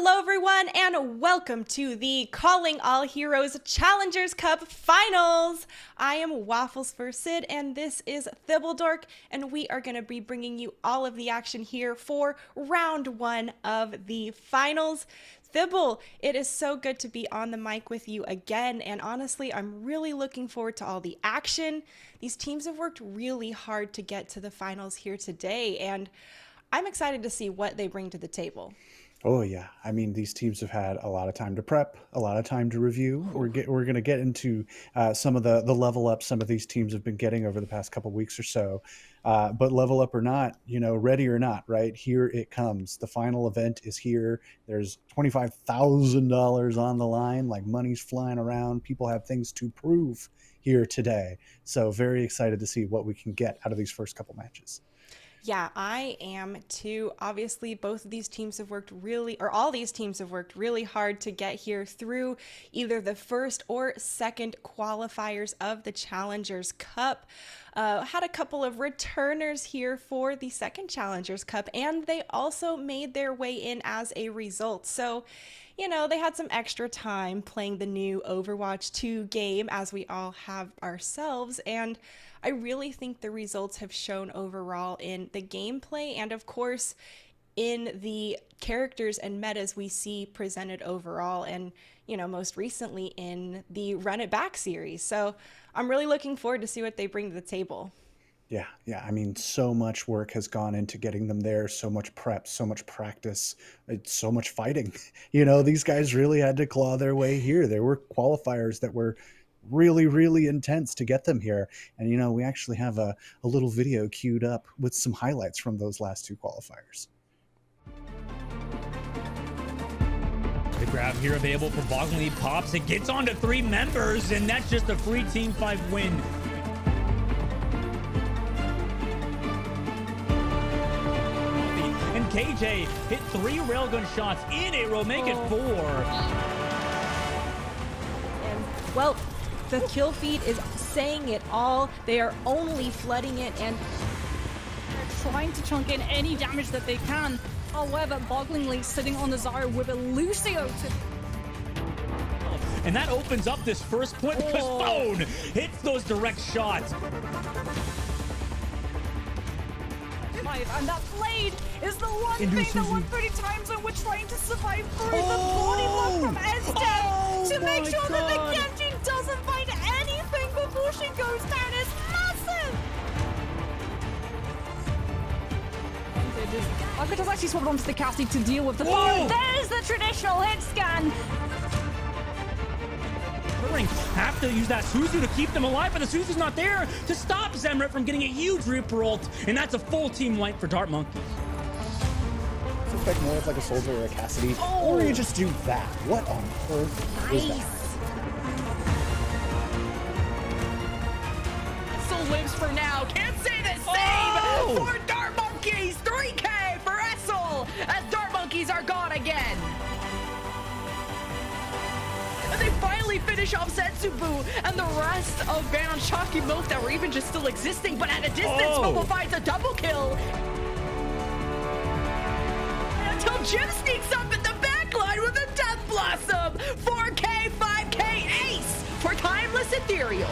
Hello everyone and welcome to the Calling All Heroes Challengers Cup Finals. I am Waffles for Sid and this is Thibbledork, and we are going to be bringing you all of the action here for round one of the finals. Thibble, it is so good to be on the mic with you again, and honestly, I'm really looking forward to all the action. These teams have worked really hard to get to the finals here today, and I'm excited to see what they bring to the table. Oh yeah, I mean these teams have had a lot of time to prep, a lot of time to review. We're going to get into some of the level up some of these teams have been getting over the past couple weeks or so. But level up or not, ready or not, right? Here it comes. The final event is here. There's $25,000 on the line, like money's flying around. People have things to prove here today. So very excited to see what we can get out of these first couple matches. Yeah, I am too. Obviously, both of these teams have worked all these teams have worked really hard to get here through either the first or second qualifiers of the Challengers Cup. Had a couple of returners here for the second Challengers Cup, and they also made their way in as a result. So, they had some extra time playing the new Overwatch 2 game, as we all have ourselves, and I really think the results have shown overall in the gameplay and, of course, in the characters and metas we see presented overall, and, most recently in the Run It Back series. So I'm really looking forward to see what they bring to the table. Yeah. I mean, so much work has gone into getting them there, so much prep, so much practice, so much fighting. These guys really had to claw their way here. There were qualifiers that were really, really intense to get them here. And, we actually have a little video queued up with some highlights from those last two qualifiers. The grab here available for Bogley pops. It gets onto 3 members, and that's just a free Team 5 win. And KJ hit 3 railgun shots in a row, make it 4. And, well, the kill feed is saying it all. They are only flooding it, and they're trying to chunk in any damage that they can. However, Bogglingly sitting on the Zarya with a Lucio and that opens up this first point because Phone hits those direct shots. And that blade is the one thing that 130 times and we're trying to survive through the body block from Ested to make sure that the Genji doesn't find anything before she goes down is massive. Akuta's actually swapped onto the Cassie to deal with the fire. There's the traditional hit scan. Have to use that Suzu to keep them alive, but the Suzu's not there to stop Zemret from getting a huge Reaper ult, and that's a full team wipe for Dart Monkeys. It's expect more of like a Soldier or a Cassidy, or you just do that. What on earth is that? Essel lives for now. Can't say the same for Dart Monkeys. 3K for Essel as Dart Monkeys are gone again. And they finally finish off Setsubu and the rest of Banon Shocky Milk that were even just still existing, but at a distance, Momo finds a double kill. Until Jim sneaks up in the backline with a Death Blossom. 4K, 5K, ace for Timeless Ethereal.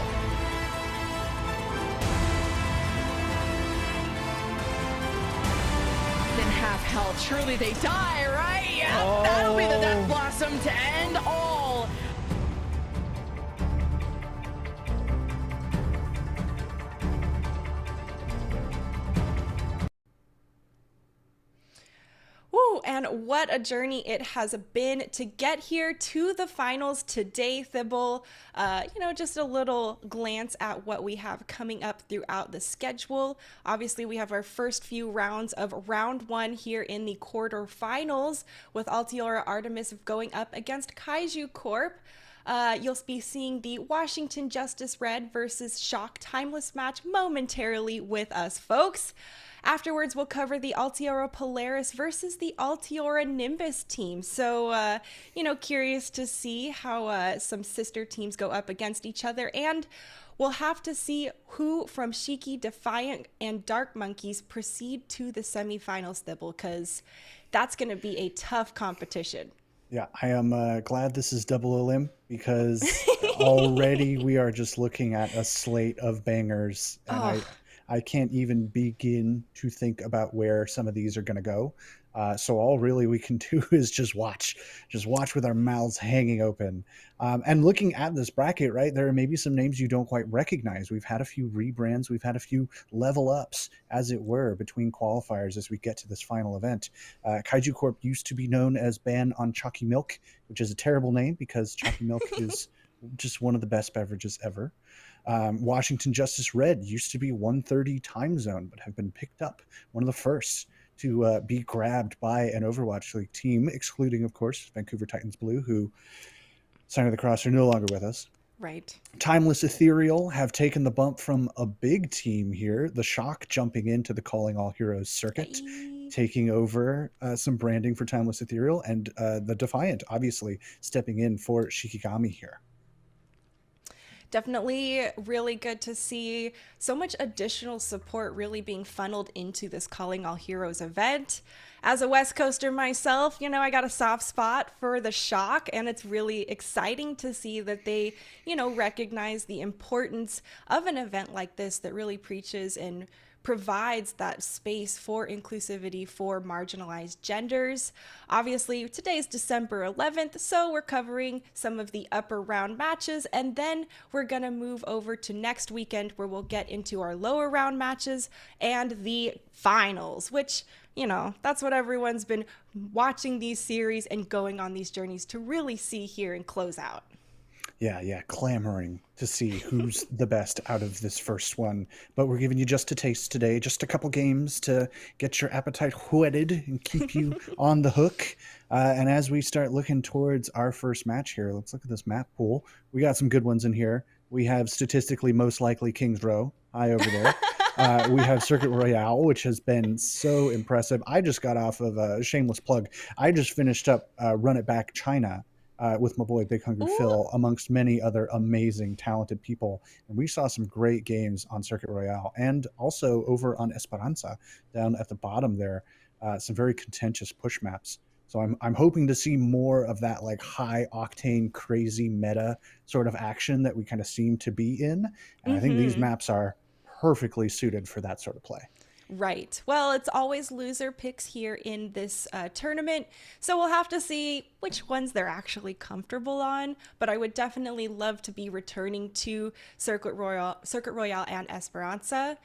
Then half health, surely they die, right? Yeah, that'll be the Death Blossom to end all. And what a journey it has been to get here to the finals today, Thibble. Just a little glance at what we have coming up throughout the schedule. Obviously, we have our first few rounds of round 1 here in the quarterfinals, with Altiora Artemis going up against Kaiju Corp. You'll be seeing the Washington Justice Red versus Shock Timeless match momentarily with us, folks. Afterwards, we'll cover the Altiora Polaris versus the Altiora Nimbus team. So, curious to see how some sister teams go up against each other. And we'll have to see who from Shiki, Defiant, and Dark Monkeys proceed to the semifinals, Thibble, because that's going to be a tough competition. Yeah, I am glad this is double elim because already we are just looking at a slate of bangers, and Oh, I can't even begin to think about where some of these are going to go. So all really we can do is just watch with our mouths hanging open, and looking at this bracket. Right, there are maybe some names you don't quite recognize. We've had a few rebrands, we've had a few level ups, as it were, between qualifiers as we get to this final event. Kaiju Corp used to be known as Ban on Chalky Milk, which is a terrible name because chalky milk is just one of the best beverages ever. Washington Justice Red used to be 1:30 time zone, but have been picked up, one of the first to be grabbed by an Overwatch League team, excluding, of course, Vancouver Titans Blue, who, sign of the cross, are no longer with us. right. Timeless Ethereal have taken the bump from a big team here, the Shock jumping into the Calling All Heroes circuit, Bye. taking over some branding for Timeless Ethereal, and the Defiant, obviously, stepping in for Shikigami here. Definitely really good to see so much additional support really being funneled into this Calling All Heroes event. As a West Coaster myself, you know, I got a soft spot for the Shock, and it's really exciting to see that they, you know, recognize the importance of an event like this that really preaches and provides that space for inclusivity for marginalized genders. Obviously, today's December 11th, so we're covering some of the upper round matches, and then we're going to move over to next weekend where we'll get into our lower round matches and the finals, which, you know, that's what everyone's been watching these series and going on these journeys to really see here and close out. Yeah, clamoring to see who's the best out of this first one. But we're giving you just a taste today, just a couple games to get your appetite whetted and keep you on the hook. And as we start looking towards our first match here, let's look at this map pool. We got some good ones in here. We have statistically most likely Kings Row, high over there. We have Circuit Royale, which has been so impressive. I just got off of a shameless plug. I just finished up Run It Back China with my boy Big Hungry Ooh. Phil, amongst many other amazing, talented people. And we saw some great games on Circuit Royale and also over on Esperanza down at the bottom there. Some very contentious push maps. So I'm hoping to see more of that like high octane, crazy meta sort of action that we kind of seem to be in. And I think these maps are perfectly suited for that sort of play. Right. Well, it's always loser picks here in this tournament, so we'll have to see which ones they're actually comfortable on. But I would definitely love to be returning to Circuit Royale, and Esperanza.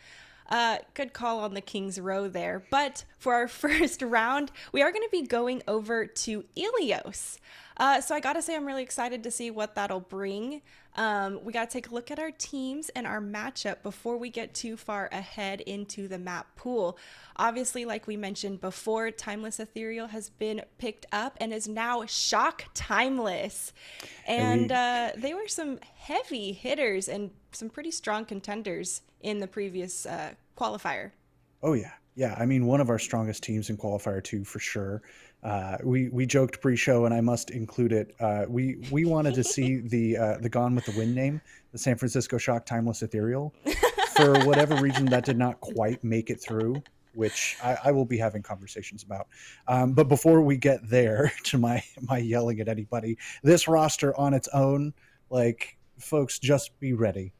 Good call on the King's Row there. But for our first round, we are going to be going over to Ilios. So I got to say, I'm really excited to see what that'll bring. We got to take a look at our teams and our matchup before we get too far ahead into the map pool. Obviously, like we mentioned before, Timeless Ethereal has been picked up and is now Shock Timeless. And they were some heavy hitters and some pretty strong contenders in the previous qualifier. Oh yeah. I mean, one of our strongest teams in qualifier 2 for sure. We joked pre-show, and I must include it. We wanted to see the Gone with the Wind name, the San Francisco Shock Timeless Ethereal. For whatever reason, that did not quite make it through, which I will be having conversations about. But before we get there to my yelling at anybody, this roster on its own, like, folks, just be ready.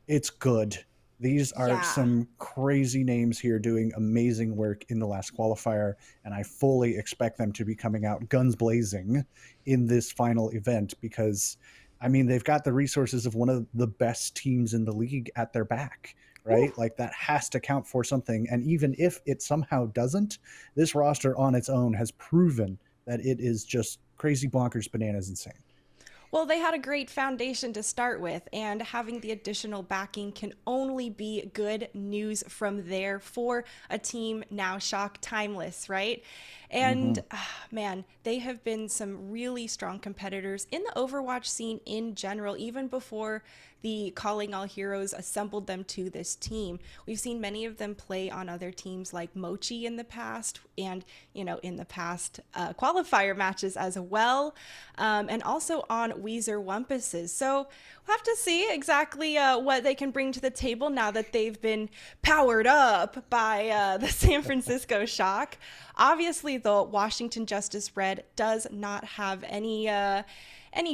It's good. These are some crazy names here doing amazing work in the last qualifier, and I fully expect them to be coming out guns blazing in this final event because, I mean, they've got the resources of one of the best teams in the league at their back, right? Ooh. Like, that has to count for something, and even if it somehow doesn't, this roster on its own has proven that it is just crazy, bonkers, bananas, insane. Well, they had a great foundation to start with, and having the additional backing can only be good news from there for a team now Shock Timeless, right? And man, they have been some really strong competitors in the Overwatch scene in general, even before the Calling All Heroes assembled them to this team. We've seen many of them play on other teams like Mochi in the past, and in the past qualifier matches as well, and also on Weezer Wumpuses. So we'll have to see exactly what they can bring to the table now that they've been powered up by the San Francisco Shock. Obviously, the Washington Justice Red does not have any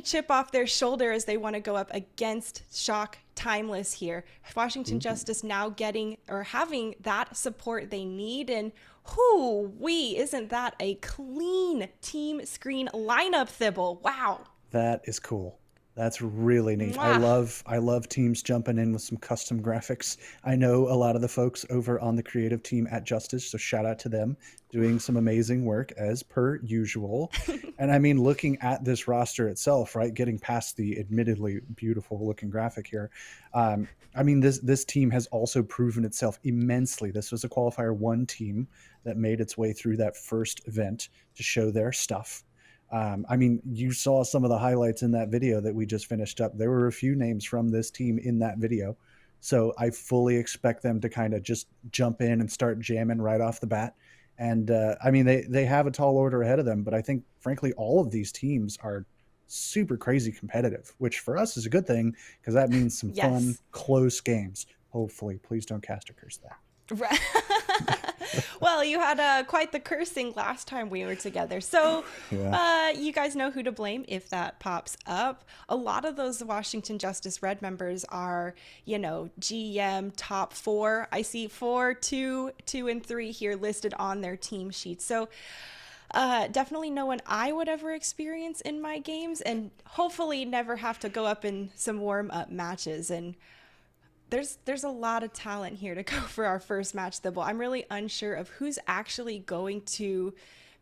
chip off their shoulder as they want to go up against Shock Timeless here. Washington Justice now getting or having that support they need, and isn't that a clean team screen lineup, Thibble? Wow. That is cool. That's really neat. Mwah. I love teams jumping in with some custom graphics. I know a lot of the folks over on the creative team at Justice, so shout out to them, doing some amazing work as per usual. And I mean, looking at this roster itself, right, getting past the admittedly beautiful looking graphic here, I mean, this team has also proven itself immensely. This was a qualifier 1 team that made its way through that first event to show their stuff. I mean, you saw some of the highlights in that video that we just finished up. There were a few names from this team in that video. So I fully expect them to kind of just jump in and start jamming right off the bat. And I mean, they have a tall order ahead of them, but I think, frankly, all of these teams are super crazy competitive, which for us is a good thing because that means some fun, Yes. close games. Hopefully, please don't cast a curse that. Right. Well, you had quite the cursing last time we were together. So Yeah. you guys know who to blame if that pops up. A lot of those Washington Justice Red members are, GM top 4. I see 4, 2, 2, and 3 here listed on their team sheet. So definitely no one I would ever experience in my games, and hopefully never have to go up in some warm-up matches. And there's a lot of talent here to go for our first match, Thibble. I'm really unsure of who's actually going to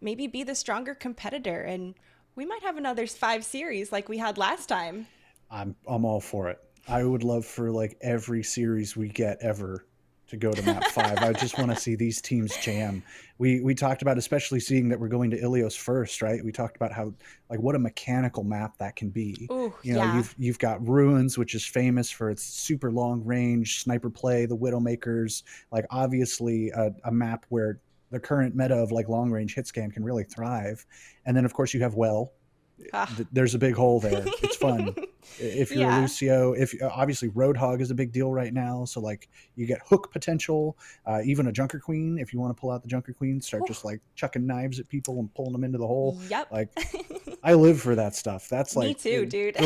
maybe be the stronger competitor, and we might have another 5 series like we had last time. I'm all for it. I would love for like every series we get ever to go to map 5. I just want to see these teams jam. We talked about, especially seeing that we're going to Ilios first, right? We talked about how, like, what a mechanical map that can be. Ooh, You know, yeah. you've got Ruins, which is famous for its super long range sniper play, the Widowmakers, like obviously a map where the current meta of like long range hit scan can really thrive. And then of course you have Ah. there's a big hole there. It's fun. If you're a Yeah. Lucio, if obviously Roadhog is a big deal right now, so like you get hook potential, even a Junker Queen. If you want to pull out the Junker Queen, start just like chucking knives at people and pulling them into the hole. Yep. Like I live for that stuff. That's Me like too, dude.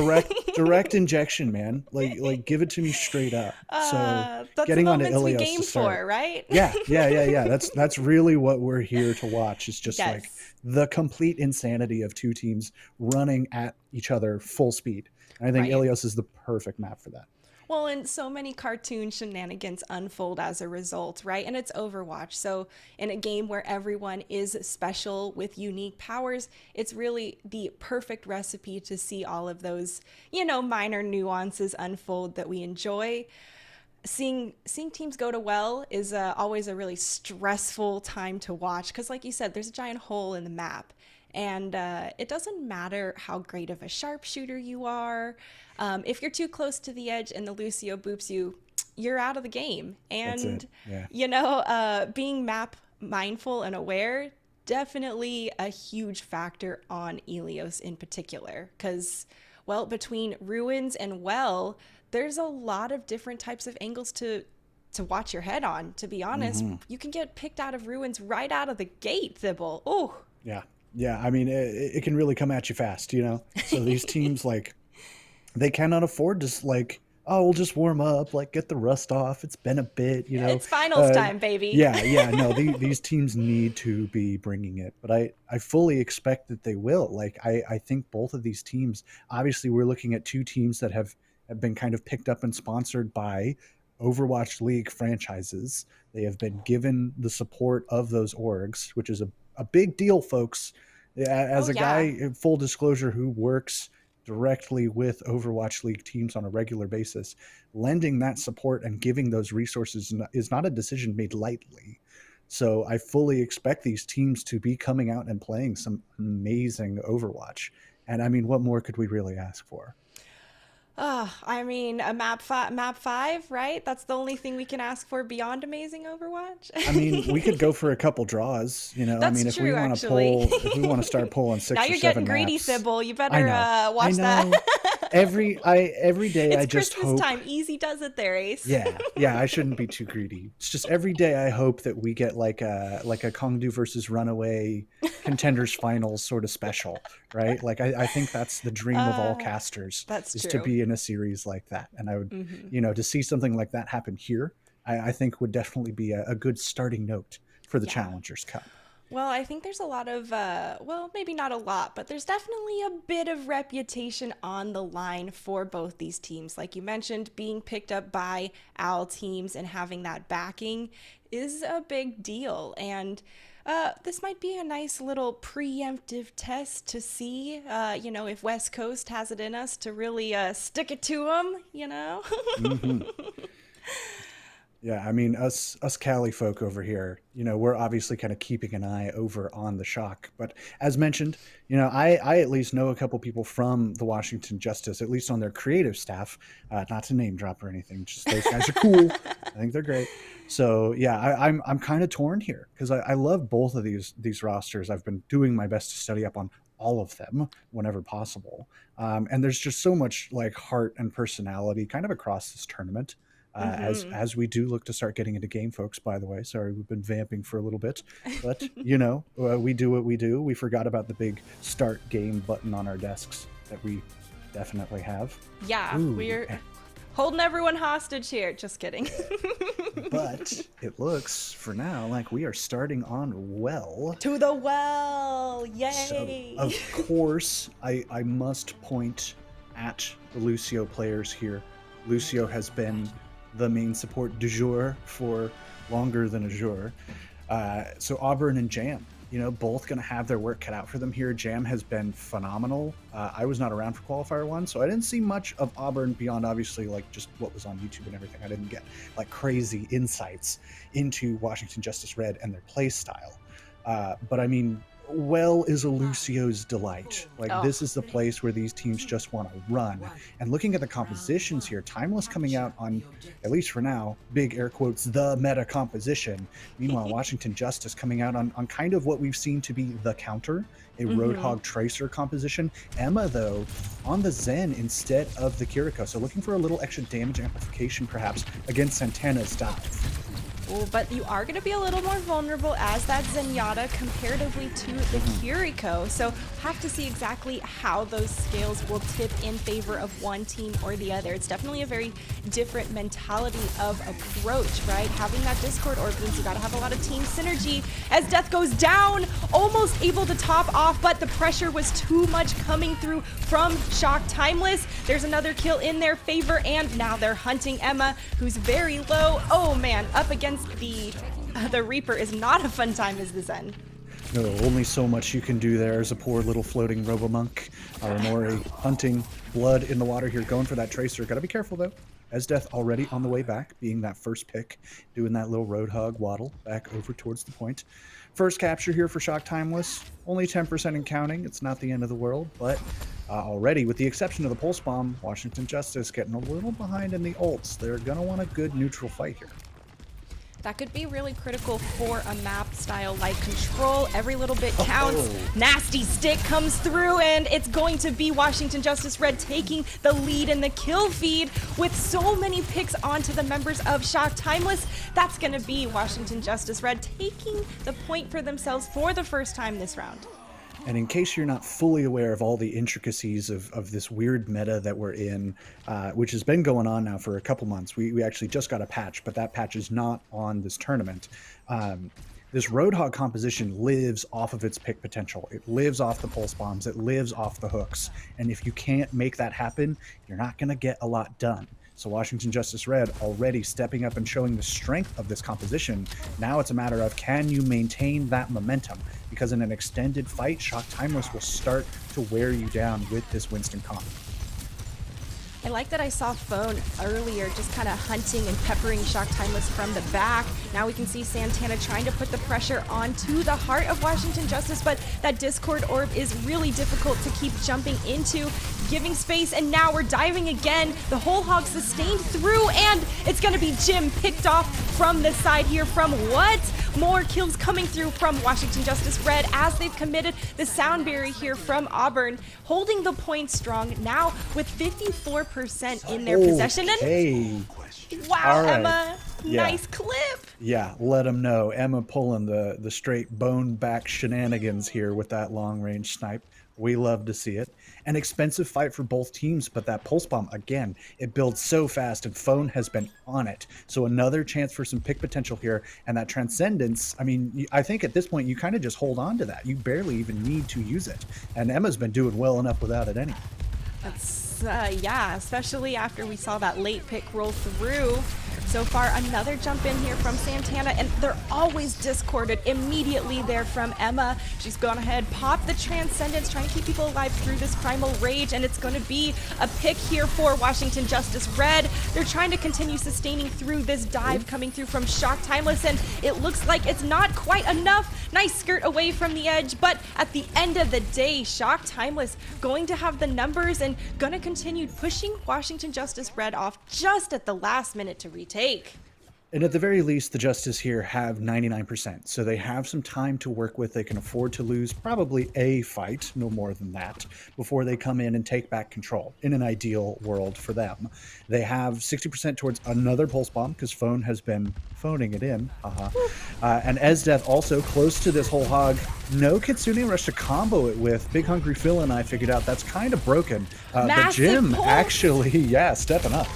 direct injection, man. Like give it to me straight up. So That's the getting onto moments we Ilios game to start. for, right? Yeah. That's really what we're here to watch. Is just like Yes. the complete insanity of 2 teams running at each other full speed. And I think Right. Ilios is the perfect map for that. Well, and so many cartoon shenanigans unfold as a result, right? And it's Overwatch. So, in a game where everyone is special with unique powers, it's really the perfect recipe to see all of those, minor nuances unfold that we enjoy. Seeing teams go to well is always a really stressful time to watch because, like you said, there's a giant hole in the map. And it doesn't matter how great of a sharpshooter you are. If you're too close to the edge and the Lucio boops you, you're out of the game. That's And, it. Yeah. being map mindful and aware, definitely a huge factor on Ilios in particular. Because, well, between Ruins and Well, there's a lot of different types of angles to watch your head on. To be honest, you can get picked out of Ruins right out of the gate, Thibble. Oh, Yeah. I mean, it can really come at you fast, So these teams, like, they cannot afford to, like, oh, we'll just warm up, like, get the rust off. It's been a bit, it's finals time, baby. Yeah. No, these teams need to be bringing it, but I fully expect that they will. Like, I think both of these teams, obviously, we're looking at 2 teams that have been kind of picked up and sponsored by Overwatch League franchises. They have been given the support of those orgs, which is a big deal, folks. As Oh, a yeah. guy, full disclosure, who works directly with Overwatch League teams on a regular basis, lending that support and giving those resources is not a decision made lightly. So I fully expect these teams to be coming out and playing some amazing Overwatch. And I mean, what more could we really ask for? I mean, a map five, right? That's the only thing we can ask for beyond amazing Overwatch. I mean, we could go for a couple draws, you know. I mean, That's if we true, want to actually. if we want to start pulling Now 6 or you're 7 getting greedy, maps. Sybil. You I better know. I watch that. know. Every day I It's just Christmas hope. time. Easy does it there, Ace. Yeah, I shouldn't be too greedy. It's just every day I hope that we get like a Kongdu versus Runaway Contenders Finals sort of special, right? Like I think that's the dream of all casters That's is to true. be in a series like that. And I would, you know, to see something like that happen here, I think would definitely be a good starting note for the Challengers Cup. Well, I think there's a lot of, well, maybe not a lot, but there's definitely a bit of reputation on the line for both these teams. Like you mentioned, being picked up by OWL teams and having that backing is a big deal. And this might be a nice little preemptive test to see, you know, if West Coast has it in us to really stick it to them, you know? Yeah, I mean, us Cali folk over here, you know, we're obviously kind of keeping an eye over on the Shock. But as mentioned, you know, I at least know a couple people from the Washington Justice, at least on their creative staff. Not to name drop or anything, just those guys are cool. I think they're great. So yeah, I'm kind of torn here because I love both of these rosters. I've been doing my best to study up on all of them whenever possible. And there's just so much like heart and personality kind of across this tournament. As we do look to start getting into game, folks. By the way, sorry we've been vamping for a little bit, but you know, we do what we do. We forgot about the big start game button on our desks that we definitely have. Yeah, Ooh. we're holding everyone hostage here. Just kidding. But it looks for now like we are starting on well. To the well, So, yay! of course, I must point at the Lucio players here. Lucio has been the main support du jour for longer than a jour. So Auburn and Jam, you know, both going to have their work cut out for them here. Jam has been phenomenal. I was not around for Qualifier 1, so I didn't see much of Auburn beyond obviously like just what was on YouTube and everything. I didn't get like crazy insights into Washington Justice Red and their play style. But I mean, well is a Lucio's delight. Like this is the place where these teams just want to run. And looking at the compositions here, Timeless coming out on, at least for now, big air quotes, the meta composition. Meanwhile, Washington Justice coming out on kind of what we've seen to be the counter, a Roadhog Tracer composition. Emma, though, on the Zen instead of the Kiriko. So looking for a little extra damage amplification, perhaps, against Santana's dive. Well, but you are going to be a little more vulnerable as that Zenyatta comparatively to the Kiriko. So have to see exactly how those scales will tip in favor of one team or the other. It's definitely a very different mentality of approach, right? Having that Discord orb means you got to have a lot of team synergy. As Death goes down, almost able to top off, but the pressure was too much coming through from Shock Timeless. There's another kill in their favor, and now they're hunting Emma, who's very low. Oh man, up against the Reaper is not a fun time as the Zen. No, only so much you can do there as a poor little floating Robomonk. Aramori hunting blood in the water here, going for that Tracer. Gotta be careful though. As Death already on the way back, being that first pick, doing that little Roadhog waddle back over towards the point. First capture here for Shock Timeless. Only 10% and counting. It's not the end of the world, but already, with the exception of the Pulse Bomb, Washington Justice getting a little behind in the ults. They're gonna want a good neutral fight here. That could be really critical for a map style like Control. Every little bit counts. Nasty Stick comes through, and it's going to be Washington Justice Red taking the lead in the kill feed with so many picks onto the members of Shock Timeless. That's going to be Washington Justice Red taking the point for themselves for the first time this round. And in case you're not fully aware of all the intricacies of this weird meta that we're in, which has been going on now for a couple months, we actually just got a patch, but that patch is not on this tournament. This Roadhog composition lives off of its pick potential. It lives off the pulse bombs. It lives off the hooks. And if you can't make that happen, you're not going to get a lot done. So Washington Justice Red already stepping up and showing the strength of this composition. Now it's a matter of, can you maintain that momentum? Because in an extended fight, Shock Timeless will start to wear you down with this Winston comp. I like that I saw Phone earlier just kind of hunting and peppering Shock Timeless from the back. Now we can see Santana trying to put the pressure onto the heart of Washington Justice, but that Discord orb is really difficult to keep jumping into. giving space, and now we're diving again. The whole hog sustained through, and it's gonna be Jim picked off from the side here from what? More kills coming through from Washington Justice Red as they've committed the sound barrier here from Auburn, holding the point strong now with 54% in their possession. And wow, right. Emma, Yeah. nice clip. Yeah, let them know. Emma pulling the straight bone back shenanigans here with that long range snipe. We love to see it. An expensive fight for both teams, but that pulse bomb, again, it builds so fast and Phone has been on it. So another chance for some pick potential here. And that Transcendence, I mean, I think at this point, you kind of just hold on to that. You barely even need to use it. And Emma's been doing well enough without it anyway. That's, yeah, especially after we saw that late pick roll through. So far, another jump in here from Santana, and they're always discorded immediately there from Emma. She's gone ahead, popped the Transcendence, trying to keep people alive through this Primal Rage, and it's going to be a pick here for Washington Justice Red. They're trying to continue sustaining through this dive coming through from Shock Timeless, and it looks like it's not quite enough. Nice skirt away from the edge, but at the end of the day, Shock Timeless going to have the numbers and going to continue pushing Washington Justice Red off just at the last minute to retake. And at the very least, the Justice here have 99%. So they have some time to work with. They can afford to lose probably a fight, no more than that, before they come in and take back control in an ideal world for them. They have 60% towards another Pulse Bomb because Phone has been phoning it in. And Esdeath also close to this whole hog. No Kitsune Rush to combo it with. Big Hungry Phil and I figured out that's kind of broken. But Jim pulse. actually, yeah, stepping up.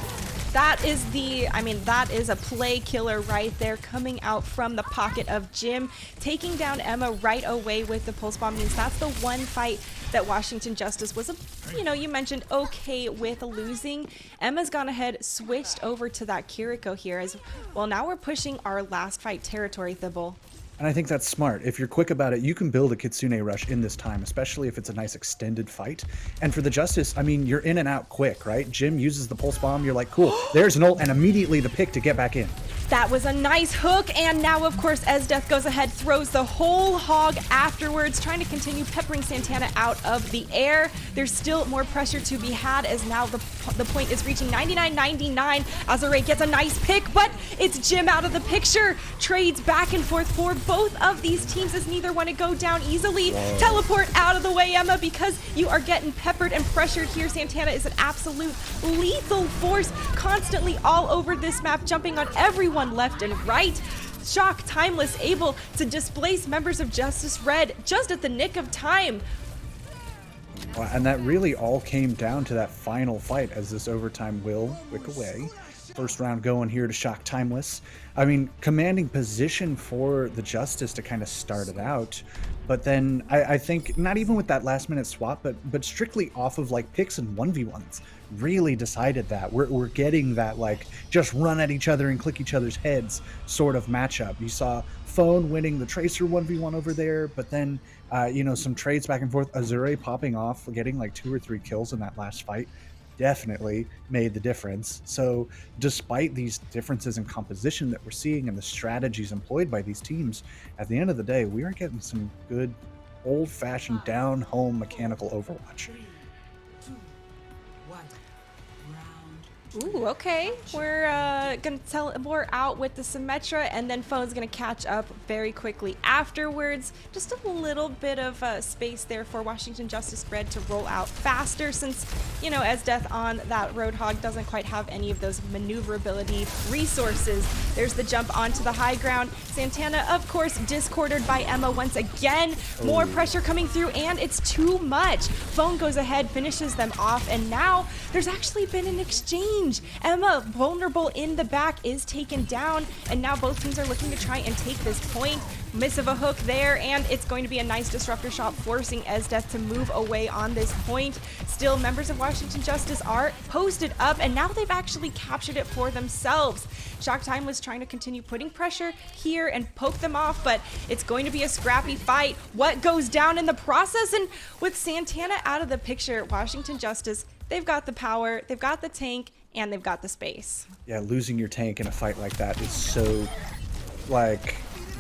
That is that is a play killer right there coming out from the pocket of Jim. Taking down Emma right away with the Pulse Bomb means that's the one fight that Washington Justice was, you mentioned okay with losing. Emma's gone ahead, switched over to that Kiriko here as well. Now we're pushing our last fight territory, Thibble. And I think that's smart. If you're quick about it, you can build a Kitsune Rush in this time, especially if it's a nice extended fight. And for the Justice, I mean, you're in and out quick, right? Jim uses the Pulse Bomb. You're like, cool, there's an ult, and immediately the pick to get back in. That was a nice hook, and now, of course, Esdeath goes ahead, throws the whole hog afterwards, trying to continue peppering Santana out of the air. There's still more pressure to be had as now the point is reaching 99.99. Azure gets a nice pick, but it's Jim out of the picture. Trades back and forth for both of these teams as neither want to go down easily. Whoa. Teleport out of the way, Emma, because you are getting peppered and pressured here. Santana is an absolute lethal force, constantly all over this map, jumping on everyone left and right. Shock Timeless able to displace members of Justice Red just at the nick of time. Well, and that really all came down to that final fight as this overtime will wick away. First round going here to Shock Timeless. I mean, commanding position for the Justice to kind of start it out. But then I think not even with that last minute swap, but strictly off of like picks and 1v1s really decided that we're getting that like just run at each other and click each other's heads sort of matchup. You saw Phone winning the Tracer 1v1 over there, but then some trades back and forth. Azure popping off, getting like 2 or 3 kills in that last fight definitely made the difference. So despite these differences in composition that we're seeing and the strategies employed by these teams, at the end of the day, we are getting some good old-fashioned down-home mechanical Overwatch. Ooh, okay. We're gonna teleport out with the Symmetra, and then Phone's gonna catch up very quickly afterwards. Just a little bit of space there for Washington Justice Red to roll out faster, since Esdeath on that Roadhog doesn't quite have any of those maneuverability resources. There's the jump onto the high ground. Santana, of course, discorded by Emma once again. More pressure coming through, and it's too much. Phone goes ahead, finishes them off, and now there's actually been an exchange. Emma, vulnerable in the back, is taken down, and now both teams are looking to try and take this point. Miss of a hook there, and it's going to be a nice disruptor shot, forcing Esdeath to move away on this point. Still, members of Washington Justice are posted up, and now they've actually captured it for themselves. Shock Time was trying to continue putting pressure here and poke them off, but it's going to be a scrappy fight. What goes down in the process? And with Santana out of the picture, Washington Justice, they've got the power, they've got the tank, and they've got the space. Yeah, losing your tank in a fight like that is so,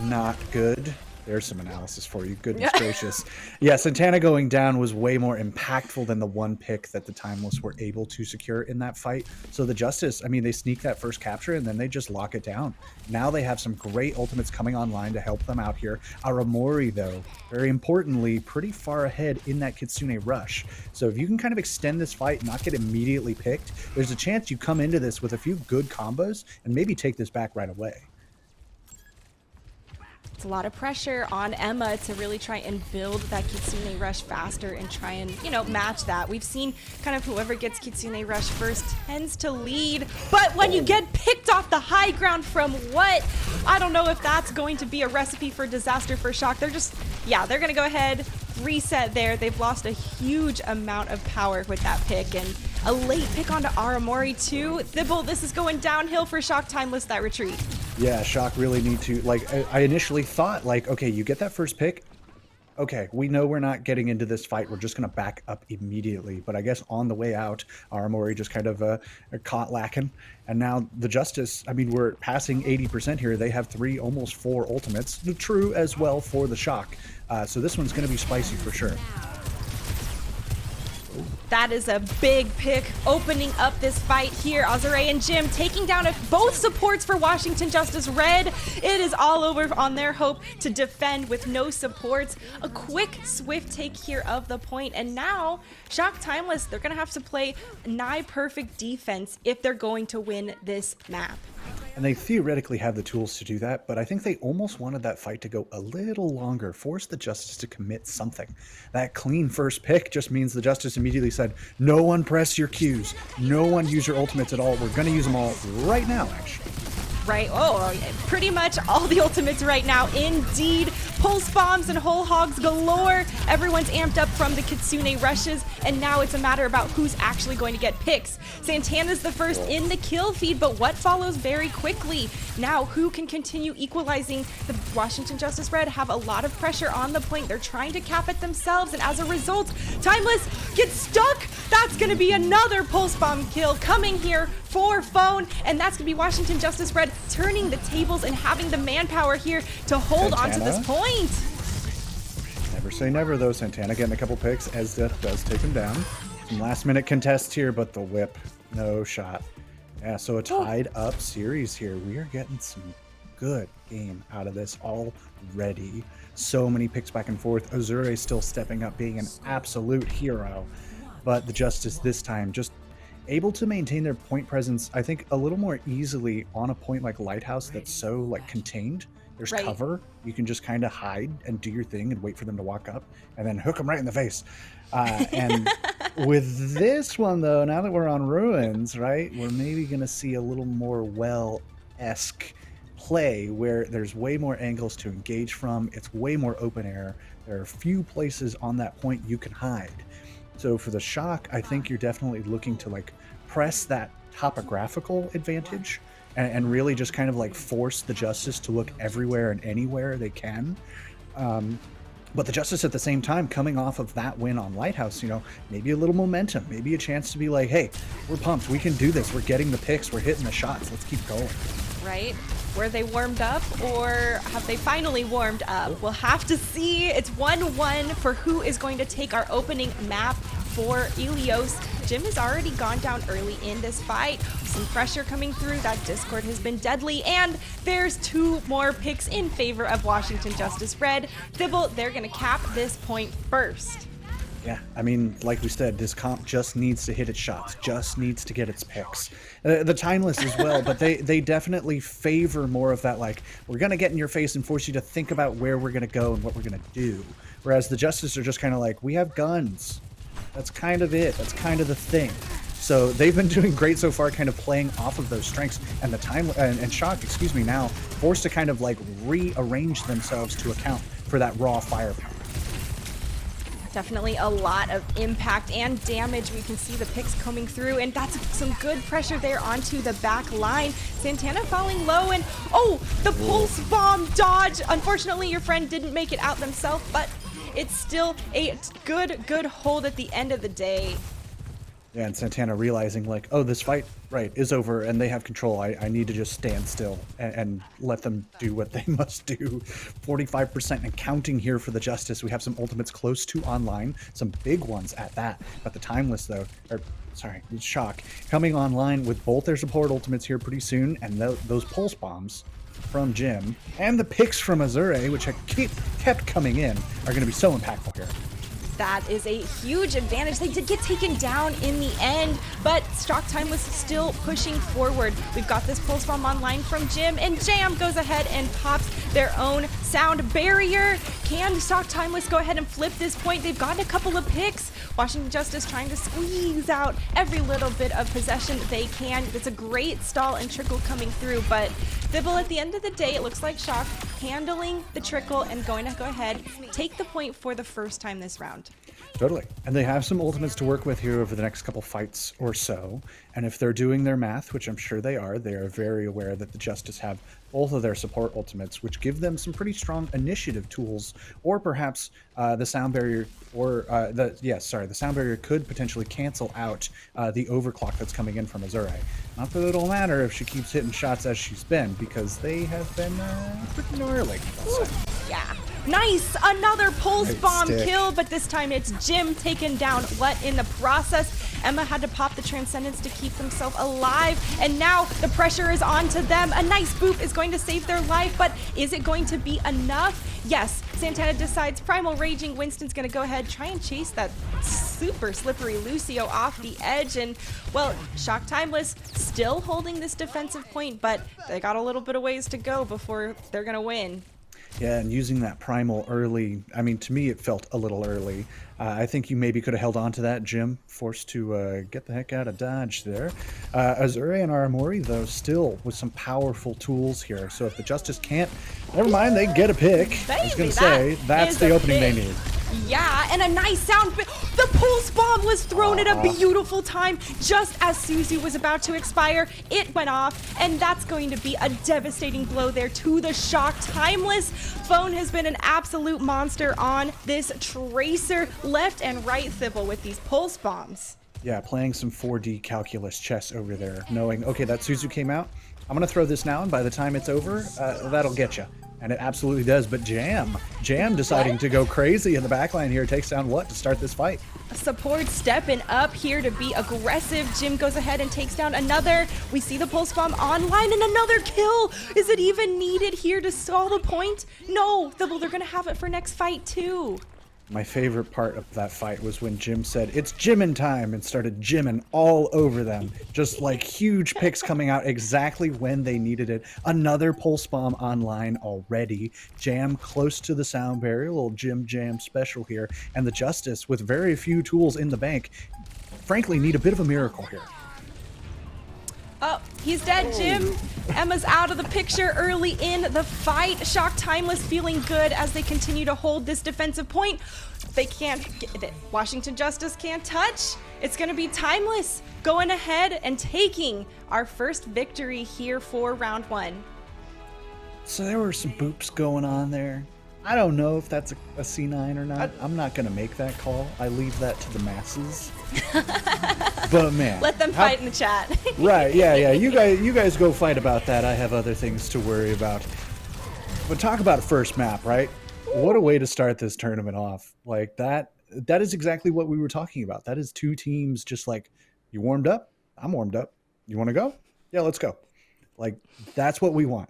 not good. There's some analysis for you. Goodness gracious. Yeah, Santana going down was way more impactful than the one pick that the Timeless were able to secure in that fight. So the Justice, I mean, they sneak that first capture and then they just lock it down. Now they have some great ultimates coming online to help them out here. Aramori, though, very importantly, pretty far ahead in that Kitsune rush. So if you can kind of extend this fight and not get immediately picked, there's a chance you come into this with a few good combos and maybe take this back right away. It's a lot of pressure on Emma to really try and build that Kitsune rush faster and try and, you know, match that. We've seen kind of whoever gets Kitsune rush first tends to lead, but when you get picked off the high ground from what? I don't know if that's going to be a recipe for disaster for Shock. They're just, yeah, they're going to go ahead, reset there. They've lost a huge amount of power with that pick, and a late pick onto Aramori too. Thibble, this is going downhill for Shock. Timeless that retreat. Yeah, Shock really need to, like, I initially thought, like, okay, you get that first pick. Okay, we know we're not getting into this fight. We're just going to back up immediately. But I guess on the way out, Aramori just kind of caught lacking. And now the Justice, I mean, we're passing 80% here. They have 3, almost 4 ultimates. True as well for the Shock. So this one's going to be spicy for sure. That is a big pick opening up this fight here. Azure and Jim taking down both supports for Washington Justice Red. It is all over on their hope to defend with no supports. A quick, swift take here of the point. And now, Shock Timeless, they're going to have to play nigh perfect defense if they're going to win this map. And they theoretically have the tools to do that, but I think they almost wanted that fight to go a little longer, force the Justice to commit something. That clean first pick just means the Justice immediately said, no one press your Qs, no one use your ultimates at all, we're going to use them all right now, actually. Right, oh, pretty much all the ultimates right now, indeed. Pulse bombs and whole hogs galore. Everyone's amped up from the Kitsune rushes, and now it's a matter about who's actually going to get picks. Santana's the first in the kill feed, but what follows very quickly? Now, who can continue equalizing? The Washington Justice Red have a lot of pressure on the point. They're trying to cap it themselves, and as a result, Timeless gets stuck. That's going to be another pulse bomb kill coming here for Phone, and that's going to be Washington Justice Red turning the tables and having the manpower here to hold on to this point. Never say never, though. Santana getting a couple picks. Death does take him down. Some last-minute contests here, but the whip, no shot. Yeah, so a tied up series here. We are getting some good game out of this already. So many picks back and forth. Azure still stepping up, being an absolute hero. But the Justice this time just able to maintain their point presence, I think, a little more easily on a point like Lighthouse that's so, like, contained. There's cover. You can just kind of hide and do your thing and wait for them to walk up and then hook them right in the face. And with this one, though, now that we're on Ruins, right, we're maybe going to see a little more Well-esque play where there's way more angles to engage from. It's way more open air. There are a few places on that point you can hide. So for the Shock, I think you're definitely looking to, like, press that topographical advantage and really just kind of, like, force the Justice to look everywhere and anywhere they can. But the Justice at the same time coming off of that win on Lighthouse, you know, maybe a little momentum, maybe a chance to be like, hey, we're pumped, we can do this, we're getting the picks, we're hitting the shots, let's keep going. Right? Were they warmed up, or have they finally warmed up? We'll have to see. It's 1-1 for who is going to take our opening map for Ilios. Jim has already gone down early in this fight. Some pressure coming through. That Discord has been deadly, and there's 2 more picks in favor of Washington Justice Red. Thibble, they're going to cap this point first. Yeah, I mean, like we said, this comp just needs to hit its shots, just needs to get its picks. The Timeless as well, but they definitely favor more of that, like, we're going to get in your face and force you to think about where we're going to go and what we're going to do. Whereas the Justice are just kind of like, we have guns. That's kind of it. That's kind of the thing. So they've been doing great so far, kind of playing off of those strengths. And the and Shock, excuse me, now forced to kind of, like, rearrange themselves to account for that raw firepower. Definitely a lot of impact and damage. We can see the picks coming through, and that's some good pressure there onto the back line. Santana falling low, and oh, the pulse bomb dodge. Unfortunately, your friend didn't make it out themselves, but it's still a good hold at the end of the day. Yeah, and Santana realizing like, oh, this fight, right, is over and they have control. I need to just stand still and let them do what they must do. 45% and counting here for the Justice. We have some ultimates close to online, some big ones at that. But the Timeless, though, or sorry, Shock, coming online with both their support ultimates here pretty soon, and those pulse bombs from Jim and the picks from Azure, which have kept coming in, are going to be so impactful here. That is a huge advantage. They did get taken down in the end, but Shock Timeless still pushing forward. We've got this pulse bomb online from Jim, and Jam goes ahead and pops their own sound barrier. Can Shock Timeless go ahead and flip this point? They've gotten a couple of picks. Washington Justice trying to squeeze out every little bit of possession they can. It's a great stall and trickle coming through, but Dibble, at the end of the day, it looks like Shock handling the trickle and going to go ahead, take the point for the first time this round. Totally. And they have some ultimates to work with here over the next couple fights or so. And if they're doing their math, which I'm sure they are very aware that the Justice have both of their support ultimates, which give them some pretty strong initiative tools, or perhaps the sound barrier, or the sound barrier could potentially cancel out the overclock that's coming in from Azure. Not that it'll matter if she keeps hitting shots as she's been, because they have been pretty gnarly. Yeah. Nice! Another pulse Great bomb stick. kill, but this time it's Jim taken down. What in the process? Emma had to pop the Transcendence to keep himself alive, and now the pressure is on to them. A nice boop is going to save their life, but is it going to be enough? Yes, Santana decides Primal Raging. Winston's going to go ahead, try and chase that super slippery Lucio off the edge, and, well, Shock Timeless still holding this defensive point, but they got a little bit of ways to go before they're going to win. Yeah, and using that primal early, I mean, to me, it felt a little early. I think you maybe could have held on to that, Jim, forced to get the heck out of Dodge there. Azure and Aramori, though, still with some powerful tools here. So if the Justice can't, never mind, they get a pick. I was going to say, that's the opening they need. Yeah, and a nice sound. The pulse bomb was thrown at a beautiful time. Just as Suzu was about to expire, it went off, and that's going to be a devastating blow there to the Shock Timeless. Phone has been an absolute monster on this Tracer, left and right Thibble with these pulse bombs. Yeah, playing some 4D calculus chess over there, knowing, okay, that Suzu came out. I'm going to throw this now, and by the time it's over, that'll get you. And it absolutely does, but Jam deciding to go crazy in the backline here, takes down what to start this fight? Support stepping up here to be aggressive. Jim goes ahead and takes down another. We see the pulse bomb online and another kill. Is it even needed here to stall the point? No, they're going to have it for next fight too. My favorite part of that fight was when Jim said, "It's Jimmin' time," and started Jimmin' all over them. Just like huge picks coming out exactly when they needed it. Another pulse bomb online already. Jam close to the sound barrier, a little Jim Jam special here. And the Justice, with very few tools in the bank, frankly need a bit of a miracle here. Oh, he's dead, Jim. Emma's out of the picture early in the fight. Shock Timeless feeling good as they continue to hold this defensive point. They can't get it. Washington Justice can't touch. It's going to be Timeless going ahead and taking our first victory here for round one. So there were some boops going on there. I don't know if that's a C9 or not. I'm not going to make that call. I leave that to the masses. But man, Let them fight in the chat. right? Yeah. You guys go fight about that. I have other things to worry about. But talk about first map, right? What a way to start this tournament off. Like that is exactly what we were talking about. That is two teams just like, you warmed up? I'm warmed up. You want to go? Yeah, let's go. Like, that's what we want.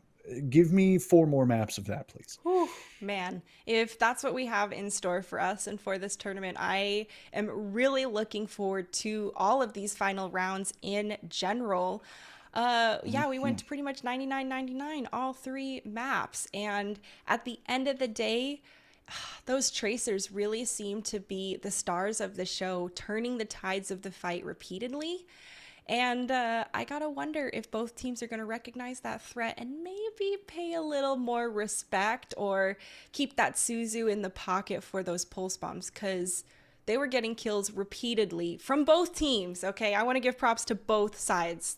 Give me 4 more maps of that, please. Whew, man, if that's what we have in store for us and for this tournament, I am really looking forward to all of these final rounds in general. Yeah, we went to pretty much 99-99, all 3 maps. And at the end of the day, those Tracers really seem to be the stars of the show, turning the tides of the fight repeatedly. And I gotta wonder if both teams are gonna recognize that threat and maybe pay a little more respect or keep that Suzu in the pocket for those pulse bombs, because they were getting kills repeatedly from both teams. Okay, I want to give props to both sides.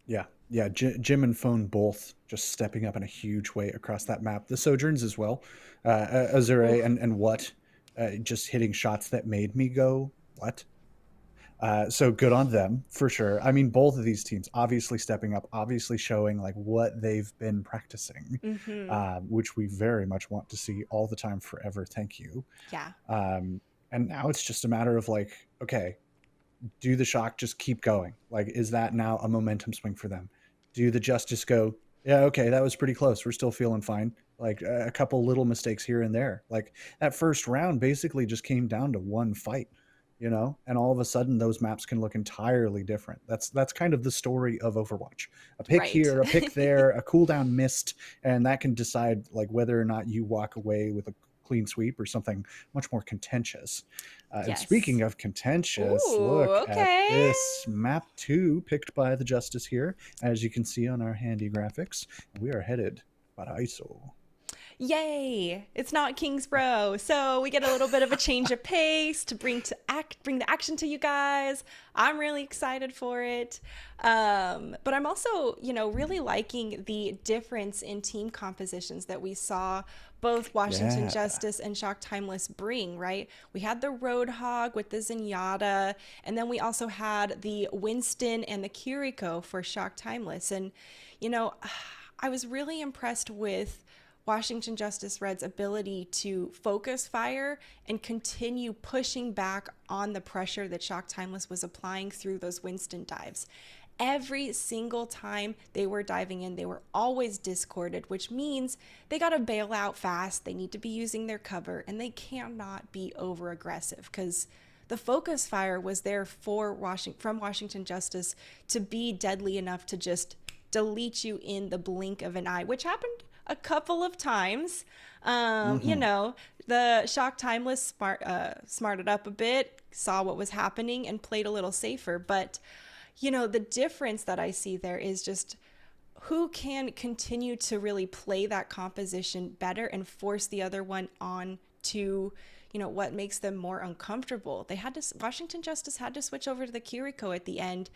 Yeah. Jim and Phone both just stepping up in a huge way across that map. The Sojourns as well. Azure and what? Just hitting shots that made me go, what? So good on them for sure. I mean, both of these teams obviously stepping up, obviously showing like what they've been practicing, Mm-hmm. which we very much want to see all the time, forever. Thank you. Yeah. And now it's just a matter of like, okay, do the Shock just keep going? Like, is that now a momentum swing for them? Do the Justice go, yeah, okay, that was pretty close. We're still feeling fine. Like a couple little mistakes here and there. Like that first round basically just came down to one fight, and all of a sudden those maps can look entirely different. That's kind of the story of Overwatch. A pick Right. here, a pick there, a cooldown missed, and that can decide like whether or not you walk away with a clean sweep or something much more contentious. And Yes. speaking of contentious, Ooh, look at okay. this map 2 picked by the Justice here. As you can see on our handy graphics, we are headed para ISO. Yay! It's not Kingsborough, so we get a little bit of a change of pace to bring the action to you guys. I'm really excited for it, but I'm also, really liking the difference in team compositions that we saw both Washington Yeah. Justice and Shock Timeless bring. Right? We had the Roadhog with the Zenyatta, and then we also had the Winston and the Kiriko for Shock Timeless, and you know, I was really impressed with Washington Justice Red's ability to focus fire and continue pushing back on the pressure that Shock Timeless was applying through those Winston dives. Every single time they were diving in, they were always discorded, which means they got to bail out fast. They need to be using their cover, and they cannot be over aggressive because the focus fire was there from Washington Justice to be deadly enough to just delete you in the blink of an eye, which happened a couple of times. The Shock Timeless smarted up a bit, saw what was happening, and played a little safer. But, the difference that I see there is just who can continue to really play that composition better and force the other one on to, what makes them more uncomfortable. Washington Justice had to switch over to the Kiriko at the end,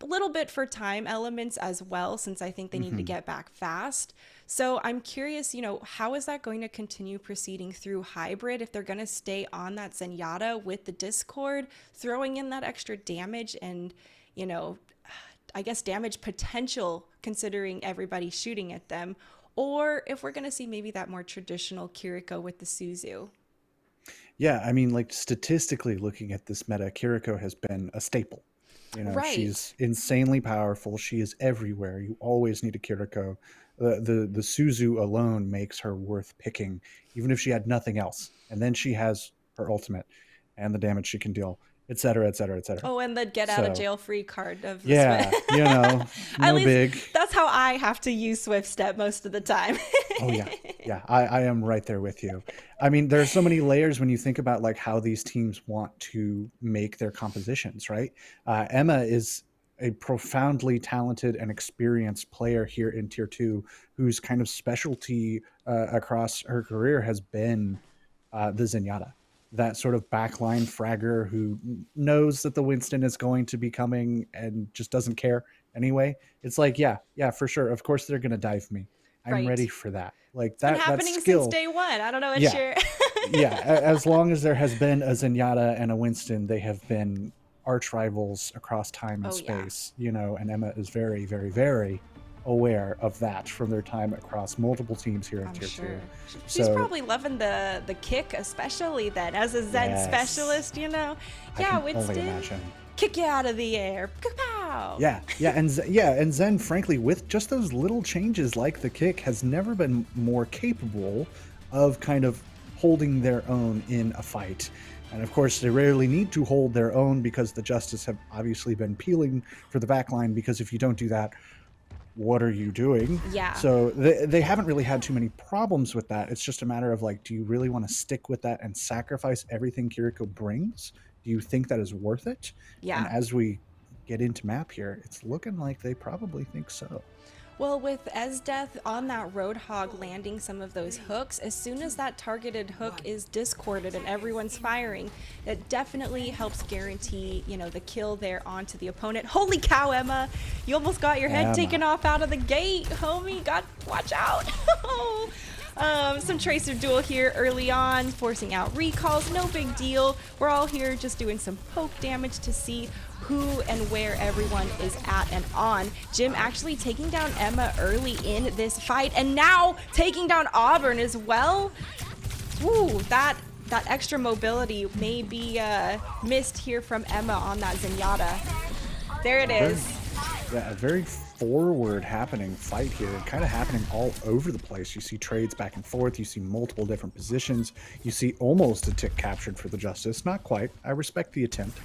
a little bit for time elements as well, since I think they need to get back fast. So I'm curious, how is that going to continue proceeding through hybrid if they're going to stay on that Zenyatta with the Discord, throwing in that extra damage and, I guess damage potential considering everybody shooting at them, or if we're going to see maybe that more traditional Kiriko with the Suzu. Yeah, I mean, like statistically looking at this meta, Kiriko has been a staple. Right. She's insanely powerful. She is everywhere. You always need a Kiriko. The Suzu alone makes her worth picking, even if she had nothing else. And then she has her ultimate and the damage she can deal, et cetera, et cetera, et cetera. Oh, and the get out of jail free card of the Yeah, Swift. no At least big. that's how I have to use Swift Step most of the time. Oh yeah, I am right there with you. I mean, there are so many layers when you think about like how these teams want to make their compositions, right? Emma is a profoundly talented and experienced player here in Tier 2 whose kind of specialty across her career has been the Zenyatta. That sort of backline fragger who knows that the Winston is going to be coming and just doesn't care anyway. It's like, yeah, for sure. Of course they're going to dive me. I'm Right. ready for that. Like Been that happening skill. since day one. I don't know what Yeah. you're. Yeah, as long as there has been a Zenyatta and a Winston, they have been arch rivals across time and Oh, yeah. space, and Emma is very, very, very aware of that from their time across multiple teams here in I'm Tier sure. 2. She's So, probably loving the kick, especially then as a Zen Yes. specialist. I Yeah, can only Winston, imagine. kick you out of the air. Pow. And Zen, frankly, with just those little changes like the kick, has never been more capable of kind of holding their own in a fight. And of course, they rarely need to hold their own because the Justice have obviously been peeling for the backline, because if you don't do that, what are you doing? Yeah. So they haven't really had too many problems with that. It's just a matter of like, do you really want to stick with that and sacrifice everything Kiriko brings? Do you think that is worth it? Yeah. And as we get into map here, it's looking like they probably think so. Well, with Esdeath on that Roadhog landing some of those hooks, as soon as that targeted hook is discorded and everyone's firing, it definitely helps guarantee, the kill there onto the opponent. Holy cow, Emma! You almost got your head Emma. taken off out of the gate, homie. God, watch out! Some Tracer duel here early on, forcing out recalls, no big deal. We're all here just doing some poke damage to see who and where everyone is at and on. Jim actually taking down Emma early in this fight, and now taking down Auburn as well. Ooh, that extra mobility may be missed here from Emma on that Zenyatta. There it is. Yeah, a very forward happening fight here, kind of happening all over the place. You see trades back and forth, you see multiple different positions, you see almost a tick captured for the Justice. Not quite. I respect the attempt.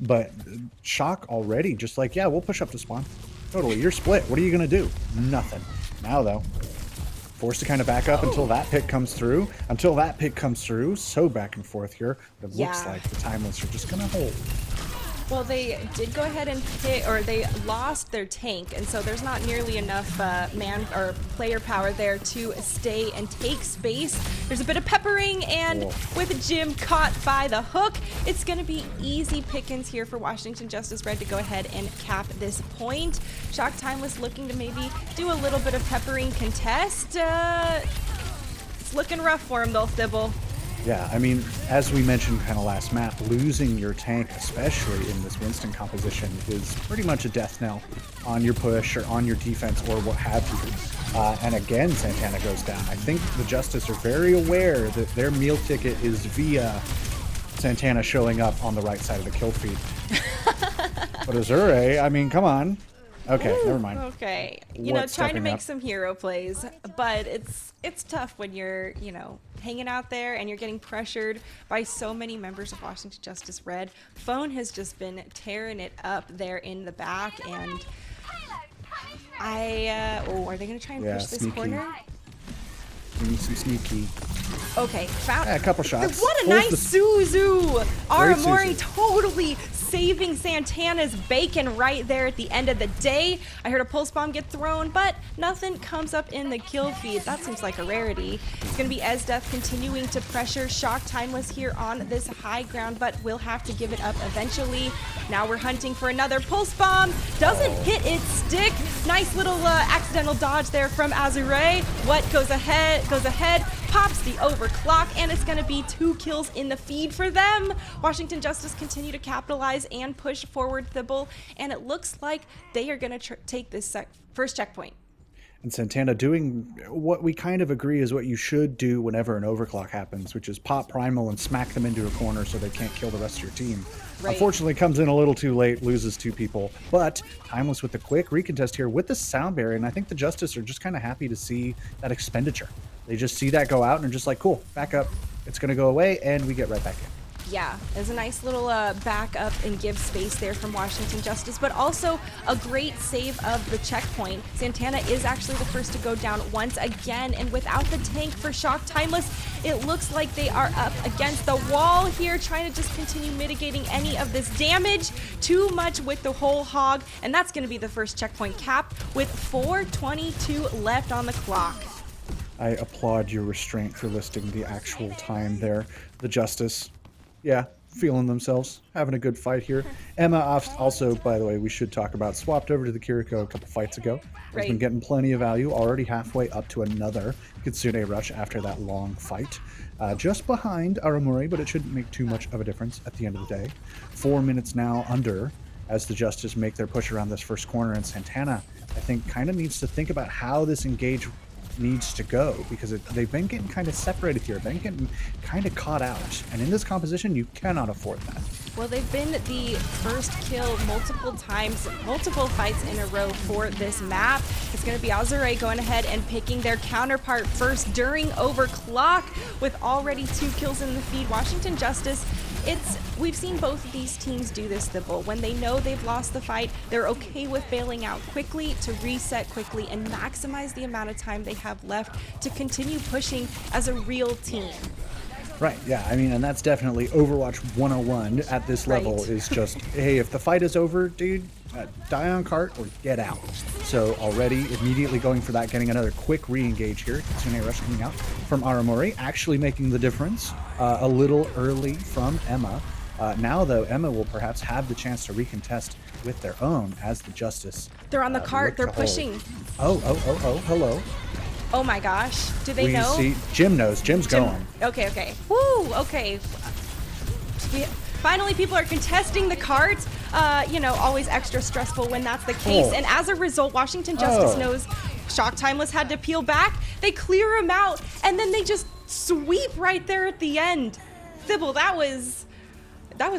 But Shock already just like, yeah, we'll push up to spawn. Totally, you're split. What are you going to do? Nothing. Now, though, forced to kind of back up until that pick comes through. So back and forth here. But it looks like the Timeless are just going to hold. Well, they did go ahead and hit, or they lost their tank, and so there's not nearly enough man or player power there to stay and take space. There's a bit of peppering, and with Jim caught by the hook, it's going to be easy pickings here for Washington Justice Red to go ahead and cap this point. Shock Timeless looking to maybe do a little bit of peppering contest. It's looking rough for him though, Thibble. Yeah, I mean, as we mentioned kind of last map, losing your tank, especially in this Winston composition, is pretty much a death knell on your push or on your defense or what have you. And again, Santana goes down. I think the Justice are very aware that their meal ticket is via Santana showing up on the right side of the kill feed. But Azure, I mean, come on. Okay, never mind. Okay, What's trying to stepping make up? some hero plays, but it's tough when you're, hanging out there and you're getting pressured by so many members of Washington Justice Red. Phone has just been tearing it up there in the back, and are they gonna try and push this sneaky. corner? Sneaky. Okay, found Yeah, a couple shots. What a Pulls nice the- Suzu! Aramori Suzu. totally saving Santana's bacon right there at the end of the day. I heard a pulse bomb get thrown, but nothing comes up in the kill feed. That seems like a rarity. It's going to be Esdeath continuing to pressure Shock Timeless here on this high ground, but we'll have to give it up eventually. Now we're hunting for another pulse bomb. Doesn't hit its stick. Nice little accidental dodge there from Azure. What goes ahead, pops the overclock, and it's going to be 2 kills in the feed for them. Washington Justice continue to capitalize and push forward Thibble, and it looks like they are going to take this first checkpoint. And Santana doing what we kind of agree is what you should do whenever an overclock happens, which is pop Primal and smack them into a corner so they can't kill the rest of your team. Right. Unfortunately, comes in a little too late, loses 2 people. But Timeless with the quick recontest here with the sound barrier, and I think the Justice are just kind of happy to see that expenditure. They just see that go out and are just like, cool, back up. It's going to go away, and we get right back in. Yeah, there's a nice little back up and give space there from Washington Justice, but also a great save of the checkpoint. Santana is actually the first to go down once again, and without the tank for Shock Timeless, it looks like they are up against the wall here, trying to just continue mitigating any of this damage. Too much with the whole hog, and that's going to be the first checkpoint cap with 4:22 left on the clock. I applaud your restraint for listing the actual time there. The Justice, yeah, feeling themselves, having a good fight here. Emma also, by the way, we should talk about, swapped over to the Kiriko a couple fights ago. Has been getting plenty of value, already halfway up to another Kitsune Rush after that long fight. Just behind Aramori, but it shouldn't make too much of a difference at the end of the day. 4 minutes now under as the Justice make their push around this first corner, and Santana, I think, kind of needs to think about how this engage needs to go, because they've been getting kind of separated here, been getting kind of caught out, and in this composition you cannot afford that. Well, they've been the first kill multiple times, multiple fights in a row for this map. It's going to be Azure going ahead and picking their counterpart first during overclock with already 2 kills in the feed. Washington Justice, we've seen both of these teams do this, Thibble. When they know they've lost the fight, they're okay with bailing out quickly to reset quickly and maximize the amount of time they have left to continue pushing as a real team. Right, yeah, I mean, and that's definitely Overwatch 101 at this level, is just, hey, if the fight is over, dude, die on cart or get out. So already immediately going for that, getting another quick re-engage here. Kitsune Rush coming out from Aramori, actually making the difference a little early from Emma. Now, though, Emma will perhaps have the chance to recontest with their own as the Justice. They're on the cart, they're look to hold. pushing. Oh, hello. Oh my gosh. Do they We know? see Jim knows. Jim's going. Okay. Woo, okay. Finally, people are contesting the cards. Always extra stressful when that's the case. Oh. And as a result, Washington Justice knows Shock Timeless had to peel back. They clear him out, and then they just sweep right there at the end. Thibault, that was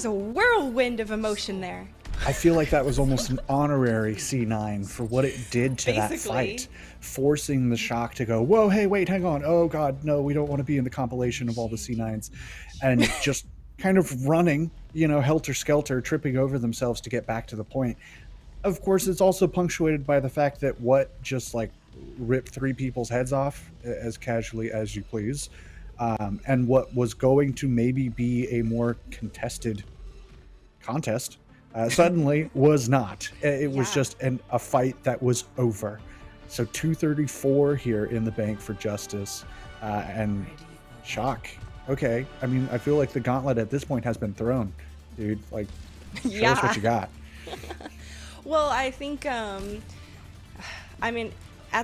a whirlwind of emotion there. I feel like that was almost an honorary C9 for what it did to that Basically. fight, forcing the Shock to go, whoa, hey, wait, hang on. Oh, God, no, we don't want to be in the compilation of all the C9s. And just kind of running, helter-skelter, tripping over themselves to get back to the point. Of course, it's also punctuated by the fact that what just, ripped 3 people's heads off as casually as you please, and what was going to maybe be a more contested contest suddenly was not. It was just a fight that was over. So 234 here in the bank for Justice, and Shock. Okay, I mean, I feel like the gauntlet at this point has been thrown, dude. Show us what you got. Well, I think, at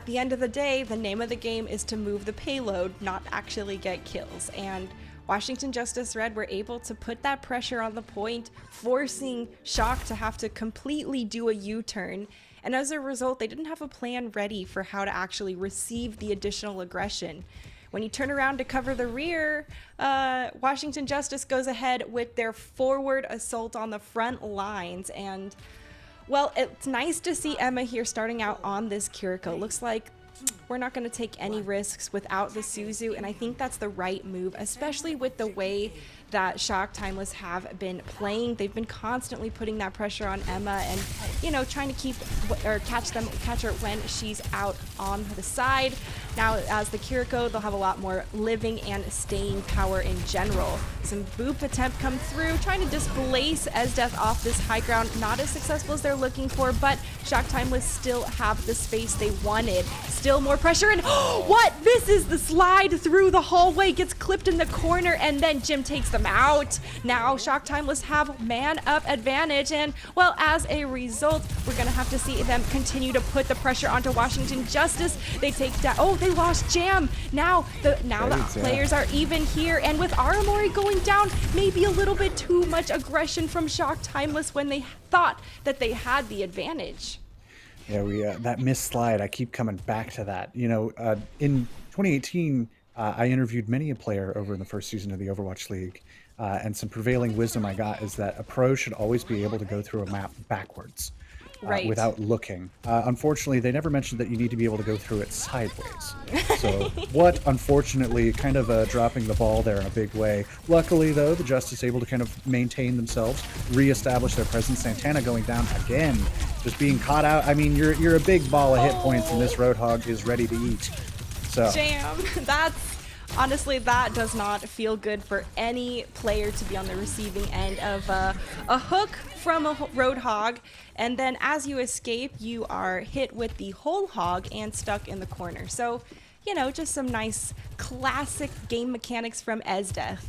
the end of the day, the name of the game is to move the payload, not actually get kills. And Washington Justice Red were able to put that pressure on the point, forcing Shock to have to completely do a U-turn. And as a result, they didn't have a plan ready for how to actually receive the additional aggression. When you turn around to cover the rear, Washington Justice goes ahead with their forward assault on the front lines. And, well, it's nice to see Emma here starting out on this Kiriko. Looks like we're not going to take any risks without the Suzu, and I think that's the right move, especially with the way that Shock Timeless have been playing. They've been constantly putting that pressure on Emma and, trying to catch her when she's out on the side. Now, as the Kiriko, they'll have a lot more living and staying power in general. Some boop attempt come through, trying to displace Esdeath off this high ground. Not as successful as they're looking for, but Shock Timeless still have the space they wanted. Still more pressure, and what? This is the slide through the hallway, gets clipped in the corner, and then Jim takes them out. Now Shock Timeless have man-up advantage, and, well, as a result, we're going to have to see them continue to put the pressure onto Washington Justice. They take down, they lost Jam. Now the players are even here, and with Aramori going down, maybe a little bit too much aggression from Shock Timeless when they thought that they had the advantage. Yeah, that missed slide, I keep coming back to that. In 2018, I interviewed many a player over in the first season of the Overwatch League, and some prevailing wisdom I got is that a pro should always be able to go through a map backwards. Without looking. Unfortunately, they never mentioned that you need to be able to go through it sideways. So unfortunately, kind of dropping the ball there in a big way. Luckily, though, the Justice able to kind of maintain themselves, reestablish their presence. Santana going down again, just being caught out. I mean, you're a big ball of hit points, and this Roadhog is ready to eat. So Jam, honestly, that does not feel good for any player to be on the receiving end of a hook from a Roadhog, and then as you escape, you are hit with the whole hog and stuck in the corner. So, just some nice classic game mechanics from Esdeath.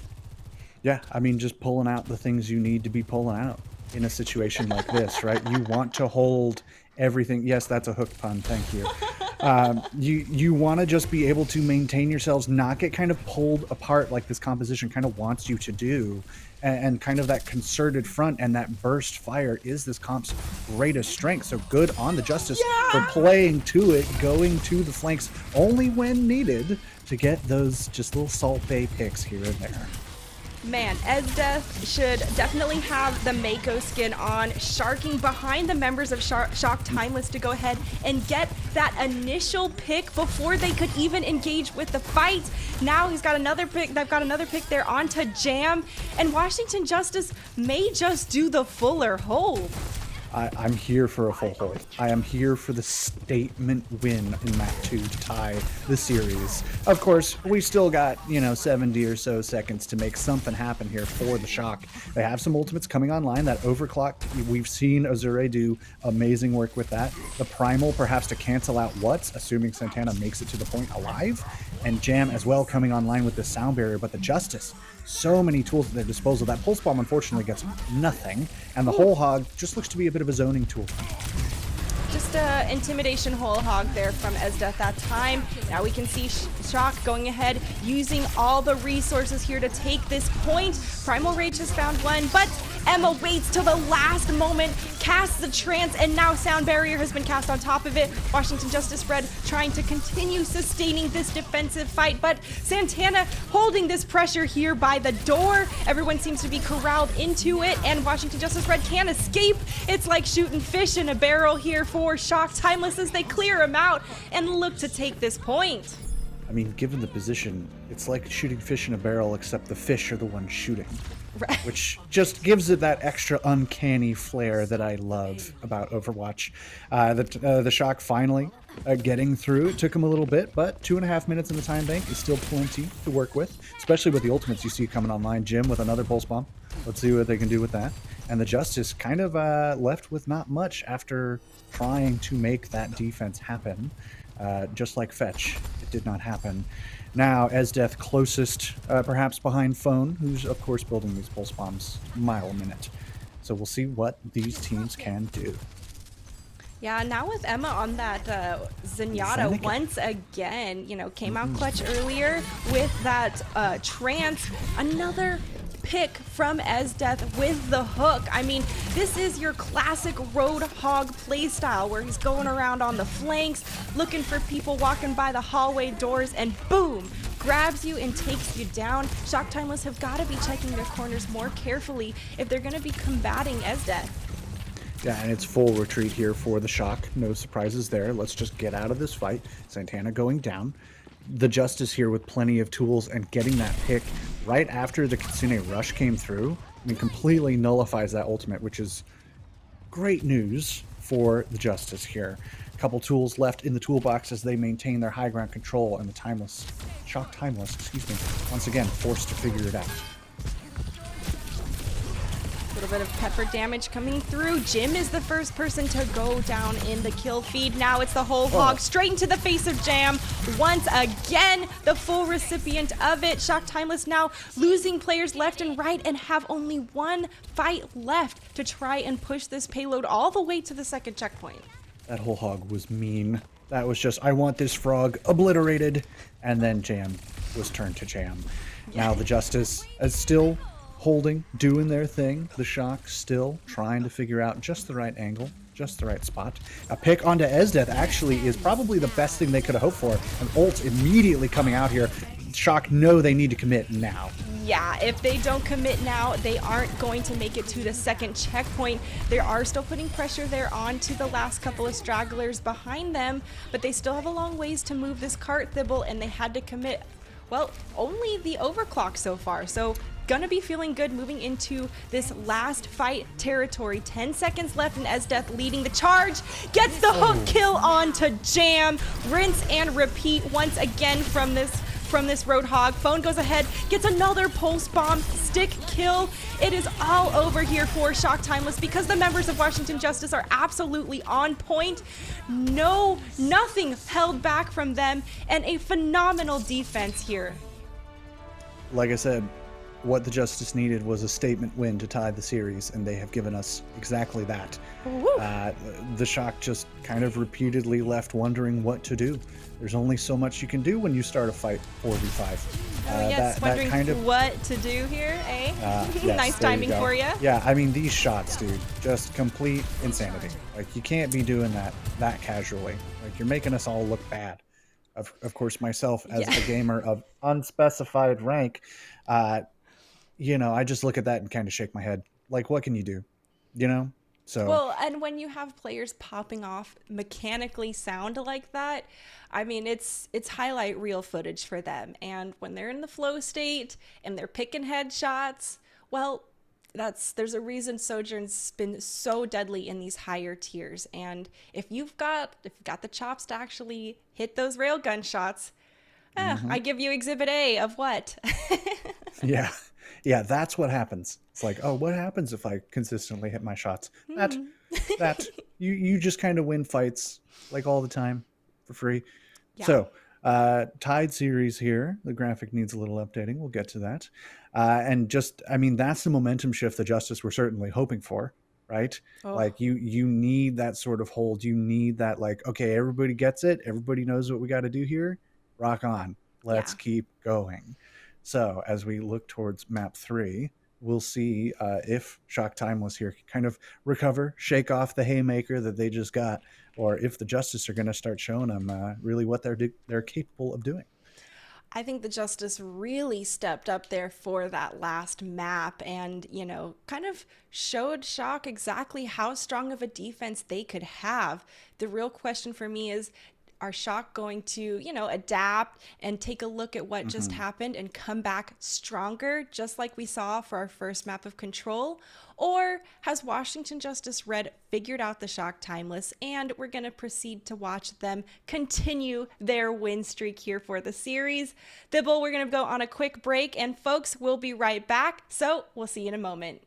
yeah, I mean, just pulling out the things you need to be pulling out in a situation like this, right? You want to hold everything. Yes, that's a hook pun. Thank you. You want to just be able to maintain yourselves, not get kind of pulled apart like this composition kind of wants you to do, and kind of that concerted front and that burst fire is this comp's greatest strength. So good on the Justice for playing to it, going to the flanks only when needed to get those just little Salt Bay picks here and there. Man, Esdeath should definitely have the Mako skin on, sharking behind the members of Shock Timeless to go ahead and get that initial pick before they could even engage with the fight. Now he's got another pick. They've got another pick there onto Jam, and Washington Justice may just do the fuller hold. I'm here for a full hold. I am here for the statement win in map 2 to tie the series. Of course, we still got, 70 or so seconds to make something happen here for the Shock. They have some ultimates coming online. That overclock, we've seen Azure do amazing work with that. The Primal perhaps to cancel out What's, assuming Santana makes it to the point alive. And Jam as well coming online with the sound barrier, but the Justice, so many tools at their disposal. That Pulse Bomb unfortunately gets nothing, and the whole hog just looks to be a bit of a zoning tool. Just Just intimidation whole hog there from Esdeath that time. Now we can see Shock going ahead, using all the resources here to take this point. Primal Rage has found one, but Emma waits till the last moment, casts the trance, and now Sound Barrier has been cast on top of it. Washington Justice Red trying to continue sustaining this defensive fight, but Santana holding this pressure here by the door. Everyone seems to be corralled into it, and Washington Justice Red can't escape. It's like shooting fish in a barrel here for Shock Timeless as they clear him out and look to take this point. I mean, given the position, it's like shooting fish in a barrel, except the fish are the ones shooting. Right. Which just gives it that extra uncanny flair that I love about Overwatch. The Shock finally getting through. It took him a little bit, but 2.5 minutes in the time bank is still plenty to work with, especially with the ultimates you see coming online. Jim with another pulse bomb. Let's see what they can do with that. And the Justice kind of left with not much after trying to make that defense happen. Just like Fetch, it did not happen. Now, Esdeath closest, perhaps behind Phone, who's of course building these pulse bombs mile a minute. So we'll see what these teams can do. Yeah, now with Emma on that Zenyatta once again, came out clutch earlier with that trance. Another pick from Esdeath with the hook. I mean, this is your classic Roadhog playstyle where he's going around on the flanks, looking for people walking by the hallway doors, and boom, grabs you and takes you down. Shock Timeless have got to be checking their corners more carefully if they're going to be combating Esdeath. Yeah, and it's full retreat here for the Shock. No surprises there. Let's just get out of this fight. Santana going down. The Justice here with plenty of tools and getting that pick right after the Kitsune rush came through. I mean, completely nullifies that ultimate, which is great news for the Justice here. A couple tools left in the toolbox as they maintain their high ground control, and the Shock Timeless, once again forced to figure it out. A little bit of pepper damage coming through. Jim is the first person to go down in the kill feed. Now it's the whole hog straight into the face of Jam. Once again, the full recipient of it. Shock Timeless now losing players left and right and have only one fight left to try and push this payload all the way to the second checkpoint. That whole hog was mean. That was just, I want this frog obliterated. And then Jam was turned to Jam. Yeah. Now the Justice is still holding, doing their thing. The Shock still trying to figure out just the right angle, just the right spot. A pick onto Esdeath actually is probably the best thing they could have hoped for. An ult immediately coming out here. Shock know they need to commit now. Yeah, if they don't commit now, they aren't going to make it to the second checkpoint. They are still putting pressure there onto the last couple of stragglers behind them, but they still have a long ways to move this cart Thibble, and they had to commit, well, only the overclock so far. So gonna be feeling good moving into this last fight territory. 10 seconds left, and Esdeath leading the charge. Gets the hook kill onto Jam. Rinse and repeat once again from this Roadhog. Phone goes ahead, gets another pulse bomb, stick kill. It is all over here for Shock Timeless because the members of Washington Justice are absolutely on point. Nothing held back from them, and a phenomenal defense here. Like I said, what the Justice needed was a statement win to tie the series, and they have given us exactly that. The Shock just kind of repeatedly left wondering what to do. There's only so much you can do when you start a fight 4v5. Wondering kind of what to do here, eh? Yes, nice timing for you. Yeah, I mean, these shots, dude, just complete insanity. Like, you can't be doing that casually. Like, you're making us all look bad. Of course, myself as a gamer of unspecified rank, I just look at that and kind of shake my head. Like, what can you do? So well, and when you have players popping off mechanically sound like that, I mean, it's highlight reel footage for them. And when they're in the flow state and they're picking headshots, well, there's a reason Sojourn's been so deadly in these higher tiers. And if you've got the chops to actually hit those railgun shots, I give you Exhibit A of what? Yeah, that's what happens. It's like, oh, what happens if I consistently hit my shots? That you just kind of win fights like all the time for free. Yeah. So tied series here. The graphic needs a little updating. We'll get to that. And that's the momentum shift the Justice were certainly hoping for. right? Oh, Like you need that sort of hold. You need that, like, okay, everybody gets it. Everybody knows what we got to do here. Rock on. Let's yeah. keep going. So as we look towards map 3, we'll see if Shock Timeless here can kind of recover, shake off the haymaker that they just got, or if the Justice are going to start showing them really what they're capable of doing. I think the Justice really stepped up there for that last map and, kind of showed Shock exactly how strong of a defense they could have. The real question for me is, are Shock going to, adapt and take a look at what just Hmm. happened and come back stronger, just like we saw for our first map of Control? Or has Washington Justice Red figured out the Shock Timeless and we're going to proceed to watch them continue their win streak here for the series? Thibble, we're going to go on a quick break, and folks, we'll be right back. So we'll see you in a moment.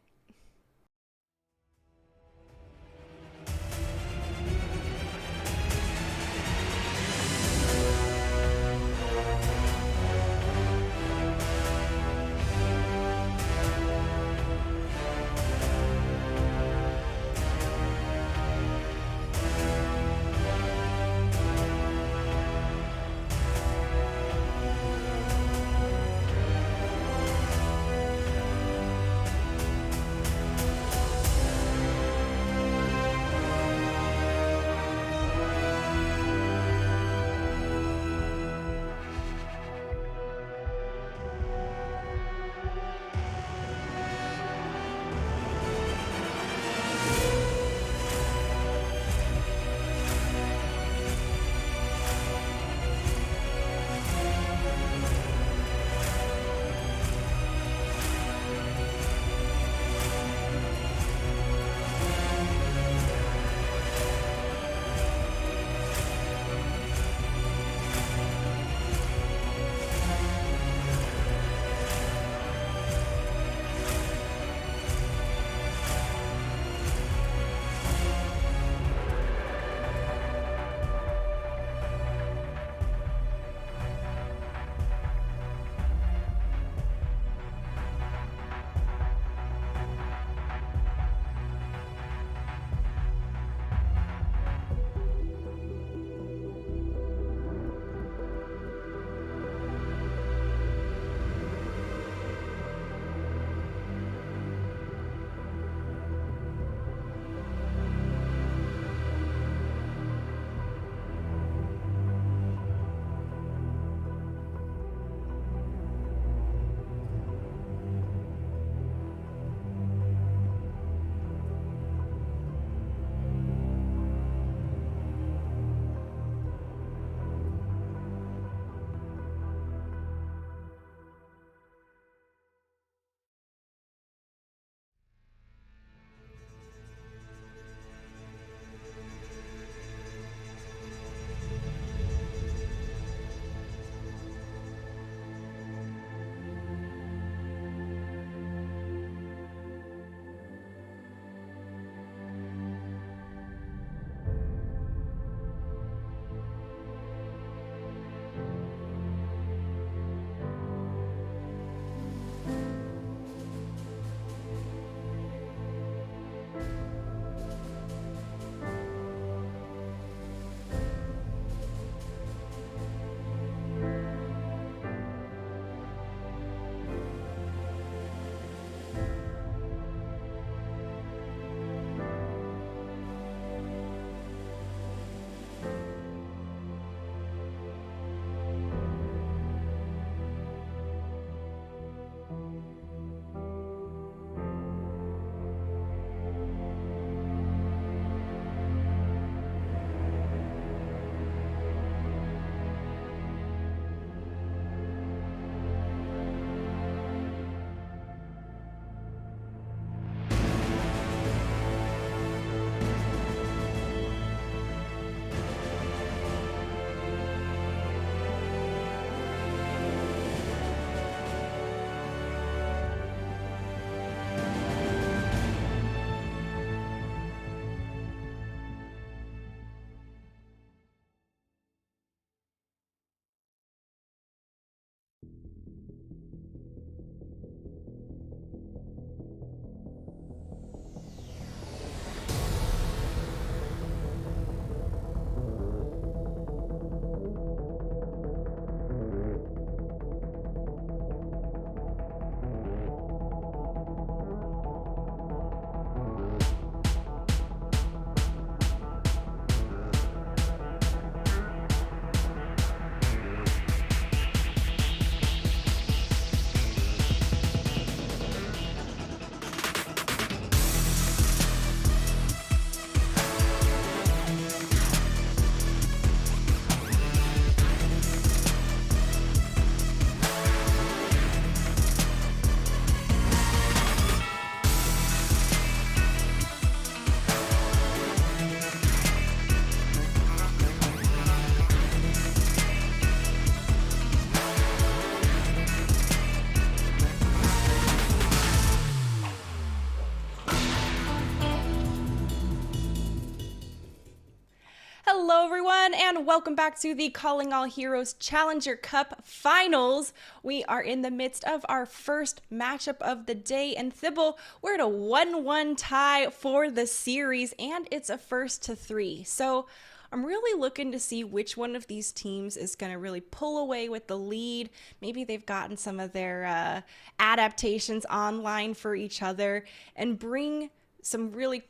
And welcome back to the Calling All Heroes Challenger Cup Finals. We are in the midst of our first matchup of the day, and Thibault, we're at a 1-1 tie for the series, and it's a 1-3. So I'm really looking to see which one of these teams is going to really pull away with the lead. Maybe they've gotten some of their adaptations online for each other and bring some really,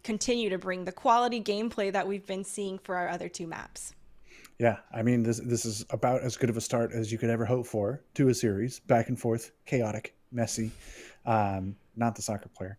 continue to bring the quality gameplay that we've been seeing for our other two maps. Yeah, I mean, this is about as good of a start as you could ever hope for to a series. Back and forth, chaotic, messy. Not the soccer player.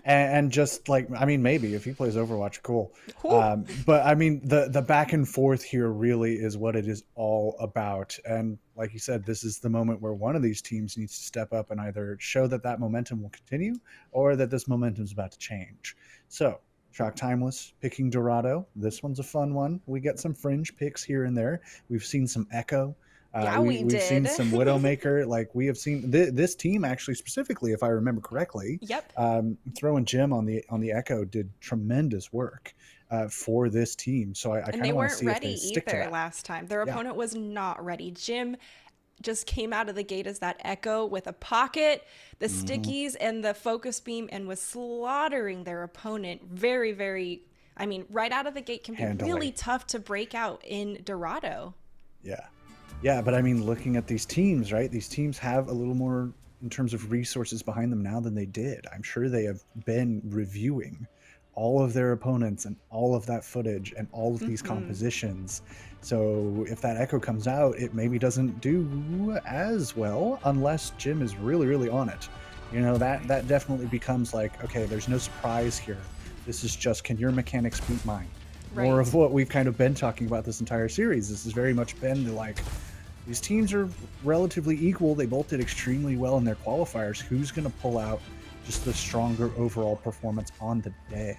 And just like, I mean, maybe if he plays Overwatch, cool. But I mean, the back and forth here really is what it is all about. And like you said, this is the moment where one of these teams needs to step up and either show that that momentum will continue or that this momentum is about to change. So Shock Timeless picking Dorado. This one's a fun one. We get some fringe picks here and there. We've seen some Echo. We've seen some Widowmaker. Like, we have seen this team actually specifically, if I remember correctly. Yep. Throwing Jim on the Echo did tremendous work for this team. So I kind of want to see if they stick to that. And they weren't ready either last time. Their opponent was not ready. Jim just came out of the gate as that Echo with a pocket, the stickies, and the focus beam, and was slaughtering their opponent very, very. I mean, right out of the gate can be really tough to break out in Dorado. Yeah. Yeah, but I mean, looking at these teams, right? These teams have a little more in terms of resources behind them now than they did. I'm sure they have been reviewing all of their opponents and all of that footage and all of these compositions. So if that Echo comes out, it maybe doesn't do as well unless Jim is really, really on it. You know, that definitely becomes like, okay, there's no surprise here. This is just, can your mechanics beat mine? Right. More of what we've kind of been talking about this entire series. This has very much been like, these teams are relatively equal. They both did extremely well in their qualifiers. Who's going to pull out just the stronger overall performance on the day?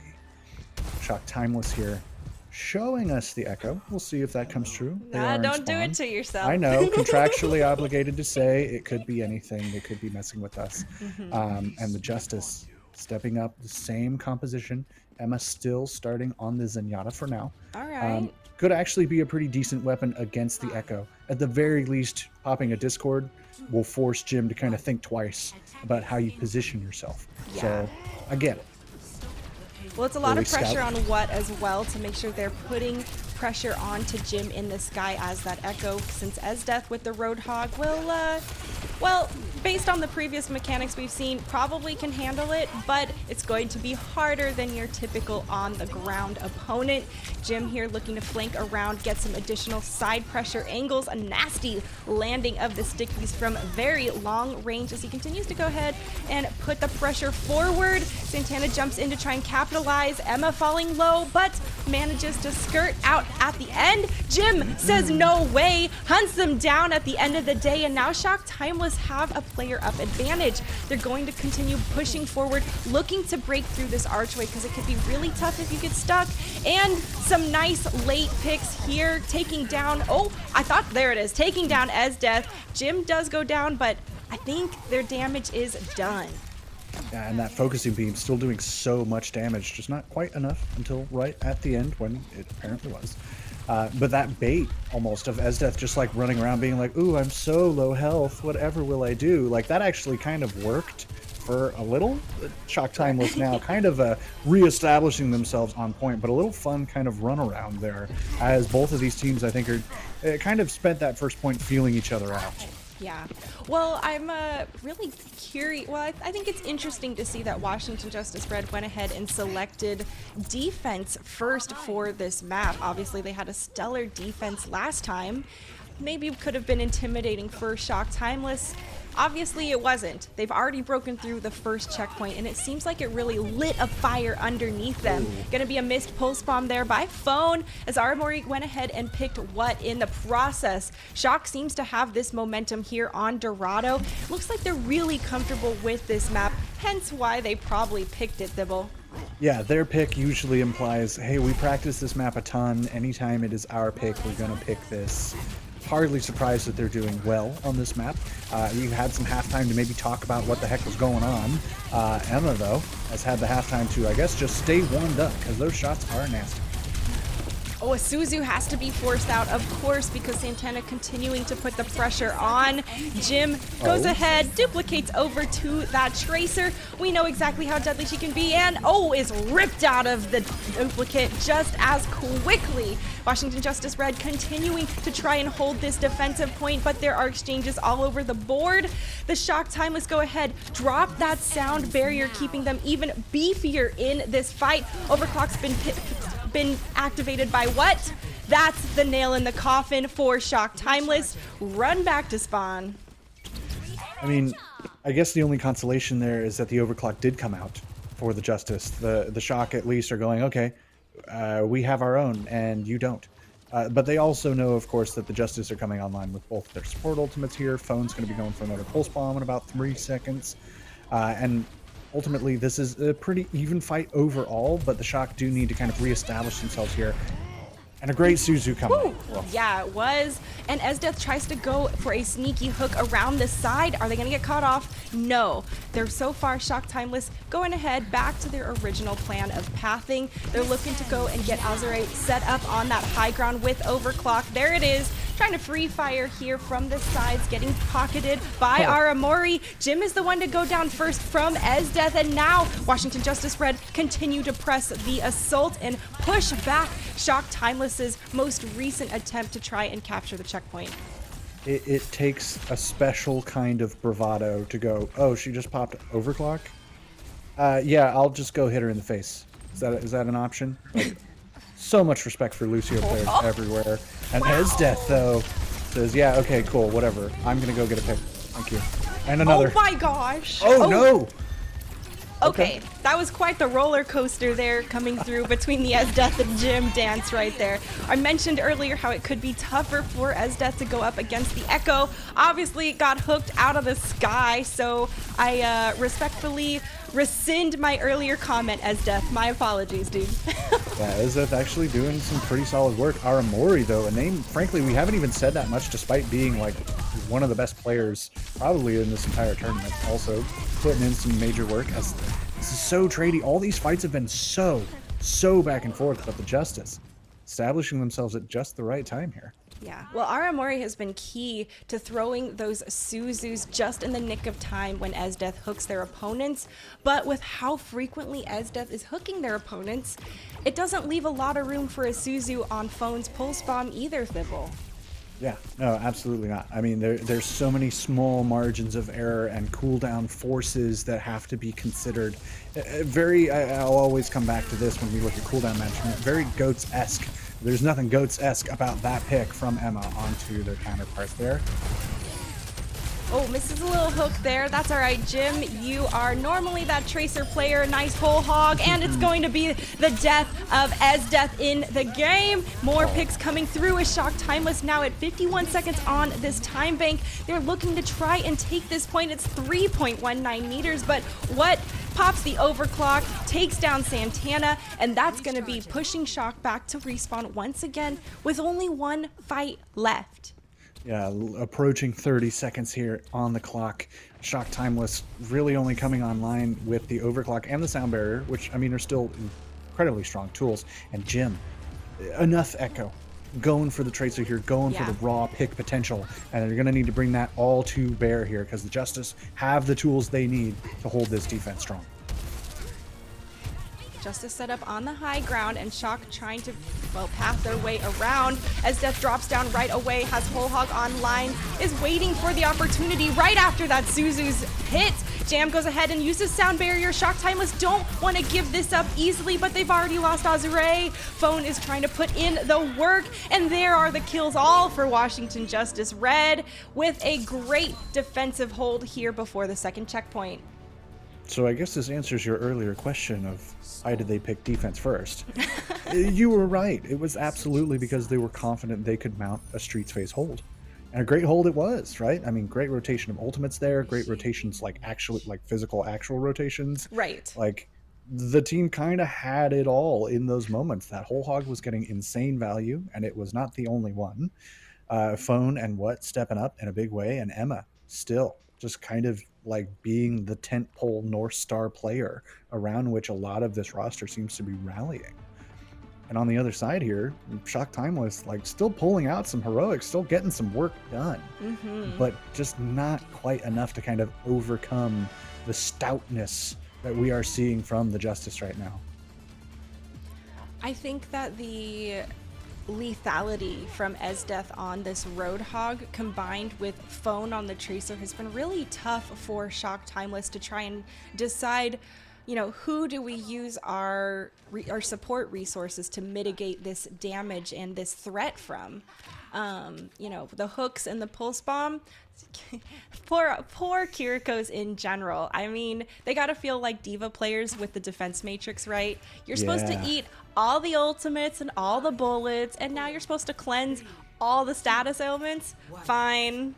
Shock Timeless here, showing us the Echo. We'll see if that comes true. Don't do it to yourself. I know, contractually obligated to say it could be anything. They could be messing with us. And the Justice stepping up, the same composition. Emma still starting on the Zenyatta for now. All right. Could actually be a pretty decent weapon against the Echo. At the very least, popping a Discord will force Jim to kind of think twice about how you position yourself. Yeah. So, I get it. Well, it's a lot of pressure on What as well to make sure they're putting pressure onto Jim in the sky as that Echo, since Esdeath with the Roadhog will, well, based on the previous mechanics we've seen, probably can handle it, but it's going to be harder than your typical on-the-ground opponent. Jim here looking to flank around, get some additional side pressure angles, a nasty landing of the stickies from very long range as he continues to go ahead and put the pressure forward. Santana jumps in to try and capitalize. Emma falling low, but manages to skirt out at the end. Jim says no way, hunts them down at the end of the day, and now Shock Timeless have a player up advantage. They're going to continue pushing forward, looking to break through this archway because it could be really tough if you get stuck. And some nice late picks here, taking down, there it is, taking down Esdeath. Jim does go down, but I think their damage is done. Yeah, and that focusing beam still doing so much damage, just not quite enough until right at the end when it apparently was. But that bait almost of Esdeath just like running around being like, ooh, I'm so low health, whatever will I do? Like, that actually kind of worked for a little. Shock Timeless now kind of reestablishing themselves on point, but a little fun kind of run around there as both of these teams, I think, are kind of spent that first point feeling each other out. Yeah. Well, I'm really curious. Well, I think it's interesting to see that Washington Justice Red went ahead and selected defense first for this map. Obviously, they had a stellar defense last time. Maybe it could have been intimidating for Shock Timeless. Obviously, it wasn't. They've already broken through the first checkpoint, and it seems like it really lit a fire underneath them. Gonna be a missed pulse bomb there by Phone, as Armory went ahead and picked What in the process. Shock seems to have this momentum here on Dorado. Looks like they're really comfortable with this map, hence why they probably picked it, Thibble. Yeah, their pick usually implies, hey, we practice this map a ton. Anytime it is our pick, we're gonna pick this. Hardly surprised that they're doing well on this map. You had some halftime to maybe talk about what the heck was going on. Emma, though, has had the halftime to, I guess, just stay warmed up, because those shots are nasty. Oh, a Suzu has to be forced out, of course, because Santana continuing to put the pressure on. Jim goes ahead, duplicates over to that Tracer. We know exactly how deadly she can be, and is ripped out of the duplicate just as quickly. Washington Justice Red continuing to try and hold this defensive point, but there are exchanges all over the board. The Shock Timeless go ahead, drop that sound barrier, keeping them even beefier in this fight. Overclock's been activated by what? That's the nail in the coffin for Shock Timeless. Run back to spawn. I mean, I guess the only consolation there is that the overclock did come out for the Justice. The Shock at least are going, okay, we have our own and you don't. But they also know, of course, that the Justice are coming online with both their support ultimates here. Phone's going to be going for another pulse bomb in about 3 seconds. And ultimately, this is a pretty even fight overall, but the Shock do need to kind of reestablish themselves here. And a great Suzu coming in. Yeah, it was. And Esdeath tries to go for a sneaky hook around the side. Are they going to get caught off? No. They're so far Shock Timeless going ahead back to their original plan of pathing. They're looking to go and get Azure set up on that high ground with Overclock. There it is. Trying to free fire here from the sides, getting pocketed by Aramori. Jim is the one to go down first from Esdeath, and now Washington Justice Red continue to press the assault and push back Shock Timeless's most recent attempt to try and capture the checkpoint. It takes a special kind of bravado to go, oh, she just popped Overclock? Yeah, I'll just go hit her in the face. Is that an option? Like, so much respect for Lucio players everywhere. And Esdeath, though, says, yeah, okay, cool, whatever. I'm going to go get a pick. Thank you. And another. Oh my gosh. Oh, no! Okay, that was quite the roller coaster there coming through between the Esdeath and Jim dance right there. I mentioned earlier how it could be tougher for Esdeath to go up against the Echo. Obviously, it got hooked out of the sky, so I respectfully rescind my earlier comment, Esdeath. My apologies, dude. Yeah, Esdeath actually doing some pretty solid work. Aramori, though, a name, frankly, we haven't even said that much, despite being, like, one of the best players probably in this entire tournament. Also, putting in some major work. As this is so tradey. All these fights have been so back and forth, but the Justice establishing themselves at just the right time here. Yeah, well, Aramori has been key to throwing those Suzus just in the nick of time when Esdeath hooks their opponents. But with how frequently Esdeath is hooking their opponents, it doesn't leave a lot of room for a Suzu on Phone's pulse bomb either, Thibble. Yeah, no, absolutely not. I mean, there's so many small margins of error and cooldown forces that have to be considered. I'll always come back to this when we look at cooldown management, very Goats-esque. There's nothing Goats-esque about that pick from Emma onto their counterpart there. Oh, misses a little hook there. That's all right, Jim. You are normally that Tracer player. Nice whole hog, and it's going to be the death of Esdeath in the game. More picks coming through as Shock Timeless now at 51 seconds on this time bank. They're looking to try and take this point. It's 3.19 meters, but what pops the overclock, takes down Santana, and that's going to be pushing Shock back to respawn once again with only one fight left. Yeah, approaching 30 seconds here on the clock. Shock Timeless really only coming online with the overclock and the sound barrier, which, I mean, are still incredibly strong tools. And Jim, enough Echo. Going for the Tracer here, going for the raw pick potential. And they're going to need to bring that all to bear here because the Justice have the tools they need to hold this defense strong. Justice set up on the high ground, and Shock trying to, well, path their way around. Esdeath drops down right away, has Whole Hog online, is waiting for the opportunity right after that Suzu's hit. Jam goes ahead and uses Sound Barrier. Shock Timeless don't want to give this up easily, but they've already lost Azure. Phone is trying to put in the work, and there are the kills all for Washington Justice Red with a great defensive hold here before the second checkpoint. So I guess this answers your earlier question of why did they pick defense first? You were right. It was absolutely because they were confident they could mount a Streets Phase hold. And a great hold it was, right? I mean, great rotation of ultimates there, great rotations like physical actual rotations. Right. Like the team kind of had it all in those moments. That Whole Hog was getting insane value, and it was not the only one. Phone and What stepping up in a big way, and Emma still just kind of like being the tentpole North Star player around which a lot of this roster seems to be rallying. And on the other side here, Shock Timeless, like, still pulling out some heroics, still getting some work done, but just not quite enough to kind of overcome the stoutness that we are seeing from the Justice right now. I think that the lethality from Esdeath on this Roadhog combined with Phone on the Tracer has been really tough for Shock Timeless to try and decide, you know, who do we use our support resources to mitigate this damage and this threat from. You know, the hooks and the pulse bomb. Poor Kiriko's in general. I mean, they gotta feel like diva players with the defense matrix, right? You're supposed to eat all the ultimates and all the bullets, and now you're supposed to cleanse all the status ailments. Fine.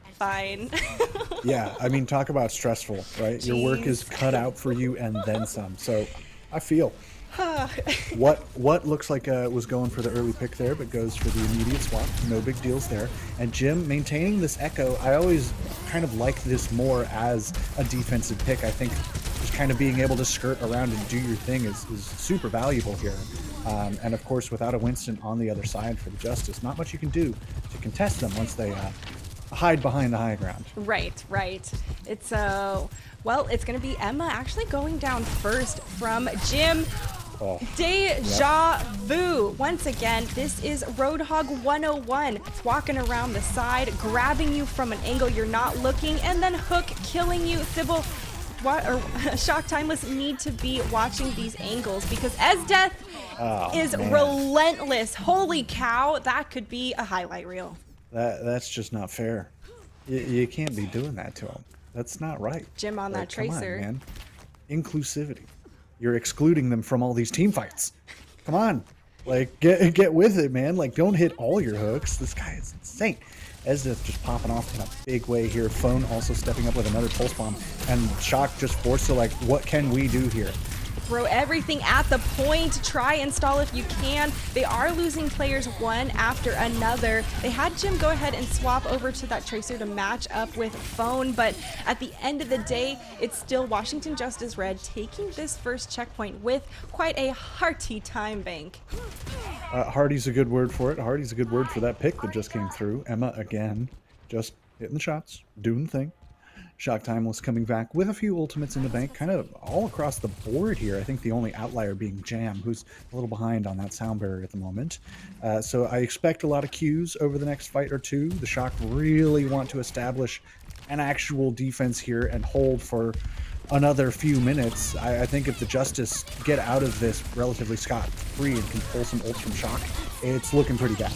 Yeah, I mean, talk about stressful, right? Your work is cut out for you and then some. So I feel what looks like was going for the early pick there, but goes for the immediate swap. No big deals there. And Jim maintaining this Echo, I always kind of like this more as a defensive pick. I think just kind of being able to skirt around and do your thing is super valuable here. And of course, without a Winston on the other side for the Justice, not much you can do to contest them once they hide behind the high ground. Right. It's well, it's gonna be Emma actually going down first from Jim. Deja vu. Once again, this is Roadhog 101. Walking around the side, grabbing you from an angle you're not looking, and then Hook killing you. Thibault, Shock Timeless need to be watching these angles because Esdeath is relentless. Holy cow, that could be a highlight reel. That's just not fair. You can't be doing that to him. That's not right. Jim on that Tracer. Come on, man. Inclusivity. You're excluding them from all these team fights. Come on. Like, get with it, man. Like, don't hit all your hooks. This guy is insane. Esdeath just popping off in a big way here. Phone also stepping up with another pulse bomb. And Shock just forced to, like, what can we do here? Throw everything at the point. Try and stall if you can. They are losing players one after another. They had Jim go ahead and swap over to that Tracer to match up with Phone, but at the end of the day, it's still Washington Justice Red taking this first checkpoint with quite a hearty time bank. Hardy's a good word for it. Hardy's a good word for that pick that just came through. Emma, again, just hitting the shots, doing the thing. Shock Timeless coming back with a few ultimates in the bank, kind of all across the board here. I think the only outlier being Jam, who's a little behind on that sound barrier at the moment. So I expect a lot of Qs over the next fight or two. The Shock really want to establish an actual defense here and hold for another few minutes. I think if the Justice get out of this relatively scot-free and can pull some ults from Shock, it's looking pretty bad.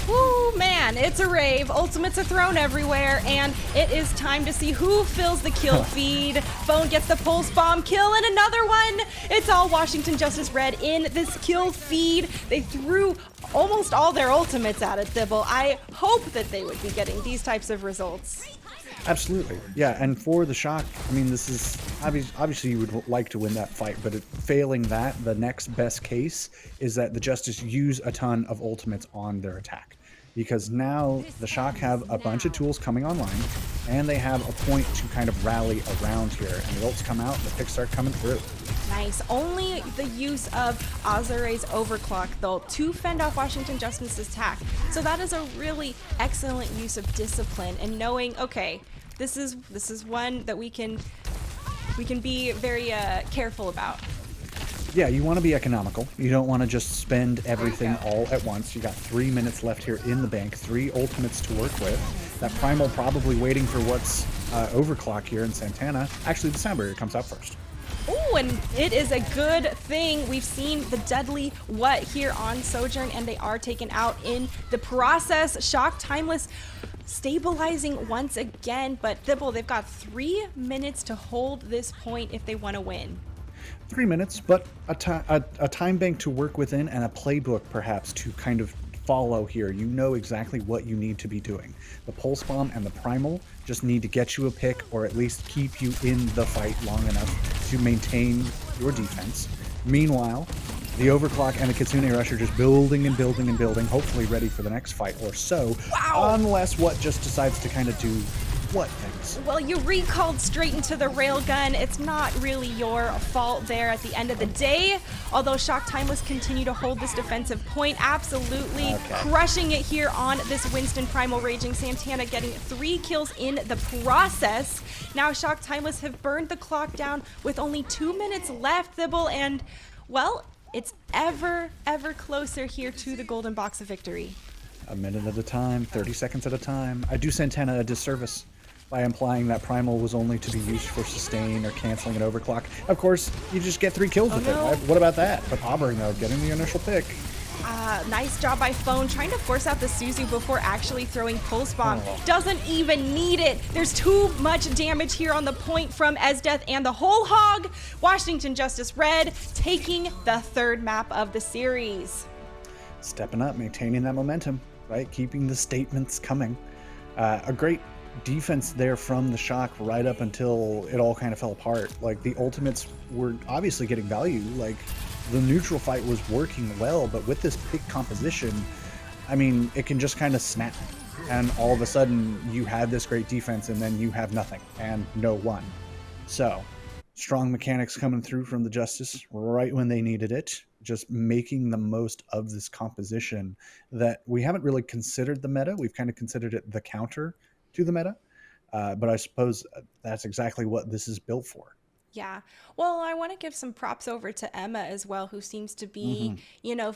Woo, man, it's a rave. Ultimates are thrown everywhere, and it is time to see who fills the kill feed. Phone gets the pulse bomb kill, and another one. It's all Washington Justice Red in this kill feed. They threw almost all their ultimates at it, Thibault. I hope that they would be getting these types of results. Absolutely. Yeah, and for the Shock, I mean, this is obviously you would like to win that fight, but failing that, the next best case is that the Justice use a ton of ultimates on their attack. Because now the Shock have a bunch of tools coming online, and they have a point to kind of rally around here. And the ults come out, and the picks start coming through. Nice. Only the use of Azure's Overclock, though, to fend off Washington Justice's attack. So that is a really excellent use of discipline and knowing, okay, this is one that we can be very careful about. Yeah, you want to be economical. You don't want to just spend everything all at once. You got 3 minutes left here in the bank, 3 ultimates to work with. That Primal probably waiting for what's overclock here in Santana. Actually, the sound barrier comes out first. Oh, and it is a good thing. We've seen the deadly what here on Sojourn, and they are taken out in the process. Shock Timeless stabilizing once again, but Thibault, they've got 3 minutes to hold this point if they want to win. 3 minutes, but a time bank to work within and a playbook perhaps to kind of follow here. You know exactly what you need to be doing. The Pulse Bomb and the Primal just need to get you a pick or at least keep you in the fight long enough to maintain your defense. Meanwhile, the Overclock and the Kitsune Rush are just building and building and building, hopefully ready for the next fight or so. Wow. Unless what just decides to kind of do What things? Well, you recalled straight into the railgun. It's not really your fault there at the end of the day. Although Shock Timeless continue to hold this defensive point, absolutely crushing it here on this Winston Primal Raging Santana, getting 3 kills in the process. Now Shock Timeless have burned the clock down with only 2 minutes left, Thibble, and, well, it's ever closer here to the golden box of victory. A minute at a time, 30 seconds at a time. I do Santana a disservice by implying that Primal was only to be used for sustain or canceling an overclock. Of course, you just get 3 kills with it. Right? What about that? But Auburn, though, getting the initial pick. Nice job by Phone, trying to force out the Suzu before actually throwing Pulse Bomb. Doesn't even need it. There's too much damage here on the point from Esdeath and the Whole Hog. Washington Justice Red taking the 3rd map of the series. Stepping up, maintaining that momentum, right? Keeping the statements coming. A great defense there from the Shock right up until it all kind of fell apart. Like, the ultimates were obviously getting value. Like, the neutral fight was working well, but with this big composition, I mean, it can just kind of snap. And all of a sudden, you have this great defense, and then you have nothing and no one. So, strong mechanics coming through from the Justice right when they needed it. Just making the most of this composition that we haven't really considered the meta. We've kind of considered it the counter to the meta. But I suppose that's exactly what this is built for. Yeah. Well, I want to give some props over to Emma as well, who seems to be,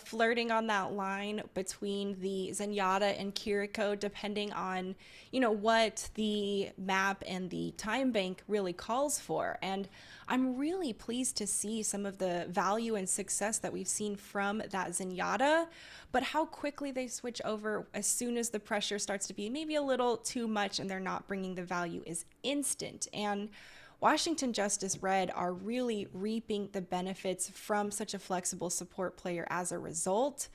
flirting on that line between the Zenyatta and Kiriko, depending on, what the map and the time bank really calls for. And I'm really pleased to see some of the value and success that we've seen from that Zenyatta, but how quickly they switch over as soon as the pressure starts to be maybe a little too much and they're not bringing the value is instant. And Washington Justice Red are really reaping the benefits from such a flexible support player as a result.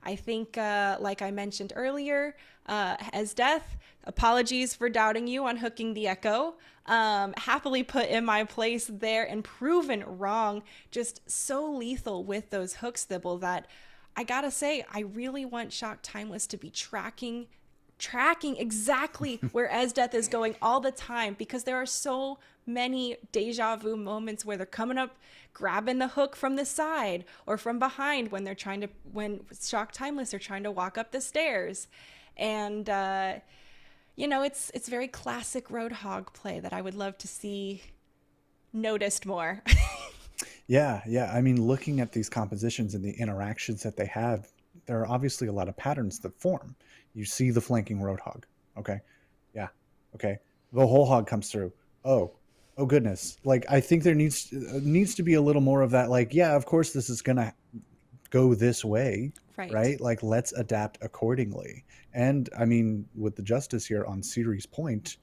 I think, like I mentioned earlier, Esdeath, apologies for doubting you on hooking the Echo. Happily put in my place there and proven wrong. Just so lethal with those hooks, Thibble, that I gotta say, I really want Shock Timeless to be tracking exactly where Esdeath is going all the time, because there are so many deja vu moments where they're coming up, grabbing the hook from the side or from behind when Shock Timeless are trying to walk up the stairs. And, it's very classic Roadhog play that I would love to see noticed more. Yeah. I mean, looking at these compositions and the interactions that they have, there are obviously a lot of patterns that form. You see the flanking Roadhog. Okay. Yeah. Okay. The Whole Hog comes through. Oh goodness. Like, I think there needs to be a little more of that. Like, yeah, of course this is going to go this way. Right? Like, let's adapt accordingly. And I mean, with the Justice here on series point,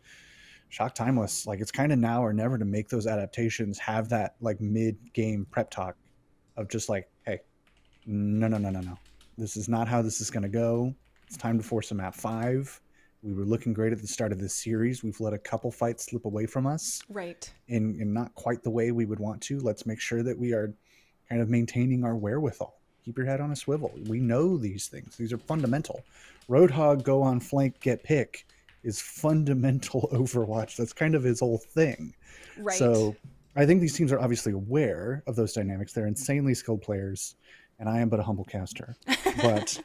Shock Timeless, like, it's kind of now or never to make those adaptations, have that like mid-game prep talk of just like, hey, no. This is not how this is going to go. It's time to force a map 5. We were looking great at the start of this series. We've let a couple fights slip away from us. Right. In not quite the way we would want to. Let's make sure that we are kind of maintaining our wherewithal. Keep your head on a swivel. We know these things. These are fundamental. Roadhog, go on flank, get pick is fundamental Overwatch. That's kind of his whole thing. Right. So I think these teams are obviously aware of those dynamics. They're insanely skilled players, and I am but a humble caster. But,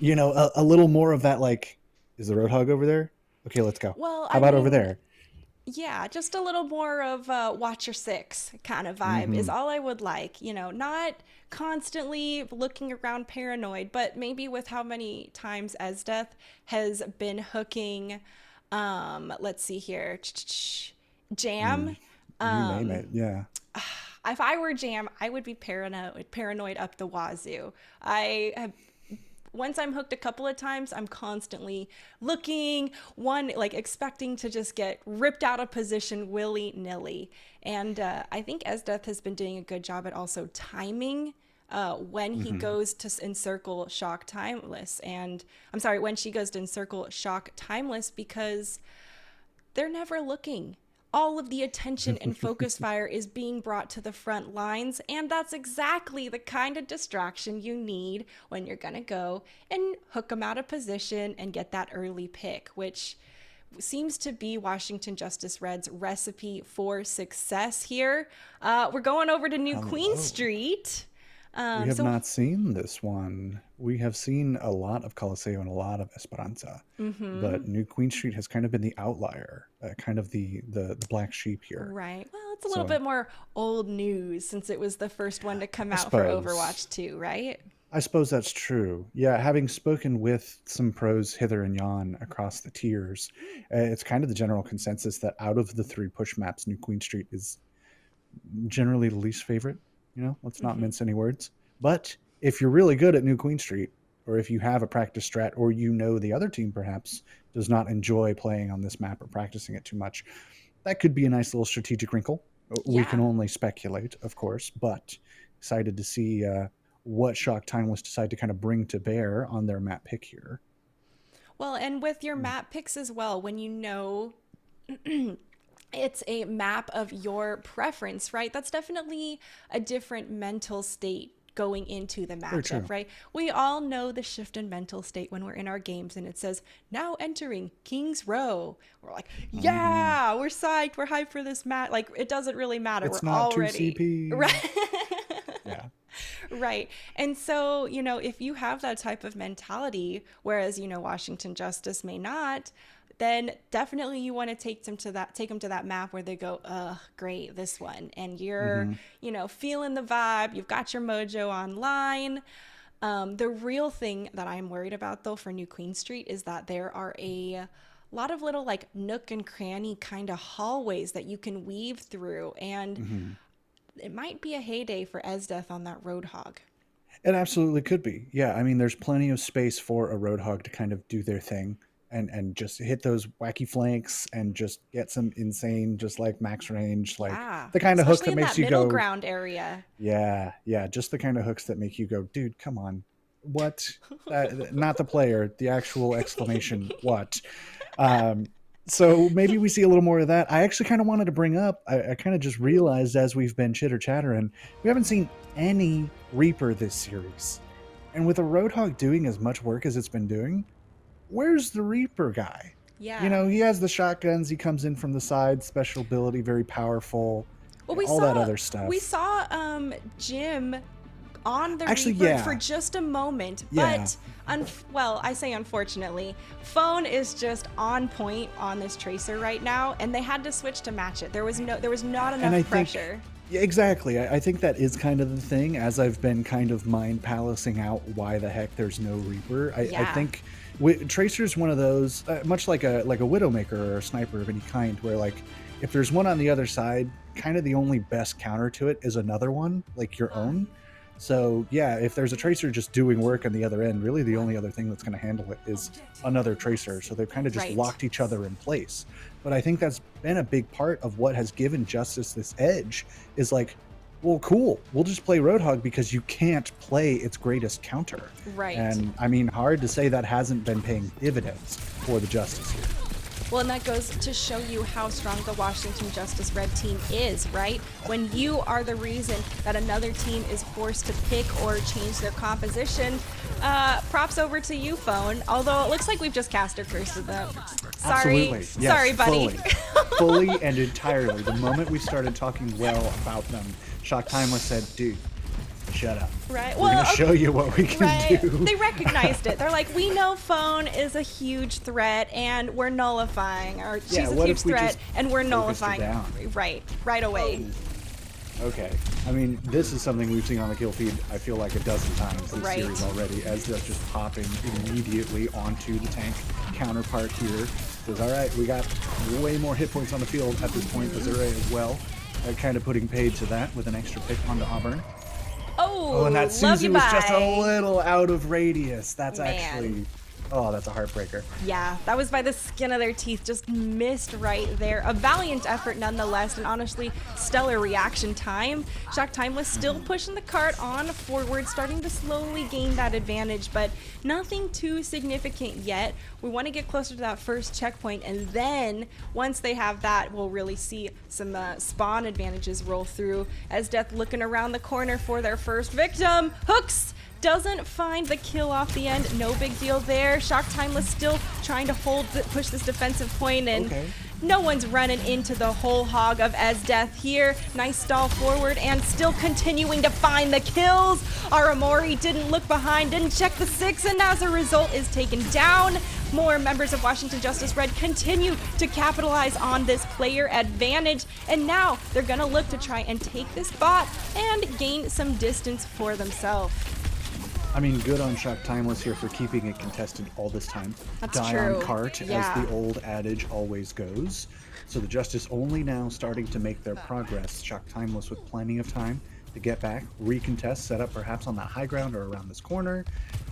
a little more of that, like, is the Roadhog over there? Okay, let's go. Well, how about over there? Yeah, just a little more of Watch Your Six kind of vibe is all I would like. Not constantly looking around paranoid, but maybe with how many times Esdeath has been hooking, let's see here, Jam. You name it, yeah. If I were Jam, I would be paranoid up the wazoo. Once I'm hooked a couple of times, I'm constantly looking, expecting to just get ripped out of position willy-nilly. And I think Esdeath has been doing a good job at also timing when he goes to encircle Shock Timeless. And I'm sorry, when she goes to encircle Shock Timeless, because they're never looking. All of the attention and focus fire is being brought to the front lines, and that's exactly the kind of distraction you need when you're going to go and hook them out of position and get that early pick, which seems to be Washington Justice Red's recipe for success here. We're going over to New Queen Street. We have not seen this one. We have seen a lot of Coliseo and a lot of Esperanza, but New Queen Street has kind of been the outlier, kind of the black sheep here. Right. Well, it's a little bit more old news since it was the first one to come out for Overwatch 2, right? I suppose that's true. Yeah, having spoken with some pros hither and yon across the tiers, it's kind of the general consensus that out of the 3 push maps, New Queen Street is generally the least favorite. Let's not mince any words. But if you're really good at New Queen Street, or if you have a practice strat, or the other team perhaps does not enjoy playing on this map or practicing it too much, that could be a nice little strategic wrinkle. Yeah. We can only speculate, of course, but excited to see what Shock Timeless decide to kind of bring to bear on their map pick here. Well, and with your map picks as well, when it's a map of your preference, right? That's definitely a different mental state going into the matchup, right? We all know the shift in mental state when we're in our games and it says, now entering King's Row. We're like, yeah, we're psyched. We're hyped for this match. Like, it doesn't really matter. It's we're not already 2 CP. Right. Yeah. Right. And so, if you have that type of mentality, whereas, Washington Justice may not, then definitely you want to take them to that map where they go, great, this one. And you're, feeling the vibe. You've got your mojo online. The real thing that I'm worried about, though, for New Queen Street is that there are a lot of little, like, nook and cranny kind of hallways that you can weave through. And it might be a heyday for Esdeath on that Roadhog. It absolutely could be. Yeah, I mean, there's plenty of space for a Roadhog to kind of do their thing. And just hit those wacky flanks and just get some insane, just like max range, like the kind of hook that makes you go. Middle ground area. Yeah, just the kind of hooks that make you go, dude, come on, what? Not the player, the actual exclamation, what? So maybe we see a little more of that. I actually kind of wanted to bring up. I kind of just realized as we've been chitter chattering, we haven't seen any Reaper this series, and with a Roadhog doing as much work as it's been doing. Where's the Reaper guy? Yeah. He has the shotguns. He comes in from the side, special ability, very powerful. Well, that other stuff. We saw Jim on the Reaper for just a moment, but I say unfortunately, phone is just on point on this Tracer right now, and they had to switch to match it. There was not enough pressure. Yeah, exactly. I think that is kind of the thing. As I've been kind of mind palacing out why the heck there's no Reaper. I think. Tracer's one of those, much like a Widowmaker or a sniper of any kind, where like if there's one on the other side, kind of the only best counter to it is another one, like your own. So yeah, if there's a Tracer just doing work on the other end, really the only other thing that's going to handle it is another Tracer. So they've kind of just locked each other in place. But I think that's been a big part of what has given Justice this edge is like, well, cool. We'll just play Roadhog because you can't play its greatest counter. Right. And I mean, hard to say that hasn't been paying dividends for the Justice here. Well, and that goes to show you how strong the Washington Justice Red team is, right? When you are the reason that another team is forced to pick or change their composition, props over to you, Phone. Although it looks like we've just caster cursed them. Sorry. Absolutely. Yes, sorry, buddy. Fully and entirely. The moment we started talking well about them, Shock Timeless said, dude, shut up. Right. We're going to show you what we can do. They recognized it. They're like, we know Phone is a huge threat and we're nullifying. Or she's a huge threat and we're nullifying. Right away. Okay. I mean, this is something we've seen on the kill feed, I feel like a dozen times this series already, as they're just popping immediately onto the tank counterpart here. Says, all right, we got way more hit points on the field at this point as as well. Kind of putting paid to that with an extra pick onto Auburn. Oh, and that Susie was just a little out of radius. That's actually... Oh, that's a heartbreaker. Yeah, that was by the skin of their teeth. Just missed right there. A valiant effort nonetheless, and honestly, stellar reaction time. Shock Timeless still pushing the cart on forward, starting to slowly gain that advantage, but nothing too significant yet. We want to get closer to that first checkpoint, and then once they have that, we'll really see some spawn advantages roll through. Esdeath looking around the corner for their first victim. Hooks! doesn't find the kill off the end. No big deal there. Shock Timeless still trying to push this defensive point, and no one's running into the whole hog of Esdeath here. Nice stall forward and still continuing to find the kills. Aramori didn't look behind, didn't check the 6, and as a result is taken down. More members of Washington Justice Red continue to capitalize on this player advantage, and now they're gonna look to try and take this bot and gain some distance for themselves. I mean, good on Shock Timeless here for keeping it contested all this time. That's Die true. on cart, Yeah. as the old adage always goes. So the Justice only now starting to make their progress. Shock Timeless with plenty of time to get back, recontest, set up perhaps on that high ground or around this corner.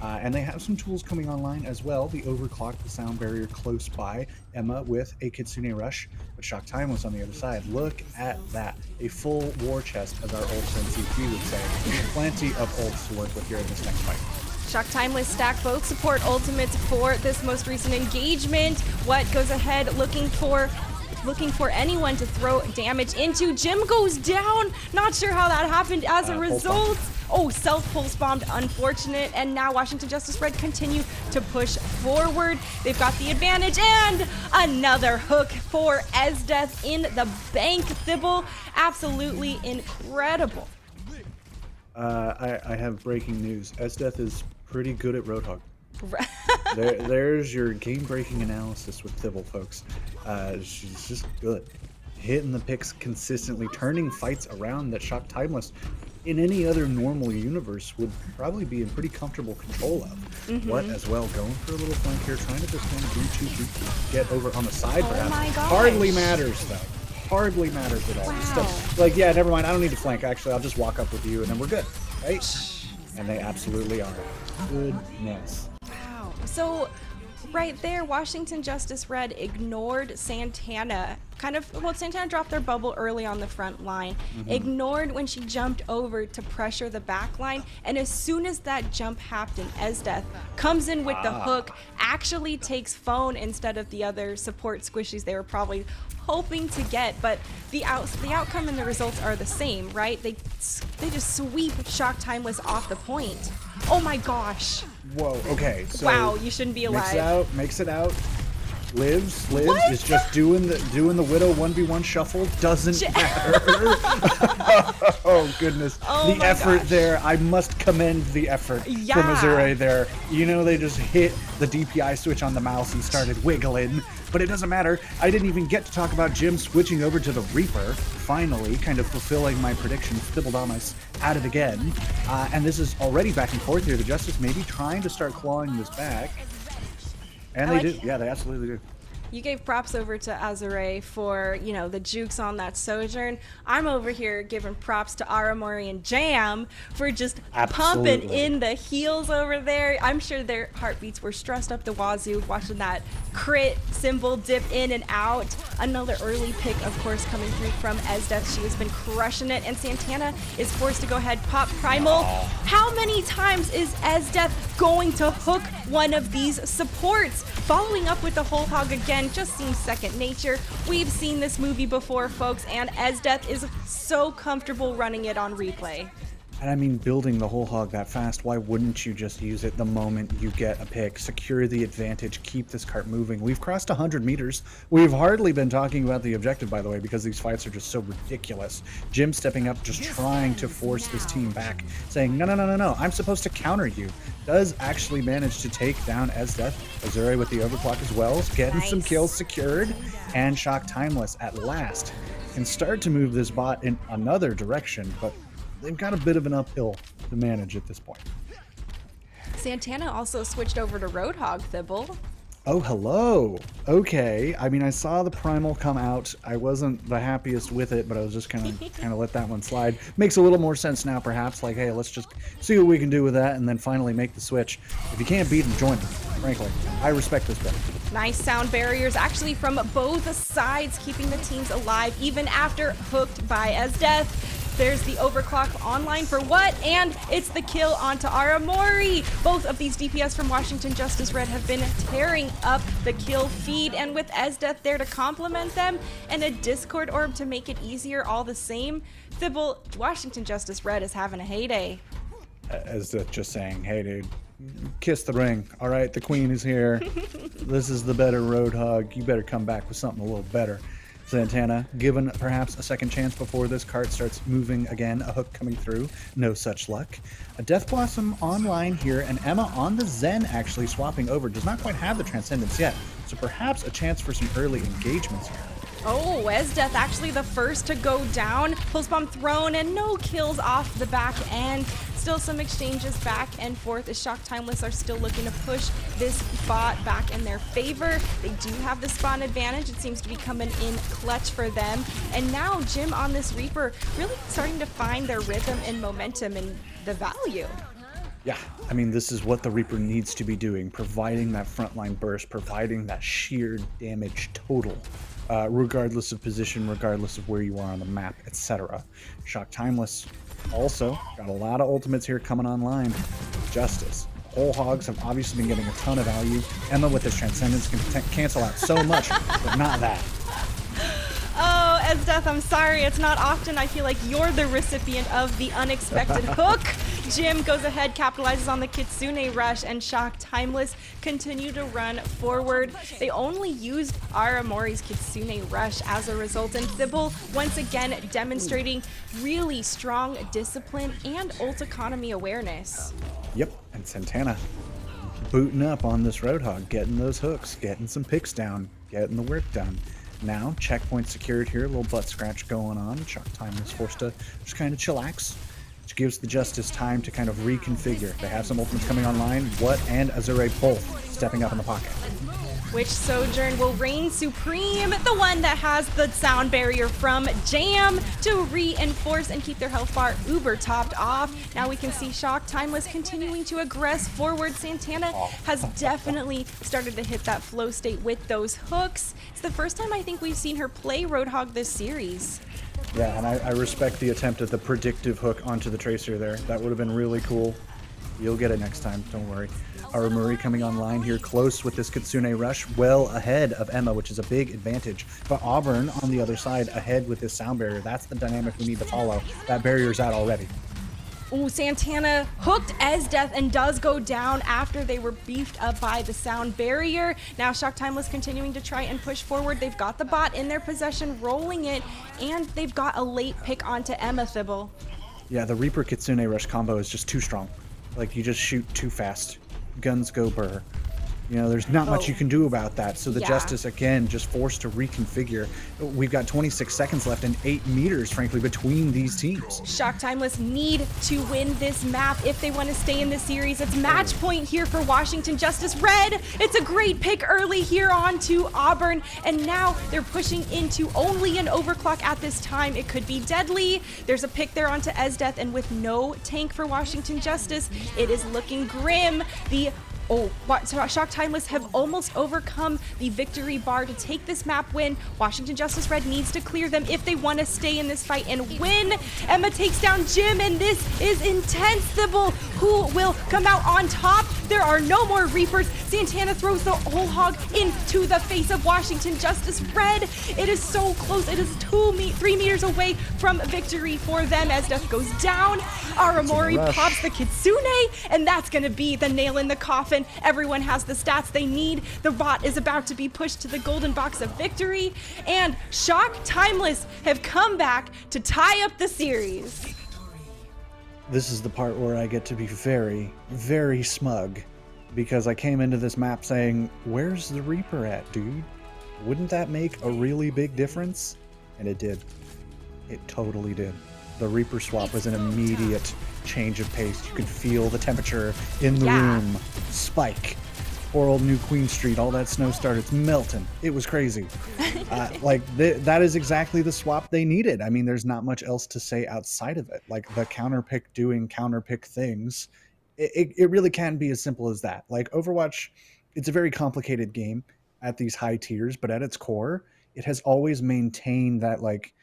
And they have some tools coming online as well. The overclock, the sound barrier close by. Emma with a Kitsune Rush, but Shock Timeless on the other side. Look at that. A full war chest, as our old Sensei G would say. Plenty of ults to work with here in this next fight. Shock Timeless stack both support ultimates for this most recent engagement. What goes ahead looking for anyone to throw damage into. Jim goes down. Not sure how that happened as a result. Oh, self-pulse bombed, unfortunate. And now Washington Justice Red continue to push forward. They've got the advantage, and another hook for Esdeath in the bank. Thibble, absolutely incredible. I have breaking news. Esdeath is pretty good at Roadhog. There's your game-breaking analysis with Thibble, folks. She's just good. Hitting the picks consistently, turning fights around that Shock Timeless in any other normal universe would probably be in pretty comfortable control of. What as well, going for a little flank here, trying to just kind of get over on the side perhaps. My gosh. Hardly matters though. Hardly matters at all. Wow. Just like, yeah, never mind, I don't need to flank, actually, I'll just walk up with you and then we're good, right? And they absolutely are. Goodness. Wow. So right there, Washington Justice Red ignored Santana. Santana dropped their bubble early on the front line, ignored when she jumped over to pressure the back line, and as soon as that jump happened, Esdeath comes in with the hook, actually takes phone instead of the other support squishies they were probably hoping to get, but the outcome and the results are the same, right? They just sweep Shock Timeless off the point. Oh my gosh. Whoa, okay, so Wow, you shouldn't be alive. Makes it out. Lives is just doing the Widow 1v1 shuffle. Doesn't matter. Oh goodness. Oh the my effort gosh. there. I must commend the effort from Yeah. Azure there. You know, they just hit the DPI switch on the mouse and started wiggling. But it doesn't matter. I didn't even get to talk about Jim switching over to the Reaper. Finally, kind of fulfilling my prediction. Thibbldamas at it again. And this is already back and forth here. The Justice maybe trying to start clawing this back. And they do. Yeah, they absolutely do. You gave props over to Azure for, the jukes on that Sojourn. I'm over here giving props to Aramori and Jam for just pumping Absolutely. in the heels over there. I'm sure their heartbeats were stressed up the wazoo watching that crit symbol dip in and out. Another early pick, of course, coming through from Esdeath. She has been crushing it, and Santana is forced to go ahead, pop Primal. How many times is Esdeath going to hook one of these supports? Following up with the whole hog again just seems second nature. We've seen this movie before, folks, and Esdeath is so comfortable running it on replay. And I mean, building the whole hog that fast, why wouldn't you just use it the moment you get a pick? Secure the advantage, keep this cart moving. We've crossed 100 meters. We've hardly been talking about the objective, by the way, because these fights are just so ridiculous. Jim stepping up, just trying to force this team back, saying, no, I'm supposed to counter you. Does actually manage to take down Esdeath. Azure with the overclock as well, getting some kills secured. And Shock Timeless at last can start to move this bot in another direction, but they've got a bit of an uphill to manage at this point. Santana also switched over to Roadhog, Thibble. Oh, hello. Okay. I mean, I saw the Primal come out. I wasn't the happiest with it, but I was just kind of let that one slide. Makes a little more sense now, perhaps. Like, hey, let's just see what we can do with that and then finally make the switch. If you can't beat them, join them. Frankly, I respect this better. Nice sound barriers actually from both sides, keeping the teams alive even after hooked by Esdeath. There's the overclock online for what? And it's the kill onto Aramori. Both of these DPS from Washington Justice Red have been tearing up the kill feed, and with Esdeath there to complement them and a Discord orb to make it easier all the same, Thibble, Washington Justice Red is having a heyday. as if just saying, hey, dude, kiss the ring. All right, the queen is here. This is the better Roadhog. You better come back with something a little better. Santana, given perhaps a second chance before this cart starts moving again, a hook coming through, no such luck. A Death Blossom online here, and Emma on the Zen actually swapping over. Does not quite have the Transcendence yet, so perhaps a chance for some early engagements here. Oh, Esdeath actually the first to go down. Pulse bomb thrown and no kills off the back end. Still some exchanges back and forth as Shock Timeless are still looking to push this bot back in their favor. They do have the spawn advantage. It seems to be coming in clutch for them. And now Jim on this Reaper really starting to find their rhythm and momentum and the value. Yeah, I mean, this is what the Reaper needs to be doing, providing that frontline burst, providing that sheer damage total, regardless of position, regardless of where you are on the map, etc. Shock Timeless also got a lot of ultimates here coming online. Justice. Whole Hogs have obviously been getting a ton of value. Emma with his Transcendence can cancel out so much, but not that. Oh, Esdeath, I'm sorry. It's not often I feel like you're the recipient of the unexpected hook. Jim goes ahead, capitalizes on the Kitsune rush, and Shock Timeless continue to run forward. They only used Aramori's Kitsune rush as a result, and Thibault once again demonstrating really strong discipline and ult economy awareness. Yep, and Santana booting up on this Roadhog, getting those hooks, getting some picks down, getting the work done. Now, checkpoint secured here, a little butt scratch going on. Shock Timeless forced to just kind of chillax, which gives the Justice time to kind of reconfigure. They have some ultimates coming online. What and Azure both stepping up in the pocket. Which Sojourn will reign supreme, the one that has the sound barrier from Jam to reinforce and keep their health bar uber topped off. Now we can see Shock Timeless continuing to aggress forward. Santana has definitely started to hit that flow state with those hooks. It's the first time I think we've seen her play Roadhog this series. Yeah, and I respect the attempt at the predictive hook onto the Tracer there. That would have been really cool. You'll get it next time, don't worry. Aramori coming online here close with this Kitsune rush, well ahead of Emma, which is a big advantage. But Auburn on the other side ahead with this sound barrier. That's the dynamic we need to follow. That barrier's out already. Ooh, Santana hooked Esdeath and does go down after they were beefed up by the sound barrier. Now Shock Timeless continuing to try and push forward. They've got the bot in their possession, rolling it, and they've got a late pick onto Emma Thibault. Yeah, the Reaper Kitsune rush combo is just too strong. Like, you just shoot too fast. Guns go burr. You know, there's not much you can do about that. So the Justice, again, just forced to reconfigure. We've got 26 seconds left and 8 meters, frankly, between these teams. Shock Timeless need to win this map if they want to stay in the series. It's match point here for Washington Justice. Red, it's a great pick early here onto Auburn. And now they're pushing into only an overclock at this time. It could be deadly. There's a pick there onto Esdeath, and with no tank for Washington Justice, it is looking grim. Shock Timeless have almost overcome the victory bar to take this map win. Washington Justice Red needs to clear them if they want to stay in this fight and win. Emma takes down Jim, and this is intense. Thibault, who will come out on top? There are no more Reapers. Santana throws the whole hog into the face of Washington Justice Red. It is so close. It is 3 meters away from victory for them as Death goes down. Aramori pops the Kitsune, and that's going to be the nail in the coffin. Everyone has the stats they need. The bot is about to be pushed to the golden box of victory, and Shock Timeless have come back to tie up the series. This is the part where I get to be very, very smug, because I came into this map saying, where's the Reaper at, dude? Wouldn't that make a really big difference? And it did. It totally did. The Reaper swap was an immediate change of pace. You could feel the temperature in the room spike. Poor old New Queen Street, all that snow started melting. It was crazy. That is exactly the swap they needed. I mean, there's not much else to say outside of it. Like, the counter pick doing counter pick things. It really can be as simple as that. Like, Overwatch, it's a very complicated game at these high tiers, but at its core, it has always maintained that, like,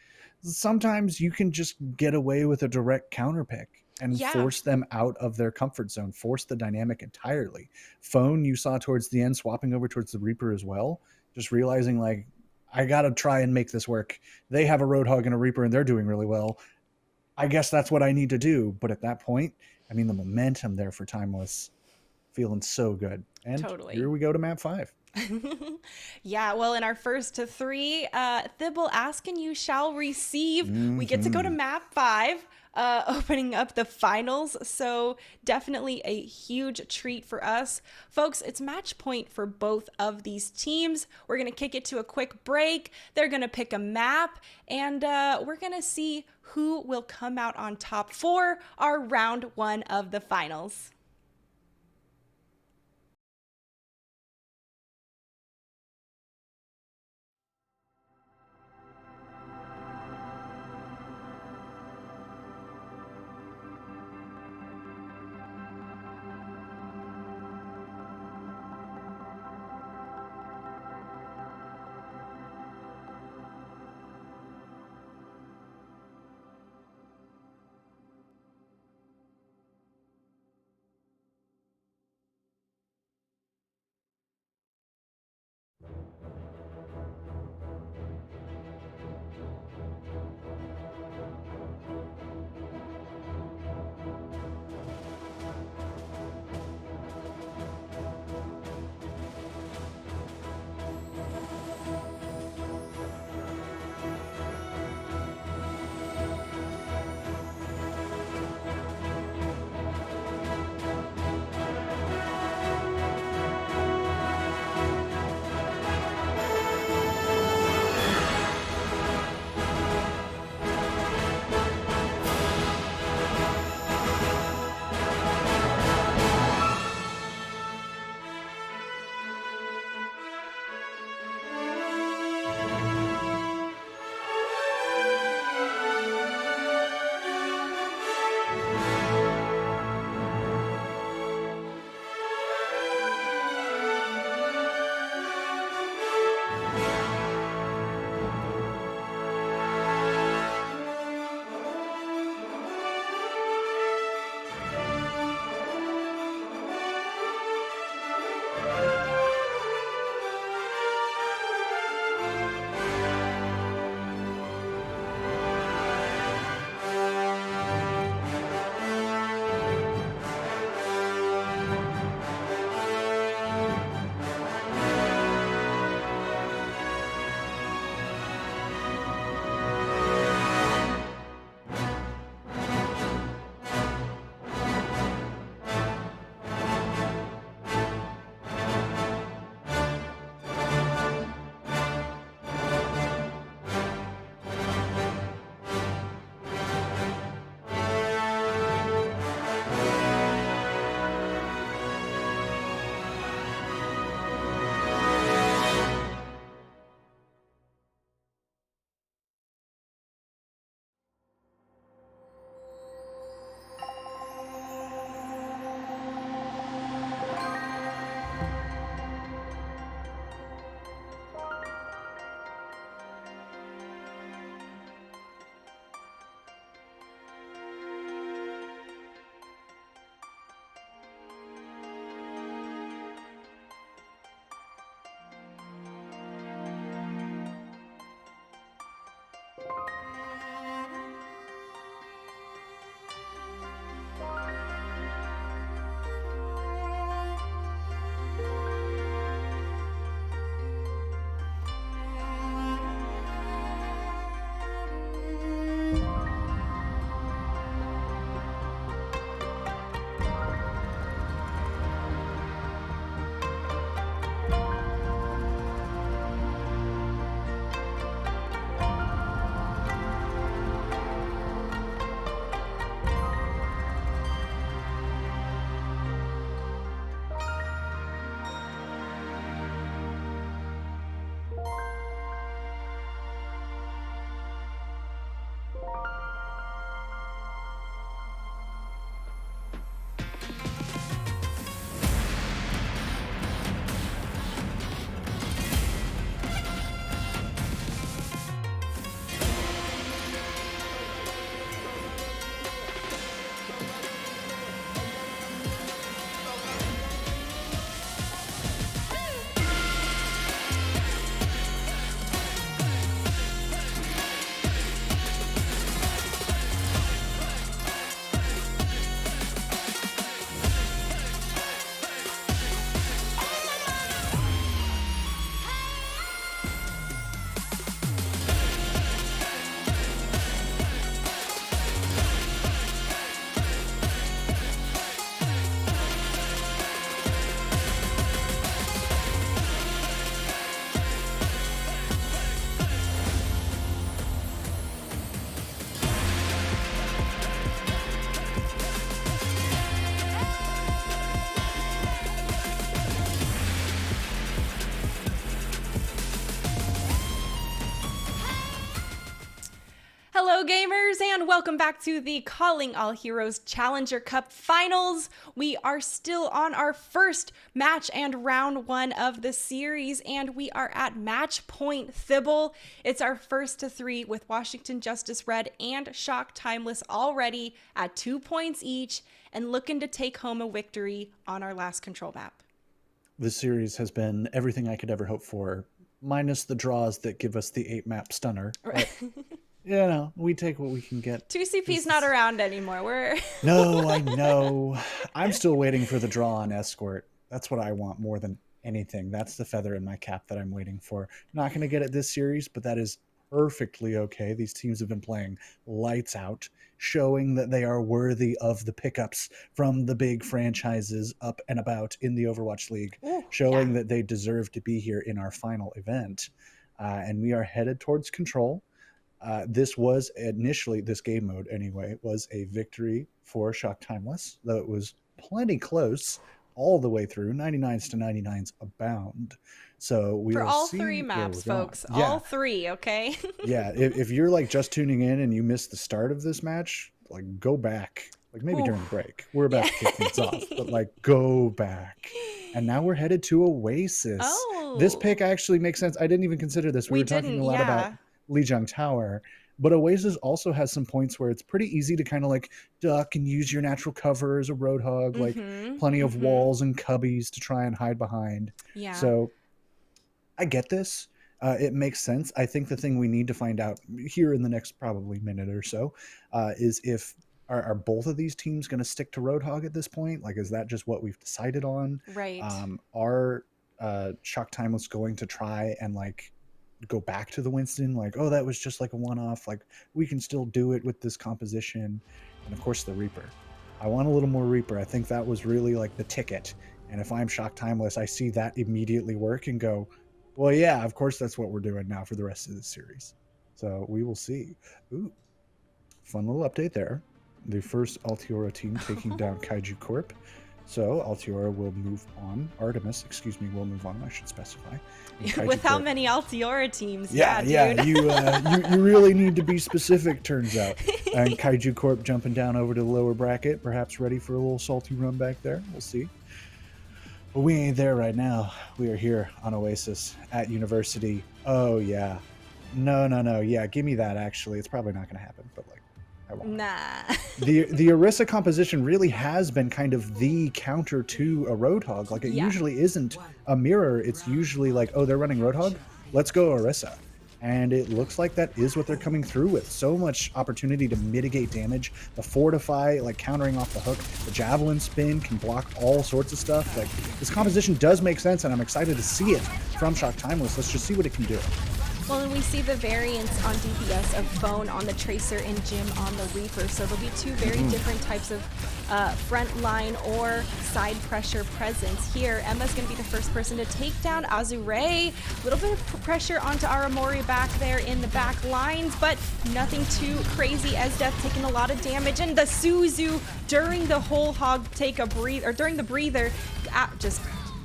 sometimes you can just get away with a direct counter pick and force them out of their comfort zone, force the dynamic entirely. Phone, you saw towards the end, swapping over towards the Reaper as well, just realizing, like, I got to try and make this work. They have a Roadhog and a Reaper, and they're doing really well. I guess that's what I need to do. But at that point, I mean, the momentum there for Timeless, feeling so good. And Totally. here we go to map 5. Yeah, well, in our first to 3, Thibble, ask and you shall receive. We get to go to map 5, opening up the finals. So definitely a huge treat for us. Folks, it's match point for both of these teams. We're going to kick it to a quick break. They're going to pick a map, and we're going to see who will come out on top for our round 1 of the finals. Hello, gamers, and welcome back to the Calling All Heroes Challenger Cup Finals. We are still on our first match and round 1 of the series, and we are at match point Thibble. It's our first to 3 with Washington Justice Red and Shock Timeless already at 2 points each and looking to take home a victory on our last control map. This series has been everything I could ever hope for, minus the draws that give us the 8-map stunner. But, we take what we can get. 2CP's not around anymore. No, I know. I'm still waiting for the draw on Escort. That's what I want more than anything. That's the feather in my cap that I'm waiting for. Not going to get it this series, but that is perfectly okay. These teams have been playing lights out, showing that they are worthy of the pickups from the big franchises up and about in the Overwatch League, showing that they deserve to be here in our final event. And we are headed towards control. This was initially, this game mode anyway, was a victory for Shock Timeless, though it was plenty close all the way through. 99s to 99s abound. So we for will all see 3 maps, folks. Yeah. All 3, okay? Yeah, if you're like just tuning in and you missed the start of this match, like go back. Like maybe during the break. We're about to kick things off, but like go back. And now we're headed to Oasis. Oh. This pick actually makes sense. I didn't even consider this. We were talking a lot about Lijiang Tower, but Oasis also has some points where it's pretty easy to kind of like duck and use your natural cover as a Roadhog, like plenty of walls and cubbies to try and hide behind. Yeah. So I get this. It makes sense. I think the thing we need to find out here in the next probably minute or so is if are both of these teams going to stick to Roadhog at this point? Like, is that just what we've decided on? Right. Are Shock Timeless going to try and like go back to the Winston? Like, oh, that was just like a one-off. Like, we can still do it with this composition. And of course, the Reaper. I want a little more Reaper. I think that was really like the ticket. And if I'm Shock Timeless, I see that immediately work and go, well, yeah, of course that's what we're doing now for the rest of the series. So we will see. Ooh, fun little update there. The first Altiora team taking down Kaiju Corp. So Altiora will move on. Artemis, excuse me, will move on. I should specify. With how many Altiora teams? Yeah, dude. You really need to be specific, turns out. And Kaiju Corp jumping down over to the lower bracket, perhaps ready for a little salty run back there. We'll see. But we ain't there right now. We are here on Oasis at University. Oh, yeah. No. Yeah, give me that, actually. It's probably not going to happen, but like, I won't. Nah. The Orisa composition really has been kind of the counter to a Roadhog. Like, it usually isn't a mirror. It's usually like, oh, they're running Roadhog? Let's go Orisa. And it looks like that is what they're coming through with. So much opportunity to mitigate damage. The Fortify, like countering off the hook. The Javelin spin can block all sorts of stuff. Like, this composition does make sense, and I'm excited to see it from Shock Timeless. Let's just see what it can do. Well, and we see the variants on DPS of Phone on the Tracer and Jim on the Reaper. So there'll be 2 very different types of front line or side pressure presence. Here, Emma's going to be the first person to take down Azure. A little bit of pressure onto Aramori back there in the back lines, but nothing too crazy. Esdeath taking a lot of damage, and the Suzu during the whole hog take a breather, or during the breather, just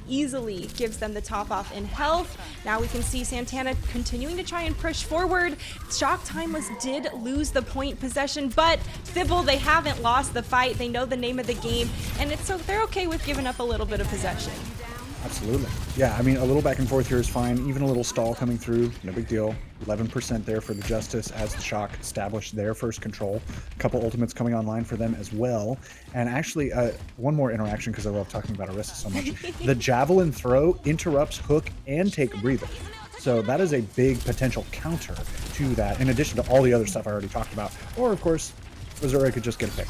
easily gives them the top off in health. Now we can see Santana continuing to try and push forward. Shock Timeless did lose the point possession, but Thibble, they haven't lost the fight. They know the name of the game, and so they're okay with giving up a little bit of possession. Absolutely. Yeah, I mean, a little back and forth here is fine. Even a little stall coming through, no big deal. 11% there for the Justice as the Shock established their first control. A couple ultimates coming online for them as well. And actually, one more interaction, because I love talking about Orisa so much. The Javelin throw interrupts hook and take a breather. So that is a big potential counter to that, in addition to all the other stuff I already talked about. Or, of course, Azure could just get a pick.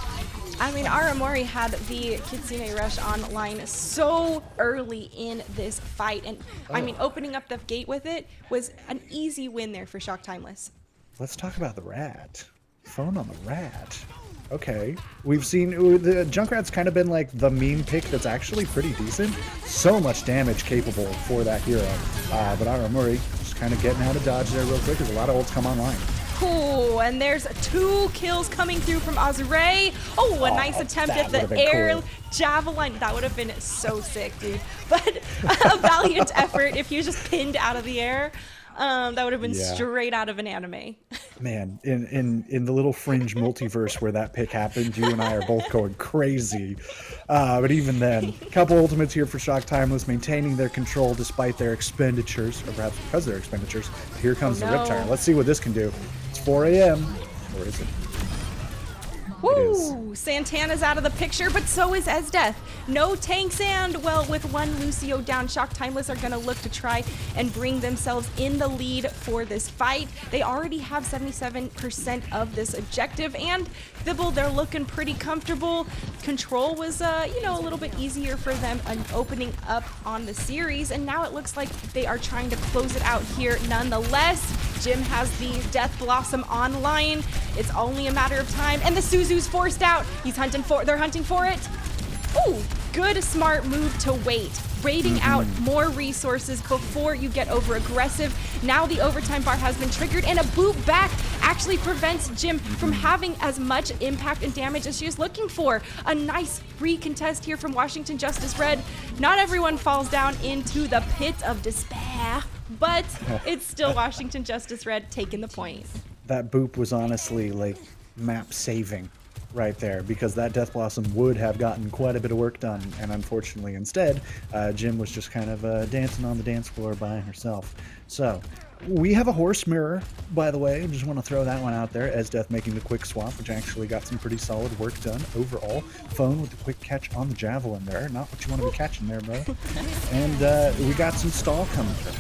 I mean, Aramori had the Kitsune Rush online so early in this fight. And I mean, opening up the gate with it was an easy win there for Shock Timeless. Let's talk about the Rat. Phone on the Rat. Okay. We've seen the Junkrat's kind of been like the meme pick that's actually pretty decent. So much damage capable for that hero. But Aramori just kind of getting out of dodge there real quick as a lot of ults come online. Cool, and there's 2 kills coming through from Azure. Oh, a nice attempt at the air javelin. That would have been so sick, dude. But a valiant effort if he was just pinned out of the air. That would have been straight out of an anime. Man, in the little fringe multiverse where that pick happened, you and I are both going crazy. But even then, couple ultimates here for Shock Timeless, maintaining their control despite their expenditures, or perhaps because of their expenditures. Here comes the Riptire. Let's see what this can do. It's 4 a.m. Or is it? Woo! Santana's out of the picture, but so is Esdeath. No tanks, and, well, with one Lucio down, Shock Timeless are going to look to try and bring themselves in the lead for this fight. They already have 77% of this objective, and Thibble, they're looking pretty comfortable. Control was, a little bit easier for them opening up on the series, and now it looks like they are trying to close it out here nonetheless. Jim has the Death Blossom online. It's only a matter of time, and the Suzu's forced out. They're hunting for it. Ooh, good smart move to wait. Raiding out more resources before you get over aggressive. Now the overtime bar has been triggered, and a boot back actually prevents Jim from having as much impact and damage as she is looking for. A nice recontest here from Washington Justice Red. Not everyone falls down into the pit of despair, but it's still Washington Justice Red taking the point. That boop was honestly like map saving right there, because that Death Blossom would have gotten quite a bit of work done, and unfortunately instead Jim was just kind of dancing on the dance floor by herself. So we have a horse mirror, by the way. I just want to throw that one out there. Esdeath making the quick swap, which actually got some pretty solid work done overall. Phone with the quick catch on the javelin there, not what you want to be catching there, bro. And we got some stall coming through.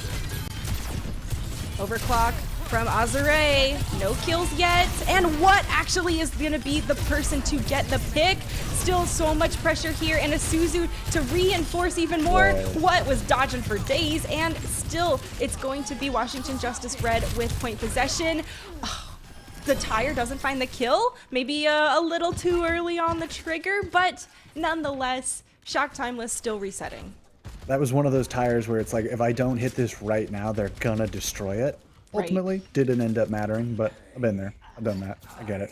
Overclock from Azure, no kills yet, and what actually is going to be the person to get the pick? Still so much pressure here, and a Suzu to reinforce even more. What was dodging for days, and still it's going to be Washington Justice Red with point possession. Oh, the tire doesn't find the kill, maybe a little too early on the trigger, but nonetheless, Shock Timeless still resetting. That was one of those tires where it's like, if I don't hit this right now, they're gonna destroy it. Ultimately, didn't end up mattering, but I've been there. I've done that. I get it.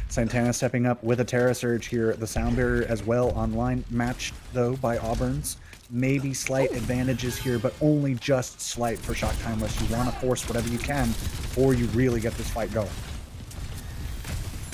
Santana stepping up with a Terra Surge here. The Sound Barrier as well online. Matched, though, by Auburn's. Maybe slight advantages here, but only just slight for Shock Timeless. You want to force whatever you can before you really get this fight going.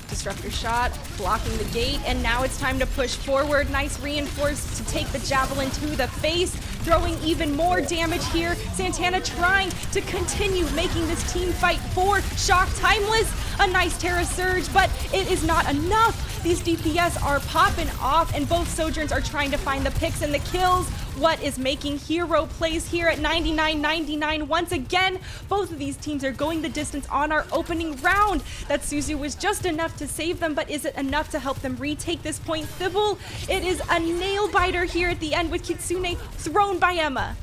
Disruptor shot, blocking the gate, and now it's time to push forward. Nice reinforce to take the javelin to the face, throwing even more damage here. Santana trying to continue making this team fight for Shock Timeless. A nice Terra Surge, but it is not enough. These DPS are popping off, and both Sojourns are trying to find the picks and the kills. What is making hero plays here at 99.99 once again? Both of these teams are going the distance on our opening round. That Suzu was just enough to save them, but is it enough to help them retake this point? Thibble, it is a nail biter here at the end with Kitsune thrown by Emma.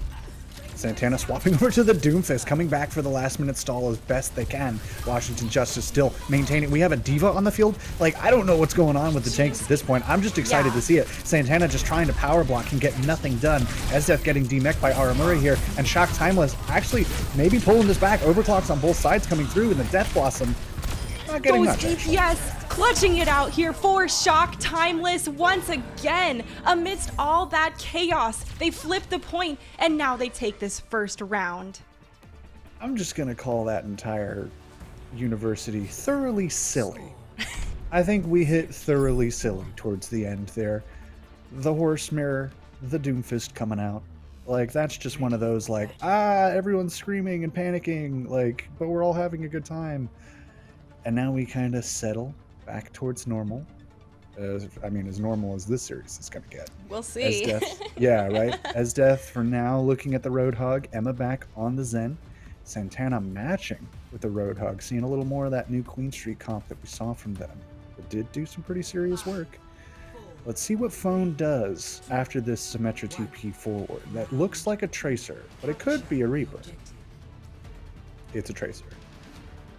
Santana swapping over to the Doomfist, coming back for the last minute stall as best they can. Washington Justice still maintaining. We have a Diva on the field. Like, I don't know what's going on with the tanks at this point. I'm just excited to see it. Santana just trying to power block and get nothing done. Esdeath getting demeched by Aramura here, and Shock Timeless actually maybe pulling this back. Overclocks on both sides coming through, and the Death Blossom not getting much. DPS clutching it out here for Shock Timeless once again. Amidst all that chaos, they flip the point, and now they take this first round. I'm just going to call that entire university thoroughly silly. I think we hit thoroughly silly towards the end there. The horse mirror, the Doomfist coming out. Like, that's just one of those, like, everyone's screaming and panicking, like, but we're all having a good time. And now we kind of settle back towards normal. As normal as this series is going to get. We'll see. Esdeath, yeah, right? Esdeath for now looking at the Roadhog. Emma back on the Zen. Santana matching with the Roadhog. Seeing a little more of that new Queen Street comp that we saw from them. It did do some pretty serious work. Let's see what Phone does after this Symmetra TP forward. That looks like a Tracer, but it could be a Reaper. It's a Tracer.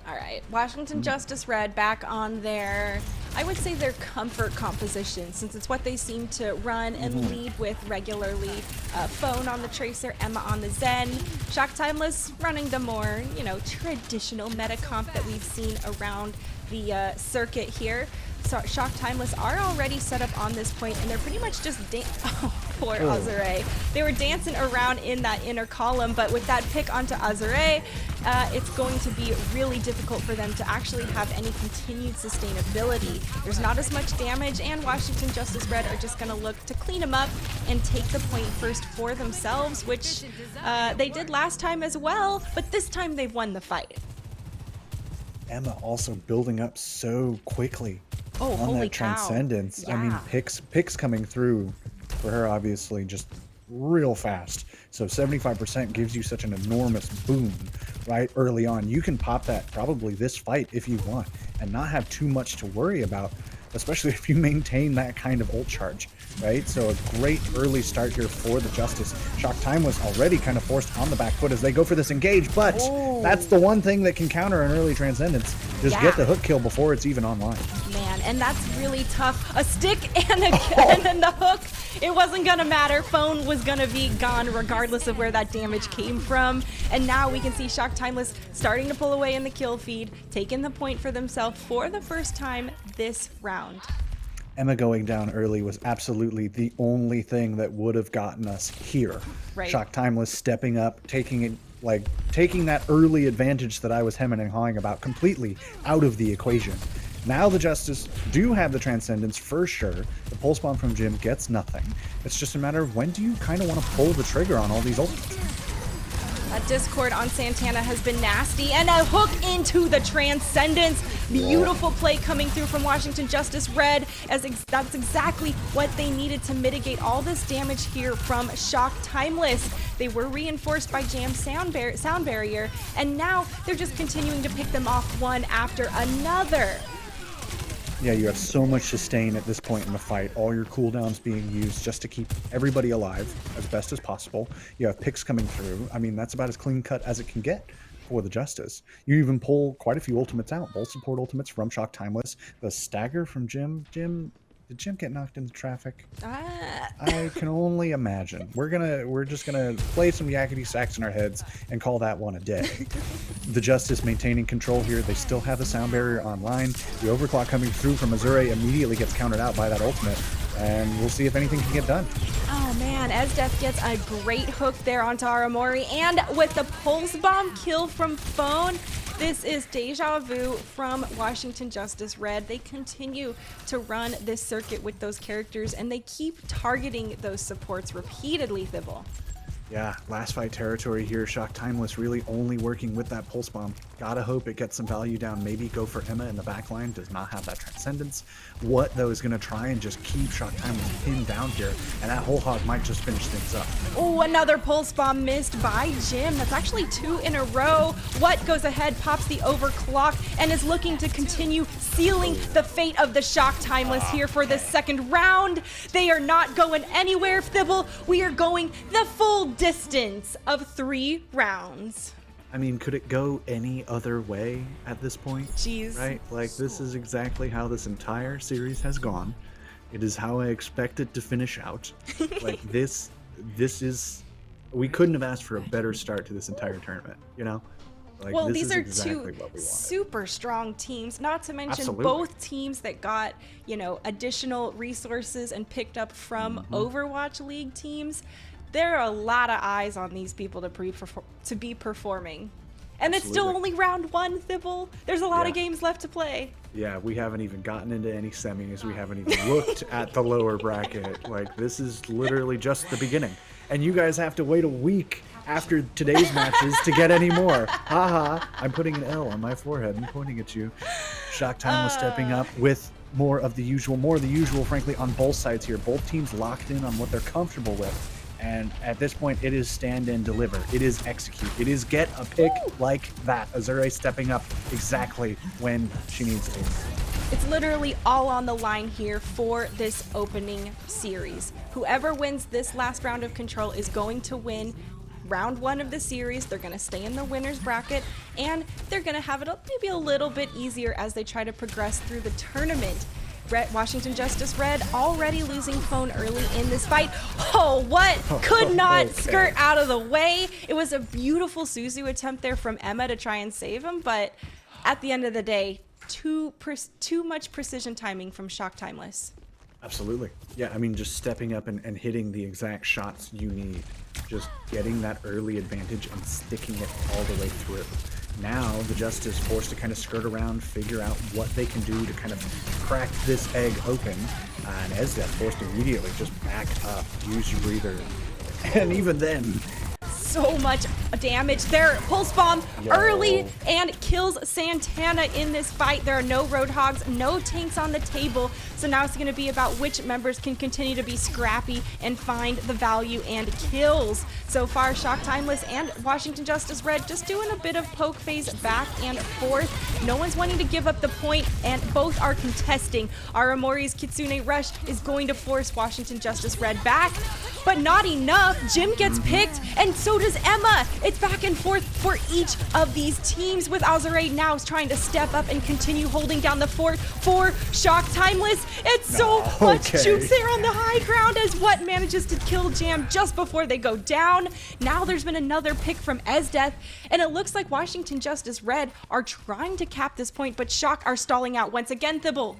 All right, Washington Justice Red back on their, I would say their comfort composition, since it's what they seem to run and lead with regularly. Phone on the Tracer, Emma on the Zen. Shock Timeless running the more, traditional meta comp that we've seen around the circuit here. So Shock Timeless are already set up on this point, and they're pretty much just poor Azure. They were dancing around in that inner column, but with that pick onto Azure, it's going to be really difficult for them to actually have any continued sustainability. There's not as much damage, and Washington Justice Red are just going to look to clean them up and take the point first for themselves, which they did last time as well, but this time they've won the fight. Emma also building up so quickly on holy that cow. Transcendence. I mean, Yeah. picks coming through for her, obviously, just real fast. So 75% gives you such an enormous boom right early on. You can pop that probably this fight if you want and not have too much to worry about, especially if you maintain that kind of ult charge, right? So a great early start here for the Justice. Shock Time was already kind of forced on the back foot as they go for this engage, but that's the one thing that can counter an early Transcendence. Just get the hook kill before it's even online. Man, and that's really tough. A stick and and then the hook. It wasn't gonna matter. Phone was gonna be gone regardless of where that damage came from. And now we can see Shock Timeless starting to pull away in the kill feed, taking the point for themselves for the first time this round. Emma going down early was absolutely the only thing that would have gotten us here. Right. Shock Timeless stepping up, taking that early advantage that I was hemming and hawing about completely out of the equation. Now the Justice do have the Transcendence for sure. The Pulse Bomb from Jim gets nothing. It's just a matter of when do you kind of want to pull the trigger on all these ultimates. That Discord on Santana has been nasty, and a hook into the Transcendence. Beautiful play coming through from Washington Justice Red, as that's exactly what they needed to mitigate all this damage here from Shock Timeless. They were reinforced by Jam's sound barrier, and now they're just continuing to pick them off one after another. Yeah, you have so much sustain at this point in the fight. All your cooldowns being used just to keep everybody alive as best as possible. You have picks coming through. I mean, that's about as clean cut as it can get for the Justice. You even pull quite a few ultimates out. Both support ultimates from Shock Timeless. The stagger from Jim. Did Jim get knocked into traffic? I can only imagine. We're just gonna play some yakety sax in our heads and call that one a day. The Justice maintaining control here. They still have the sound barrier online. The overclock coming through from Azure immediately gets countered out by that ultimate, and we'll see if anything can get done. Oh man, Esdeath gets a great hook there onto Aramori, and with the Pulse Bomb kill from Phone, this is deja vu from Washington Justice Red. They continue to run this circuit with those characters, and they keep targeting those supports repeatedly, Thibble. Yeah, last fight territory here. Shock Timeless really only working with that Pulse Bomb. Gotta hope it gets some value down. Maybe go for Emma in the backline. Does not have that Transcendence. What, though, is going to try and just keep Shock Timeless pinned down here. And that whole hog might just finish things up. Oh, another Pulse Bomb missed by Jim. That's actually 2 in a row. What goes ahead, pops the overclock, and is looking to continue sealing the fate of the Shock Timeless here for the second round. They are not going anywhere, Thibble. We are going the full distance of 3 rounds. I mean, could it go any other way at this point? Jeez. Right? Like, this is exactly how this entire series has gone. It is how I expect it to finish out. Like, this is... We couldn't have asked for a better start to this entire tournament, you know? Like, Well, this these is are exactly 2 what we wanted. super strong teams, not to mention Absolutely. both teams that got, additional resources and picked up from Overwatch League teams. There are a lot of eyes on these people to be performing. And it's still Absolutely. only round 1, Thibble. There's a lot of Yeah. games left to play. Yeah, we haven't even gotten into any semis. We haven't even looked at the lower bracket. Like, this is literally just the beginning. And you guys have to wait a week after today's matches to get any more. Haha, I'm putting an L on my forehead and pointing at you. Shock Time was stepping up with more of the usual, frankly, on both sides here. Both teams locked in on what they're comfortable with. And at this point, it is stand and deliver. It is execute. It is get a pick like that. Azure stepping up exactly when she needs to. It's literally all on the line here for this opening series. Whoever wins this last round of Control is going to win round 1 of the series. They're going to stay in the winner's bracket, and they're going to have it maybe a little bit easier as they try to progress through the tournament. Washington Justice Red already losing Phone early in this fight. Oh, what? Could not skirt out of the way. It was a beautiful Suzu attempt there from Emma to try and save him, but at the end of the day, too much precision timing from Shock Timeless. Absolutely. Yeah, I mean, just stepping up and hitting the exact shots you need. Just getting that early advantage and sticking it all the way through. Now, the Justice forced to kind of skirt around, figure out what they can do to kind of crack this egg open. And Esdeath forced to immediately just back up, use your breather. And even then, so much damage there. Pulse bomb early and kills Santana in this fight. There are no Roadhogs, no tanks on the table. So now it's going to be about which members can continue to be scrappy and find the value and kills. So far, Shock Timeless and Washington Justice Red just doing a bit of poke phase back and forth. No one's wanting to give up the point, and both are contesting. Aramori's Kitsune Rush is going to force Washington Justice Red back, but not enough. Jim gets picked, and so does Emma. It's back and forth for each of these teams, with Azure now trying to step up and continue holding down the fort for Shock Timeless. It's so much juice there on the high ground as what manages to kill Jam just before they go down. Now there's been another pick from Esdeath, and it looks like Washington Justice Red are trying to cap this point, but Shock are stalling out once again, Thibble.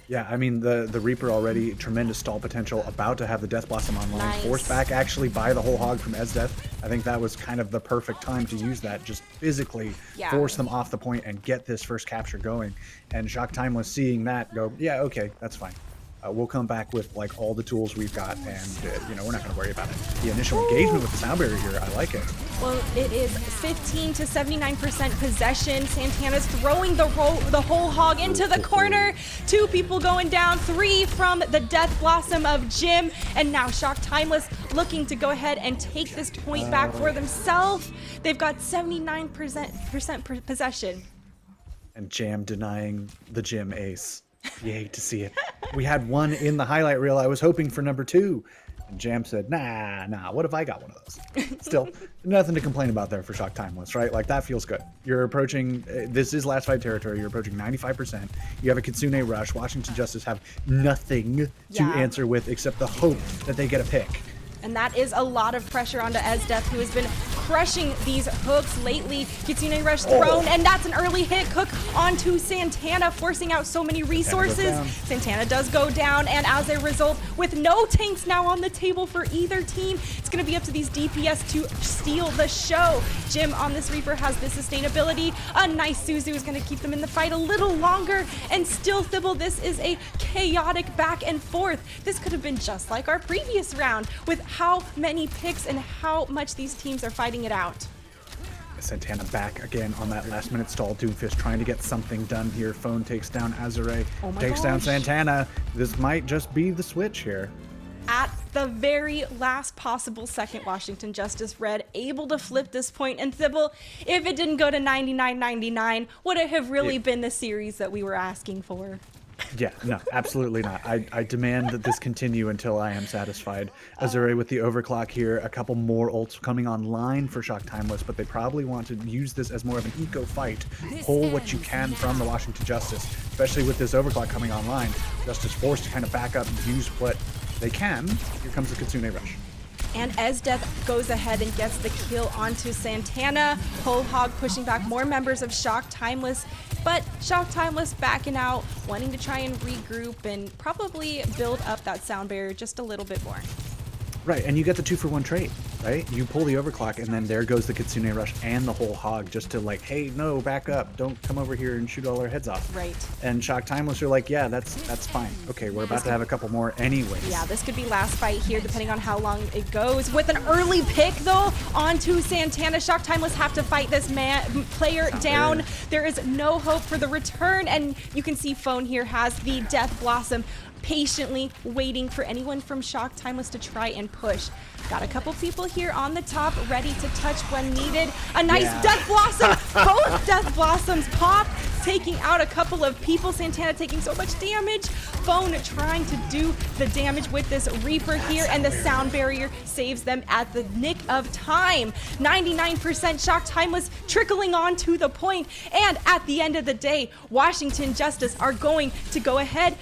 yeah, I mean, the Reaper already, tremendous stall potential, about to have the Death Blossom online. Nice. Forced back actually by the whole hog from Esdeath. I think that was kind of the perfect time to use that, just physically force them off the point and get this first capture going. And Shock Timeless seeing that go, yeah, okay, that's fine. We'll come back with like all the tools we've got, and you know, we're not going to worry about it. The initial engagement with the sound barrier here, I like it. Well, it is 15 to 79% possession. Santana's throwing the whole hog into the corner. 2 people going down, 3 from the Death Blossom of Jim, and now Shock Timeless looking to go ahead and take this point back for themselves. They've got 79% possession. And Jam denying the Jim ace. You hate to see it. We had one in the highlight reel. I was hoping for number 2. And Jam said, nah, what if I got one of those? Still, nothing to complain about there for Shock Timeless, right? Like, that feels good. You're approaching, this is last fight territory. You're approaching 95%. You have a Kitsune Rush. Washington Justice have nothing to answer with except the hope that they get a pick. And that is a lot of pressure onto Esdeath, who has been crushing these hooks lately. Kitsune Rush thrown, and that's an early hit. Hook onto Santana, forcing out so many resources. Santana does go down, and as a result, with no tanks now on the table for either team, it's going to be up to these DPS to steal the show. Jim on this Reaper has the sustainability. A nice Suzu is going to keep them in the fight a little longer, and still, Thibble, this is a chaotic back and forth. This could have been just like our previous round, with how many picks and how much these teams are fighting it out. Santana back again on that last minute stall. Doomfist trying to get something done here. Phone takes down Azure, takes down Santana. This might just be the switch here. At the very last possible second, Washington Justice Red able to flip this point. And Thibble, if it didn't go to 99-99, would it have really been the series that we were asking for? Yeah, no, absolutely not. I demand that this continue until I am satisfied. Azure with the overclock here, a couple more ults coming online for Shock Timeless, but they probably want to use this as more of an eco fight. Pull what you can from the Washington Justice, especially with this overclock coming online. Justice forced to kind of back up and use what they can. Here comes the Kitsune Rush. And Esdeath goes ahead and gets the kill onto Santana. Whole Hog pushing back more members of Shock Timeless, but Shock Timeless backing out, wanting to try and regroup and probably build up that sound barrier just a little bit more. Right, and you get the 2-for-1 trade, right? You pull the overclock, and then there goes the Kitsune Rush and the whole hog, just to like, hey, no, back up. Don't come over here and shoot all our heads off. Right. And Shock Timeless are like, yeah, that's fine. Okay, we're about to have a couple more anyways. Yeah, this could be last fight here, depending on how long it goes. With an early pick, though, onto Santana. Shock Timeless have to fight this player down. There is no hope for the return, and you can see Phone here has the Death Blossom, patiently waiting for anyone from Shock Timeless to try and push. Got a couple people here on the top ready to touch when needed. A nice Death Blossom. Both Death Blossoms pop, taking out a couple of people. Santana taking so much damage. Phone trying to do the damage with this Reaper here, and the sound barrier saves them at the nick of time. 99% Shock Timeless trickling on to the point, and at the end of the day, Washington Justice are going to go ahead.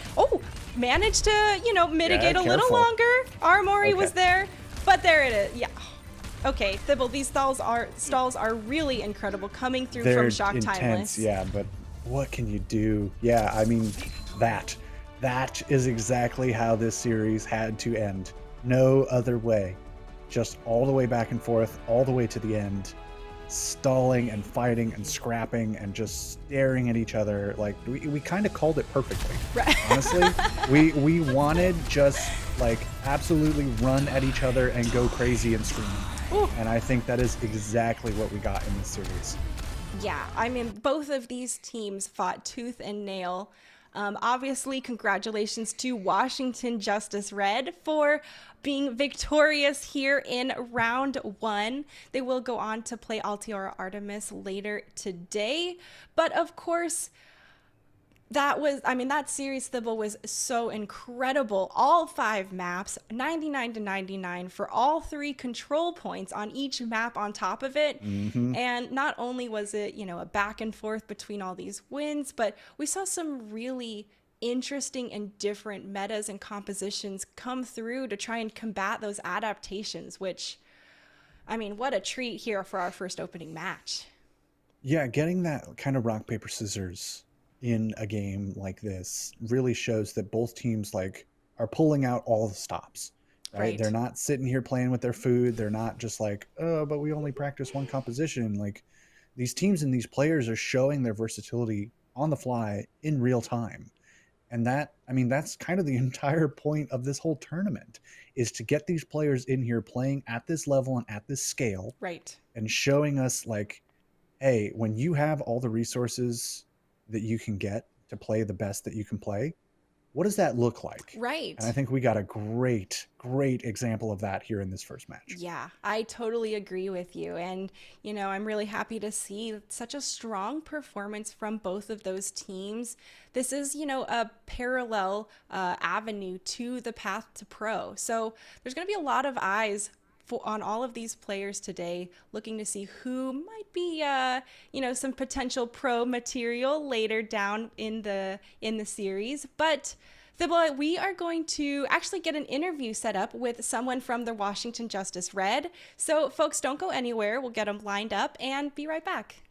Managed to, mitigate a little longer. Armory was there, but there it is. Yeah. Okay, Thibble, these stalls are really incredible coming through from Shock intense, Timeless. yeah, but what can you do? Yeah, I mean, that That is exactly how this series had to end. No other way. Just all the way back and forth, all the way to the end, stalling and fighting and scrapping and just staring at each other. Like we kind of called it perfectly. Right. Honestly, we wanted just like absolutely run at each other and go crazy and scream. Ooh. And I think that is exactly what we got in this series. Yeah, I mean, both of these teams fought tooth and nail. Obviously, congratulations to Washington Justice Red for being victorious here in round one. They will go on to play Altiora Artemis later today. But of course, that series, Thibault, was so incredible. All 5 maps, 99 to 99 for all 3 control points on each map on top of it. Mm-hmm. And not only was it, a back and forth between all these wins, but we saw some really interesting and different metas and compositions come through to try and combat those adaptations, which, I mean, what a treat here for our first opening match. Yeah, getting that kind of rock, paper, scissors in a game like this really shows that both teams like are pulling out all the stops, right? They're not sitting here playing with their food. They're not just like, oh, but we only practice one composition. Like these teams and these players are showing their versatility on the fly in real time. And that's kind of the entire point of this whole tournament, is to get these players in here playing at this level and at this scale, right? And showing us like, hey, when you have all the resources that you can get to play the best that you can play, what does that look like? Right. And I think we got a great example of that here in this first match. Yeah, I totally agree with you. And, I'm really happy to see such a strong performance from both of those teams. This is, a parallel avenue to the path to pro. So there's going to be a lot of eyes on all of these players today, looking to see who might be, some potential pro material later down in the series. But Thibault, we are going to actually get an interview set up with someone from the Washington Justice Red. So folks, don't go anywhere. We'll get them lined up and be right back.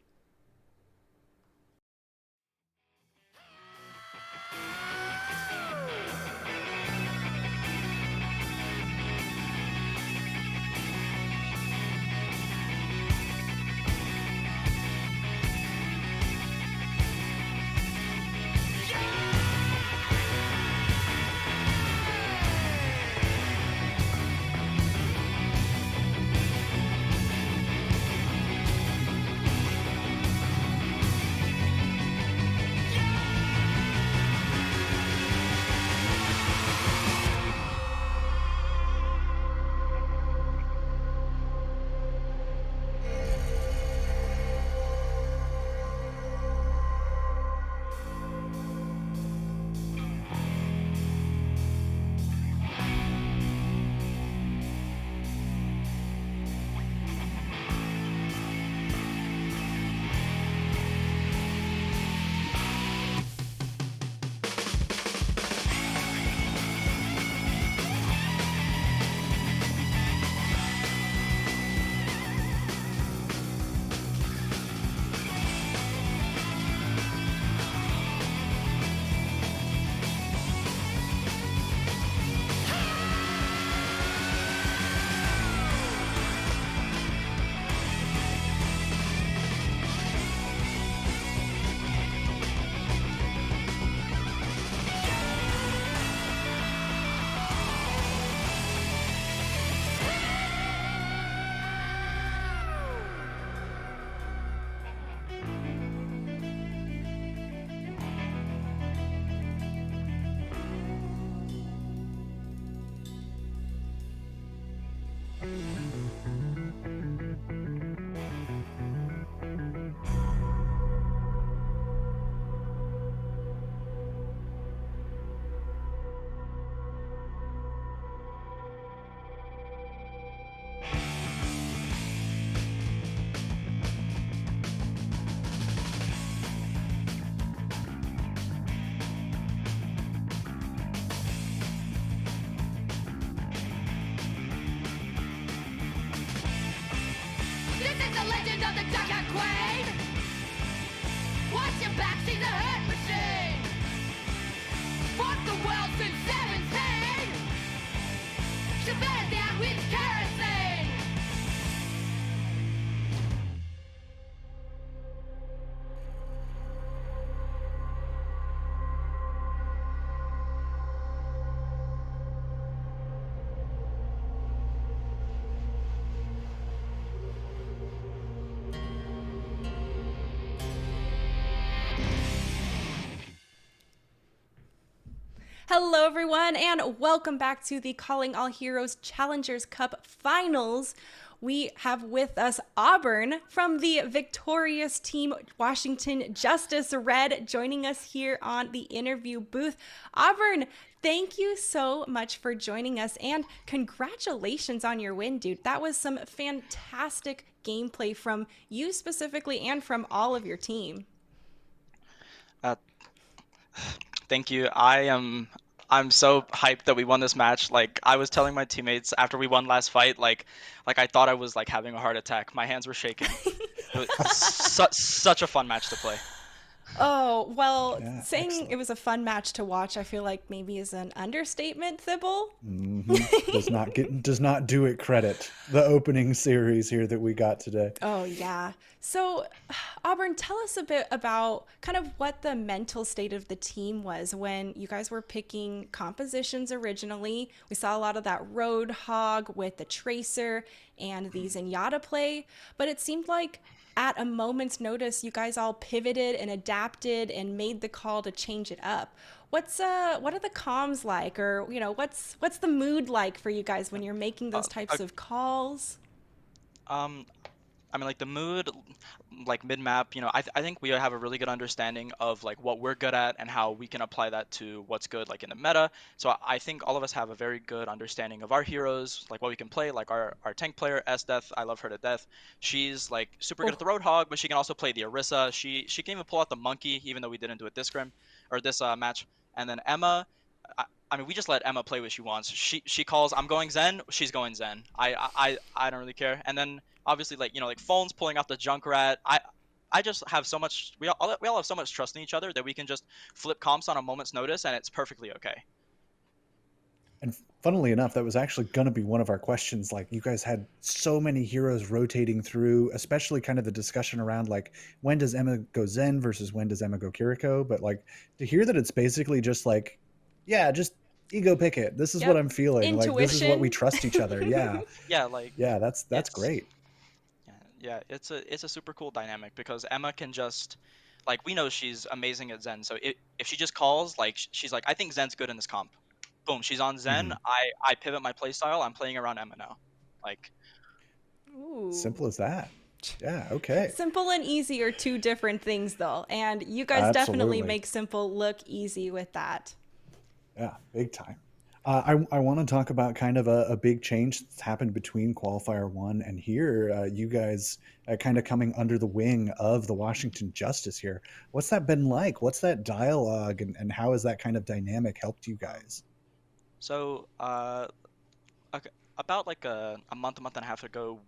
Watch your back, see the hurt machine. Walk the way. Hello, everyone, and welcome back to the Calling All Heroes Challengers Cup Finals. We have with us Auburn from the victorious team Washington Justice Red joining us here on the interview booth. Auburn, thank you so much for joining us and congratulations on your win, dude. That was some fantastic gameplay from you specifically and from all of your team. Uh, Thank you. I'm so hyped that we won this match. Like I was telling my teammates after we won last fight, like I thought I was like having a heart attack. My hands were shaking. It was such a fun match to play. Oh, well, Yeah, saying it excellent. was a fun match to watch, I feel like maybe is an understatement, Thibble. Does not do it credit. The opening series here that we got today. Oh, yeah. So, Auburn, tell us a bit about kind of what the mental state of the team was when you guys were picking compositions originally. We saw a lot of that Roadhog with the Tracer and the Zenyatta play, but it seemed like at a moment's notice, you guys all pivoted and adapted and made the call to change it up. What are the comms like, or what's the mood like for you guys when you're making those Uh, types of calls? um, I mean, like the mood, like mid-map, I think we have a really good understanding of like what we're good at and how we can apply that to what's good like in the meta. So I think all of us have a very good understanding of our heroes, like what we can play. Like our tank player, S Death, I love her to death. She's like super good at Oh, the Roadhog, but she can also play the Orisa. She can even pull out the Monkey, even though we didn't do it this scrim or this match. And then Emma. I mean, we just let Emma play what she wants. She calls, I'm going Zen, she's going Zen. I don't really care. And then obviously like phones pulling out the Junkrat. I just have so much we all have so much trust in each other that we can just flip comps on a moment's notice and it's perfectly okay. And funnily enough, that was actually going to be one of our questions. Like, you guys had so many heroes rotating through, especially kind of the discussion around like when does Emma go Zen versus when does Emma go Kiriko. But like to hear that it's basically just like, yeah, just ego pick it. This is what yep. I'm feeling. Like this is what we Intuition. trust each other. Yeah, Yeah, like yeah, that's it's great. yeah, it's a super cool dynamic because Emma can just like we know she's amazing at Zen. So if she just calls like she's like I think Zen's good in this comp. Boom, she's on Zen. Hmm. I pivot my playstyle. I'm playing around Emma now. Like Ooh. Simple as that. Yeah. Okay. Simple and easy are two different things, though. And you guys definitely Absolutely. make simple look easy with that. Yeah, big time. I want to talk about kind of a big change that's happened between qualifier one and here. You guys kind of coming under the wing of the Washington Justice here. What's that been like? What's that dialogue, and how has that kind of dynamic helped you um, guys? so okay, about like a month and a half ago,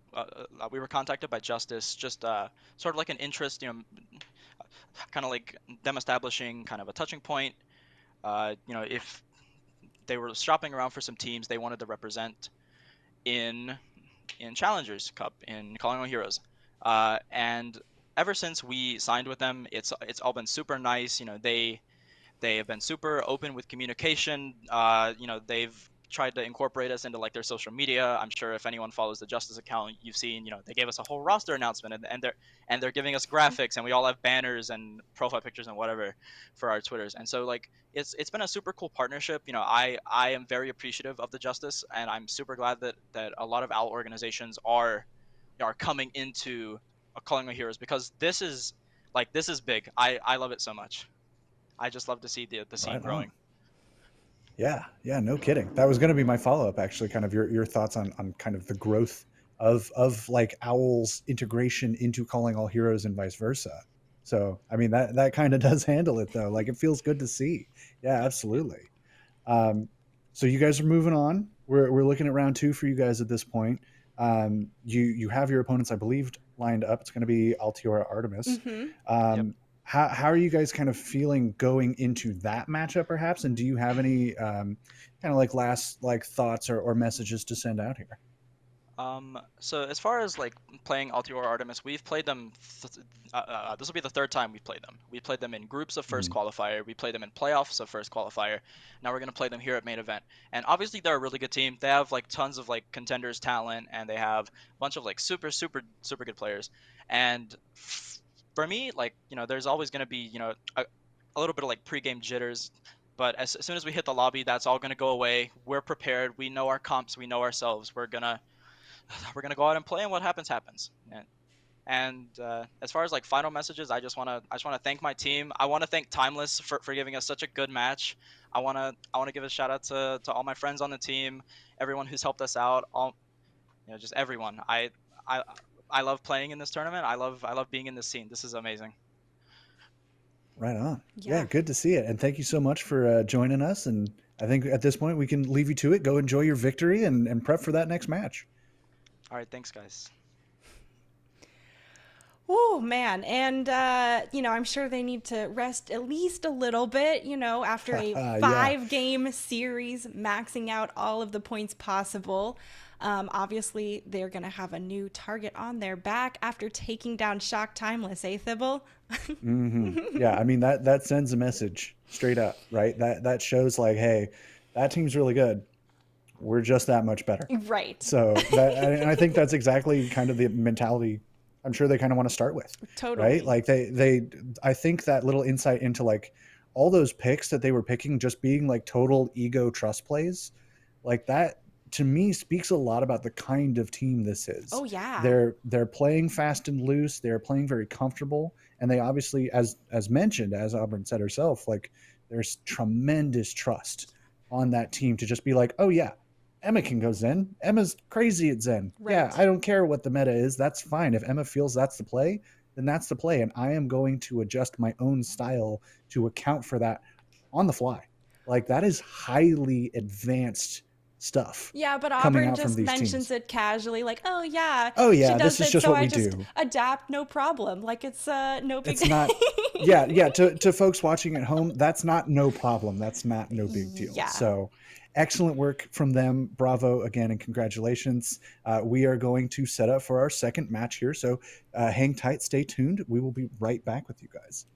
we were contacted by Justice, just sort of like an interest, kind of like them establishing kind of a touching point. If they were shopping around for some teams they wanted to represent in Challengers Cup in Calling All Heroes, and ever since we signed with them, it's all been super nice. They have been super open with communication. They've tried to incorporate us into like their social media. I'm sure if anyone follows the Justice account, you've seen, they gave us a whole roster announcement, and they're giving us graphics, and we all have banners and profile pictures and whatever for our Twitters. And so like it's been a super cool partnership. I am very appreciative of the Justice, and I'm super glad that a lot of OWL organizations are coming into Calling Our Heroes because this is big. I love it so much. I just love to see the scene Right on. growing. Yeah, yeah, no kidding. That was going to be my follow up, actually. Kind of your thoughts on kind of the growth of like Owl's integration into Calling All Heroes and vice versa. So, I mean, that kind of does handle it though. Like it feels good to see. Yeah, Yeah. absolutely. Um, so you guys are moving on. We're looking at round two for you guys at this point. You have your opponents, I believe, lined up. It's going to be Altiora Artemis. Mm-hmm. Yep. How are you guys kind of feeling going into that matchup, perhaps? And do you have any kind of like last like thoughts or messages to send out here? So as far as like playing Altior Artemis, we've played them. This will be the third time we've played them. We played them in groups of first Mm, qualifier. We played them in playoffs of first qualifier. Now we're gonna play them here at main event. And obviously they're a really good team. They have like tons of like contenders talent, and they have a bunch of like super super super good players. And for me, like there's always gonna be a little bit of like pregame jitters. But as soon as we hit the lobby, that's all gonna go away. We're prepared. We know our comps. We know ourselves. We're gonna go out and play, and what happens happens. And as far as like final messages, I just wanna thank my team. I wanna thank Timeless for giving us such a good match. I wanna give a shout out to all my friends on the team, everyone who's helped us out, all just everyone. I I love playing in this tournament. I love being in this scene. This is amazing. Right on. Yeah, Yeah. good to see it. And thank you so much for joining us. And I think at this point we can leave you to it. Go enjoy your victory and prep for that next match. All right, thanks guys. Oh man, and I'm sure they need to rest at least a little bit, after a Yeah. 5-game series, maxing out all of the points possible. Obviously, they're gonna have a new target on their back after taking down Shock Timeless, eh, Thibble? Yeah, I mean that sends a message straight up, right? That shows like, hey, that team's really good. We're just that much better. Right. So and I think that's exactly kind of the mentality I'm sure they kind of want to start with, Totally. right? Like I think that little insight into like all those picks that they were picking just being like total ego trust plays, like that to me speaks a lot about the kind of team this is. Oh yeah. They're playing fast and loose. They're playing very comfortable, and they obviously, as mentioned, as Auburn said herself, like there's tremendous trust on that team to just be like, oh yeah, Emma can go Zen. Emma's crazy at Zen. Yeah, Right. I don't care what the meta is. That's fine. If Emma feels that's the play, then that's the play. And I am going to adjust my own style to account for that on the fly. Like that is highly advanced stuff Yeah, but coming Auburn out from just these mentions teams. it casually, like, oh yeah, Oh she yeah, does this is it, just so what I we just do. adapt, no problem. Like it's no big It's not yeah, to folks watching at home, that's not no problem. That's not no big deal. Yeah. So excellent work from them. Bravo again and congratulations. We are going to set up for our second match here. So hang tight, stay tuned. We will be right back with you guys.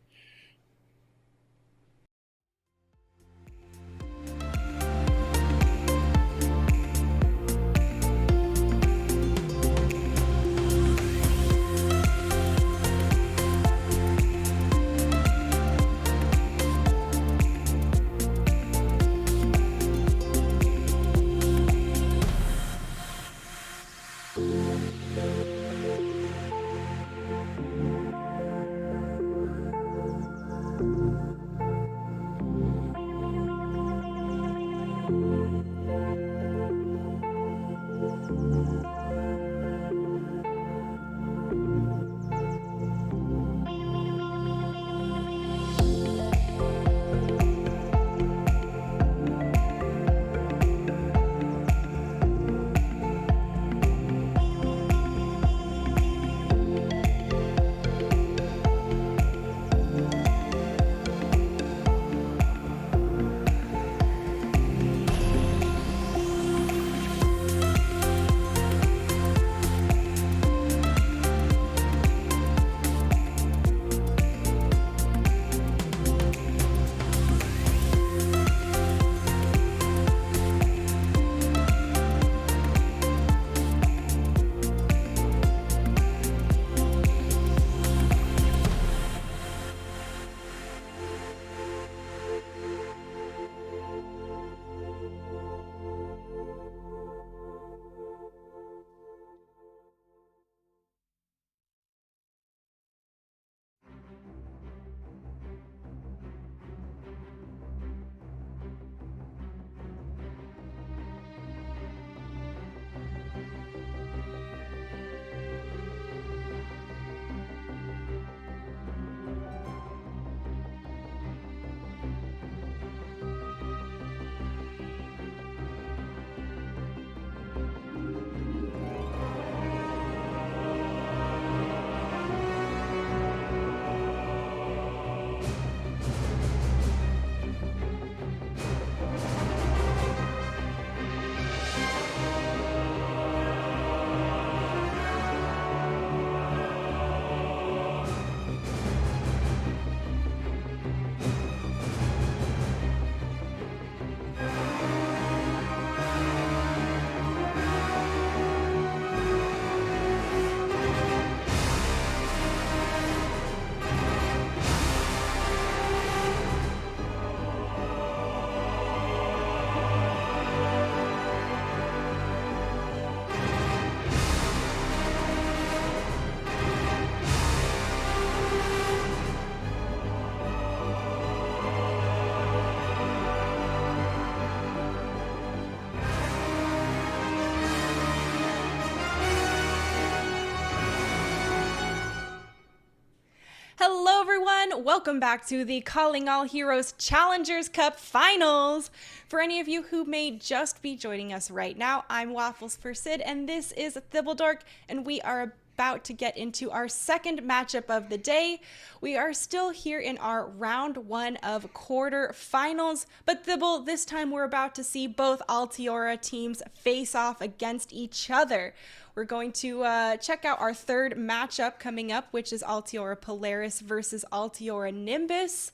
welcome back to the Calling All Heroes Challengers Cup Finals. For any of you who may just be joining us right now, I'm Waffles for Sid, and this is Thibbledork, and we are about to get into our second matchup of the day. We are still here in our round 1 of quarterfinals, but Thibble, this time we're about to see both Altiora teams face off against each other. We're going to check out our third matchup coming up, which is Altiora Polaris versus Altiora Nimbus.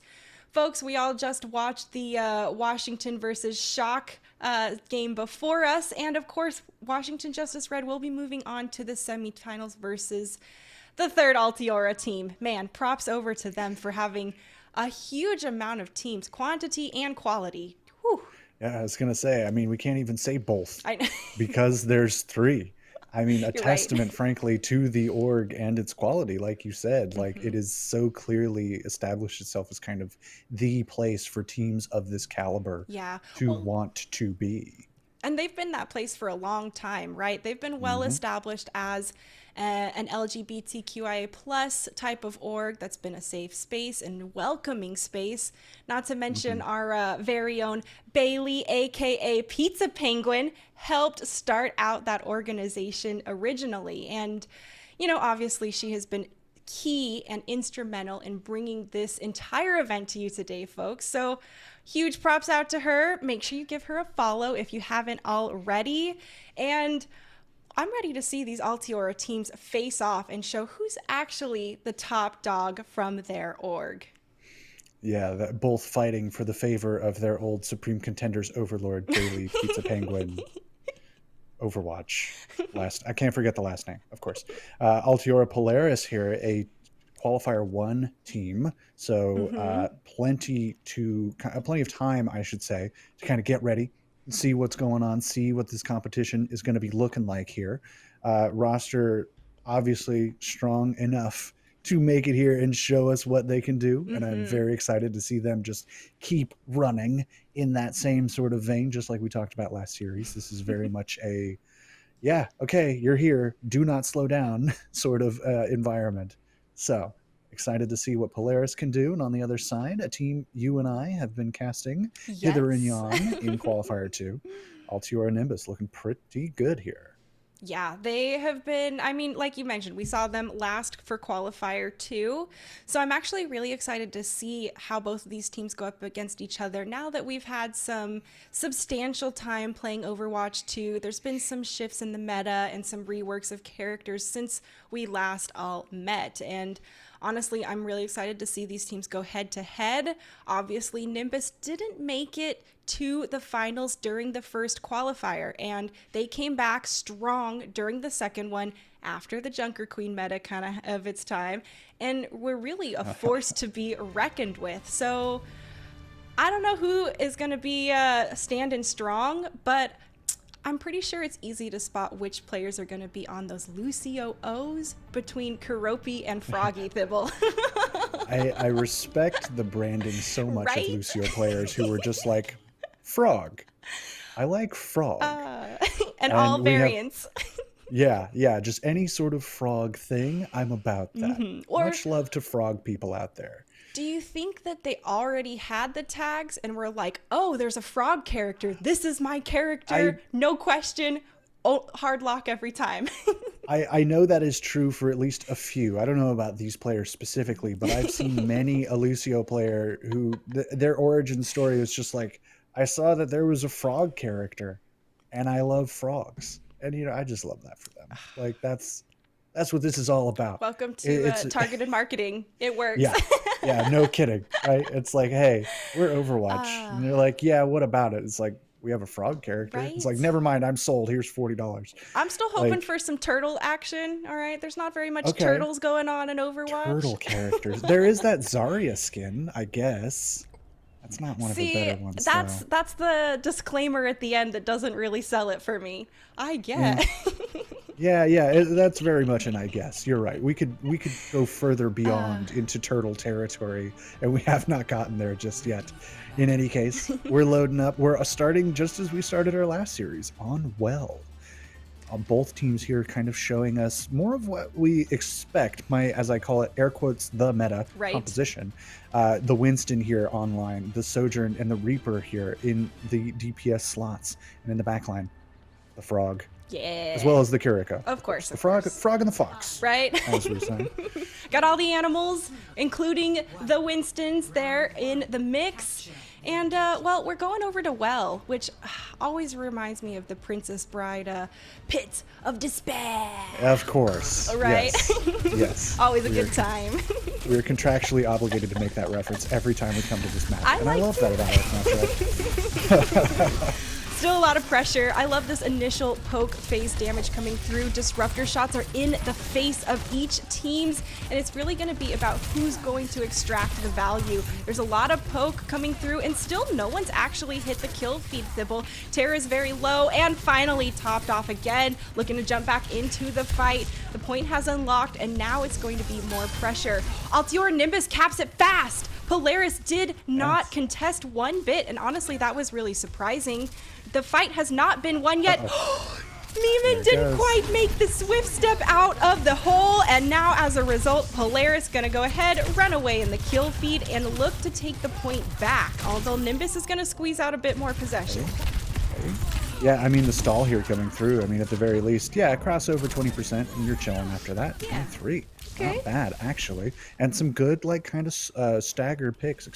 Folks, we all just watched the Washington versus Shock game before us, and of course, Washington Justice Red will be moving on to the semifinals versus the third Altiora team. Man, props over to them for having a huge amount of teams, quantity and quality. Whew. Yeah, I was going to say, I mean, we can't even say both I because there's 3. I mean, a You're testament, right. frankly, to the org and its quality, like you said. Like, it is so clearly established itself as kind of the place for teams of this caliber Yeah. to Well, want to be. and they've been that place for a long time, right? They've been well established as an LGBTQIA plus type of org that's been a safe space and welcoming space. Not to mention our very own Bailey, aka Pizza Penguin, helped start out that organization originally. And, you know, obviously she has been key and instrumental in bringing this entire event to you today, folks. So huge props out to her. Make sure you give her a follow if you haven't already. And I'm ready to see these Altiora teams face off and show who's actually the top dog from their org. Yeah, that both fighting for the favor of their old Supreme Contenders overlord, Bailey, Pizza Penguin, Overwatch. I can't forget the last name, of course. Altiora Polaris here, a qualifier 1 team, so plenty of time, I should say, to kind of get ready, see what's going on, see what this competition is going to be looking like here. Roster obviously strong enough to make it here and show us what they can do, and I'm very excited to see them just keep running in that same sort of vein, just like we talked about last series. This is very much a okay, you're here, do not slow down sort of environment. So excited to see what Polaris can do. And on the other side, a team you and I have been casting hither and yon in qualifier 2. Altiora Nimbus looking pretty good here. Yeah, they have been, I mean, like you mentioned, we saw them last for qualifier 2. So I'm actually really excited to see how both of these teams go up against each other. Now that we've had some substantial time playing Overwatch 2, there's been some shifts in the meta and some reworks of characters since we last all met. And honestly, I'm really excited to see these teams go head to head. Obviously, Nimbus didn't make it to the finals during the first qualifier, and they came back strong during the second one after the Junker Queen meta kind of its time, and were really a force to be reckoned with. So I don't know who is going to be standing strong, but I'm pretty sure it's easy to spot which players are going to be on those Lucio O's between Karopi and Froggy Thibble. I respect the branding so much Right? of Lucio players who were just like, Frog. I like Frog. and all we have- variants. Yeah, just any sort of frog thing, I'm about that. Or- Much love to frog people out there. Do you think that they already had the tags and were like, oh, there's a frog character. This is my character. No question. Oh, hard lock every time. I know that is true for at least a few. I don't know about these players specifically, but I've seen many a Lucio player who their origin story was just like, I saw that there was a frog character and I love frogs. And, you know, I just love that for them. Like, that's what this is all about. Welcome to targeted marketing. It works. Yeah, no kidding, right? It's like, hey, we're Overwatch. And they're like, yeah, what about it? It's like, we have a frog character. It's like, Right? never mind, I'm sold. Here's $40. I'm still hoping Like- for some turtle action. All right. There's not very much Okay. turtles going on in Overwatch. Turtle characters. There is that Zarya skin, I guess. That's not one of the See, better ones. that's the disclaimer at the end that doesn't really sell it for me. I get. Yeah, that's very much an I guess. You're right. We could go further beyond into turtle territory, and we have not gotten there just yet. In any case, we're loading up. We're starting just as we started our last series, on Well. both teams here kind of showing us more of what we expect, as I call it, air quotes, the meta Right. composition. The Winston here online, the Sojourn, and the Reaper here in the DPS slots, and in the backline, the Frog. Yeah. As well as the Kiriko. Of course, The of frog, course. frog and the fox. Right? As we say. Got all the animals, including the Winstons there in the mix. And, well, we're going over to Well, which always reminds me of the Princess Bride Pit of Despair. Of course. Right? Yes. Yes. Always a good time. We're contractually obligated to make that reference every time we come to this match. I And I like love that about us, matchup. Still a lot of pressure. I love this initial poke phase damage coming through. Disruptor shots are in the face of each team's, and it's really going to be about who's going to extract the value. There's a lot of poke coming through, and still no one's actually hit the kill feed, Sybil. Terra's very low, and finally topped off again, looking to jump back into the fight. The point has unlocked, and now it's going to be more pressure. Altior Nimbus caps it fast. Polaris did not contest one bit, and honestly, that was really surprising. The fight has not been won yet. Meiman didn't quite make the swift step out of the hole, and now as a result, Polaris gonna go ahead, run away in the kill feed, and look to take the point back, although Nimbus is gonna squeeze out a bit more possession. Yeah, I mean, the stall here coming through, I mean, at the very least, yeah, crossover 20%, and you're chilling after that. Yeah. 23. Okay. Not bad, actually. And some good, like, kind of staggered picks,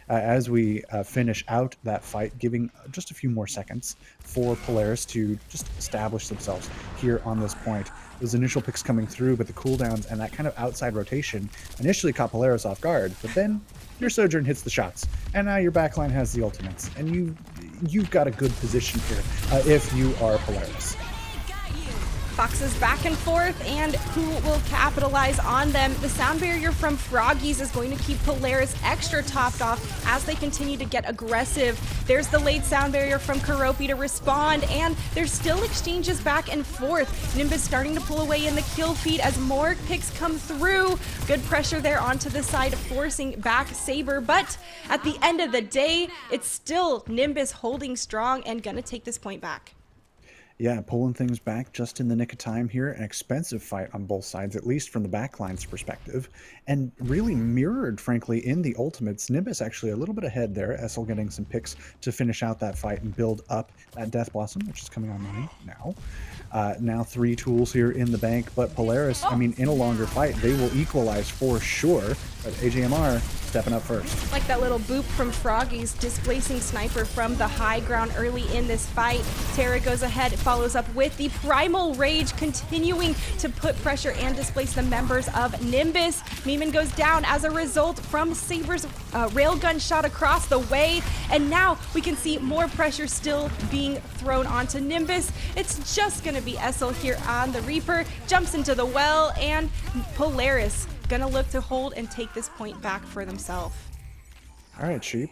as we finish out that fight, giving just a few more seconds for Polaris to just establish themselves here on this point. Those initial picks coming through, but the cooldowns and that kind of outside rotation initially caught Polaris off guard, but then your Sojourn hits the shots, and now your backline has the ultimates, and you've got a good position here if you are Polaris. Foxes back and forth, and who will capitalize on them? The sound barrier from Froggies is going to keep Polaris extra topped off as they continue to get aggressive. There's the late sound barrier from Karopi to respond, and there's still exchanges back and forth. Nimbus starting to pull away in the kill feed as more picks come through. Good pressure there onto the side, forcing back Saber, but at the end of the day, it's still Nimbus holding strong and gonna take this point back. Yeah, pulling things back just in the nick of time here. An expensive fight on both sides, at least from the backline's perspective, and really mirrored, frankly, in the ultimates. Nimbus actually a little bit ahead there. Essel getting some picks to finish out that fight and build up that Death Blossom, which is coming online now. Now 3 tools here in the bank, but Polaris, I mean, in a longer fight, they will equalize for sure, but AJMR stepping up first. Like that little boop from Froggies, displacing Sniper from the high ground early in this fight. Terra goes ahead, follows up with the Primal Rage, continuing to put pressure and displace the members of Nimbus. Meiman goes down as a result from Saber's railgun shot across the way, and now we can see more pressure still being thrown onto Nimbus. It's just gonna be Essel here on the Reaper, jumps into the well, and Polaris gonna look to hold and take this point back for themselves. All right, Sheep.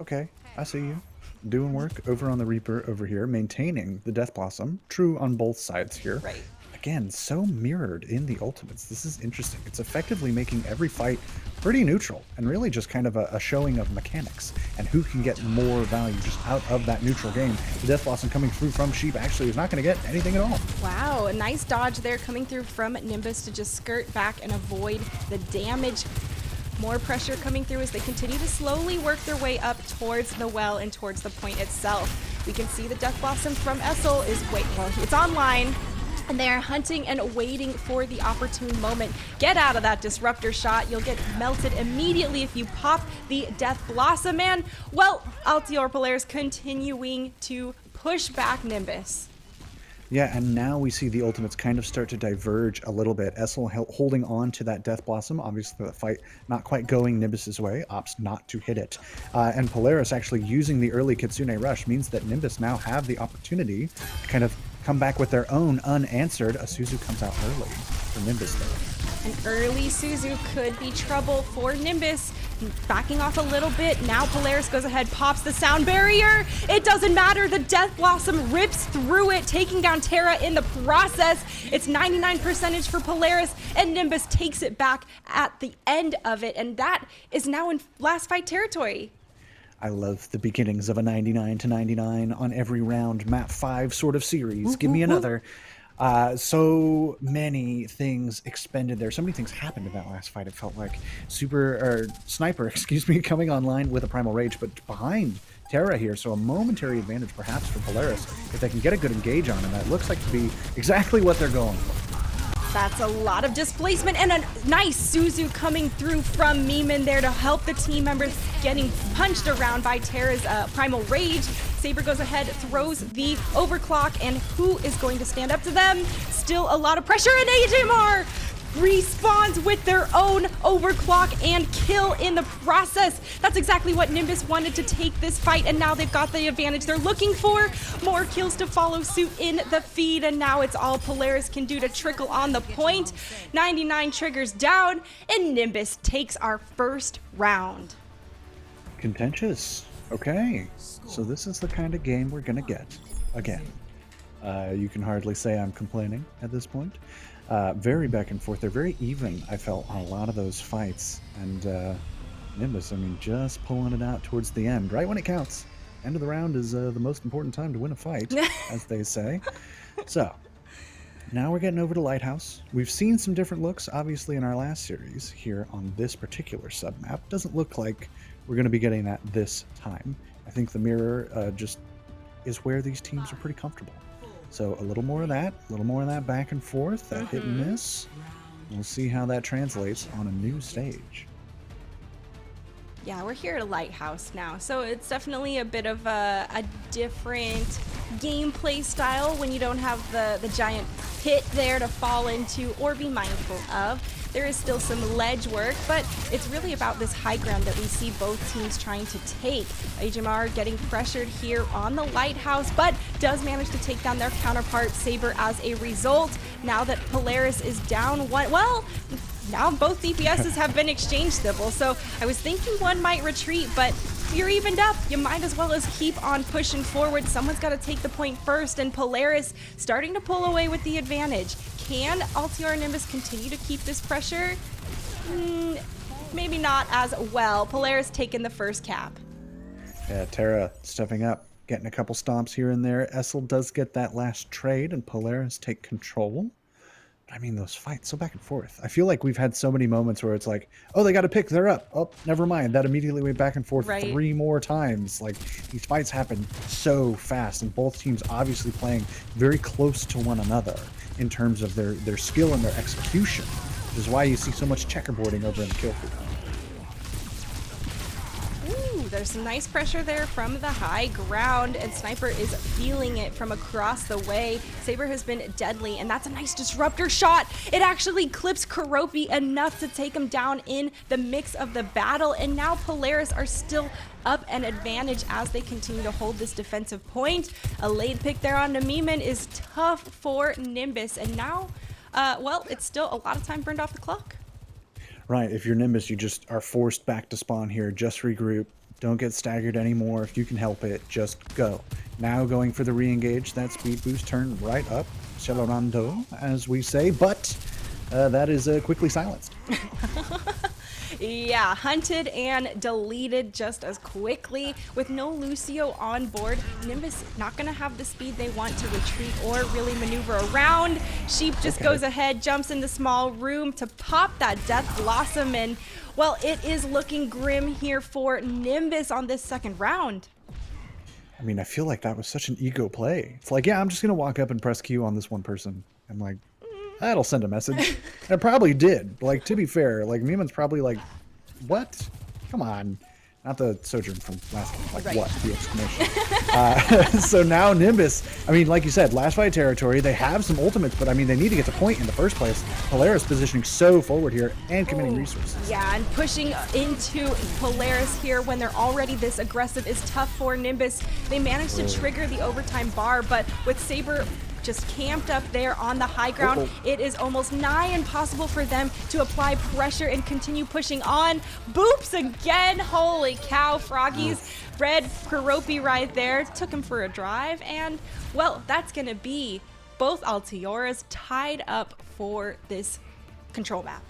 Okay, I see you. Doing work over on the Reaper over here, maintaining the Death Blossom. True on both sides here. Right. Again, so mirrored in the ultimates. This is interesting. It's effectively making every fight pretty neutral and really just kind of a showing of mechanics and who can get more value just out of that neutral game. The Death Blossom coming through from Sheep actually is not going to get anything at all. Wow, a nice dodge there coming through from Nimbus to just skirt back and avoid the damage. More pressure coming through as they continue to slowly work their way up towards the well and towards the point itself. We can see the Death Blossom from Essel is it's online. And they are hunting and waiting for the opportune moment. Get out of that disruptor shot. You'll get melted immediately if you pop the Death Blossom. And, well, Altior Polaris continuing to push back Nimbus. Yeah, and now we see the ultimates kind of start to diverge a little bit. Essel holding on to that Death Blossom. Obviously, the fight not quite going Nimbus's way. Opts not to hit it. And Polaris actually using the early Kitsune Rush means that Nimbus now have the opportunity to kind of come back with their own unanswered. A Suzu comes out early for Nimbus though. An early Suzu could be trouble for Nimbus. Backing off a little bit. Now Polaris goes ahead, pops the sound barrier. It doesn't matter. The Death Blossom rips through it, taking down Terra in the process. It's 99% for Polaris, and Nimbus takes it back at the end of it. And that is now in last fight territory. I love the beginnings of a 99 to 99 on every round, map 5 sort of series. Give me another. So many things expended there. So many things happened in that last fight. It felt like Sniper, excuse me, coming online with a Primal Rage, but behind Terra here. So a momentary advantage perhaps for Polaris if they can get a good engage on him. That looks like to be exactly what they're going for. That's a lot of displacement and a nice Suzu coming through from Meeman there to help the team members getting punched around by Terra's Primal Rage. Saber goes ahead, throws the overclock, and who is going to stand up to them? Still a lot of pressure, and AJMR respawns with their own overclock and kill in the process. That's exactly what Nimbus wanted to take this fight, and now they've got the advantage they're looking for. More kills to follow suit in the feed, and now it's all Polaris can do to trickle on the point. 99 triggers down, and Nimbus takes our first round. Contentious. Okay, so this is the kind of game we're gonna get again. You can hardly say I'm complaining at this point. Very back and forth. They're very even, I felt, on a lot of those fights. And Nimbus, I mean, just pulling it out towards the end, right when it counts. End of the round is the most important time to win a fight, as they say. So, now we're getting over to Lighthouse. We've seen some different looks, obviously, in our last series here on this particular submap. Doesn't look like we're going to be getting that this time. I think the mirror just is where these teams are pretty comfortable. So a little more of that back and forth, that hit and miss. We'll see how that translates on a new stage. Yeah, we're here at Lighthouse now, so it's definitely a bit of a different gameplay style when you don't have the giant pit there to fall into or be mindful of. There is still some ledge work, but it's really about this high ground that we see both teams trying to take. HMR getting pressured here on the Lighthouse, but does manage to take down their counterpart Saber as a result. Now that Polaris is down one, well, now both DPSs have been exchanged, Sybil, so I was thinking one might retreat, but if you're evened up, you might as well as keep on pushing forward. Someone's got to take the point first, and Polaris starting to pull away with the advantage. Can Altior and Nimbus continue to keep this pressure? Maybe not as well. Polaris taking the first cap. Yeah, Terra stepping up, getting a couple stomps here and there. Essel does get that last trade, and Polaris take control. I mean, those fights, so back and forth. I feel like we've had so many moments where it's like, oh, they got to pick, they're up. Oh, never mind. That immediately went back and forth 3 more times. Like, these fights happen so fast, and both teams obviously playing very close to one another in terms of their skill and their execution, which is why you see so much checkerboarding over in the kill feed. There's some nice pressure there from the high ground, and Sniper is feeling it from across the way. Saber has been deadly, and that's a nice disruptor shot. It actually clips Karopi enough to take him down in the mix of the battle, and now Polaris are still up an advantage as they continue to hold this defensive point. A late pick there on Namiman is tough for Nimbus, and now, well, it's still a lot of time burned off the clock. Right, if you're Nimbus, you just are forced back to spawn here. Just regroup. Don't get staggered anymore. If you can help it, just go. Now going for the re-engage. That speed boost turned right up. Celorando, as we say, but that is quickly silenced. Yeah, hunted and deleted just as quickly. With no Lucio on board, Nimbus not going to have the speed they want to retreat or really maneuver around. Sheep just goes ahead, jumps in the small room to pop that Death Blossom, and, well, it is looking grim here for Nimbus on this second round. I mean, I feel like that was such an ego play. It's like, yeah, I'm just going to walk up and press Q on this one person. I'm like, that'll send a message. It probably did. Like, to be fair, like, Meeman's probably like, what? Come on. Not the Sojourn from last game. Like, what? The exclamation. So now Nimbus, I mean, like you said, last fight territory, they have some ultimates, but I mean, they need to get to point in the first place. Polaris positioning so forward here and committing resources. Yeah, and pushing into Polaris here when they're already this aggressive is tough for Nimbus. They managed to trigger the overtime bar, but with Saber just camped up there on the high ground, it is almost nigh impossible for them to apply pressure and continue pushing on. Boops again. Holy cow, Froggy's red Karopi right there. Took him for a drive, and, well, that's going to be both Altioras tied up for this control map.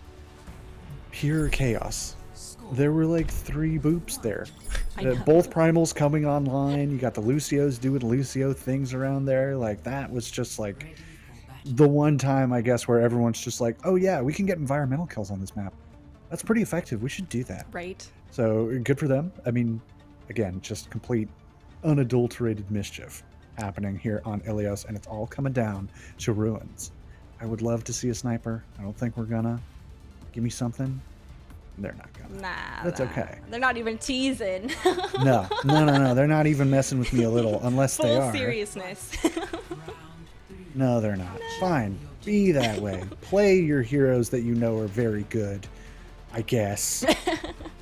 Pure chaos. There were like 3 boops there. I know. Both primals coming online. You got the Lucios doing Lucio things around there. Like, that was just like, the one time, I guess, where everyone's just like, oh yeah, we can get environmental kills on this map. That's pretty effective. We should do that. Right. So good for them. I mean, again, just complete unadulterated mischief happening here on Ilios, and it's all coming down to ruins. I would love to see a sniper. I don't think we're gonna. Give me something. They're not gonna. Nah. That's okay. They're not even teasing. No. They're not even messing with me a little, unless they are. Full seriousness. No, they're not. Fine. Be that way. Play your heroes that you know are very good, I guess.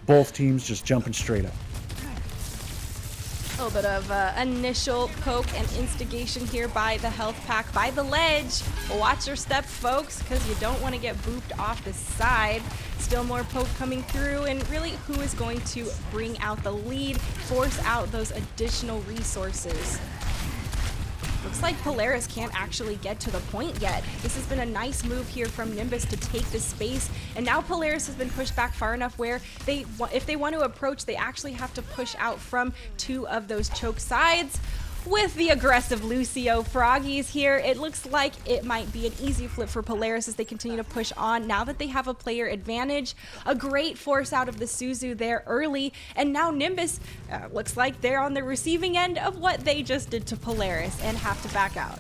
Both teams just jumping straight up. A little bit of initial poke and instigation here by the health pack, by the ledge. Watch your step, folks, because you don't want to get booped off the side. Still more poke coming through, and really, who is going to bring out the lead, force out those additional resources? Looks like Polaris can't actually get to the point yet. This has been a nice move here from Nimbus to take the space, and now Polaris has been pushed back far enough where if they want to approach, they actually have to push out from 2 of those choke sides. With the aggressive Lucio Froggies here, it looks like it might be an easy flip for Polaris as they continue to push on. Now that they have a player advantage, a great force out of the Suzu there early, and now Nimbus looks like they're on the receiving end of what they just did to Polaris and have to back out.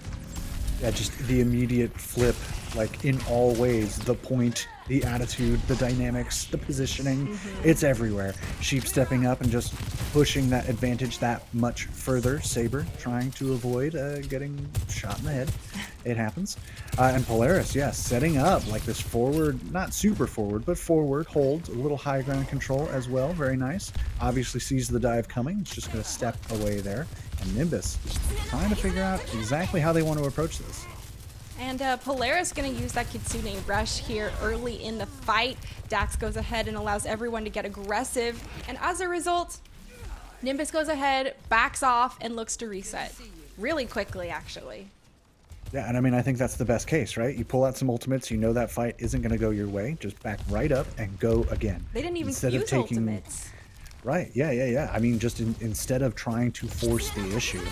Yeah, just the immediate flip, like in all ways, the point, the attitude, the dynamics, the positioning, it's everywhere. Sheep stepping up and just pushing that advantage that much further. Saber trying to avoid getting shot in the head. It happens. And Polaris, yes, setting up like this forward, not super forward, but forward hold, a little high ground control as well. Very nice. Obviously sees the dive coming. It's just going to step away there. And Nimbus trying to figure out exactly how they want to approach this. And Polaris going to use that Kitsune rush here early in the fight. Dax goes ahead and allows everyone to get aggressive. And as a result, Nimbus goes ahead, backs off, and looks to reset. Really quickly, actually. Yeah, and I mean, I think that's the best case, right? You pull out some ultimates, you know that fight isn't going to go your way. Just back right up and go again. They didn't even Instead use of taking, ultimates. Right, yeah. I mean, just instead of trying to force the issue,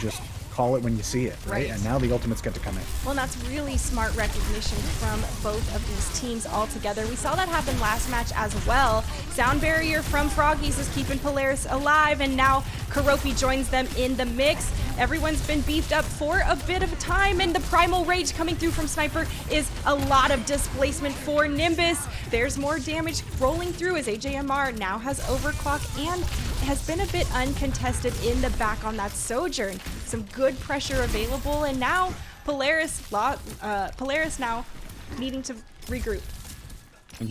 just call it when you see it, right? And now the ultimates get to come in. Well, and that's really smart recognition from both of these teams all together. We saw that happen last match as well. Sound barrier from Froggies is keeping Polaris alive, and now Karopi joins them in the mix. Everyone's been beefed up for a bit of time, and the Primal Rage coming through from Sniper is a lot of displacement for Nimbus. There's more damage rolling through as AJMR now has overclock and has been a bit uncontested in the back on that Sojourn. Some good pressure available, and now Polaris now needing to regroup.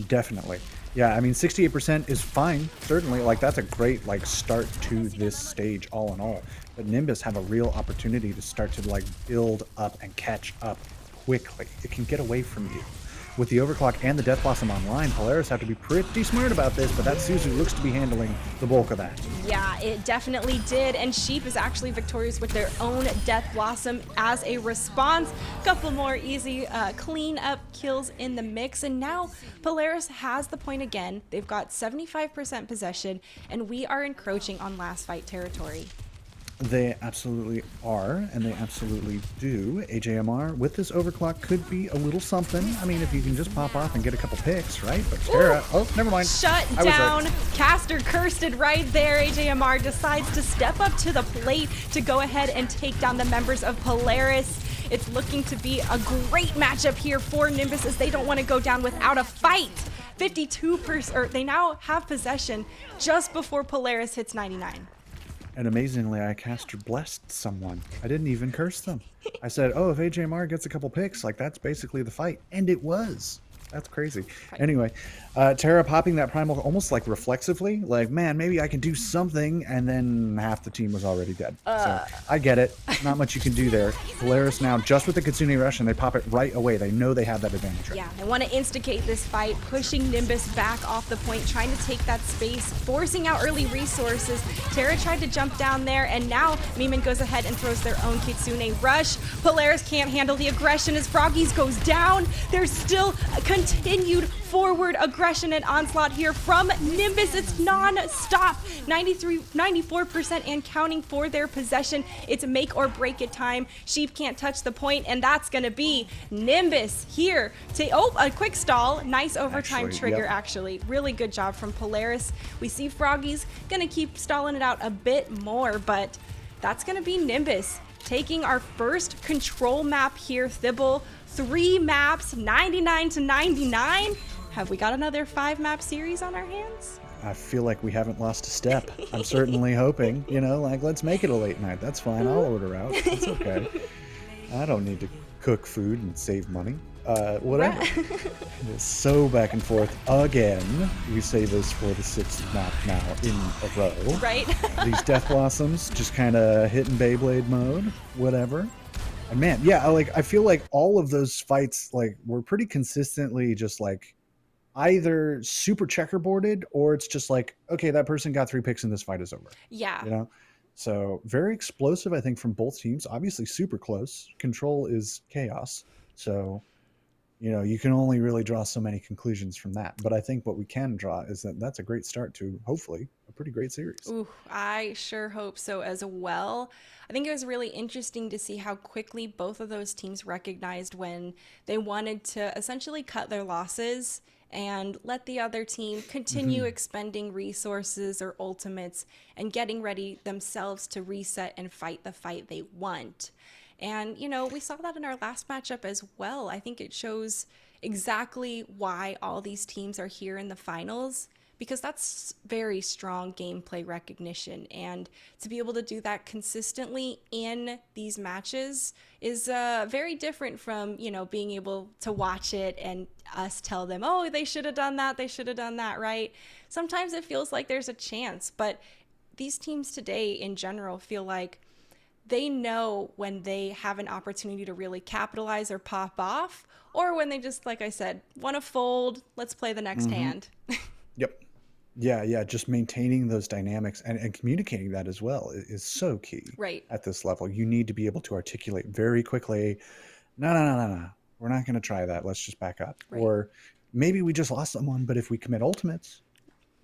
Definitely. Yeah, I mean, 68% is fine, certainly. Like, that's a great, start to this stage all in all. But Nimbus have a real opportunity to start to, build up and catch up quickly. It can get away from you. With the Overclock and the Death Blossom online, Polaris have to be pretty smart about this, but that Suzu looks to be handling the bulk of that. Yeah, it definitely did, and Sheep is actually victorious with their own Death Blossom as a response. Couple more easy clean up kills in the mix, and now Polaris has the point again. They've got 75% possession, and we are encroaching on last fight territory. They absolutely are, and they absolutely do. AJMR with this overclock could be a little something. I mean, if you can just pop off and get a couple picks, right? But Tara, oh, never mind. Shut down. Right. Caster cursed it right there. AJMR decides to step up to the plate to go ahead and take down the members of Polaris. It's looking to be a great matchup here for Nimbus as they don't want to go down without a fight. 52%, or they now have possession just before Polaris hits 99. And amazingly, I caster blessed someone. I didn't even curse them. I said, oh, if AJMR gets a couple picks, that's basically the fight. And it was. That's crazy. Anyway, Tara popping that primal almost reflexively, man, maybe I can do something, and then half the team was already dead. So I get it. Not much you can do there. Polaris now just with the Kitsune Rush, and they pop it right away. They know they have that advantage. Right? Yeah, they want to instigate this fight, pushing Nimbus back off the point, trying to take that space, forcing out early resources. Tara tried to jump down there, and now Miman goes ahead and throws their own Kitsune Rush. Polaris can't handle the aggression as Froggies goes down. There's still a continued forward aggression and onslaught here from Nimbus. It's non-stop, 94% and counting for their possession. It's make or break it time. Sheep can't touch the point, and that's gonna be Nimbus here to, a quick stall. Nice overtime trigger, actually. Really good job from Polaris. We see Froggy's gonna keep stalling it out a bit more, but that's gonna be Nimbus taking our first control map here. Thibble, 3 maps, 99 to 99. Have we got another 5-map series on our hands? I feel like we haven't lost a step. I'm certainly hoping, like, let's make it a late night. That's fine. I'll order out. It's okay. I don't need to cook food and save money. Whatever. It's so back and forth again. We say this for the 6th map now in a row. Right. These Death Blossoms just kind of hitting Beyblade mode, whatever. And man, yeah, I feel like all of those fights, were pretty consistently just either super checkerboarded, or it's just okay, that person got 3 picks and this fight is over. Yeah. So very explosive, I think, from both teams. Obviously super close. Control is chaos. So, you can only really draw so many conclusions from that. But I think what we can draw is that that's a great start to, hopefully, a pretty great series. Ooh, I sure hope so as well. I think it was really interesting to see how quickly both of those teams recognized when they wanted to essentially cut their losses and let the other team continue expending resources or ultimates and getting ready themselves to reset and fight the fight they want. And, we saw that in our last matchup as well. I think it shows exactly why all these teams are here in the finals, because that's very strong gameplay recognition. And to be able to do that consistently in these matches is very different from, being able to watch it and us tell them, oh, they should have done that, right? Sometimes it feels like there's a chance, but these teams today in general feel like they know when they have an opportunity to really capitalize or pop off, or when they just, like I said, want to fold, let's play the next hand. Yep. Yeah. Just maintaining those dynamics and communicating that as well is so key. Right. At this level, you need to be able to articulate very quickly, no. We're not going to try that. Let's just back up. Right. Or maybe we just lost someone, but if we commit ultimates,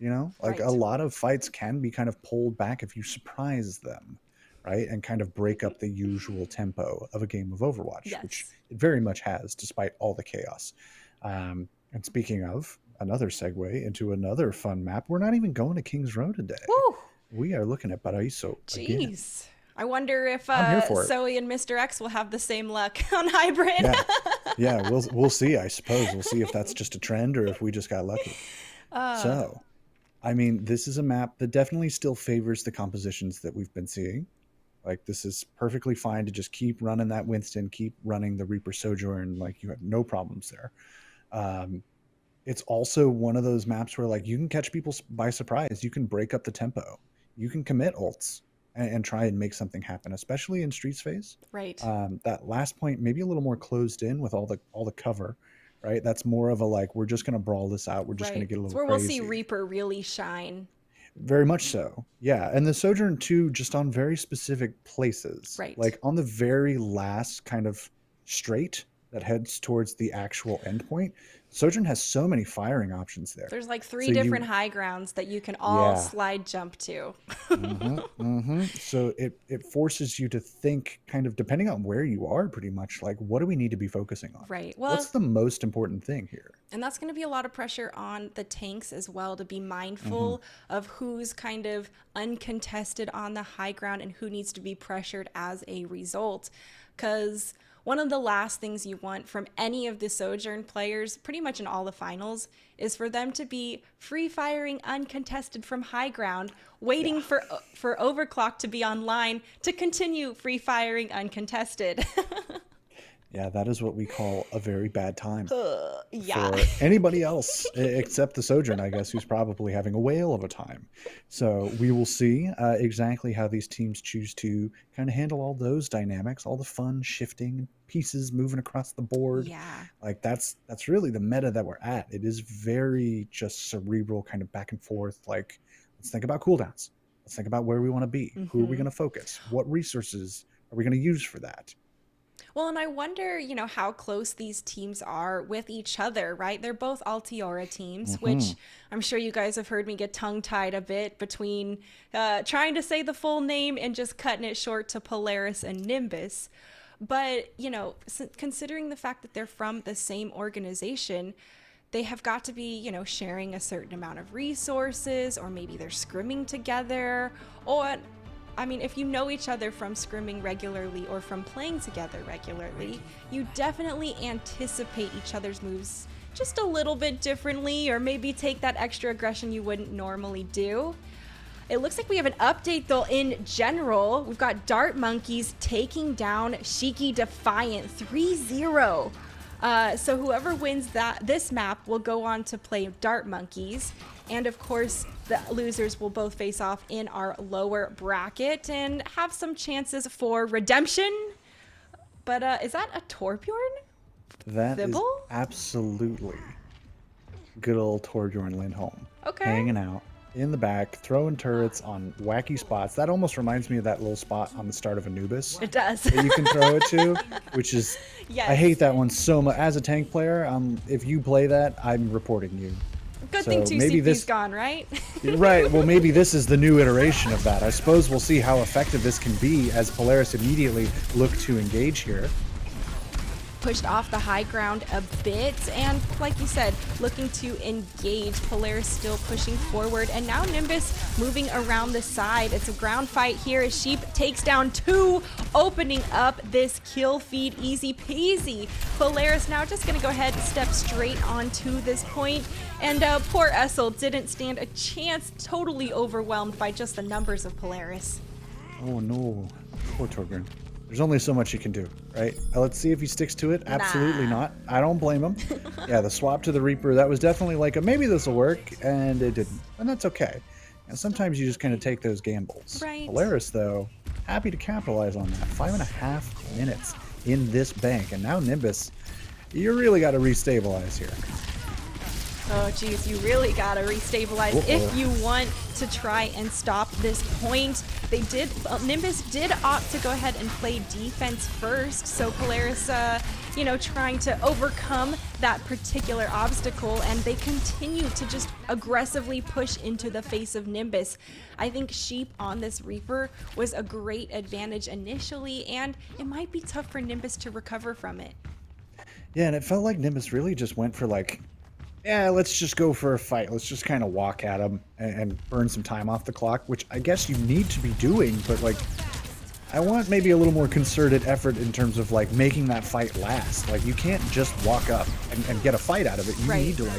Right. a lot of fights can be kind of pulled back if you surprise them. Right, and kind of break up the usual tempo of a game of Overwatch, which it very much has, despite all the chaos. And speaking of, another segue into another fun map, we're not even going to King's Row today. Woo! We are looking at Paraíso again. Jeez. I wonder if Zoe and Mr. X will have the same luck on Hybrid. Yeah, we'll see, I suppose. We'll see if that's just a trend or if we just got lucky. So, I mean, this is a map that definitely still favors the compositions that we've been seeing. This is perfectly fine to just keep running that Winston, keep running the Reaper Sojourn. You have no problems there. It's also one of those maps where you can catch people by surprise. You can break up the tempo. You can commit ults and try and make something happen, especially in Streets phase. Right. That last point, maybe a little more closed in with all the cover. Right. That's more of a we're just going to brawl this out. We're just going to get a little where crazy. We'll see Reaper really shine. Very much so. Yeah. And the Sojourn too, just on very specific places. Right. On the very last kind of straight that heads towards the actual endpoint, Sojourn has so many firing options there. There's 3 different high grounds that you can all slide jump to. So it forces you to think kind of depending on where you are pretty much what do we need to be focusing on? Right. Well, what's the most important thing here? And that's going to be a lot of pressure on the tanks as well to be mindful of who's kind of uncontested on the high ground and who needs to be pressured as a result. Because one of the last things you want from any of the Sojourn players, pretty much in all the finals, is for them to be free firing uncontested from high ground, waiting for Overclock to be online to continue free firing uncontested. Yeah, that is what we call a very bad time for anybody else except the Sojourn, I guess, who's probably having a whale of a time. So we will see exactly how these teams choose to kind of handle all those dynamics, all the fun shifting pieces moving across the board. Yeah. That's really the meta that we're at. It is very just cerebral, kind of back and forth. Let's think about cooldowns. Let's think about where we want to be. Who are we going to focus? What resources are we going to use for that? Well, and I wonder, how close these teams are with each other, right? They're both Altiora teams, which I'm sure you guys have heard me get tongue-tied a bit between trying to say the full name and just cutting it short to Polaris and Nimbus. But, considering the fact that they're from the same organization, they have got to be, sharing a certain amount of resources, or maybe they're scrimming together, or I mean, if you know each other from scrimming regularly or from playing together regularly, you definitely anticipate each other's moves just a little bit differently, or maybe take that extra aggression you wouldn't normally do. It looks like we have an update though in general. We've got Dart Monkeys taking down Shiki Defiant 3-0. So whoever wins this map will go on to play Dart Monkeys. And of course, the losers will both face off in our lower bracket and have some chances for redemption. But is that a Torbjorn? That is Thibble? absolutely good old Torbjorn Lindholm. Okay. Hanging out in the back, throwing turrets on wacky spots. That almost reminds me of that little spot on the start of Anubis. It does. That you can throw it to, which is, Yes. I hate that one so much. As a tank player, if you play that, I'm reporting you. Good So thing 2 maybe CP's gone, right? Right, well maybe this is the new iteration of that. I suppose we'll see how effective this can be as Polaris immediately look to engage here. Pushed off the high ground a bit, and like you said, looking to engage. Polaris still pushing forward, and now Nimbus moving around the side. It's a ground fight here as Sheep takes down 2, opening up this kill feed easy peasy. Polaris now just gonna go ahead and step straight onto this point, and poor Essel didn't stand a chance, totally overwhelmed by just the numbers of Polaris. Oh no, poor Torbjorn. There's only so much you can do, right? Let's see if he sticks to it. Absolutely not. I don't blame him. Yeah, the swap to the Reaper, that was definitely like maybe this will work, and it didn't. And that's okay. And sometimes you just kind of take those gambles. Right. Polaris, though, happy to capitalize on that. 5.5 minutes in this bank. And now Nimbus, you really got to restabilize here. Oh, geez, you really gotta restabilize if you want to try and stop this point. Nimbus did opt to go ahead and play defense first, so Polaris, trying to overcome that particular obstacle, and they continue to just aggressively push into the face of Nimbus. I think Sheep on this Reaper was a great advantage initially, and it might be tough for Nimbus to recover from it. Yeah, and it felt like Nimbus really just went for yeah, let's just go for a fight. Let's just kind of walk at him and burn some time off the clock, which I guess you need to be doing, but I want maybe a little more concerted effort in terms of making that fight last. You can't just walk up and get a fight out of it. You Right. need to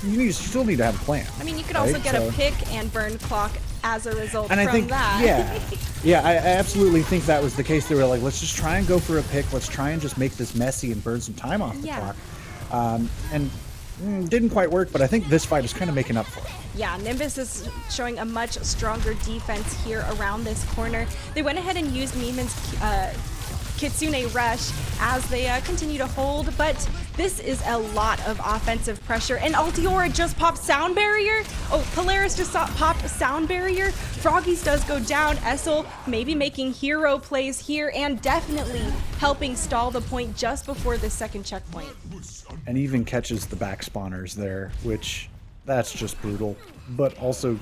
you still need to have a plan. I mean, you could also right? get a pick and burn clock as a result And from I think, that. yeah, I absolutely think that was the case. They were like, let's just try and go for a pick. Let's try and just make this messy and burn some time off the Yeah. clock. And didn't quite work, but I think this fight is kind of making up for it. Yeah, Nimbus is showing a much stronger defense here around this corner. They went ahead and used Miman's Kitsune Rush as they continue to hold, but this is a lot of offensive pressure. And Altiora just popped Sound Barrier. Oh, Polaris just popped Sound Barrier. Froggies does go down. Essel maybe making hero plays here and definitely helping stall the point just before the second checkpoint. And even catches the back spawners there, which that's just brutal, but also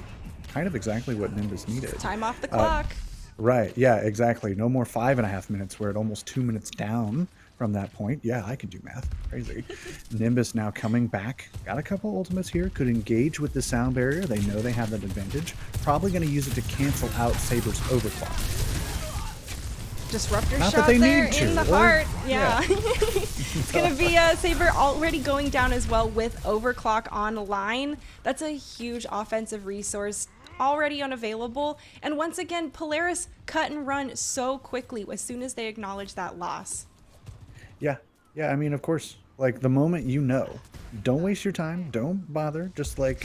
kind of exactly what Nimbus needed. Time off the clock. Right, yeah, exactly. No more 5.5 minutes. We're at almost 2 minutes down from that point. Yeah, I can do math. Crazy. Nimbus now coming back. Got a couple ultimates here. Could engage with the sound barrier. They know they have that advantage. Probably going to use it to cancel out Saber's overclock. Disruptor Not shot that they there need to, in the or- heart. Yeah. It's going to be Saber already going down as well with overclock online. That's a huge offensive resource already unavailable. And once again, Polaris cut and run so quickly as soon as they acknowledge that loss. Yeah, I mean, of course, the moment you know, don't waste your time, don't bother, just hey,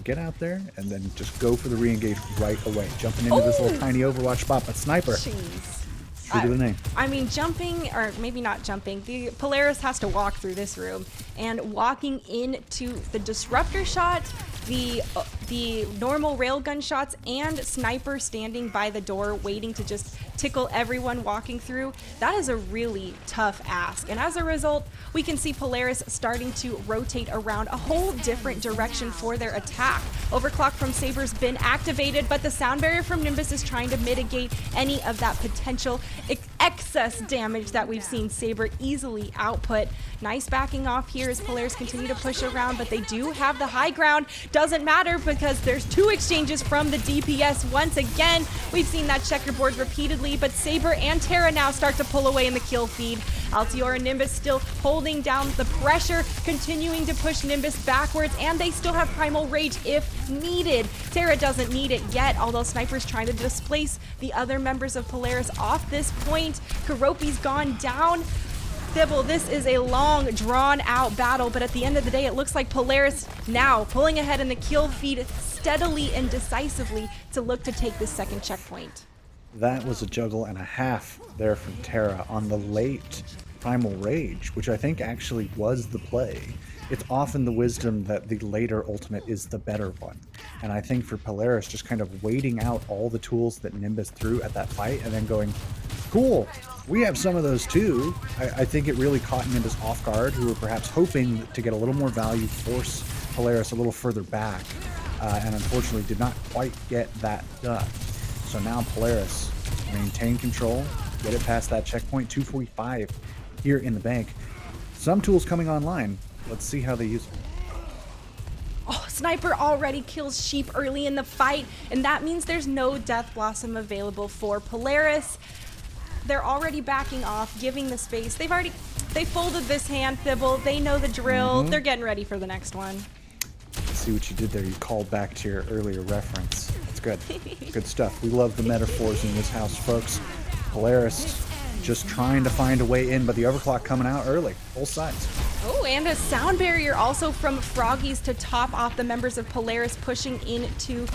get out there and then just go for the re-engage right away. Jumping into this little tiny Overwatch spot, but Sniper, Jeez. true to the name. I mean, jumping, or maybe not jumping, the Polaris has to walk through this room, and walking into the disruptor shot, the the normal railgun shots and Sniper standing by the door waiting to just tickle everyone walking through, that is a really tough ask. And as a result, we can see Polaris starting to rotate around a whole different direction for their attack. Overclock from Saber's been activated, but the sound barrier from Nimbus is trying to mitigate any of that potential excess damage that we've seen Saber easily output. Nice backing off here as Polaris continue to push around, but they do have the high ground. Doesn't matter because there's 2 exchanges from the DPS. Once again, we've seen that checkerboard repeatedly, but Saber and Terra now start to pull away in the kill feed. Altior and Nimbus still holding down the pressure, continuing to push Nimbus backwards, and they still have Primal Rage if needed. Terra doesn't need it yet, although Sniper's trying to displace the other members of Polaris off this point. Karopi's gone down. Thibble, this is a long, drawn-out battle, but at the end of the day, it looks like Polaris now pulling ahead in the kill feed steadily and decisively to look to take this second checkpoint. That was a juggle and a half there from Terra on the late Primal Rage, which I think actually was the play. It's often the wisdom that the later ultimate is the better one. And I think for Polaris, just kind of waiting out all the tools that Nimbus threw at that fight and then going, cool, we have some of those too. I think it really caught Nimbus off guard, who were perhaps hoping to get a little more value, force Polaris a little further back, and unfortunately did not quite get that done. So now Polaris maintain control, get it past that checkpoint, 245 here in the bank. Some tools coming online. Let's see how they use it. Oh, Sniper already kills Sheep early in the fight, and that means there's no Death Blossom available for Polaris. They're already backing off, giving the space. They folded this hand, Thibble. They know the drill. They're getting ready for the next one. See what you did there. You called back to your earlier reference. That's good. Good stuff. We love the metaphors in this house, folks. Polaris just trying to find a way in, but the overclock coming out early. Both sides. Oh, and a sound barrier also from Froggies to top off the members of Polaris pushing into,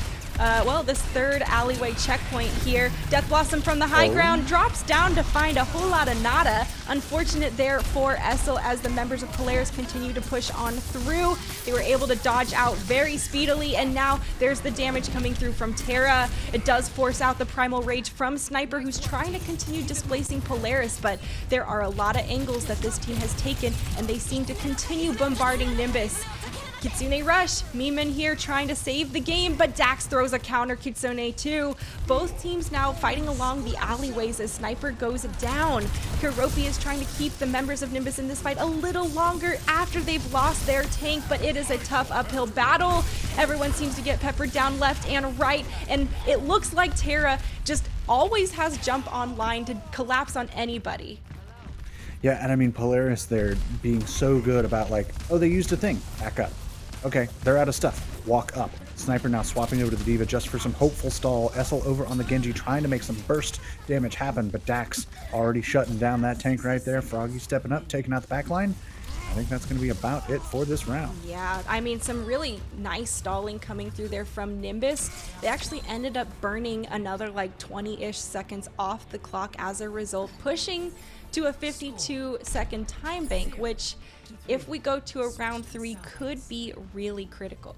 this third alleyway checkpoint here. Death Blossom from the high ground drops down to find a whole lot of nada. Unfortunate there for Essel as the members of Polaris continue to push on through. They were able to dodge out very speedily, and now there's the damage coming through from Terra. It does force out the Primal Rage from Sniper, who's trying to continue displacing Polaris, but there are a lot of angles that this team has taken, and they seem to continue bombarding Nimbus. Kitsune Rush, Miman here trying to save the game, but Dax throws a counter Kitsune too. Both teams now fighting along the alleyways as Sniper goes down. Karopi is trying to keep the members of Nimbus in this fight a little longer after they've lost their tank, but it is a tough uphill battle. Everyone seems to get peppered down left and right, and it looks like Terra just always has jump online to collapse on anybody. Yeah, and I mean, Polaris, they're being so good about like, oh, they used a thing, back up. Okay, they're out of stuff, walk up. Sniper now swapping over to the Diva just for some hopeful stall. Essel over on the Genji trying to make some burst damage happen, but Dax already shutting down that tank right there. Froggy stepping up, taking out the back line. I think that's going to be about it for this round. Yeah, I mean, some really nice stalling coming through there from Nimbus. They actually ended up burning another like 20-ish seconds off the clock as a result, pushing to a 52-second time bank, which, if we go to a round 3, could be really critical.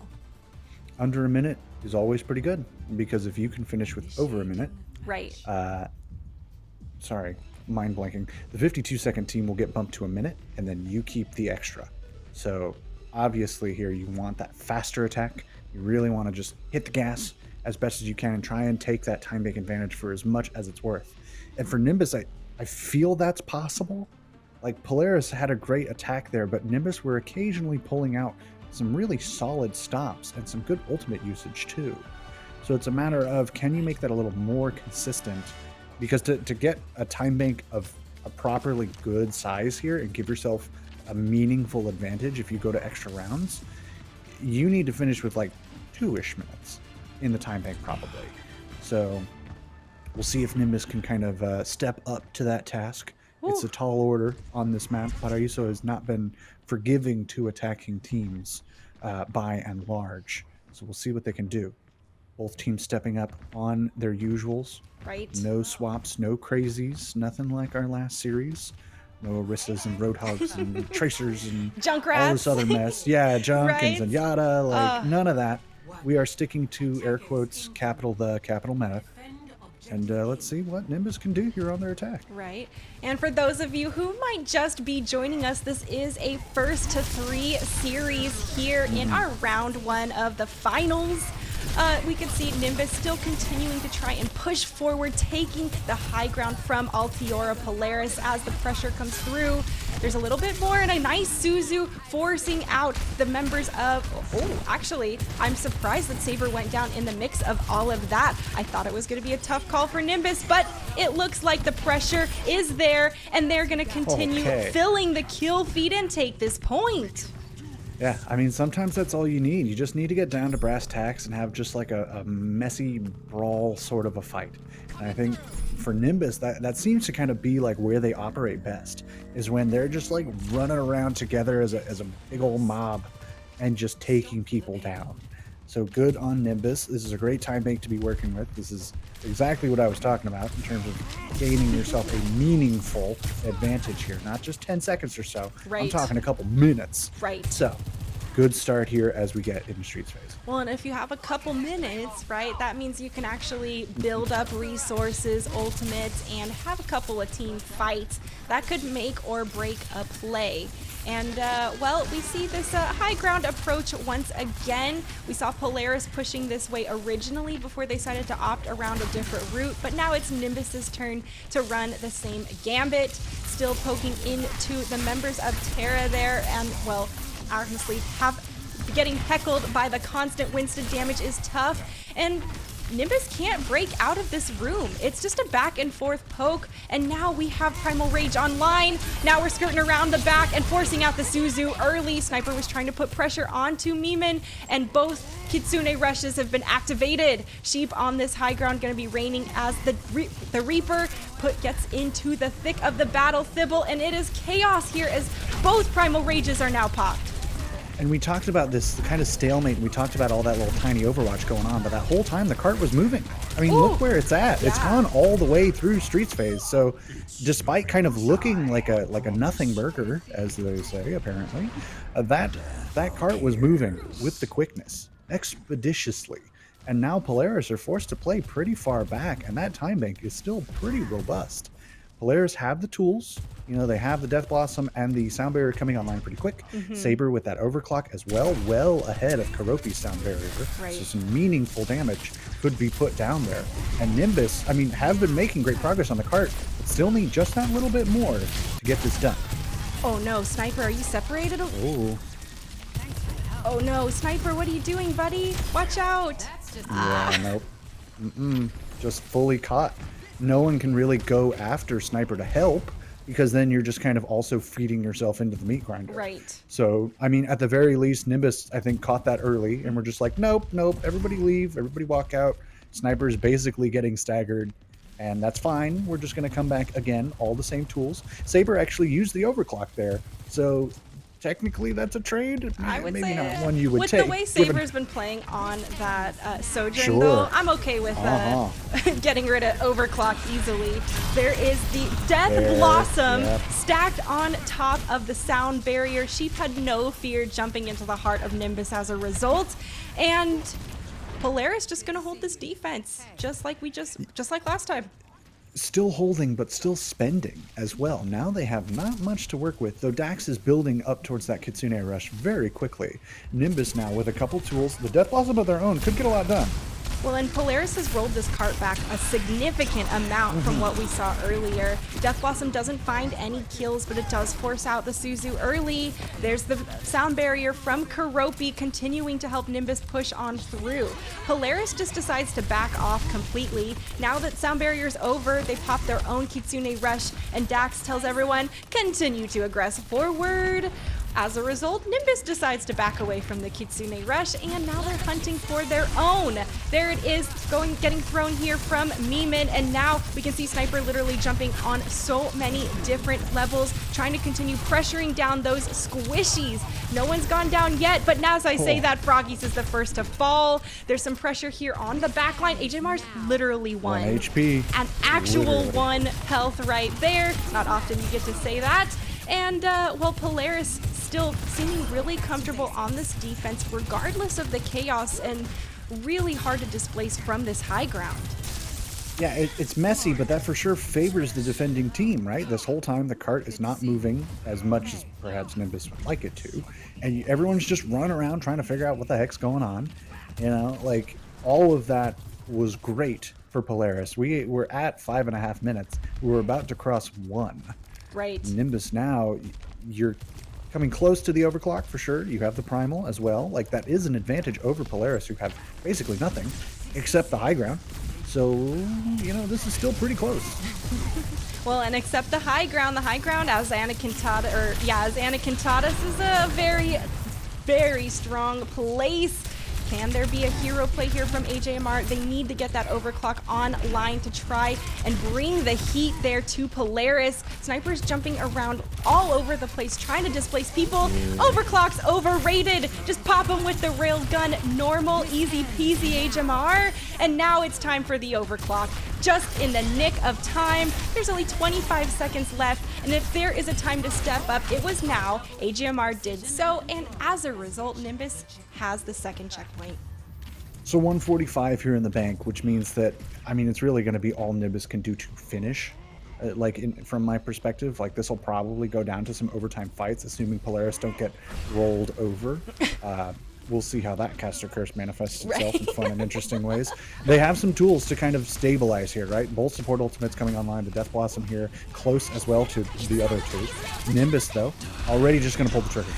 Under a minute is always pretty good, because if you can finish with over a minute, right? Sorry, mind blanking. The 52-second team will get bumped to a minute, and then you keep the extra. So obviously here you want that faster attack. You really want to just hit the gas as best as you can and try and take that time bank advantage for as much as it's worth. And for Nimbus, I feel that's possible. Like, Polaris had a great attack there, but Nimbus were occasionally pulling out some really solid stops and some good ultimate usage too. So it's a matter of, can you make that a little more consistent? Because to get a time bank of a properly good size here and give yourself a meaningful advantage if you go to extra rounds, you need to finish with like 2-ish minutes in the time bank probably. So we'll see if Nimbus can kind of step up to that task. Ooh. It's a tall order on this map. Paraíso has not been forgiving to attacking teams by and large. So we'll see what they can do. Both teams stepping up on their usuals. Right. No swaps, no crazies, nothing like our last series. No Orissas and Roadhogs and Tracers and Junkrats. all this other mess. Yeah, Junk right? and Zenyatta, like none of that. we are sticking to air quotes, capital meta. And let's see what Nimbus can do here on their attack. Right. And for those of you who might just be joining us, this is a 1-to-3 series here in our round 1 of the finals. We can see Nimbus still continuing to try and push forward, taking the high ground from Altiora Polaris as the pressure comes through. There's a little bit more and a nice Suzu forcing out the members of... Oh, actually, I'm surprised that Saber went down in the mix of all of that. I thought it was going to be a tough call for Nimbus, but it looks like the pressure is there, and they're going to continue filling the kill feed and take this point. Yeah, I mean, sometimes that's all you need. You just need to get down to brass tacks and have just like a messy brawl sort of a fight. And I think for Nimbus, that seems to kind of be like where they operate best, is when they're just like running around together as a big old mob and just taking people down. So good on Nimbus. This is a great time bank to be working with. This is exactly what I was talking about in terms of gaining yourself a meaningful advantage here. Not just 10 seconds or so. Right. I'm talking a couple minutes. Right. So good start here as we get into Streets phase. Well, and if you have a couple minutes, right, that means you can actually build up resources, ultimates, and have a couple of team fights. That could make or break a play. And, well, we see this high ground approach once again. We saw Polaris pushing this way originally before they decided to opt around a different route, but now it's Nimbus's turn to run the same gambit, still poking into the members of Terra there, and, well, honestly, getting heckled by the constant Winston damage is tough, and Nimbus can't break out of this room. It's just a back and forth poke, and now we have Primal Rage online. Now we're skirting around the back and forcing out the Suzu early. Sniper was trying to put pressure onto Mimin, and both Kitsune rushes have been activated. Sheep on this high ground going to be reigning as the Reaper gets into the thick of the battle. Thibble, and it is chaos here as both Primal Rages are now popped. And we talked about this kind of stalemate, and we talked about all that little tiny Overwatch going on, but that whole time the cart was moving. I mean, look where it's at. Yeah. It's gone all the way through Streets phase. So despite kind of looking like a nothing burger, as they say, apparently, that cart was moving with the quickness, expeditiously. And now Polaris are forced to play pretty far back, and that time bank is still pretty robust. Polaris have the tools. You know, they have the Death Blossom and the Sound Barrier coming online pretty quick. Saber with that overclock as well ahead of Karopi's Sound Barrier. Right. So some meaningful damage could be put down there. And Nimbus, I mean, have been making great progress on the cart, but still need just that little bit more to get this done. Oh no, Sniper, are you separated? Oh. Oh no, Sniper, what are you doing, buddy? Watch out! Yeah, nope. Just fully caught. No one can really go after Sniper to help, because then you're just kind of also feeding yourself into the meat grinder. Right. So, I mean, at the very least, Nimbus, I think, caught that early, and we're just like, nope, everybody leave, everybody walk out. Sniper's basically getting staggered, and that's fine. We're just going to come back again, all the same tools. Saber actually used the overclock there, so technically that's a trade. I would maybe say not one you would with take. the way Saber's been playing on that Sojourn, Sure. though, I'm okay with getting rid of overclock easily. There is the Death Blossom stacked on top of the Sound Barrier. Sheep had no fear jumping into the heart of Nimbus as a result, and Polaris just gonna hold this defense, just like last time. Still holding, but still spending as well. Now they have not much to work with, though Dax is building up towards that Kitsune rush very quickly. Nimbus now with a couple tools. The Death Blossom of their own could get a lot done. Well, and Polaris has rolled this cart back a significant amount from what we saw earlier. Death Blossom doesn't find any kills, but it does force out the Suzu early. There's the Sound Barrier from Karopi continuing to help Nimbus push on through. Polaris just decides to back off completely. Now that Sound Barrier's over, they pop their own Kitsune rush, and Dax tells everyone, continue to aggress forward. As a result, Nimbus decides to back away from the Kitsune rush, and now they're hunting for their own. There it is, getting thrown here from Mimin, and now we can see Sniper literally jumping on so many different levels, trying to continue pressuring down those squishies. No one's gone down yet, but now as I say that, Froggies is the first to fall. There's some pressure here on the backline. AJ Mars literally won 1 HP. An actual 1 health right there. Not often you get to say that. And, well, Polaris still seeming really comfortable on this defense, regardless of the chaos, and really hard to displace from this high ground. Yeah, it's messy, but that for sure favors the defending team, right? This whole time, the cart is not moving as much as perhaps Nimbus would like it to. And everyone's just running around trying to figure out what the heck's going on. You know, like, all of that was great for Polaris. We were at 5.5 minutes. We were about to cross 1. Right. Nimbus now, you're coming close to the overclock for sure. You have the primal as well. Like, that is an advantage over Polaris, who have basically nothing except the high ground. So, you know, this is still pretty close. Well, and except the high ground, as Anakin taught us, is a very, very strong place. Can there be a hero play here from AJMR? They need to get that overclock online to try and bring the heat there to Polaris. Snipers jumping around all over the place, trying to displace people. Overclock's overrated. Just pop them with the railgun. Normal, easy peasy AJMR. And now it's time for the overclock. Just in the nick of time. There's only 25 seconds left, and if there is a time to step up, it was now. AGMR did so, and as a result, Nimbus has the second checkpoint. So 145 here in the bank, which means that, I mean, it's really going to be all Nimbus can do to finish. From my perspective, like, this will probably go down to some overtime fights, assuming Polaris don't get rolled over. We'll see how that caster curse manifests itself in fun and interesting ways. They have some tools to kind of stabilize here, right? Both support ultimates coming online. The Death Blossom here, close as well to the other two. Nimbus, though, already just going to pull the trigger.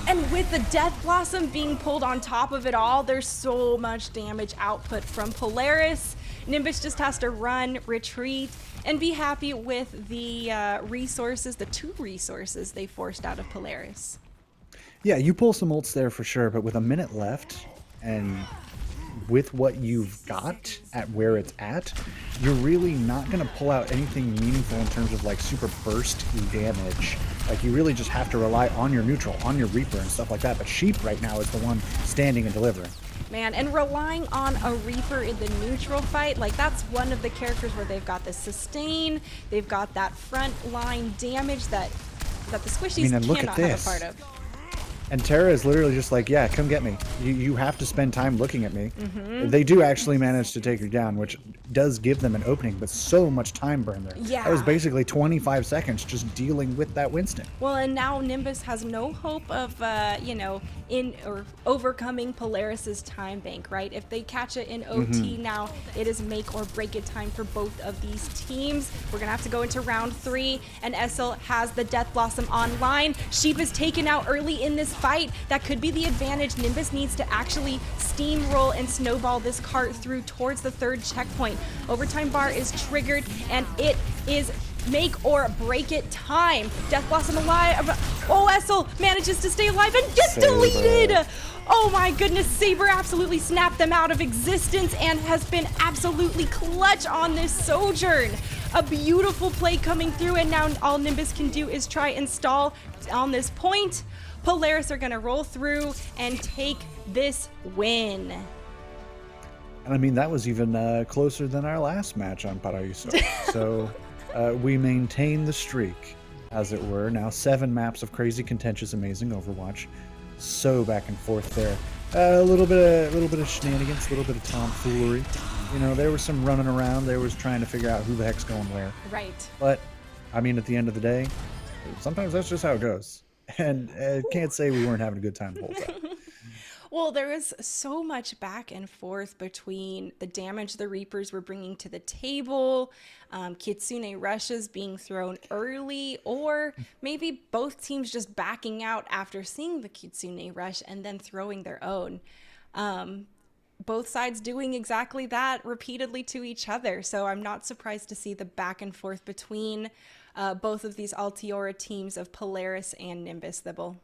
And with the Death Blossom being pulled on top of it all, there's so much damage output from Polaris. Nimbus just has to run, retreat, and be happy with the resources, the 2 resources they forced out of Polaris. Yeah, you pull some ults there for sure, but with a minute left and with what you've got at where it's at, you're really not going to pull out anything meaningful in terms of like super burst damage. Like, you really just have to rely on your neutral, on your Reaper and stuff like that. But Sheep right now is the one standing and delivering. Man, and relying on a Reaper in the neutral fight, like, that's one of the characters where they've got the sustain, they've got that front line damage that the squishies cannot have a part of. And Terra is literally just like, yeah, come get me. You have to spend time looking at me. They do actually manage to take her down, which does give them an opening, but so much time burn there. Yeah. That was basically 25 seconds just dealing with that Winston. Well, and now Nimbus has no hope of, overcoming Polaris's time bank, right? If they catch it in OT now, it is make or break it time for both of these teams. We're going to have to go into round 3, and SL has the Death Blossom online. Sheep is taken out early in this fight. That could be the advantage. Nimbus needs to actually steamroll and snowball this cart through towards the 3rd checkpoint. Overtime bar is triggered, and it is make or break it time. Death Blossom alive. Oh, SL manages to stay alive and gets deleted. Oh my goodness, Saber absolutely snapped them out of existence and has been absolutely clutch on this Sojourn. A beautiful play coming through, and now all Nimbus can do is try and stall on this point. Polaris are going to roll through and take this win. And I mean, that was even closer than our last match on Paraíso. So we maintain the streak, as it were. Now 7 maps of crazy, contentious, amazing Overwatch. So back and forth there. A little bit of shenanigans, a little bit of tomfoolery. You know, there was some running around. There was trying to figure out who the heck's going where. Right. But I mean, at the end of the day, sometimes that's just how it goes. And can't say we weren't having a good time the whole time. Well, there was so much back and forth between the damage the Reapers were bringing to the table, Kitsune rushes being thrown early, or maybe both teams just backing out after seeing the Kitsune rush and then throwing their own. Both sides doing exactly that repeatedly to each other. So I'm not surprised to see the back and forth between both of these Altiora teams of Polaris and Nimbus, Thibble.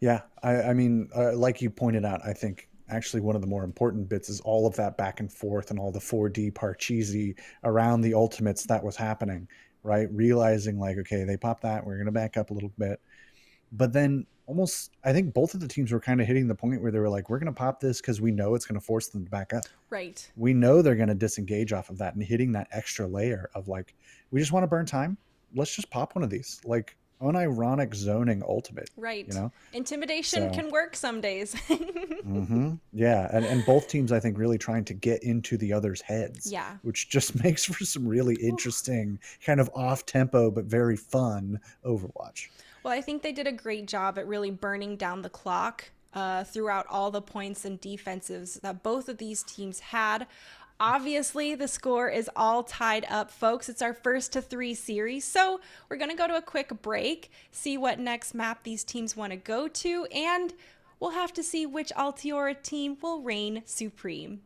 Yeah, I mean, like you pointed out, I think actually one of the more important bits is all of that back and forth and all the 4D Parcheesi around the ultimates that was happening, right? Realizing like, okay, they popped that, we're going to back up a little bit. But then almost, I think both of the teams were kind of hitting the point where they were like, we're going to pop this because we know it's going to force them to back up. Right. We know they're going to disengage off of that, and hitting that extra layer of like, we just want to burn time. Let's just pop one of these. Like, unironic zoning ultimate, you Right. know? Intimidation So, can work some days. yeah, and both teams, I think, really trying to get into the other's heads, Yeah. which just makes for some really interesting, kind of off tempo, but very fun Overwatch. Well, I think they did a great job at really burning down the clock throughout all the points and defensives that both of these teams had. Obviously, the score is all tied up, folks. It's our first to three series. So we're going to go to a quick break, see what next map these teams want to go to, and we'll have to see which Altiora team will reign supreme.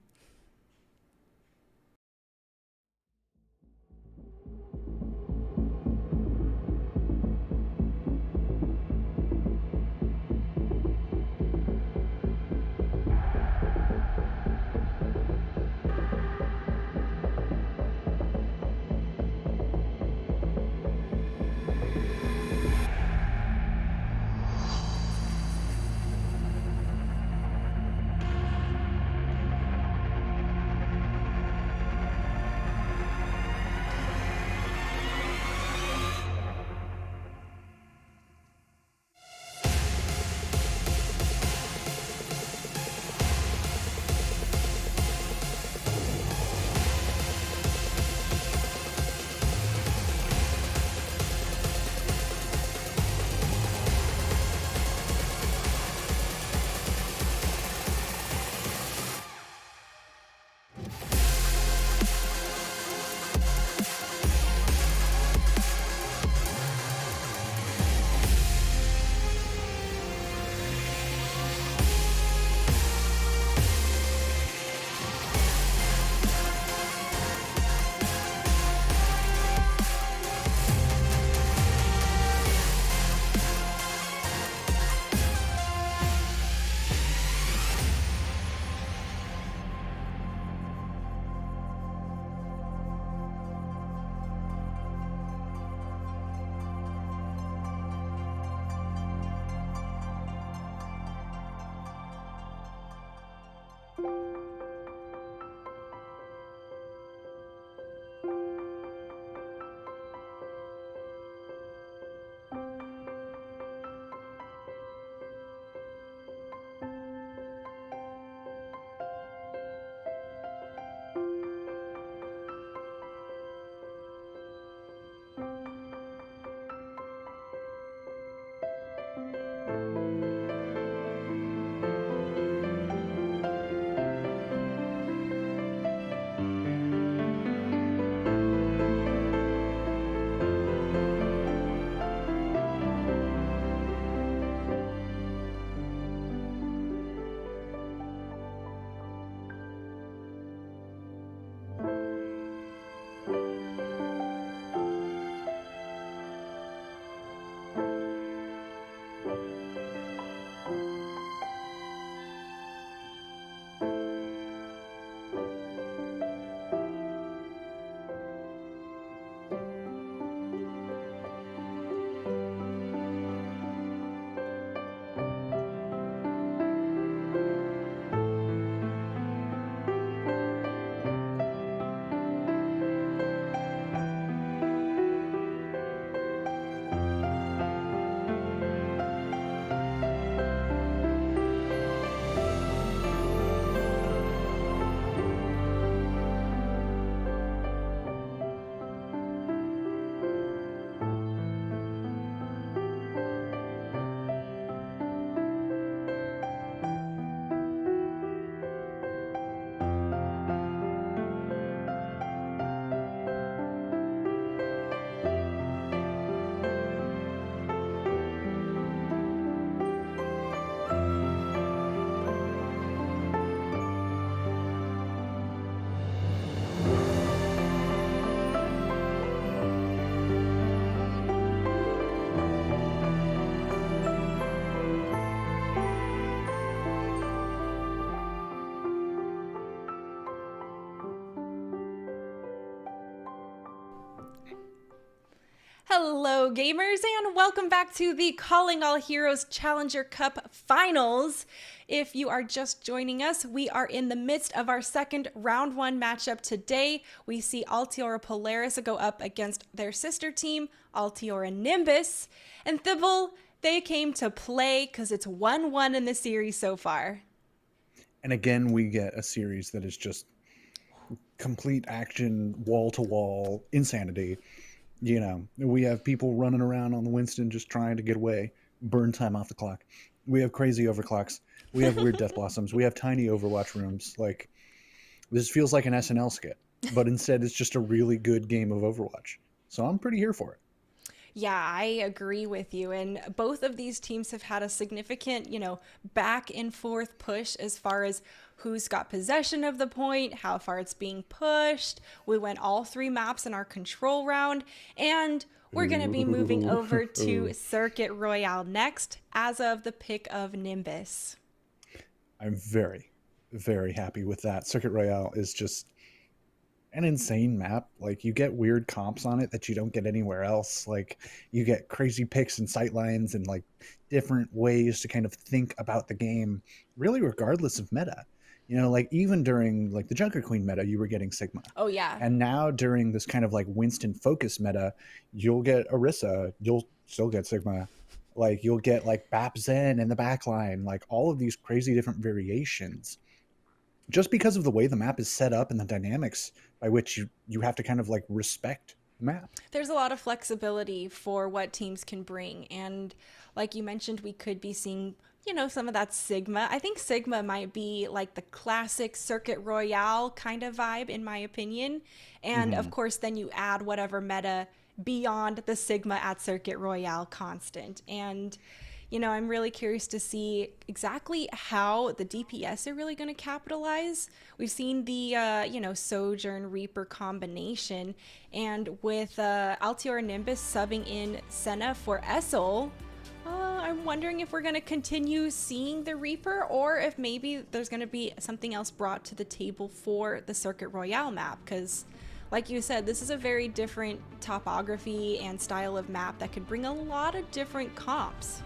Hello, gamers, and welcome back to the Calling All Heroes Challenger Cup Finals. If you are just joining us, we are in the midst of our second round one matchup today. We see Altiora Polaris go up against their sister team, Altiora Nimbus. And Thibble, they came to play because it's 1-1 in the series so far. And again, we get a series that is just complete action, wall-to-wall insanity. You know, we have people running around on the Winston just trying to get away, burn time off the clock. We have crazy overclocks. We have weird death blossoms. We have tiny Overwatch rooms. Like, this feels like an SNL skit, but instead it's just a really good game of Overwatch. So I'm pretty here for it. Yeah, I agree with you. And both of these teams have had a significant, back and forth push as far as who's got possession of the point, how far it's being pushed. We went all 3 maps in our control round, and we're going to be moving over to Circuit Royale next as of the pick of Nimbus. I'm very, very happy with that. Circuit Royale is just an insane map. Like, you get weird comps on it that you don't get anywhere else. Like, you get crazy picks and sightlines and like different ways to kind of think about the game, really regardless of meta. You know, like even during like the Junker Queen meta, you were getting Sigma. Oh yeah. And now during this kind of like Winston focus meta, you'll get Orisa, you'll still get Sigma. Like, you'll get like Bap Zen in the backline, like all of these crazy different variations. Just because of the way the map is set up and the dynamics by which you have to kind of like respect the map. There's a lot of flexibility for what teams can bring. And like you mentioned, we could be seeing, some of that Sigma. I think Sigma might be like the classic Circuit Royale kind of vibe, in my opinion. And of course, then you add whatever meta beyond the Sigma at Circuit Royale constant. And I'm really curious to see exactly how the DPS are really going to capitalize. We've seen the, Sojourn Reaper combination, and with Altiora Nimbus subbing in Senna for Essel, I'm wondering if we're going to continue seeing the Reaper, or if maybe there's going to be something else brought to the table for the Circuit Royale map, because like you said, this is a very different topography and style of map that could bring a lot of different comps.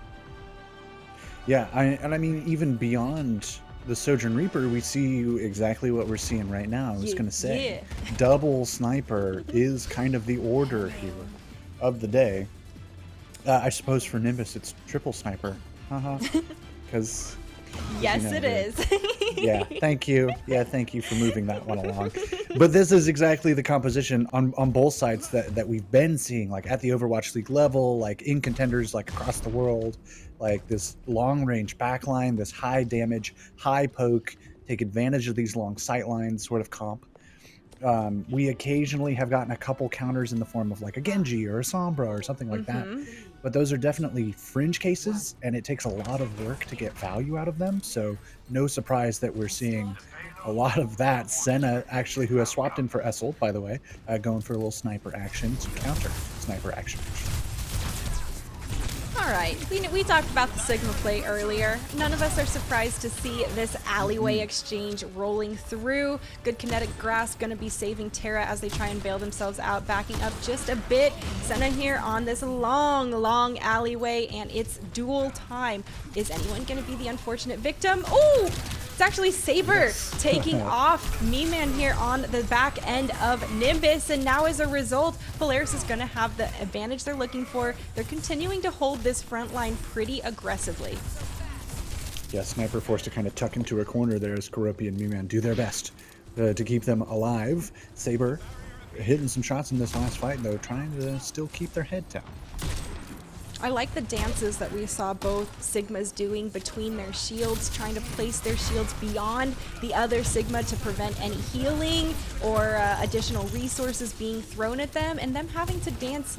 Yeah, I mean, even beyond the Sojourn Reaper, we see exactly what we're seeing right now. I was going to say, double sniper is kind of the order here of the day. I suppose for Nimbus, it's triple sniper. Because... Yes, it is. Yeah, thank you. Yeah, thank you for moving that one along. But this is exactly the composition on both sides that we've been seeing, like at the Overwatch League level, like in contenders, like across the world, like this long range backline, this high damage, high poke, take advantage of these long sight lines sort of comp. We occasionally have gotten a couple counters in the form of like a Genji or a Sombra or something like that. But those are definitely fringe cases, and it takes a lot of work to get value out of them. So no surprise that we're seeing a lot of that. Senna, actually, who has swapped in for Essel, by the way, going for a little sniper action to counter sniper action. All right, we talked about the Sigma play earlier. None of us are surprised to see this alleyway exchange rolling through. Good kinetic grasp going to be saving Terra as they try and bail themselves out, backing up just a bit. Senna here on this long alleyway, and it's duel time. Is anyone going to be the unfortunate victim? Oh! It's actually Saber taking off Me-Man here on the back end of Nimbus, and now as a result, Polaris is going to have the advantage they're looking for. They're continuing to hold this front line pretty aggressively. Yeah, Sniper forced to kind of tuck into a corner there as Karopi and Me-Man do their best to keep them alive. Saber hitting some shots in this last fight, though, trying to still keep their head down. I like the dances that we saw both Sigmas doing between their shields, trying to place their shields beyond the other Sigma to prevent any healing or additional resources being thrown at them, and them having to dance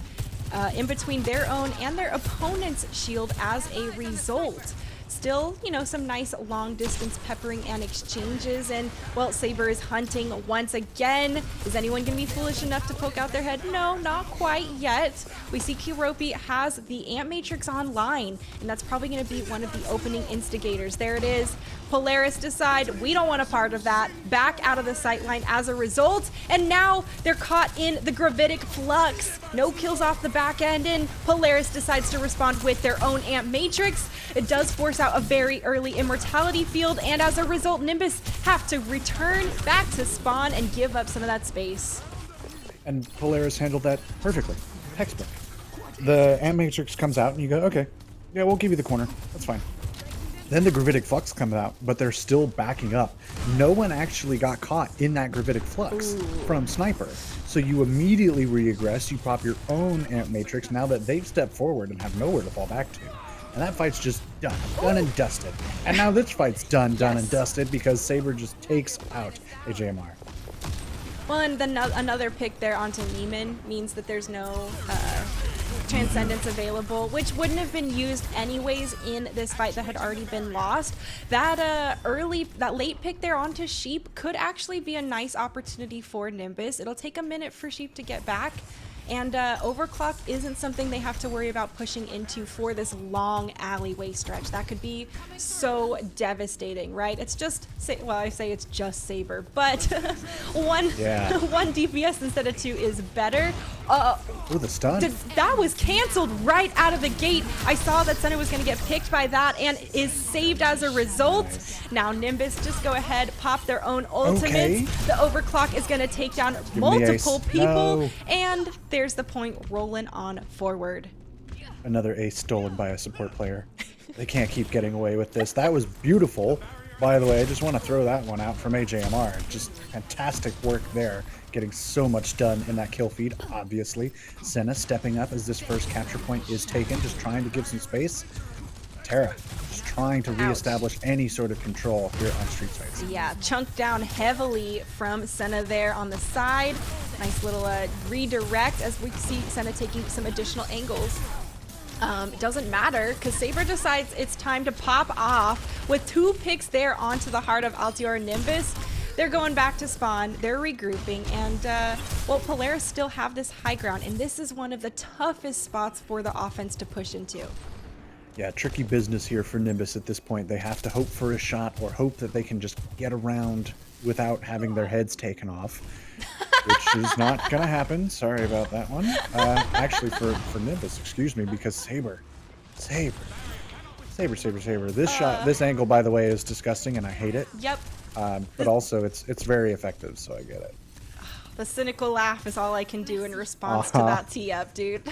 in between their own and their opponent's shield as a result. Still, some nice long distance peppering and exchanges, and well, Saber is hunting once again. Is anyone going to be foolish enough to poke out their head? No, not quite yet. We see Kiropi has the Ant Matrix online, and that's probably going to be one of the opening instigators. There it is. Polaris decide we don't want a part of that, back out of the sightline as a result, and now they're caught in the gravitic flux. No kills off the back end, and Polaris decides to respond with their own Amp Matrix. It does force out a very early immortality field, and as a result, Nimbus have to return back to spawn and give up some of that space. And Polaris handled that perfectly. Textbook. The Amp Matrix comes out, and you go, okay, yeah, we'll give you the corner. That's fine. Then the gravitic flux comes out, but they're still backing up. No one actually got caught in that gravitic flux from Sniper. So you immediately regress, you pop your own Amp Matrix now that they've stepped forward and have nowhere to fall back to. And that fight's just done and dusted. And now this fight's done and dusted because Saber just takes out AJMR. Well, and then another pick there onto Neiman means that there's no Transcendence available, which wouldn't have been used anyways in this fight that had already been lost. That late pick there onto Sheep could actually be a nice opportunity for Nimbus. It'll take a minute for Sheep to get back, and overclock isn't something they have to worry about pushing into for this long alleyway stretch. That could be so devastating, right? It's just, well, I say it's just Saber, but one DPS instead of 2 is better. Oh, the stun. That was canceled right out of the gate. I saw that Senna was going to get picked by that and is saved as a result. Nice. Now Nimbus just go ahead, pop their own ultimates. Okay. The overclock is going to take down multiple people, and there's the point rolling on forward. Another ace stolen by a support player. They can't keep getting away with this. That was beautiful. By the way, I just want to throw that one out from AJMR. Just fantastic work there. Getting so much done in that kill feed, obviously. Senna stepping up as this first capture point is taken, just trying to give some space. Tara just trying to reestablish any sort of control here on Street Fights. Yeah, chunked down heavily from Senna there on the side. Nice little redirect as we see Senna taking some additional angles. It doesn't matter because Saber decides it's time to pop off with 2 picks there onto the heart of Altior Nimbus. They're going back to spawn, they're regrouping, and well, Polaris still have this high ground, and this is one of the toughest spots for the offense to push into. Yeah, tricky business here for Nimbus at this point. They have to hope for a shot or hope that they can just get around without having their heads taken off, which is not going to happen. Sorry about that one. Actually, for Nimbus, excuse me, because Saber. This shot, this angle, by the way, is disgusting, and I hate it. Yep. But also, it's very effective, so I get it. The cynical laugh is all I can do in response to that tee-up, dude.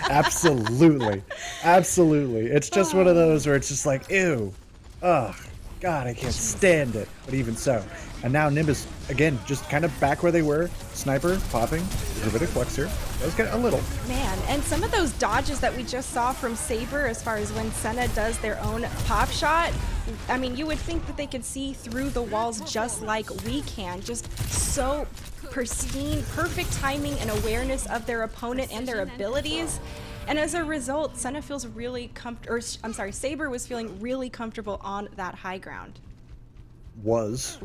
Absolutely. It's just one of those where it's just like, ew. Ugh. God, I can't stand it. But even so. And now Nimbus, again, just kind of back where they were. Sniper, popping. There's a bit of flux here. Does get a little. Man, and some of those dodges that we just saw from Saber as far as when Senna does their own pop shot, I mean, you would think that they could see through the walls just like we can. Just so pristine, perfect timing and awareness of their opponent and their abilities. And as a result, Senna feels really Saber was feeling really comfortable on that high ground. Was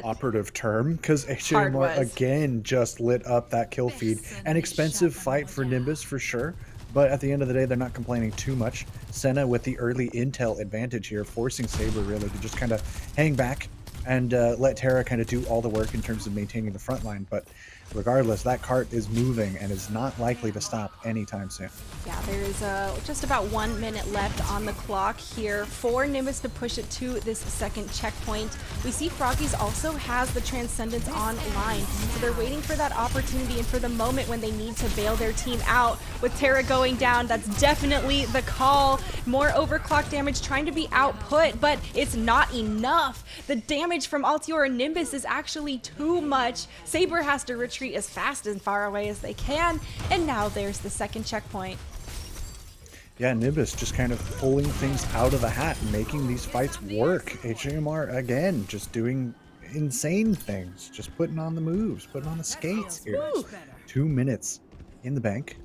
operative term, because HMR again just lit up that kill feed. An expensive fight for Nimbus for sure, but at the end of the day, they're not complaining too much. Senna with the early intel advantage here, forcing Saber really to just kind of hang back and let Tara kind of do all the work in terms of maintaining the front line. But regardless, that cart is moving and is not likely to stop anytime soon. Yeah, there is just about 1 minute left on the clock here for Nimbus to push it to this second checkpoint. We see Froggies also has the Transcendence online, so they're waiting for that opportunity and for the moment when they need to bail their team out. With Tara going down, that's definitely the call. More overclock damage trying to be output, but it's not enough. The damage from Altior and Nimbus is actually too much. Saber has to retreat as fast and far away as they can, and now there's the second checkpoint. Yeah, Nimbus just kind of pulling things out of the hat and making these fights work. HMR, again, just doing insane things, just putting on the moves, putting on the skates here. 2 minutes in the bank,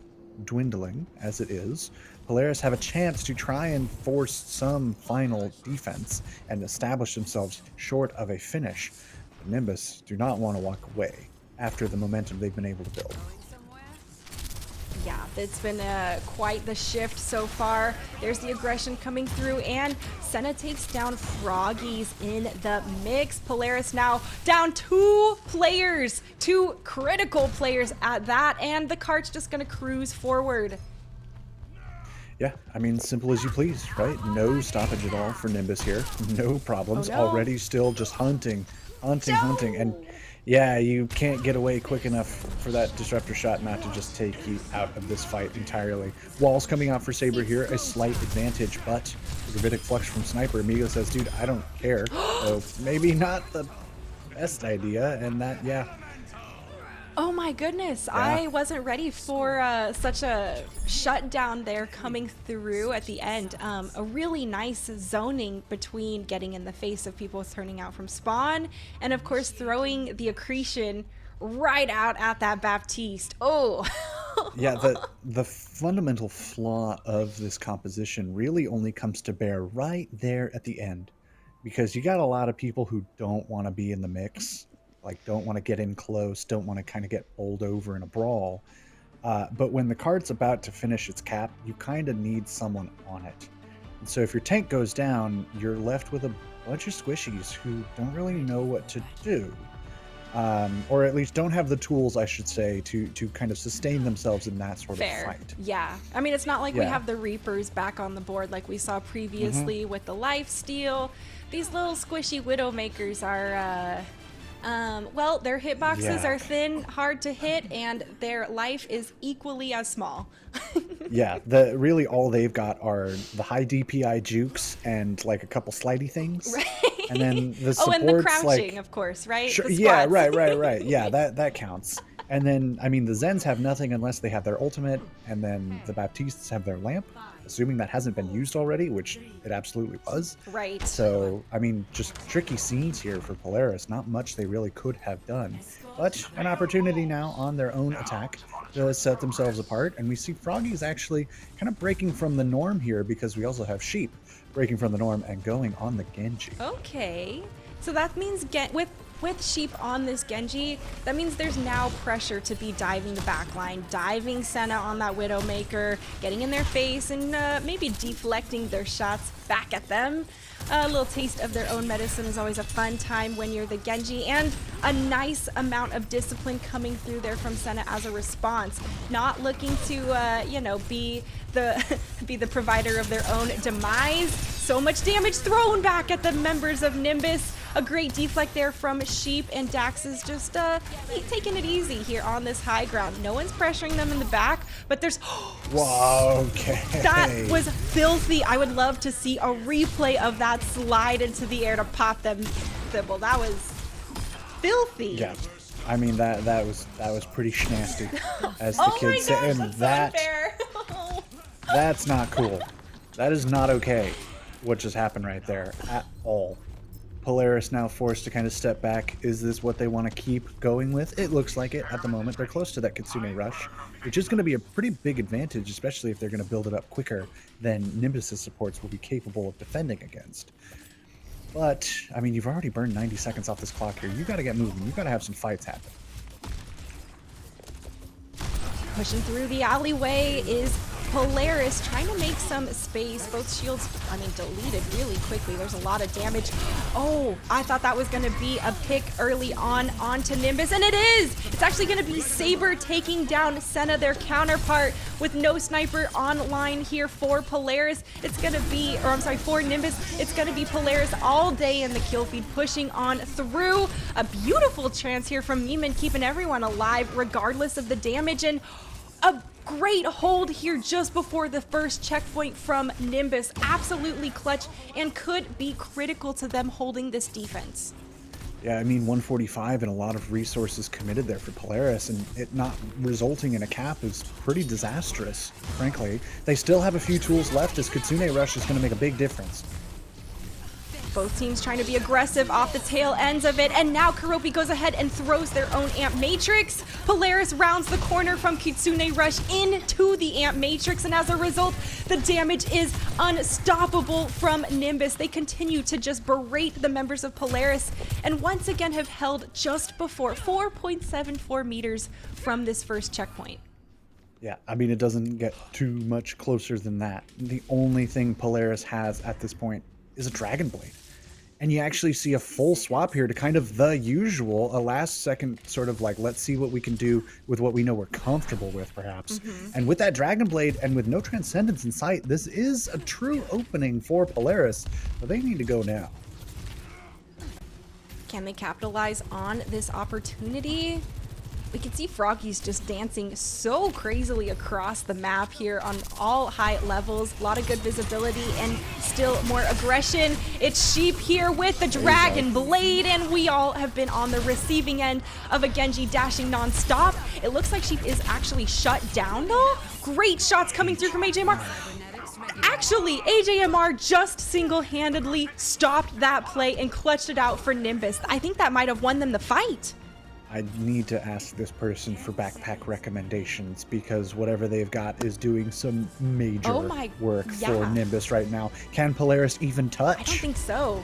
dwindling as it is. Polaris have a chance to try and force some final defense and establish themselves short of a finish. But Nimbus do not want to walk away after the momentum they've been able to build. Yeah, it's been quite the shift so far. There's the aggression coming through, and Senna takes down Froggies in the mix. Polaris now down 2 players, 2 critical players at that, and the cart's just gonna cruise forward. Yeah, I mean, simple as you please, right? No stoppage at all for Nimbus here. No problems. Oh, no. Already still just hunting. And yeah, you can't get away quick enough for that disruptor shot not to just take you out of this fight entirely. Walls coming out for Saber here, a slight advantage, but the Gravitic Flux from Sniper immediately says, dude, I don't care. So maybe not the best idea, and that, yeah. Oh my goodness, I wasn't ready for such a shutdown there coming through at the end. A really nice zoning between getting in the face of people turning out from spawn and of course throwing the accretion right out at that Baptiste. Oh. Yeah, the fundamental flaw of this composition really only comes to bear right there at the end, because you got a lot of people who don't want to be in the mix, like don't want to get in close, don't want to kind of get bowled over in a brawl. But when the card's about to finish its cap, you kind of need someone on it. And so if your tank goes down, you're left with a bunch of squishies who don't really know what to do. Or at least don't have the tools, I should say, to kind of sustain themselves in that sort of fight. Yeah. I mean, it's not like we have the Reapers back on the board like we saw previously with the lifesteal. These little squishy Widowmakers are... well, their hitboxes are thin, hard to hit, and their life is equally as small. Yeah, really all they've got are the high DPI jukes and like a couple slidey things. Right. And then the supports, oh, and the crouching, of course, right? Sure, The yeah, squats. right. Yeah, that counts. And then, I mean, the Zens have nothing unless they have their ultimate, and then the Baptistes have their lamp, assuming that hasn't been used already, which it absolutely was. Right. So, I mean, just tricky scenes here for Polaris. Not much they really could have done. But an opportunity now on their own attack to set themselves apart. And we see Froggies actually kind of breaking from the norm here, because we also have Sheep breaking from the norm and going on the Genji. Okay. So that means with Sheep on this Genji, that means there's now pressure to be diving the backline, diving Senna on that Widowmaker, getting in their face, and maybe deflecting their shots back at them. A little taste of their own medicine is always a fun time when you're the Genji, and a nice amount of discipline coming through there from Senna as a response. Not looking to, be the provider of their own demise. So much damage thrown back at the members of Nimbus. A great deflect there from Sheep, and Dax is just taking it easy here on this high ground. No one's pressuring them in the back, but there's... Wow, okay. That was filthy. I would love to see a replay of that slide into the air to pop them. Well, that was filthy. Yeah. I mean, that was pretty schnasty, as the oh kids my say. gosh, And that's so unfair. that's not cool. That is not okay, what just happened right there at all. Polaris now forced to kind of step back. Is this what they want to keep going with? It looks like it at the moment. They're close to that Kitsune rush, which is going to be a pretty big advantage, especially if they're going to build it up quicker than Nimbus's supports will be capable of defending against. But, I mean, you've already burned 90 seconds off this clock here. You got to get moving. You got to have some fights happen. Pushing through the alleyway is Polaris, trying to make some space. Both shields, deleted really quickly. There's a lot of damage. Oh, I thought that was going to be a pick early on onto Nimbus, and it is! It's actually going to be Saber taking down Senna, their counterpart, with no sniper online here for Polaris. It's going to be, for Nimbus, it's going to be Polaris all day in the kill feed, pushing on through. A beautiful chance here from Neiman, keeping everyone alive regardless of the damage, and a great hold here just before the first checkpoint from Nimbus. Absolutely clutch, and could be critical to them holding this defense. Yeah, I mean, 145 and a lot of resources committed there for Polaris, and it not resulting in a cap is pretty disastrous, frankly. They still have a few tools left, as Kitsune Rush is going to make a big difference. Both teams trying to be aggressive off the tail ends of it, and now Karopi goes ahead and throws their own Amp Matrix. Polaris rounds the corner from Kitsune Rush into the Amp Matrix, and as a result, the damage is unstoppable from Nimbus. They continue to just berate the members of Polaris, and once again have held just before 4.74 meters from this first checkpoint. Yeah, I mean, it doesn't get too much closer than that. The only thing Polaris has at this point is a Dragon Blade. And you actually see a full swap here to kind of the usual, a last second sort of like, let's see what we can do with what we know we're comfortable with, perhaps. And with that Dragon Blade and with no Transcendence in sight, this is a true opening for Polaris, but they need to go now. Can they capitalize on this opportunity? We can see Froggy's just dancing so crazily across the map here on all high levels. A lot of good visibility and still more aggression. It's Sheep here with the Dragon Blade, and we all have been on the receiving end of a Genji dashing non-stop. It looks like Sheep is actually shut down though. Great shots coming through from AJMR. Actually, AJMR just single-handedly stopped that play and clutched it out for Nimbus. I think that might have won them the fight. I need to ask this person for backpack recommendations because whatever they've got is doing some major work for Nimbus right now. Can Polaris even touch? I don't think so.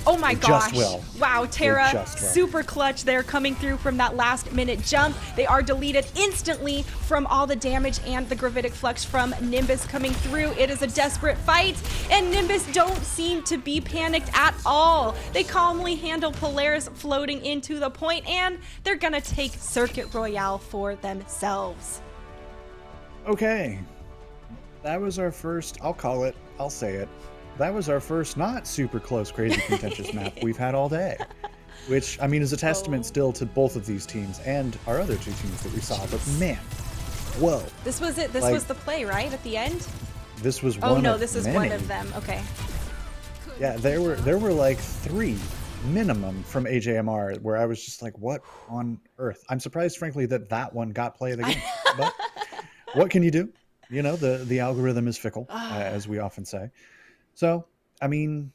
Oh my It gosh. just will. Wow, Terra, just will. super clutch there coming through from that last minute jump. They are deleted instantly from all the damage and the gravitic flux from Nimbus coming through. It is a desperate fight, and Nimbus don't seem to be panicked at all. They calmly handle Polaris floating into the point, and they're gonna take Circuit Royale for themselves. Okay. That was our first, I'll say it. That was our first not super close, crazy, contentious map we've had all day. Which, I mean, is a testament still to both of these teams and our other two teams that we saw. But man, whoa. This was it. This Like, was the play, right? At the end? This was one Oh no, of this is many. one of them. Okay. Yeah, there were like 3 minimum from AJMR where I was just like, what on earth? I'm surprised, frankly, that one got play of the game. But what can you do? You know, the algorithm is fickle, as we often say. So, I mean,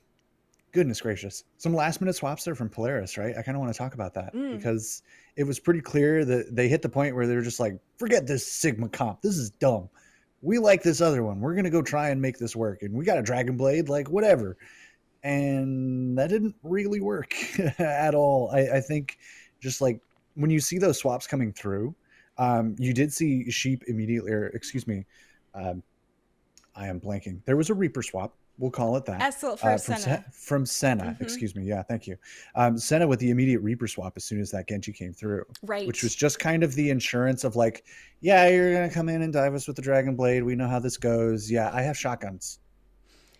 goodness gracious. Some last minute swaps there from Polaris, right? I kind of want to talk about that because it was pretty clear that they hit the point where they were just like, forget this Sigma comp. This is dumb. We like this other one. We're going to go try and make this work. And we got a Dragon Blade, like whatever. And that didn't really work at all. I think just like when you see those swaps coming through, you did see Sheep immediately, or excuse me, I am blanking. There was a Reaper swap. We'll call it that. Essel for Senna. From Senna, excuse me. Yeah, thank you. Senna with the immediate Reaper swap as soon as that Genji came through. Right. Which was just kind of the insurance of like, yeah, you're going to come in and dive us with the Dragon Blade. We know how this goes. Yeah, I have shotguns.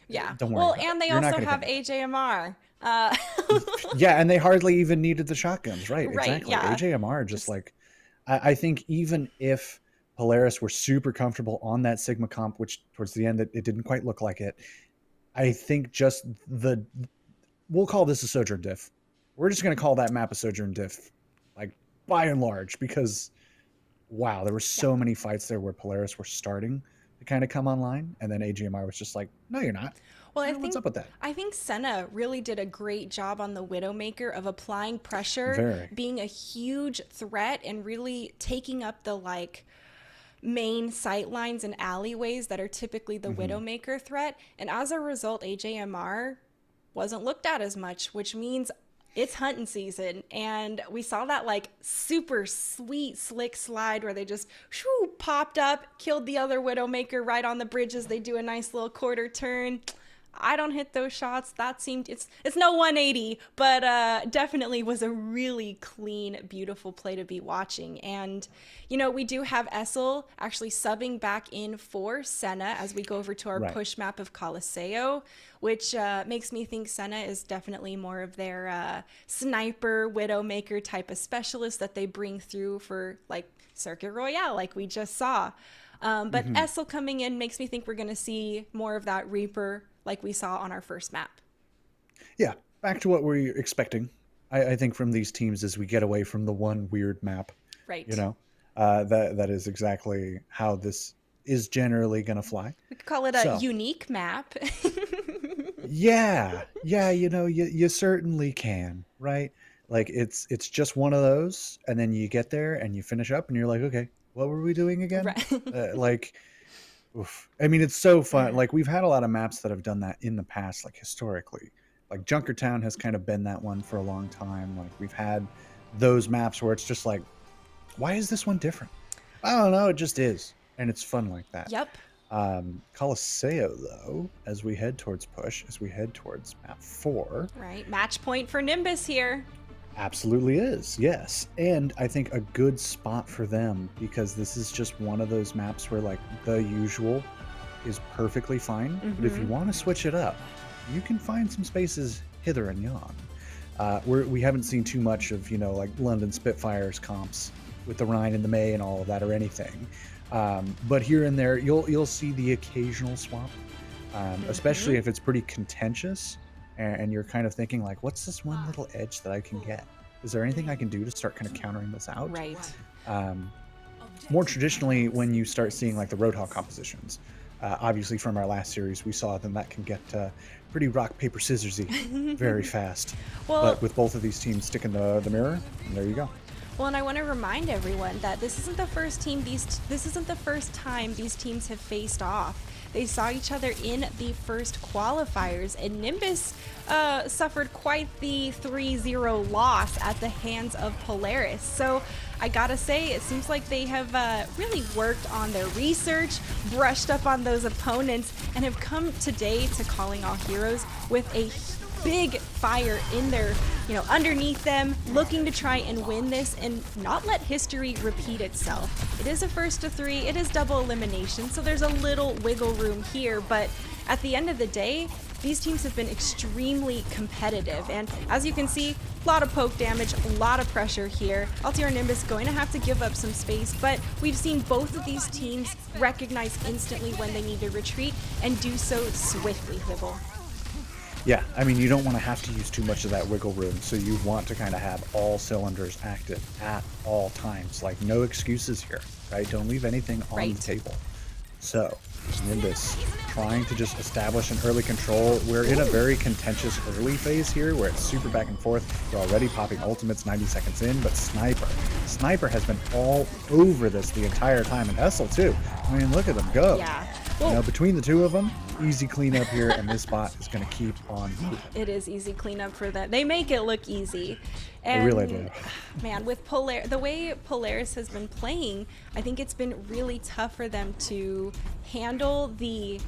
Yeah. Don't worry. Well, about and it. they You're not also gonna have get it. AJMR. Yeah, and they hardly even needed the shotguns. Right, Right, exactly. yeah. AJMR just like, I think even if Polaris were super comfortable on that Sigma comp, which towards the end it didn't quite look like it, I think just we'll call this a Sojourn diff. We're just going to call that map a Sojourn diff, like by and large, because wow, there were so many fights there where Polaris were starting to kind of come online, and then AGMR was just like, no, you're not. Well, I What's think up with that? I think Senna really did a great job on the Widowmaker of applying pressure, Very. being a huge threat, and really taking up the like main sight lines and alleyways that are typically the Widowmaker threat. And as a result, AJMR wasn't looked at as much, which means it's hunting season. And we saw that like super sweet slick slide where they just shoo, popped up, killed the other Widowmaker right on the bridges. They do a nice little quarter turn. I don't hit those shots. That seemed it's no 180, but definitely was a really clean, beautiful play to be watching. And you know, we do have Essel actually subbing back in for Senna as we go over to our push map of Coliseo, which makes me think Senna is definitely more of their sniper Widowmaker type of specialist that they bring through for like Circuit Royale, like we just saw. But Essel coming in makes me think we're going to see more of that Reaper like we saw on our first map. Yeah, back to what we're expecting, I think, from these teams as we get away from the one weird map. Right. You know, that is exactly how this is generally going to fly. We could call it a unique map. Yeah, you know, you certainly can, right? Like it's just one of those, and then you get there and you finish up and you're like, okay, what were we doing again? Right. Like, oof. I mean, it's so fun. Like we've had a lot of maps that have done that in the past, like historically. Like Junkertown has kind of been that one for a long time. Like we've had those maps where it's just like, why is this one different? I don't know, it just is. and it's fun like that. Yep. Coliseo, though, as we head towards push, as we head towards map 4, Right. Match point for Nimbus here. absolutely is, yes. And I think a good spot for them, because this is just one of those maps where like the usual is perfectly fine, but if you want to switch it up, you can find some spaces hither and yon. We haven't seen too much of, like London Spitfires comps with the Rhine and the May and all of that or anything. But here and there, you'll see the occasional swap, especially if it's pretty contentious and you're kind of thinking like, what's this one little edge that I can get? Is there anything I can do to start kind of countering this out? Right. More traditionally, when you start seeing like the Roadhog compositions, obviously from our last series, we saw that can get pretty rock, paper, scissorsy very fast. Well, but with both of these teams sticking the mirror, and there you go. Well, and I want to remind everyone that this isn't the first time these teams have faced off. They saw each other in the first qualifiers, and Nimbus suffered quite the 3-0 loss at the hands of Polaris. So I gotta say, it seems like they have really worked on their research, brushed up on those opponents, and have come today to Calling All Heroes with a big fire in their, underneath them, looking to try and win this and not let history repeat itself. It is a first to 3, it is double elimination, so there's a little wiggle room here, but at the end of the day, these teams have been extremely competitive, and as you can see, a lot of poke damage, a lot of pressure here. Altior Nimbus going to have to give up some space, but we've seen both of these teams recognize instantly when they need to retreat and do so swiftly, Hibble. Yeah, I mean, you don't want to have to use too much of that wiggle room, so you want to kind of have all cylinders active at all times. Like, no excuses here, right? Don't leave anything on the table. So, Nimbus trying to just establish an early control. We're in a very contentious early phase here where it's super back and forth. We're already popping ultimates 90 seconds in, but Sniper has been all over this the entire time, and Essel too. I mean, look at them go. Yeah. Between the two of them, easy cleanup here, and this bot is going to keep on moving. It is easy cleanup for them. They make it look easy. And they really do. Man, with the way Polaris has been playing, I think it's been really tough for them to handle the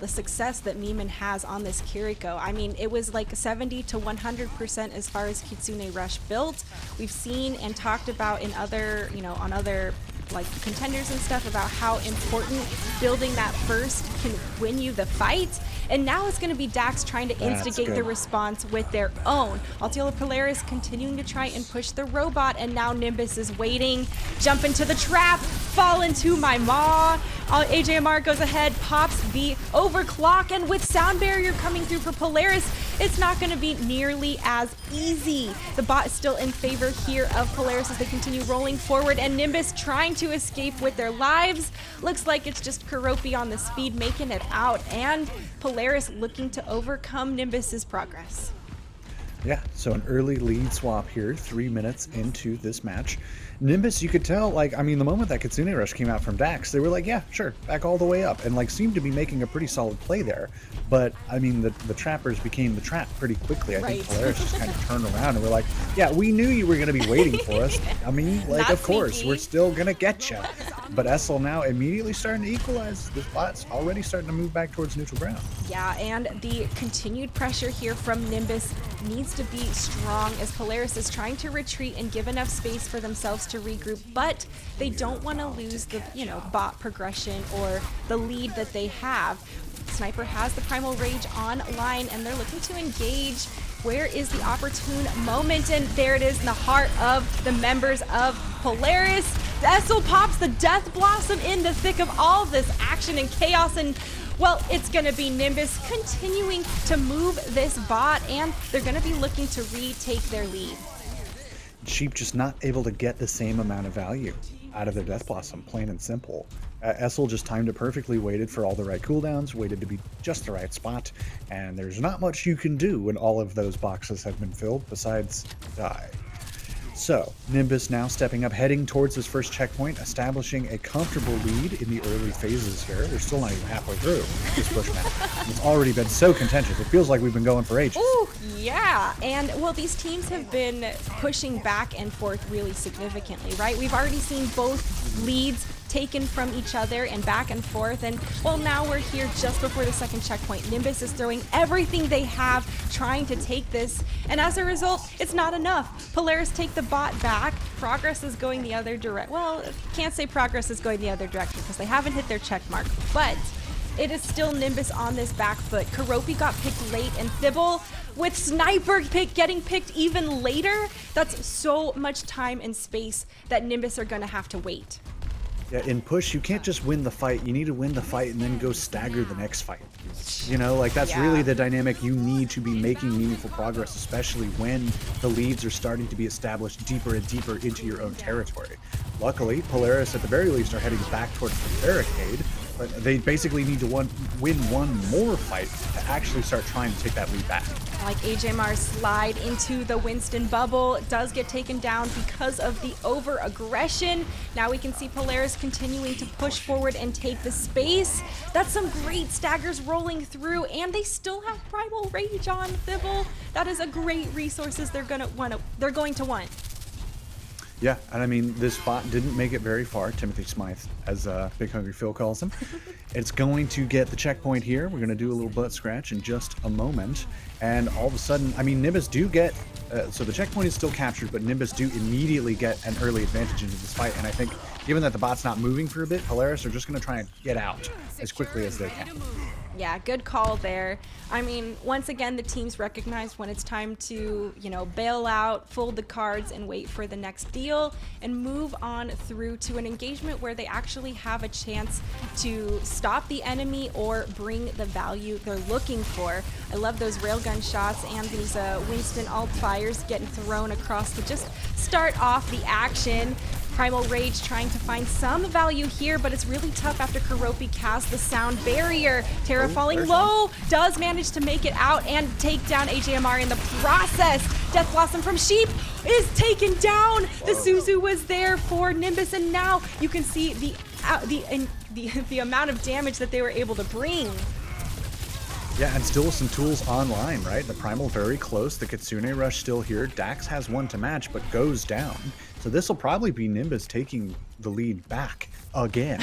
success that Miman has on this Kiriko. I mean, it was like 70 to 100% as far as Kitsune Rush built. We've seen and talked about in other, on other like contenders and stuff about how important building that first can win you the fight. And now it's going to be Dax trying to instigate the response with their own. Altior Polaris continuing to try and push the robot, and now Nimbus is waiting. Jump into the trap, fall into my maw. AJMR goes ahead, pops the overclock, and with sound barrier coming through for Polaris, it's not going to be nearly as easy. The bot is still in favor here of Polaris as they continue rolling forward, and Nimbus trying to escape with their lives. Looks like it's just Karopi on the speed making it out, and Polaris looking to overcome Nimbus's progress. Yeah, so an early lead swap here, 3 minutes into this match. Nimbus, you could tell, the moment that Kitsune Rush came out from Dax, they were like, yeah, sure, back all the way up, and seemed to be making a pretty solid play there. But, I mean, the trappers became the trap pretty quickly. I think Polaris just kind of turned around and we're like, yeah, we knew you were going to be waiting for us. I mean, of course, we're still going to get you. But Essel now immediately starting to equalize. This bot's already starting to move back towards neutral ground. Yeah, and the continued pressure here from Nimbus needs to be strong as Polaris is trying to retreat and give enough space for themselves to regroup, but they don't want to lose the, bot progression or the lead that they have. Sniper has the Primal Rage online, and they're looking to engage. Where is the opportune moment? And there it is in the heart of the members of Polaris. Essel pops the Death Blossom in the thick of all this action and chaos, and well, it's going to be Nimbus continuing to move this bot, and they're going to be looking to retake their lead. Sheep just not able to get the same amount of value out of their Death Blossom, plain and simple. Essel just timed it perfectly, waited for all the right cooldowns, waited to be just the right spot, and there's not much you can do when all of those boxes have been filled besides die. So, Nimbus now stepping up, heading towards his first checkpoint, establishing a comfortable lead in the early phases here. We're still not even halfway through this push map. It's already been so contentious. It feels like we've been going for ages. Ooh, yeah. And, well, these teams have been pushing back and forth really significantly, right? We've already seen both leads taken from each other and back and forth. And well, now we're here just before the second checkpoint. Nimbus is throwing everything they have, trying to take this. And as a result, it's not enough. Polaris take the bot back. Progress is going the other direction. Well, can't say Progress is going the other direction because they haven't hit their check mark. But it is still Nimbus on this back foot. Karopi got picked late, and Thibble with Sniper getting picked even later. That's so much time and space that Nimbus are gonna have to wait. Yeah, in push, you can't just win the fight. You need to win the fight and then go stagger the next fight. You know, like that's really the dynamic you need to be making meaningful progress, especially when the leads are starting to be established deeper and deeper into your own territory. Luckily, Polaris at the very least are heading back towards the barricade, but they basically need to win one more fight to actually start trying to take that lead back. Like AJMR slide into the Winston bubble. It does get taken down because of the over-aggression. Now we can see Polaris continuing to push forward and take the space. That's some great staggers rolling through, and they still have Primal Rage on Thibble. That is a great resources they're going to want. Yeah, and I mean, this bot didn't make it very far, Timothy Smythe, as Big Hungry Phil calls him. It's going to get the checkpoint here. We're going to do a little butt scratch in just a moment. And all of a sudden, I mean, Nimbus do get, so the checkpoint is still captured, but Nimbus do immediately get an early advantage into this fight. And I think, given that the bot's not moving for a bit, Polaris are just going to try and get out as quickly as they can. Yeah, good call there. I mean, once again, the teams recognize when it's time to, you know, bail out, fold the cards, and wait for the next deal, and move on through to an engagement where they actually have a chance to stop the enemy or bring the value they're looking for. I love those railgun shots and these Winston alt fires getting thrown across to just start off the action. Primal Rage trying to find some value here, but it's really tough after Karopi casts the sound barrier. Terra falling low, does manage to make it out and take down AJMR in the process. Death Blossom from Sheep is taken down. The Suzu was there for Nimbus, and now you can see the amount of damage that they were able to bring. Yeah, and still with some tools online, right? The Primal very close, the Kitsune Rush still here. Dax has one to match, but goes down. So this will probably be Nimbus taking the lead back again.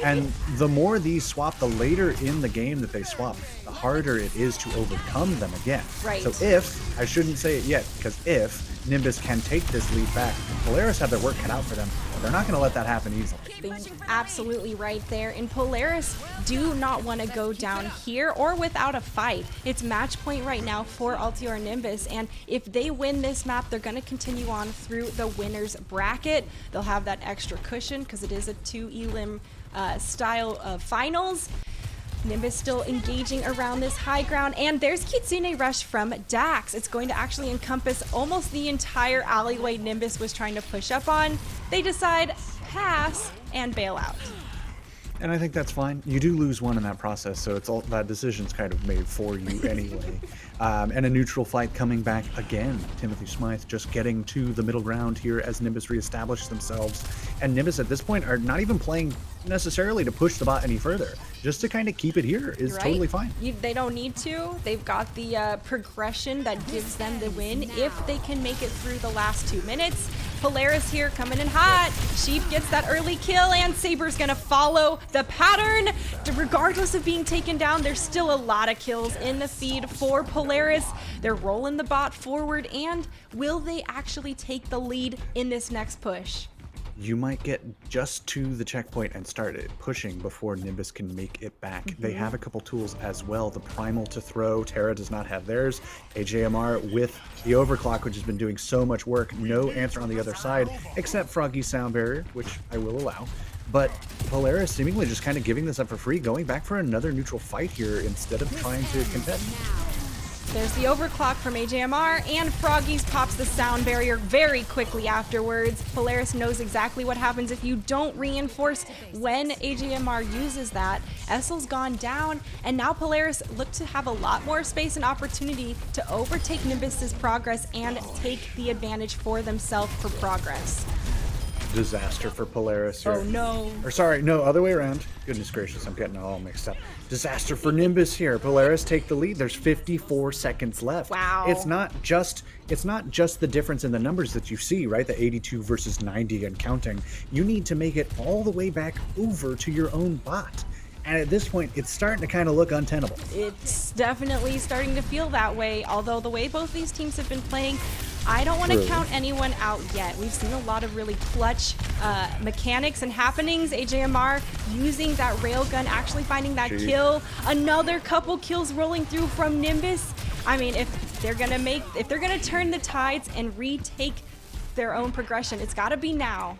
And the more these swap, the later in the game that they swap, the harder it is to overcome them again. Right. So if, I shouldn't say it yet, because if Nimbus can take this lead back, Polaris have their work cut out for them. They're not going to let that happen easily. Absolutely right there. And Polaris do not want to go down here or without a fight. It's match point right now for Altior Nimbus, and if they win this map, they're going to continue on through the winner's bracket. They'll have that extra cushion because it is a 2 elim style of finals. Nimbus still engaging around this high ground, and there's Kitsune Rush from Dax. It's going to actually encompass almost the entire alleyway Nimbus was trying to push up on. They decide pass and bail out. And I think that's fine. You do lose one in that process, so it's all that decision's kind of made for you anyway. And a neutral fight coming back again. Timothy Smythe just getting to the middle ground here as Nimbus reestablishes themselves. And Nimbus at this point are not even playing necessarily to push the bot any further. Just to kind of keep it here is totally fine. They don't need to. They've got the progression that gives them the win if they can make it through the last 2 minutes. Polaris here coming in hot. Sheep gets that early kill, and Saber's gonna follow the pattern. Regardless of being taken down, there's still a lot of kills in the feed for Polaris. They're rolling the bot forward, and will they actually take the lead in this next push? You might get just to the checkpoint and start it pushing before Nimbus can make it back. They have a couple tools as well. The Primal to throw. Terra does not have theirs. AJMR with the Overclock, which has been doing so much work. No answer on the other side, except Froggy's sound barrier, which I will allow. But Polaris seemingly just kind of giving this up for free, going back for another neutral fight here instead of trying to contest. There's the overclock from AJMR, and Froggy's pops the sound barrier very quickly afterwards. Polaris knows exactly what happens if you don't reinforce when AJMR uses that. Essel's gone down, and now Polaris look to have a lot more space and opportunity to overtake Nimbus's progress and take the advantage for themselves for progress. disaster for Polaris here. Oh no. Or sorry, no, other way around. Goodness gracious, I'm getting it all mixed up. Disaster for Nimbus here. Polaris take the lead. There's 54 seconds left. Wow. It's not just the difference in the numbers that you see, right? The 82 versus 90 and counting. You need to make it all the way back over to your own bot. And at this point, it's starting to kind of look untenable. It's definitely starting to feel that way, although the way both these teams have been playing, I don't want to count anyone out yet. We've seen a lot of really clutch mechanics and happenings. AJMR using that railgun, actually finding that kill. Another couple kills rolling through from Nimbus. I mean, if they're gonna turn the tides and retake their own progression, it's gotta be now.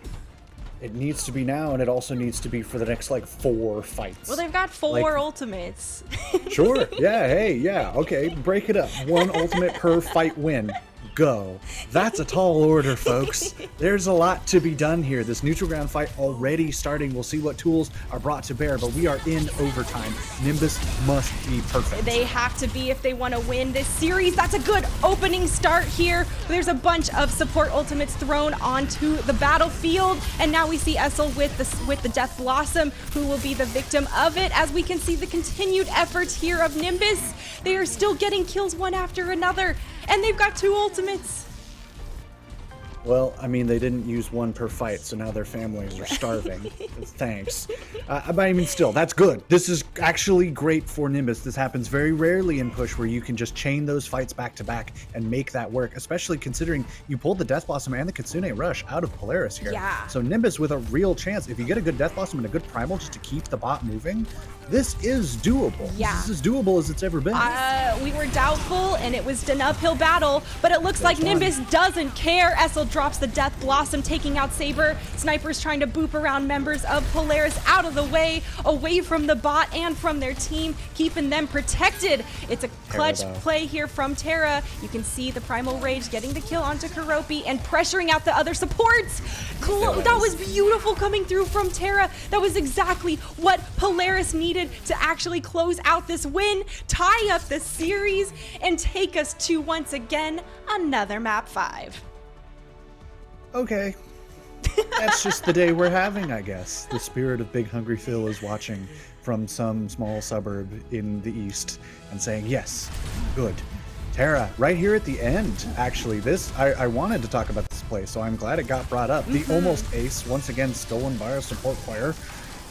It needs to be now, and it also needs to be for the next, like, 4 fights. Well, they've got 4 ultimates. Sure. Yeah, hey, yeah, okay. Break it up. 1 ultimate per fight win. Go. That's a tall order, folks. There's a lot to be done here. This neutral ground fight already starting. We'll see what tools are brought to bear, but we are in overtime. Nimbus must be perfect. They have to be if they want to win this series. That's a good opening start here. There's a bunch of support ultimates thrown onto the battlefield, and now we see Essel with the Death Blossom, who will be the victim of it. As we can see the continued efforts here of Nimbus, they are still getting kills one after another, and they've got 2 ultimates. Well, I mean, they didn't use 1 per fight, so now their families are starving. Thanks. But I mean, still, that's good. This is actually great for Nimbus. This happens very rarely in Push, where you can just chain those fights back to back and make that work, especially considering you pulled the Death Blossom and the Kitsune Rush out of Polaris here. Yeah. So Nimbus with a real chance. If you get a good Death Blossom and a good Primal just to keep the bot moving, this is doable. Yeah. This is as doable as it's ever been. We were doubtful, and it was an uphill battle, but it looks like Nimbus doesn't care. Essel drops the Death Blossom, taking out Saber. Snipers trying to boop around members of Polaris out of the way, away from the bot and from their team, keeping them protected. It's a clutch play here from Terra. You can see the Primal Rage getting the kill onto Karopi and pressuring out the other supports. That was beautiful coming through from Terra. That was exactly what Polaris needed to actually close out this win, tie up the series, and take us to, once again, another map 5. Okay. That's just the day we're having, I guess. The spirit of Big Hungry Phil is watching from some small suburb in the east and saying, yes, good. Terra, right here at the end, actually. I wanted to talk about this play, so I'm glad it got brought up. The almost ace, once again, stolen by a support player.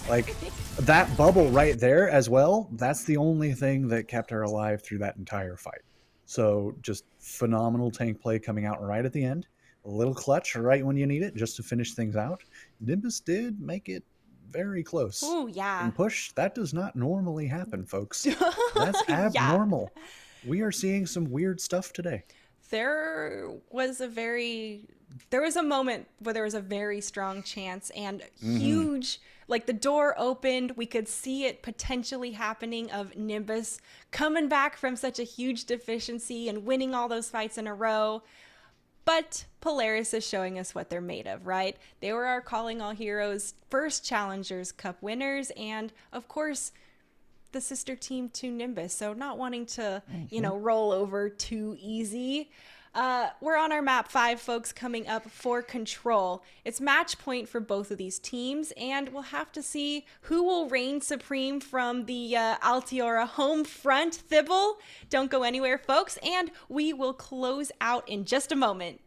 Like, that bubble right there as well, that's the only thing that kept her alive through that entire fight. So, just phenomenal tank play coming out right at the end. A little clutch right when you need it, just to finish things out. Nimbus did make it very close. Ooh, yeah. In Push, that does not normally happen, folks. That's abnormal. Yeah. We are seeing some weird stuff today. There was a moment where there was a very strong chance and huge, like the door opened, we could see it potentially happening, of Nimbus coming back from such a huge deficiency and winning all those fights in a row. But Polaris is showing us what they're made of, right? They were our Calling All Heroes first Challengers Cup winners, and of course, the sister team to Nimbus. So not wanting to, roll over too easy. We're on our map 5, folks, coming up for Control. It's match point for both of these teams, and we'll have to see who will reign supreme from the Altiora home front. Thibble, don't go anywhere, folks, and we will close out in just a moment.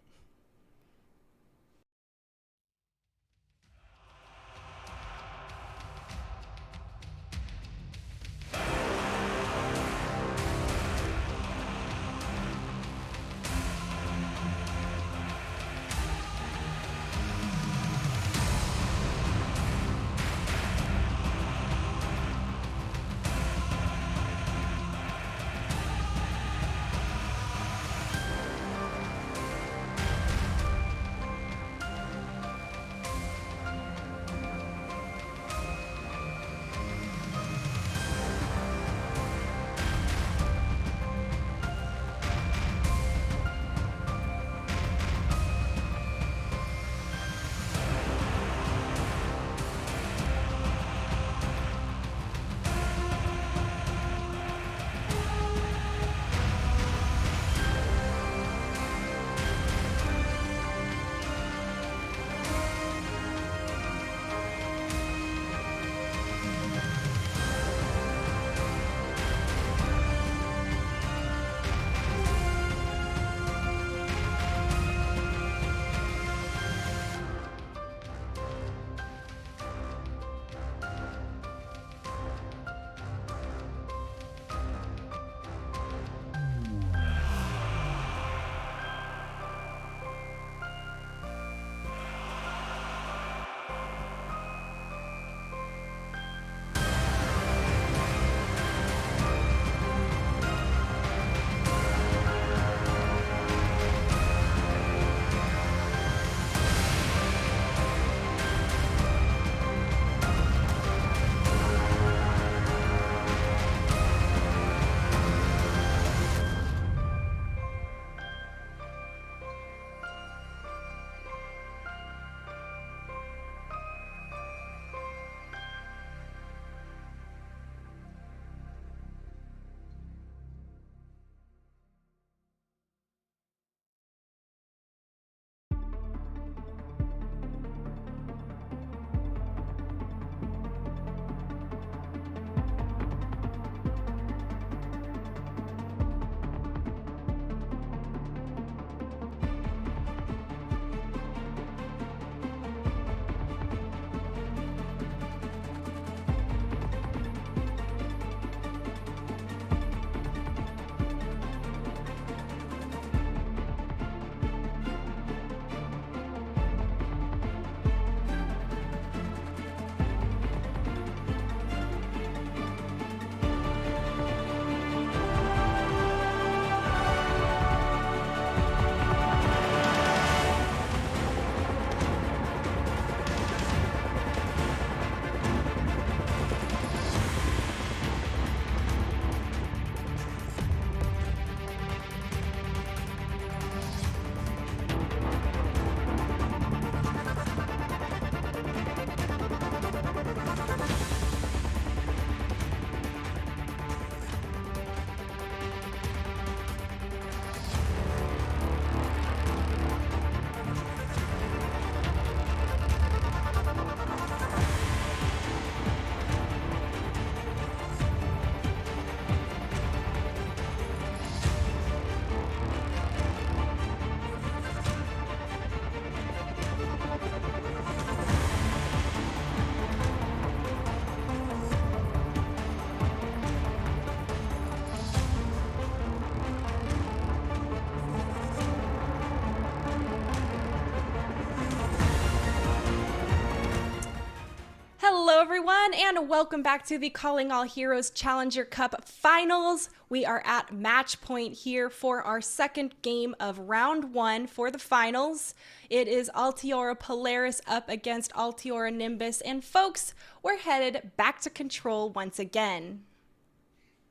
Hello, everyone, and welcome back to the Calling All Heroes Challenger Cup Finals. We are at match point here for our second game of round 1 for the finals. It is Altiora Polaris up against Altiora Nimbus, and folks, we're headed back to control once again.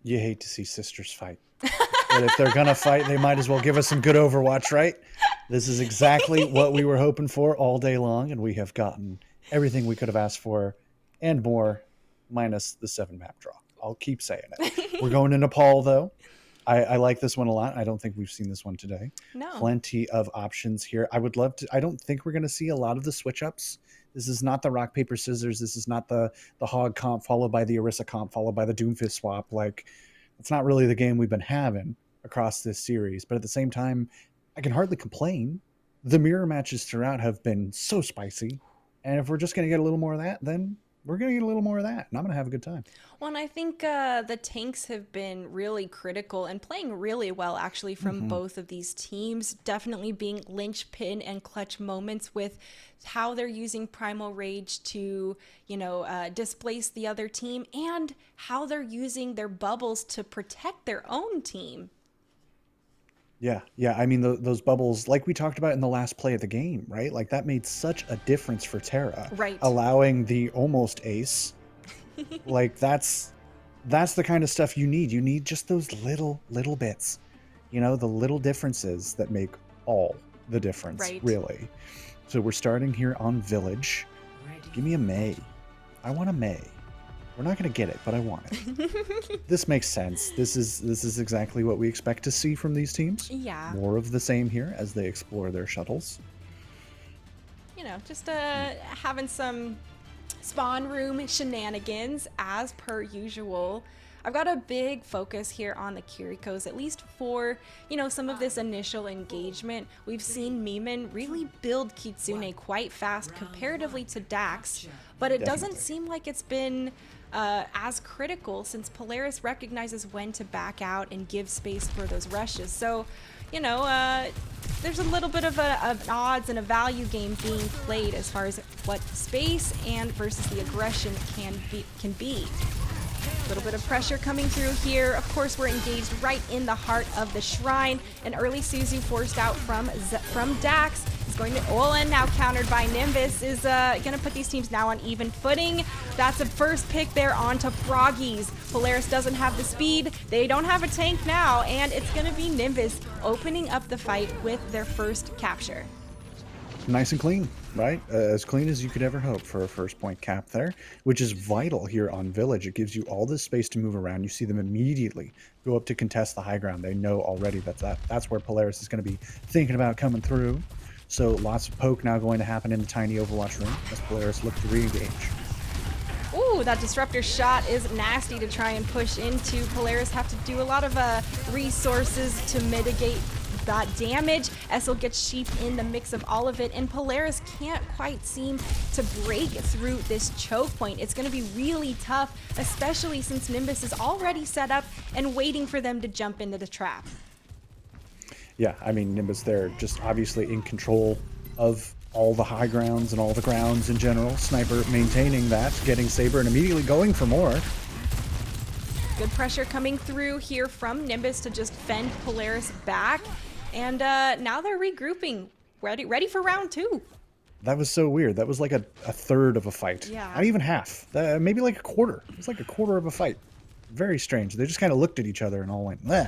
You hate to see sisters fight. But if they're going to fight, they might as well give us some good Overwatch, right? This is exactly what we were hoping for all day long, and we have gotten everything we could have asked for and more, minus the 7-map draw. I'll keep saying it. We're going to Nepal, though. I like this one a lot. I don't think we've seen this one today. No. Plenty of options here. I would love to. I don't think we're going to see a lot of the switch ups. This is not the rock, paper, scissors. This is not the Hog comp followed by the Orisa comp followed by the Doomfist swap. Like, it's not really the game we've been having across this series. But at the same time, I can hardly complain. The mirror matches throughout have been so spicy. And if we're just going to get a little more of that, then we're going to get a little more of that. And I'm going to have a good time. Well, and I think the tanks have been really critical and playing really well, actually, from both of these teams. Definitely being linchpin and clutch moments with how they're using Primal Rage to, displace the other team, and how they're using their bubbles to protect their own team. Yeah. I mean, those bubbles, like we talked about in the last play of the game, right? Like, that made such a difference for Terra. Right. Allowing the almost ace. Like, that's the kind of stuff you need. You need just those little bits. The little differences that make all the difference, Right. really. So we're starting here on Village. Give me a May. I want a May. We're not going to get it, but I want it. This makes sense. This is exactly what we expect to see from these teams. Yeah. More of the same here as they explore their shuttles. Just having some spawn room shenanigans as per usual. I've got a big focus here on the Kirikos, at least for, some of this initial engagement. We've seen Mimin really build Kitsune quite fast comparatively to Dax, but it doesn't seem like it's been as critical since Polaris recognizes when to back out and give space for those rushes. So, there's a little bit of an odds and a value game being played as far as what space and versus the aggression can be. A little bit of pressure coming through here. Of course, we're engaged right in the heart of the shrine. An early Suzu forced out from Dax is going to and now countered by Nimbus is going to put these teams now on even footing. That's a first pick there onto Froggies. Polaris doesn't have the speed. They don't have a tank now, and it's going to be Nimbus opening up the fight with their first capture. Nice and clean, right? As clean as you could ever hope for a first point cap there, which is vital here on Village. It gives you all this space to move around. You see them immediately go up to contest the high ground. They know already that's where Polaris is going to be thinking about coming through. So lots of poke now going to happen in the tiny Overwatch room as Polaris look to re-engage. Ooh, that disruptor shot is nasty to try and push into. Polaris have to do a lot of resources to mitigate that damage. Essel gets Sheep in the mix of all of it, and Polaris can't quite seem to break through this choke point. It's going to be really tough, especially since Nimbus is already set up and waiting for them to jump into the trap. Yeah, I mean, Nimbus, they're just obviously in control of all the high grounds and all the grounds in general. Sniper maintaining that, getting Saber and immediately going for more. Good pressure coming through here from Nimbus to just fend Polaris back. And now they're regrouping, ready for round 2. That was so weird. That was like a third of a fight. Yeah. Not even half. Maybe like a quarter. It was like a quarter of a fight. Very strange. They just kind of looked at each other and all went, meh.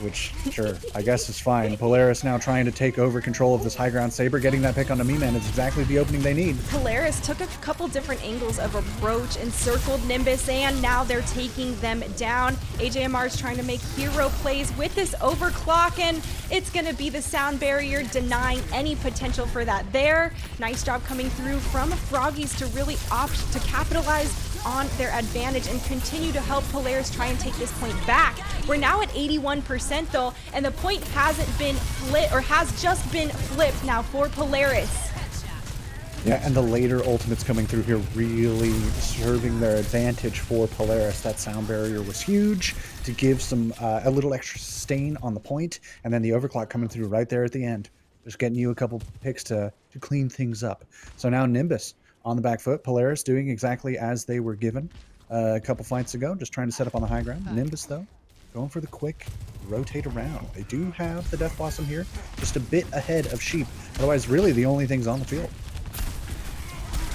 Which, sure, I guess is fine. Polaris now trying to take over control of this high ground. Saber getting that pick on the Miman is exactly the opening they need. Polaris took a couple different angles of approach, encircled Nimbus, and now they're taking them down. AJMR is trying to make hero plays with this overclock, and it's going to be the sound barrier denying any potential for that there. Nice job coming through from Froggies to really opt to capitalize on their advantage and continue to help Polaris try and take this point back. We're now at 81% though, and the point hasn't been flipped, or has just been flipped now for Polaris. Yeah, and the later ultimates coming through here really serving their advantage for Polaris. That sound barrier was huge to give some a little extra sustain on the point, and then the overclock coming through right there at the end, just getting you a couple picks to clean things up. So now Nimbus on the back foot. Polaris doing exactly as they were given a couple fights ago, just trying to set up on the high ground. Nimbus, though, going for the quick rotate around. They do have the Death Blossom here, just a bit ahead of Sheep. Otherwise, really the only things on the field.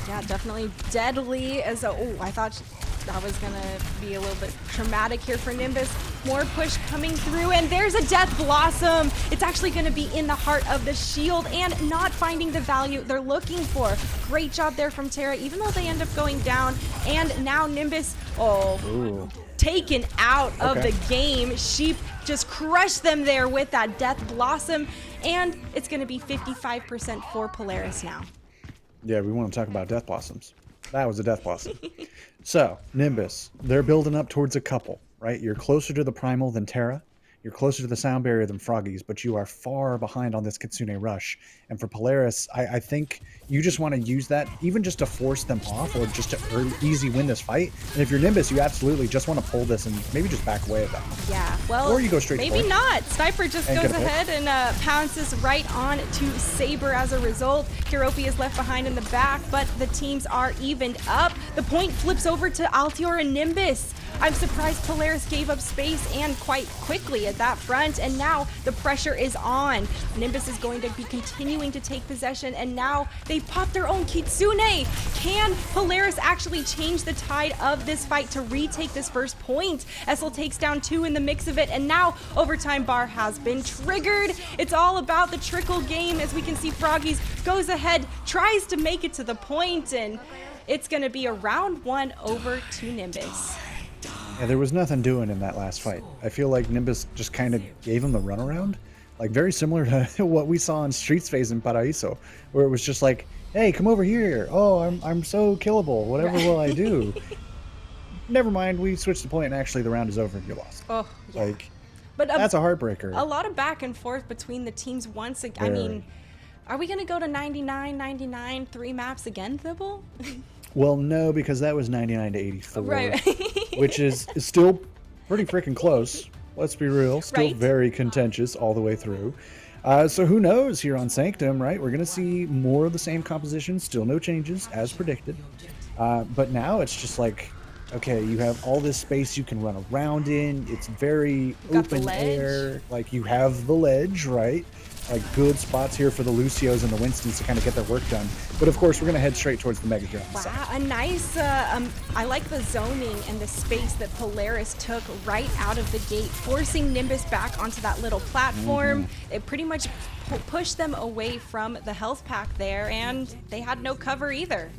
Yeah, definitely deadly as a, oh, I thought that was gonna be a little bit traumatic here for Nimbus. More push coming through, and there's a Death Blossom. It's actually gonna be in the heart of the shield and not finding the value they're looking for. Great job there from Terra, even though they end up going down. And now Nimbus, taken out of the game. Sheep just crushed them there with that Death Blossom, and it's gonna be 55% for Polaris now. Yeah, we want to talk about Death Blossoms. That was a Death Blossom. So, Nimbus, they're building up towards a couple, right? You're closer to the Primal than Terra. You're closer to the Sound Barrier than Froggies, but you are far behind on this Kitsune Rush. And for Polaris, I think you just want to use that even just to force them off or just to easy win this fight. And if you're Nimbus, you absolutely just want to pull this and maybe just back away at that. Yeah, well, or you go straight maybe for it. not. Sniper just goes ahead and pounces right on to Saber as a result. Kiropi is left behind in the back, but the teams are evened up. The point flips over to Altior and Nimbus. I'm surprised Polaris gave up space and quite quickly at that front, and now the pressure is on. Nimbus is going to be continuing to take possession, and now they pop their own Kitsune. Can Polaris actually change the tide of this fight to retake this first point? Essel takes down 2 in the mix of it, and now overtime bar has been triggered. It's all about the trickle game. As we can see, Froggies goes ahead, tries to make it to the point, and it's going to be a round 1 over to Nimbus. Yeah, there was nothing doing in that last fight. I feel like Nimbus just kind of gave him the runaround. Like, very similar to what we saw in Streets phase in Paraíso, where it was just like, hey, come over here. Oh, I'm so killable. Whatever will I do? Never mind, we switched the point and actually the round is over and you lost. Oh, yeah. Like, but that's a heartbreaker. A lot of back and forth between the teams once again. I mean, are we going to go to 99, 3 maps again, Thibble? Well, no, because that was 99 to 84. Right. Which is still pretty freaking close. Let's be real. Still very contentious all the way through. So who knows here on Sanctum, right? We're going to see more of the same composition. Still no changes, as predicted. But now it's just like, okay, you have all this space you can run around in. It's very open air. Like, you have the ledge, right? Like, good spots here for the Lucios and the Winstons to kind of get their work done. But of course, we're going to head straight towards the Mega here. Wow, a nice, I like the zoning and the space that Polaris took right out of the gate, forcing Nimbus back onto that little platform. It pretty much pushed them away from the health pack there, and they had no cover either.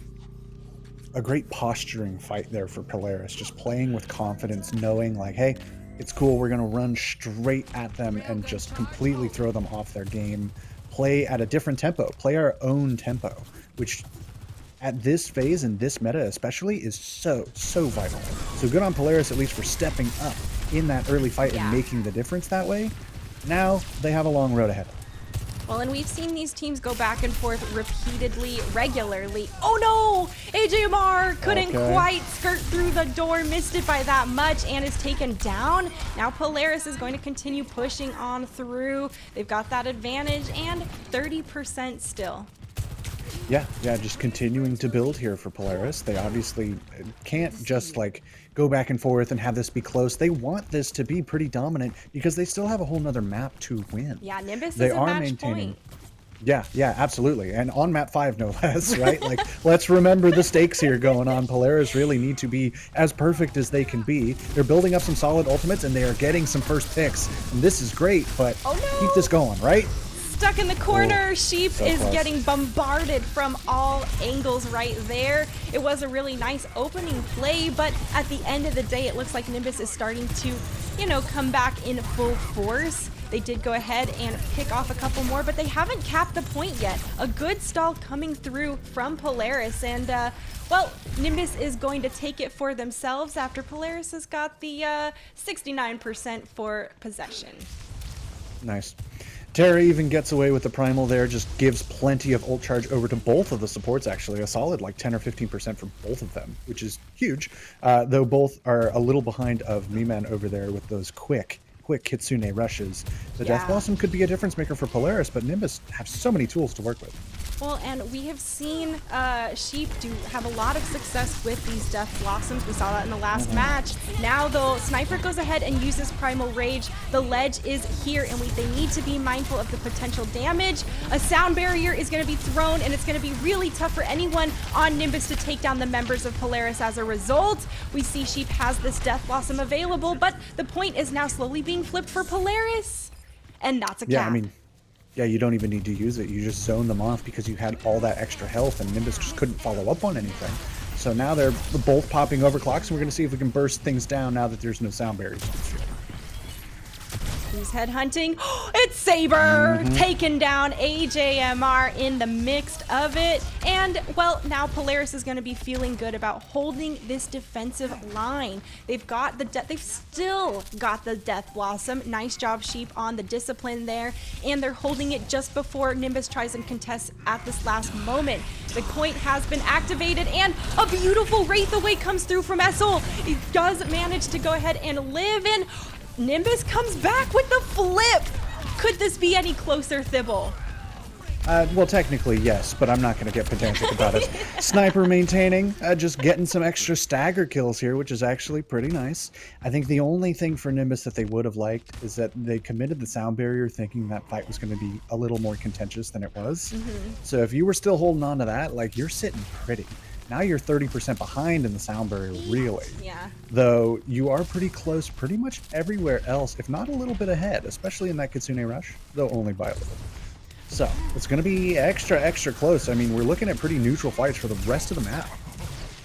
A great posturing fight there for Polaris, just playing with confidence, knowing like, hey, it's cool, we're going to run straight at them and just completely throw them off their game. Play at a different tempo, play our own tempo, which at this phase and this meta especially is so vital. So good on Polaris at least for stepping up in that early fight and making the difference that way. Now they have a long road ahead. Well, and we've seen these teams go back and forth repeatedly, regularly. Oh no! AJMR couldn't quite skirt through the door, missed it by that much, and is taken down. Now Polaris is going to continue pushing on through. They've got that advantage, and 30% still. Yeah, just continuing to build here for Polaris. They obviously can't just like go back and forth and have this be close. They want this to be pretty dominant because they still have a whole nother map to win. Yeah, Nimbus they is a are match maintaining. point. Yeah, absolutely. And on map 5, no less, right? Like, let's remember the stakes here going on. Polaris really need to be as perfect as they can be. They're building up some solid ultimates, and they are getting some first picks. And this is great, but keep this going, right? Stuck in the corner. Sheep is getting bombarded from all angles right there. It was a really nice opening play, but at the end of the day, it looks like Nimbus is starting to, come back in full force. They did go ahead and pick off a couple more, but they haven't capped the point yet. A good stall coming through from Polaris, and well, Nimbus is going to take it for themselves after Polaris has got the 69% for possession. Nice. Terra even gets away with the Primal there, just gives plenty of ult charge over to both of the supports, actually. A solid like 10 or 15% for both of them, which is huge. Though both are a little behind of Miman over there with those quick Kitsune rushes. The Death Blossom could be a difference maker for Polaris, but Nimbus have so many tools to work with. Well, and we have seen Sheep have a lot of success with these Death Blossoms. We saw that in the last match. Now, though, Sniper goes ahead and uses Primal Rage. The ledge is here, and they need to be mindful of the potential damage. A sound barrier is going to be thrown, and it's going to be really tough for anyone on Nimbus to take down the members of Polaris as a result. We see Sheep has this Death Blossom available, but the point is now slowly being flipped for Polaris. And that's a cap. Yeah, I mean, yeah, you don't even need to use it. You just zone them off because you had all that extra health, and Nimbus just couldn't follow up on anything. So now they're both popping overclocks, and we're going to see if we can burst things down now that there's no sound barriers. Who's headhunting? It's Saber! Taken down. AJMR in the mix of it. And, well, now Polaris is going to be feeling good about holding this defensive line. They've still got the Death Blossom. Nice job, Sheep, on the discipline there. And they're holding it just before Nimbus tries and contests at this last moment. The point has been activated, and a beautiful Wraith Away comes through from Essel. He does manage to go ahead and live in. Nimbus comes back with the flip. Could this be any closer, Thibble? Well, technically, yes, but I'm not going to get pedantic about it. Sniper maintaining, just getting some extra stagger kills here, which is actually pretty nice. I think the only thing for Nimbus that they would have liked is that they committed the sound barrier thinking that fight was going to be a little more contentious than it was. So if you were still holding on to that, like, you're sitting pretty. Now you're 30% behind in the sound barrier, really. Yeah. Though you are pretty close pretty much everywhere else, if not a little bit ahead, especially in that Kitsune Rush, though only by a little. So it's going to be extra close. I mean, we're looking at pretty neutral fights for the rest of the map.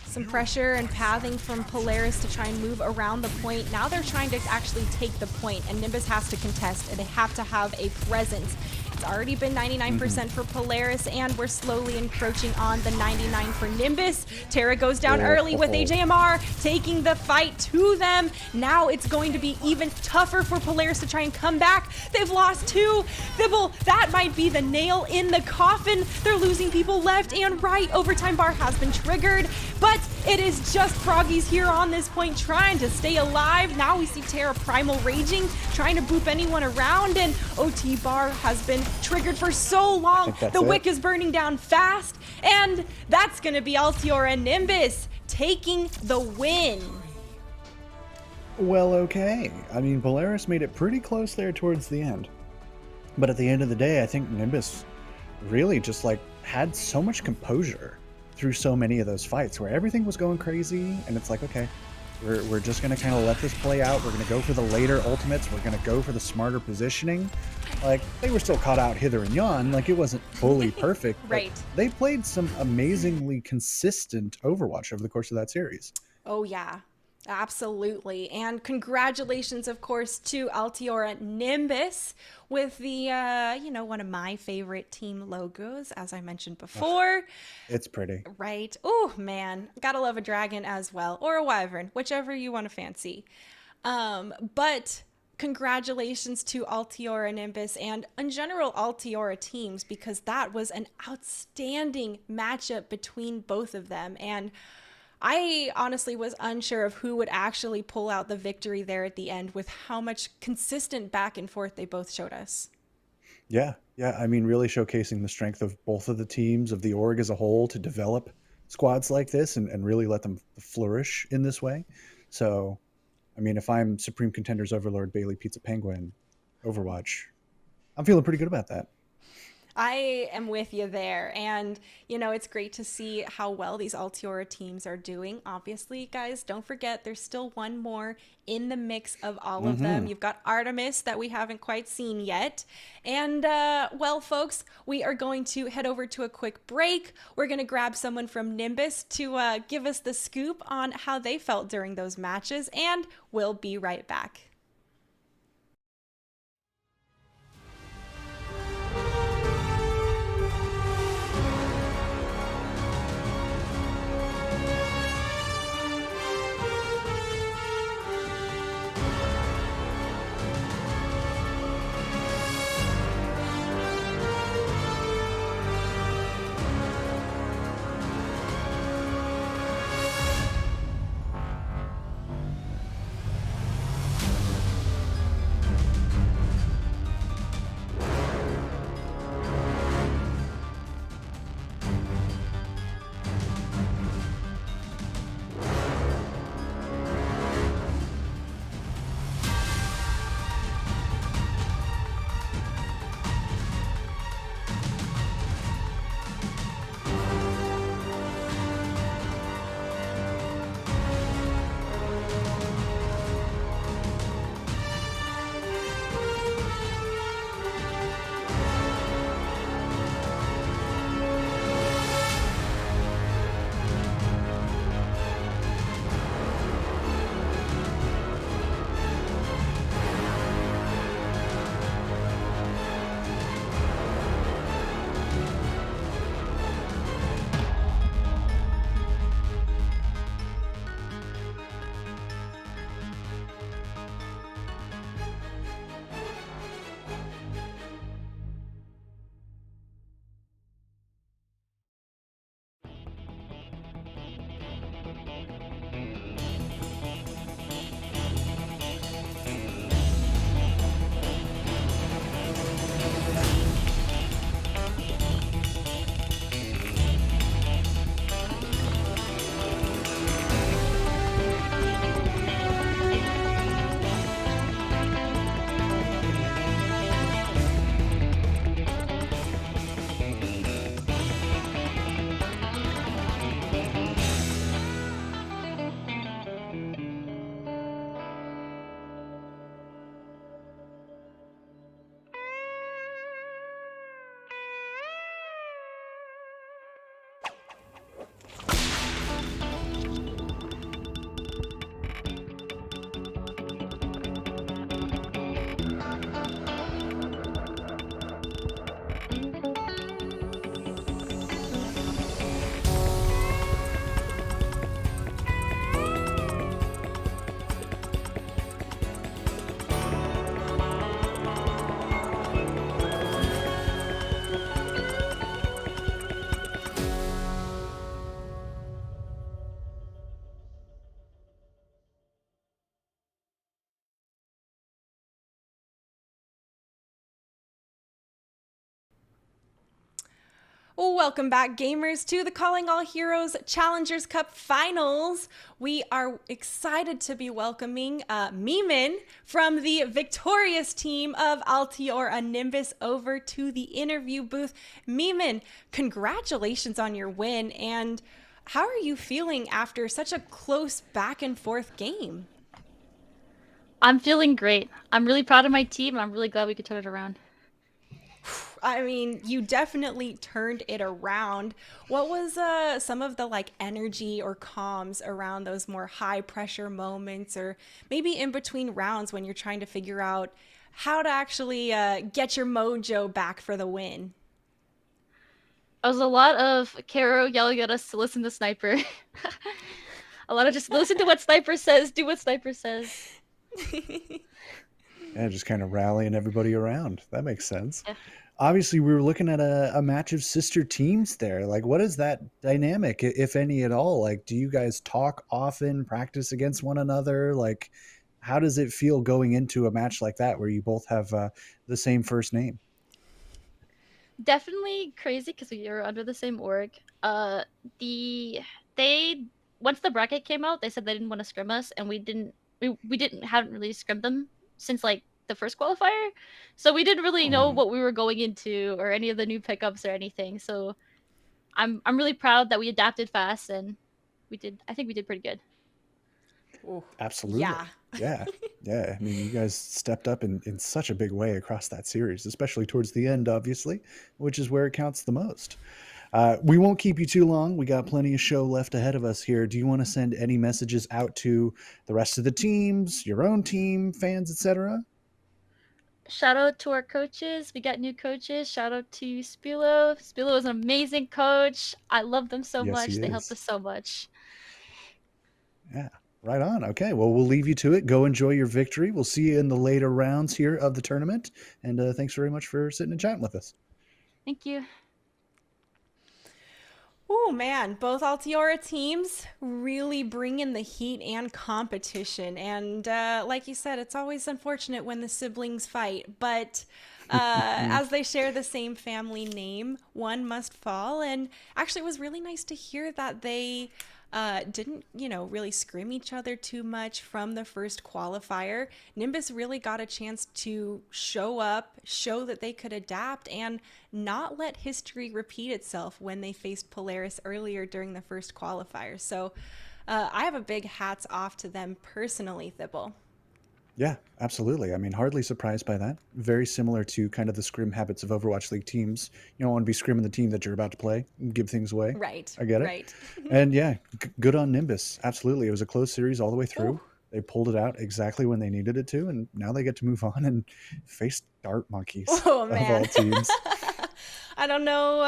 Some pressure and pathing from Polaris to try and move around the point. Now they're trying to actually take the point, and Nimbus has to contest, and they have to have a presence. It's already been 99% for Polaris, and we're slowly encroaching on the 99 for Nimbus. Terra goes down early with AJMR, taking the fight to them. Now it's going to be even tougher for Polaris to try and come back. They've lost 2. Thibble, that might be the nail in the coffin. They're losing people left and right. Overtime bar has been triggered, but it is just Froggies here on this point trying to stay alive. Now we see Terra Primal raging, trying to boop anyone around, and OT bar has been triggered for so long. The wick is burning down fast, and that's going to be Altior and Nimbus taking the win. Well, okay. I mean, Polaris made it pretty close there towards the end. But at the end of the day, I think Nimbus really just like had so much composure through so many of those fights where everything was going crazy, and it's like, okay, we're just going to kind of let this play out. We're going to go for the later ultimates. We're going to go for the smarter positioning. Like, they were still caught out hither and yon. Like, it wasn't fully perfect. Right. They played some amazingly consistent Overwatch over the course of that series. Oh, yeah. Absolutely. And congratulations, of course, to Altiora Nimbus with the, one of my favorite team logos, as I mentioned before. It's pretty. Right. Oh, man. Gotta love a dragon as well, or a wyvern, whichever you want to fancy. But congratulations to Altiora Nimbus and, in general, Altiora teams, because that was an outstanding matchup between both of them. And I honestly was unsure of who would actually pull out the victory there at the end with how much consistent back and forth they both showed us. Yeah. I mean, really showcasing the strength of both of the teams, of the org as a whole, to develop squads like this and really let them flourish in this way. So, I mean, if I'm Supreme Contenders Overlord Bailey Pizza Penguin Overwatch, I'm feeling pretty good about that. I am with you there. And, it's great to see how well these Altiora teams are doing. Obviously, guys, don't forget there's still one more in the mix of all of them. You've got Artemis that we haven't quite seen yet. And, well, folks, we are going to head over to a quick break. We're going to grab someone from Nimbus to give us the scoop on how they felt during those matches. And we'll be right back. Welcome back, gamers, to the Calling All Heroes Challengers Cup Finals. We are excited to be welcoming Meeman from the victorious team of Altiora Nimbus over to the interview booth. Meeman, congratulations on your win, and how are you feeling after such a close back and forth game? I'm feeling great. I'm really proud of my team, and I'm really glad we could turn it around. I mean, you definitely turned it around. What was some of the energy or comms around those more high pressure moments, or maybe in between rounds when you're trying to figure out how to actually get your mojo back for the win? It was a lot of Caro yelling at us to listen to Sniper. A lot of just listen to what Sniper says, do what Sniper says. Yeah, just kind of rallying everybody around. That makes sense. Yeah. Obviously, we were looking at a match of sister teams there. Like, what is that dynamic, if any at all? Like, do you guys talk often, practice against one another? Like, how does it feel going into a match like that where you both have the same first name? Definitely crazy because we are under the same org. The they once the bracket came out, they said they didn't want to scrim us, and we haven't really scrimmed them since like the first qualifier, so we didn't really know what we were going into or any of the new pickups or anything. So I'm really proud that we adapted fast and we did. I think we did pretty good. Ooh, Absolutely. yeah. Yeah. Yeah. I mean, you guys stepped up in such a big way across that series, especially towards the end, obviously, which is where it counts the most. We won't keep you too long. We got plenty of show left ahead of us here. Do you want to send any messages out to the rest of the teams, your own team, fans, etc.? Shout out to our coaches. We got new coaches. Shout out to Spilo. Spilo is an amazing coach. I love them so Yes, he much. They helped is. us so much. Yeah. Right on. Okay. Well, we'll leave you to it. Go enjoy your victory. We'll see you in the later rounds here of the tournament. And thanks very much for sitting and chatting with us. Thank you. Oh man, both Altiora teams really bring in the heat and competition. And like you said, it's always unfortunate when the siblings fight, but as they share the same family name, one must fall. And actually, it was really nice to hear that they didn't, really scrim each other too much from the first qualifier. Nimbus really got a chance to show up, show that they could adapt, and not let history repeat itself when they faced Polaris earlier during the first qualifier. So I have a big hats off to them personally, Thibble. Yeah, absolutely. I mean, hardly surprised by that. Very similar to kind of the scrim habits of Overwatch League teams. You don't want to be scrimming the team that you're about to play and give things away. Right, I get it. right. And yeah, good on Nimbus. Absolutely. It was a close series all the way through. Ooh. They pulled it out exactly when they needed it to, and now they get to move on and face Dart Monkeys Oh of man. all teams. I don't know.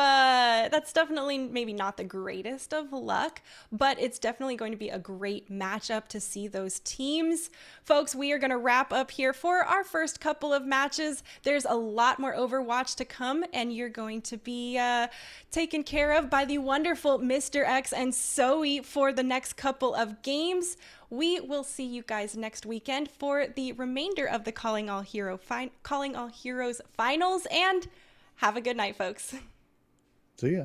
That's definitely maybe not the greatest of luck, but it's definitely going to be a great matchup to see those teams. Folks, we are going to wrap up here for our first couple of matches. There's a lot more Overwatch to come, and you're going to be taken care of by the wonderful Mr. X and Zoe for the next couple of games. We will see you guys next weekend for the remainder of the Calling All Heroes finals, and have a good night, folks. See ya.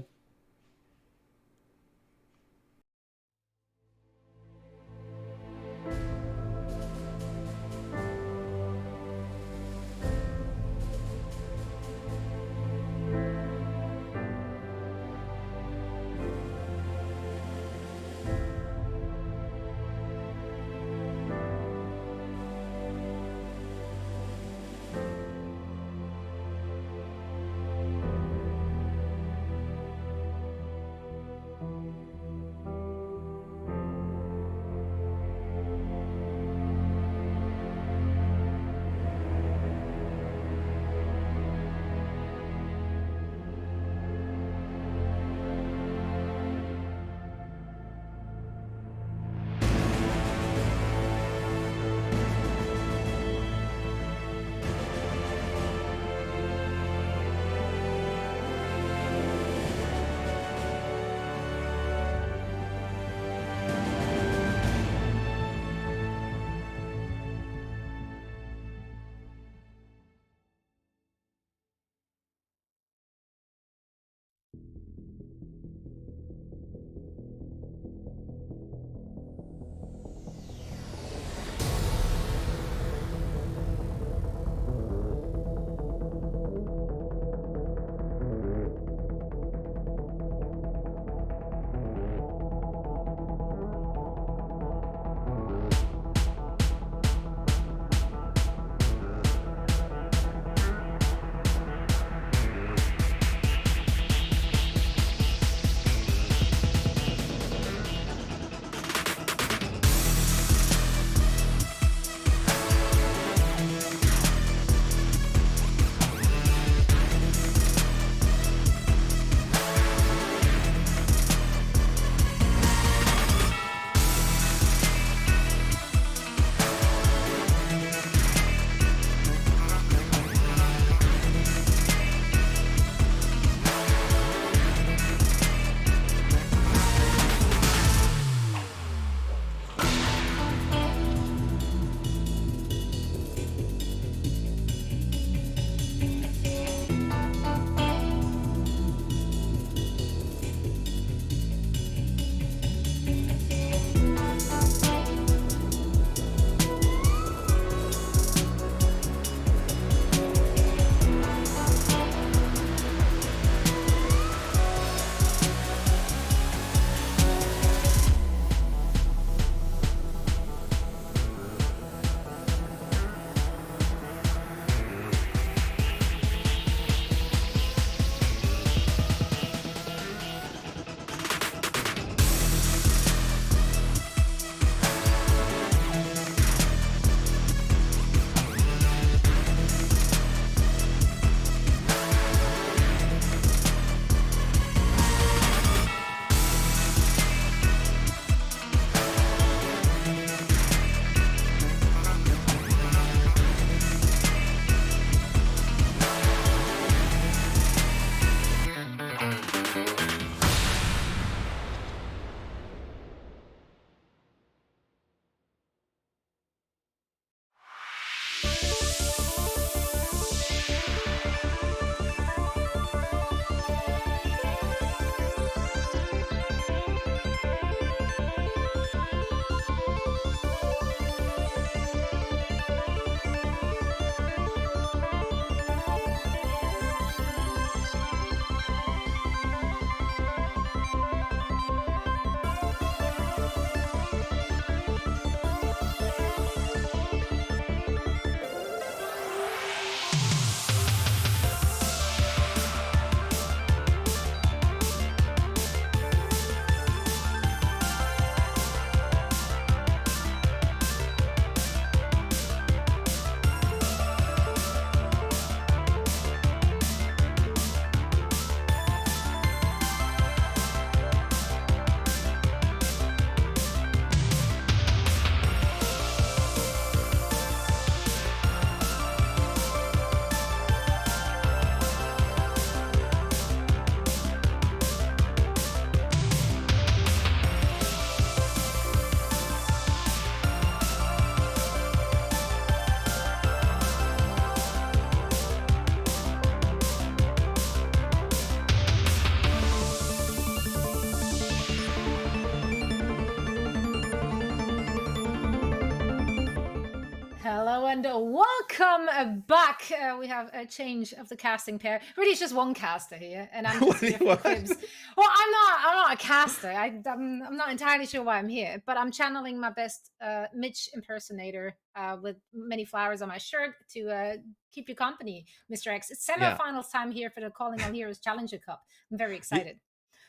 and welcome back. We have a change of the casting pair. Really, it's just one caster here, and I'm just here for the cribs. Well, I'm not a caster. I'm not entirely sure why I'm here, but I'm channeling my best Mitch impersonator with many flowers on my shirt to keep you company, Mr. X. It's Yeah. semifinals time here for the Calling All Heroes Challenger Cup. I'm very excited.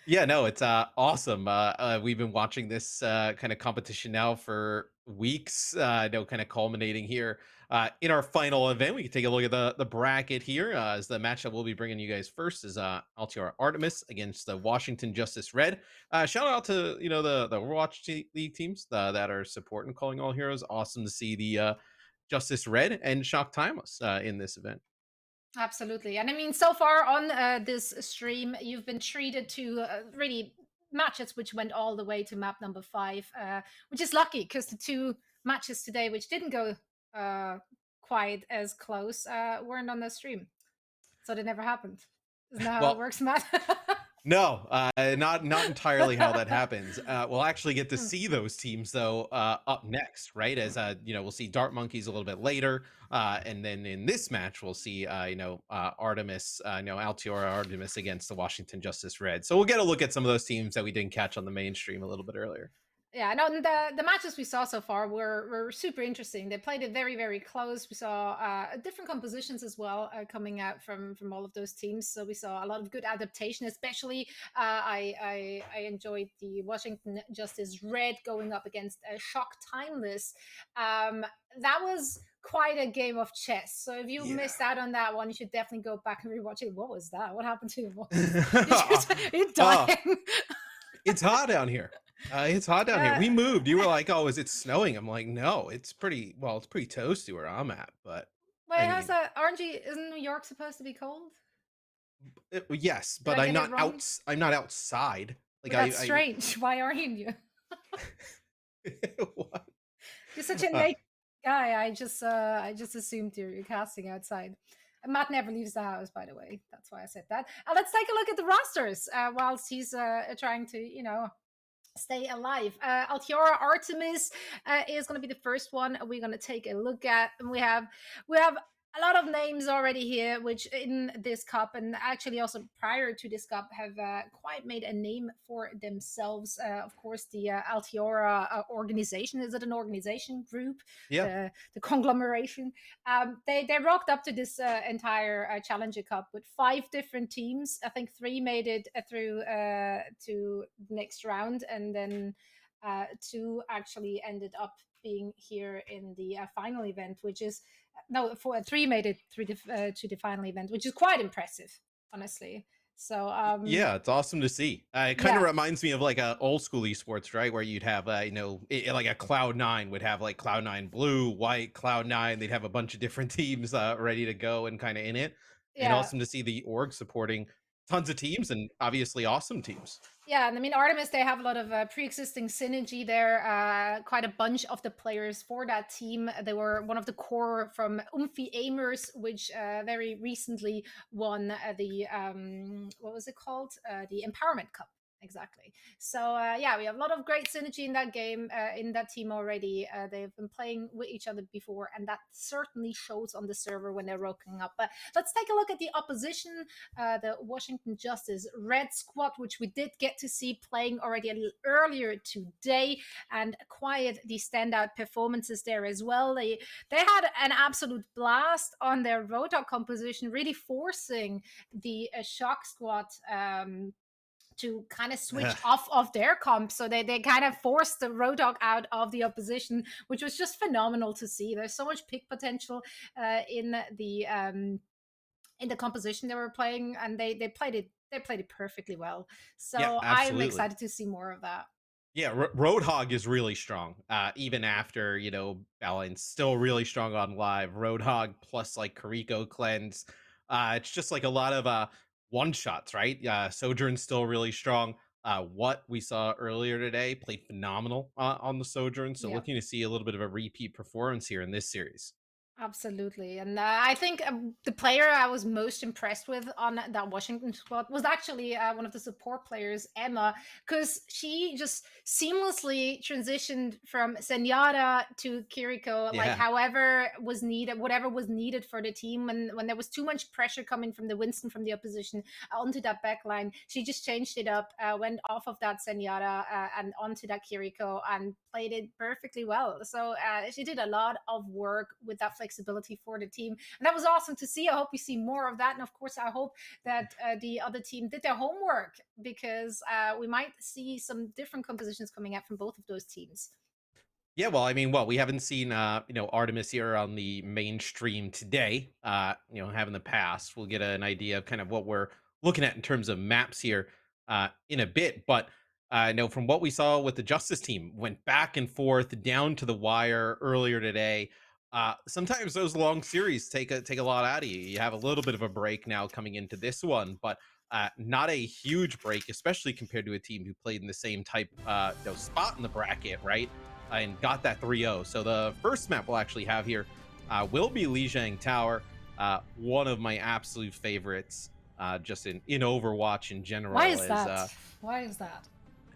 Yeah, no, it's awesome. We've been watching this kind of competition now for weeks. No, kind of culminating here in our final event. We can take a look at the bracket here. As the match that we'll be bringing you guys first is Altiora Artemis against the Washington Justice Red. Shout out to the Overwatch League teams that are supporting Calling All Heroes. Awesome to see the Justice Red and Shock Timeless in this event. Absolutely. And I mean, so far on this stream, you've been treated to really matches which went all the way to map number 5, which is lucky because the 2 matches today, which didn't go quite as close, weren't on the stream. So they never happened. Isn't that how it Well, works, Matt? no, not entirely how that happens. We'll actually get to see those teams though up next, right? As we'll see Dart Monkeys a little bit later, and then in this match we'll see Artemis, Altiora Artemis against the Washington Justice Red. So we'll get a look at some of those teams that we didn't catch on the mainstream a little bit earlier. Yeah, no, the matches we saw so far were super interesting. They played it very, very close. We saw different compositions as well coming out from all of those teams. So we saw a lot of good adaptation. Especially, I enjoyed the Washington Justice Red going up against Shock Timeless. That was quite a game of chess. So if you missed out on that one, you should definitely go back and rewatch it. What was that? What happened to your voice? You're dying. It's hot down here. It's hot down here. We moved. You were like, "Oh, is it snowing?" I'm like, "No, it's pretty toasty where I'm at." But wait, how's that? Isn't New York supposed to be cold? Yes, Did but I I'm get it not wrong? I'm not outside. Like Well, that's strange. Why aren't you? What? You're such a naked guy. I just assumed you're casting outside. Matt never leaves the house, by the way. That's why I said that. Let's take a look at the rosters whilst he's trying to, stay alive. Altiora Artemis is going to be the first one we're going to take a look at, and we have a lot of names already here, which in this cup and actually also prior to this cup have quite made a name for themselves. Of course, the Altiora organization, is it an organization group? Yeah. The conglomeration. They rocked up to this entire Challenger Cup with 5 different teams. I think 3 made it through to the next round, and then 2 actually ended up being here in the final event, which is no, 3 made it through to the final event, which is quite impressive, honestly. So Yeah, it's awesome to see. It kind of reminds me of like a old school esports, right? Where you'd have like a Cloud9 would have like Cloud9 blue, white, Cloud9. They'd have a bunch of different teams ready to go and kind of in it. And awesome to see the org supporting tons of teams and obviously awesome teams. Yeah, and I mean, Artemis, they have a lot of pre-existing synergy there. Quite a bunch of the players for that team. They were one of the core from Umfi Amers, which very recently won the, what was it called? The Empowerment Cup. Exactly. So yeah, we have a lot of great synergy in that game, in that team already. They've been playing with each other before, and that certainly shows on the server when they're rocking up. But let's take a look at the opposition, the Washington Justice Red Squad, which we did get to see playing already a little earlier today, and quite the standout performances there as well. They had an absolute blast on their Roadhog composition, really forcing the Shock Squad to kind of switch off of their comp. So they kind of forced the Roadhog out of the opposition, which was just phenomenal to see. There's so much pick potential in the composition they were playing, and they played it perfectly well. So Yeah, I'm excited to see more of that. Yeah, Roadhog is really strong. Even after, Balance, still really strong on live. Roadhog plus like Kariko cleanse. It's just like a lot of one shots, right? Sojourn's still really strong. What we saw earlier today played phenomenal on the Sojourn. So looking to see a little bit of a repeat performance here in this series. Absolutely. And I think the player I was most impressed with on that Washington squad was actually one of the support players, Emma, because she just seamlessly transitioned from Zenyatta to Kiriko, like Yeah. however was needed, whatever was needed for the team. And when there was too much pressure coming from the Winston from the opposition onto that back line, she just changed it up, went off of that Zenyatta and onto that Kiriko and played it perfectly well. So she did a lot of work with that flexibility for the team, and that was awesome to see. I hope we see more of that, and of course, I hope that the other team did their homework because we might see some different compositions coming out from both of those teams. Yeah, well, I mean, well, we haven't seen Artemis here on the mainstream today. Have in the past. We'll get an idea of kind of what we're looking at in terms of maps here in a bit. But from what we saw with the Justice team, went back and forth down to the wire earlier today. Sometimes those long series take a lot out of you. You have a little bit of a break now coming into this one, but not a huge break, especially compared to a team who played in the same type spot in the bracket, right? And got that 3-0. So the first map we'll actually have here will be Lijiang Tower, one of my absolute favorites, just in Overwatch in general. Why is that? Why is that?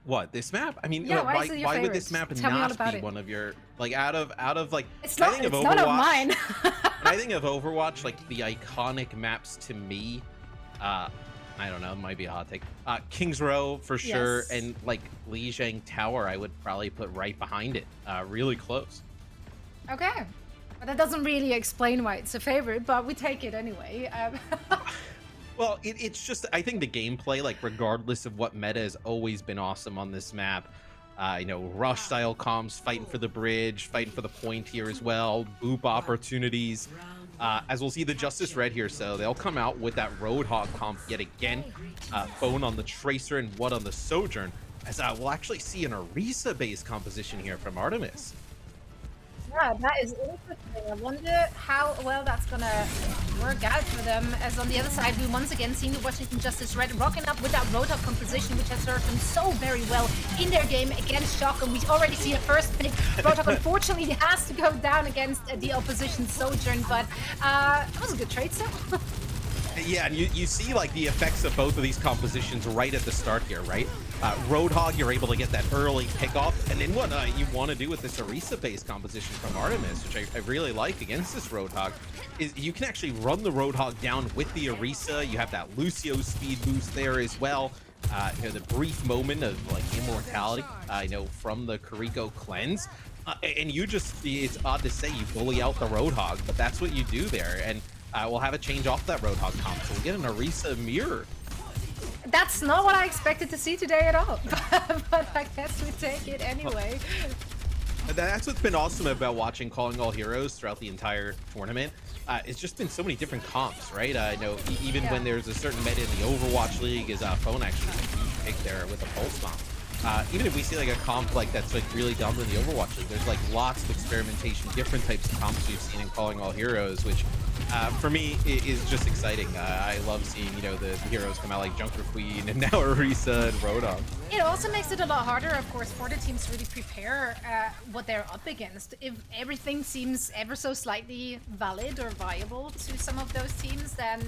What, this map? I mean, Yeah, why is it your why would favorite? this map Tell me all not about be it. one of your, like, out of like, It's I not. think of It's none of Overwatch, mine. when I think of Overwatch, like the iconic maps to me, I don't know, it might be a hot take. Kings Row for sure, Yes. and like Lijiang Tower, I would probably put right behind it, really close. Okay. But that doesn't really explain why it's a favorite, but we take it anyway. Well, it's just, I think the gameplay, like regardless of what meta, has always been awesome on this map. Rush style comps, fighting for the bridge, fighting for the point here as well, boop opportunities. As we'll see the Justice Red here, so they'll come out with that Roadhog comp yet again. Bone on the Tracer and what on the Sojourn, as we'll actually see an Orisa-based composition here from Artemis. Yeah, that is interesting. I wonder how well that's gonna work out for them. As on the other side, we once again seen the Washington Justice Red rocking up with that Roadhog composition, which has served them so very well in their game against Shock. And we already see the first pick. Roadhog unfortunately has to go down against the opposition Sojourn, but it was a good trade still. Yeah, and you see like the effects of both of these compositions right at the start here, right? Roadhog, you're able to get that early pickoff, and then what you want to do with this Orisa-based composition from Artemis, which I really like against this Roadhog, is you can actually run the Roadhog down with the Orisa. You have that Lucio speed boost there as well. The brief moment of like immortality, from the Kiriko cleanse. And it's odd to say you bully out the Roadhog, but that's what you do there. And we'll have a change off that Roadhog comp, so we'll get an Orisa mirror. That's not what I expected to see today at all, but I guess we take it anyway. That's what's been awesome about watching Calling All Heroes throughout the entire tournament. It's just been so many different comps, right? I know even when there's a certain meta in the Overwatch League, is Phone actually a huge pick there with a pulse bomb. Even if we see like a comp like that's like really dumb in the Overwatch League, there's like lots of experimentation, different types of comps we've seen in Calling All Heroes, which for me is just exciting. I love seeing the heroes come out like Junker Queen and now Orisa and Roadhog. It also makes it a lot harder, of course, for the teams to really prepare what they're up against. If everything seems ever so slightly valid or viable to some of those teams, then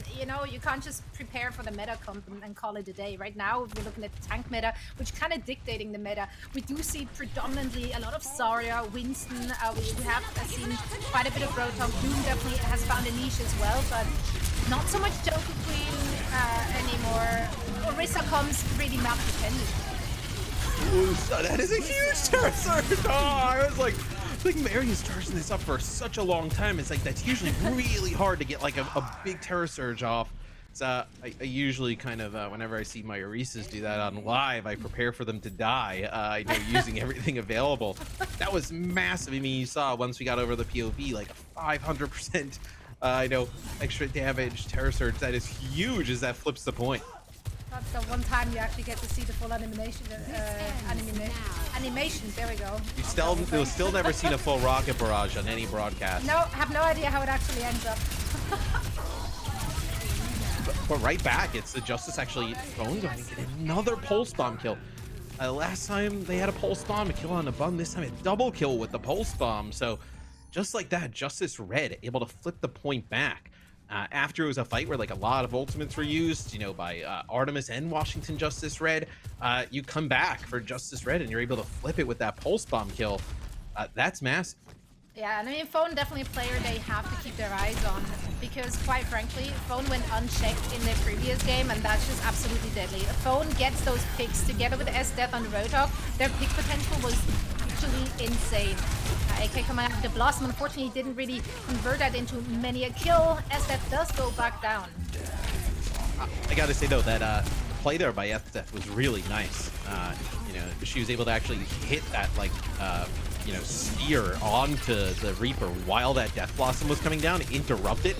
you can't just prepare for the meta comp and call it a day. Right now, if we're looking at the tank meta, which kind of dictating the meta, we do see predominantly a lot of Zarya, Winston. We have seen quite a bit of Roadhog. Doom definitely has found a niche as well, but not so much Joker Queen anymore. Orisa comes really map dependent. Ooh, that is a huge terror surge. Oh, I was like Marius charging this up for such a long time. It's like that's usually really hard to get like a big terror surge off. So I usually kind of whenever I see my Orisas do that on live, I prepare for them to die. Using everything available. That was massive. I mean, you saw once we got over the POV, like a 500%. Extra damage, terror surge. That is huge as that flips the point. That's the one time you actually get to see the full animation. Animation. There we go. You'll still never seen a full rocket barrage on any broadcast. No, have no idea how it actually ends up. but right back, it's the Justice actually going to get another pulse bomb kill. Last time they had a pulse bomb, a kill on a bum. This time a double kill with the pulse bomb. So just like that, Justice Red able to flip the point back. After it was a fight where like a lot of ultimates were used, you know, by Artemis and Washington Justice Red, you come back for Justice Red and you're able to flip it with that pulse bomb kill. That's massive. Yeah, and I mean, Phone definitely a player they have to keep their eyes on because, quite frankly, Phone went unchecked in their previous game, and that's just absolutely deadly. Phone gets those picks together with S-Death on the Roadhog. Their pick potential was actually insane. AK coming out of the Blossom, unfortunately, didn't really convert that into many a kill. S-Death does go back down. I gotta say though that play there by S-Death was really nice. You know, she was able to actually hit that like you know, spear onto the Reaper while that Death Blossom was coming down, interrupt it.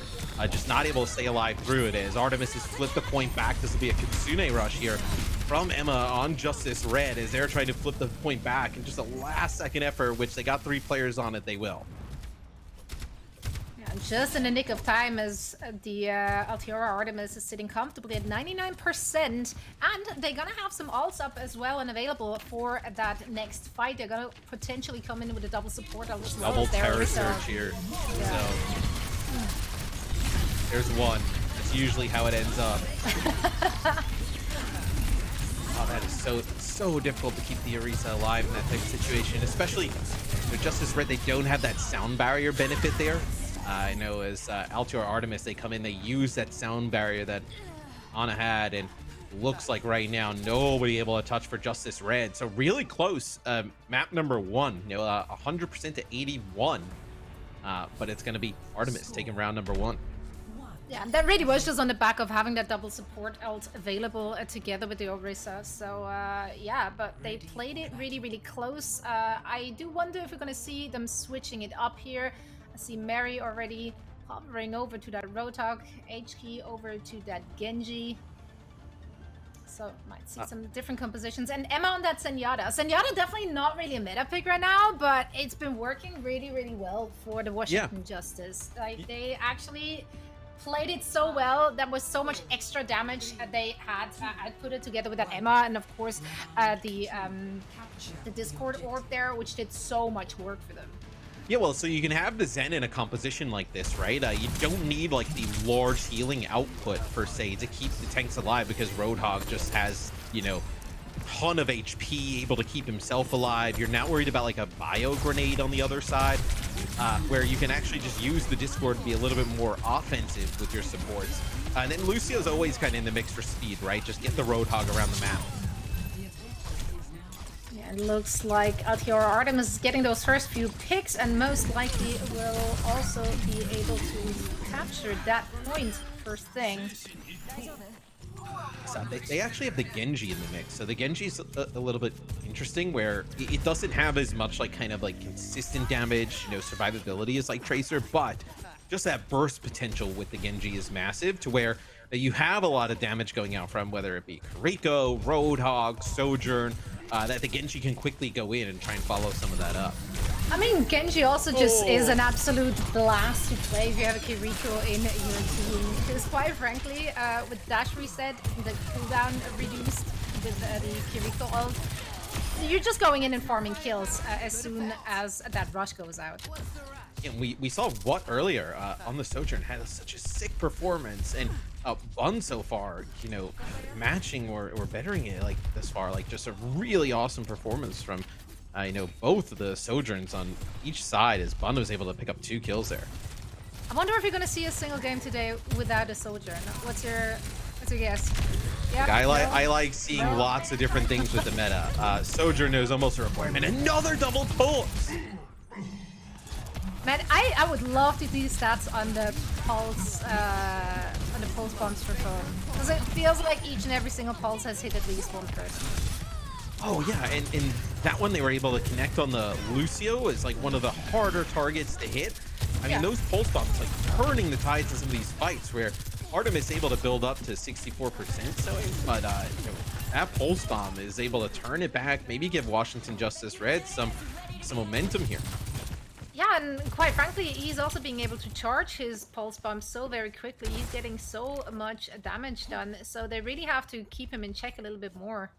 Just not able to stay alive through it as Artemis has flipped the point back. This will be a Kitsune rush here from Emma on Justice Red as they're trying to flip the point back in just a last second effort, which they got 3 players on it, they will. Yeah, just in the nick of time as the Altiora Artemis is sitting comfortably at 99%, and they're gonna have some ults up as well and available for that next fight. They're gonna potentially come in with a double support as well. Double terror surge here. Yeah. So there's one. That's usually how it ends up. Oh, that is so difficult to keep the Orisa alive in that type of situation, especially with Justice Red. They don't have that sound barrier benefit there. I know as Altior Artemis, they come in, they use that sound barrier that Ana had, and looks like right now nobody able to touch for Justice Red. So really close. Map number 1, you know, 100% to 81, but it's going to be Artemis taking round number 1. Yeah, that really was just on the back of having that double support ult available together with the Orisa. So yeah, but they played it really close. I do wonder if we're going to see them switching it up here. I see Mary already hovering over to that Roadhog, H-Key over to that Genji. So might see some different compositions. And Emma on that Zenyatta. Zenyatta definitely not really a meta pick right now, but it's been working really well for the Washington Justice. Like they actually played it so well. That was so much extra damage they had. I put it together with that Emma, and of course the Discord orb there, which did so much work for them. Yeah, well, so you can have the Zen in a composition like this, right? You don't need like the large healing output per se to keep the tanks alive, because Roadhog just has, you know, ton of HP, able to keep himself alive. You're not worried about like a bio grenade on the other side, where you can actually just use the Discord to be a little bit more offensive with your supports. And then Lucio's always kind of in the mix for speed, right? Just get the Roadhog around the map. It looks like Altiora Artemis is getting those first few picks and most likely will also be able to capture that point first thing. So they actually have the Genji in the mix. So the Genji's a little bit interesting, where it doesn't have as much like kind of like consistent damage, you know, survivability as like Tracer, but just that burst potential with the Genji is massive, to where you have a lot of damage going out from, whether it be Kariko, Roadhog, Sojourn, that the Genji can quickly go in and try and follow some of that up. I mean, Genji also just is an absolute blast to play if you have a Kiriko in your team. Because quite frankly, with dash reset, the cooldown reduced with the Kiriko ult, you're just going in and farming kills as soon as that rush goes out. And we saw what earlier on the Sojourn had such a sick performance, and Bun so far, you know, matching or bettering it like this far, like just a really awesome performance from you know, both of the Sojourns on each side, as Bun was able to pick up 2 kills there. I wonder if you're gonna see a single game today without a Sojourn. What's your guess? Yeah, I like seeing lots of different things with the meta. Sojourn is almost a requirement. Another double pulse. Man, I would love to see stats on the pulse bombs for Phone, because it feels like each and every single pulse has hit at least one person. Oh yeah, and that one they were able to connect on the Lucio is like one of the harder targets to hit. I mean, those pulse bombs like turning the tides in some of these fights, where Artemis able to build up to 64% sewing, but you know, that pulse bomb is able to turn it back, maybe give Washington Justice Red some momentum here. Yeah, and quite frankly, he's also being able to charge his pulse bomb so very quickly. He's getting so much damage done, so they really have to keep him in check a little bit more.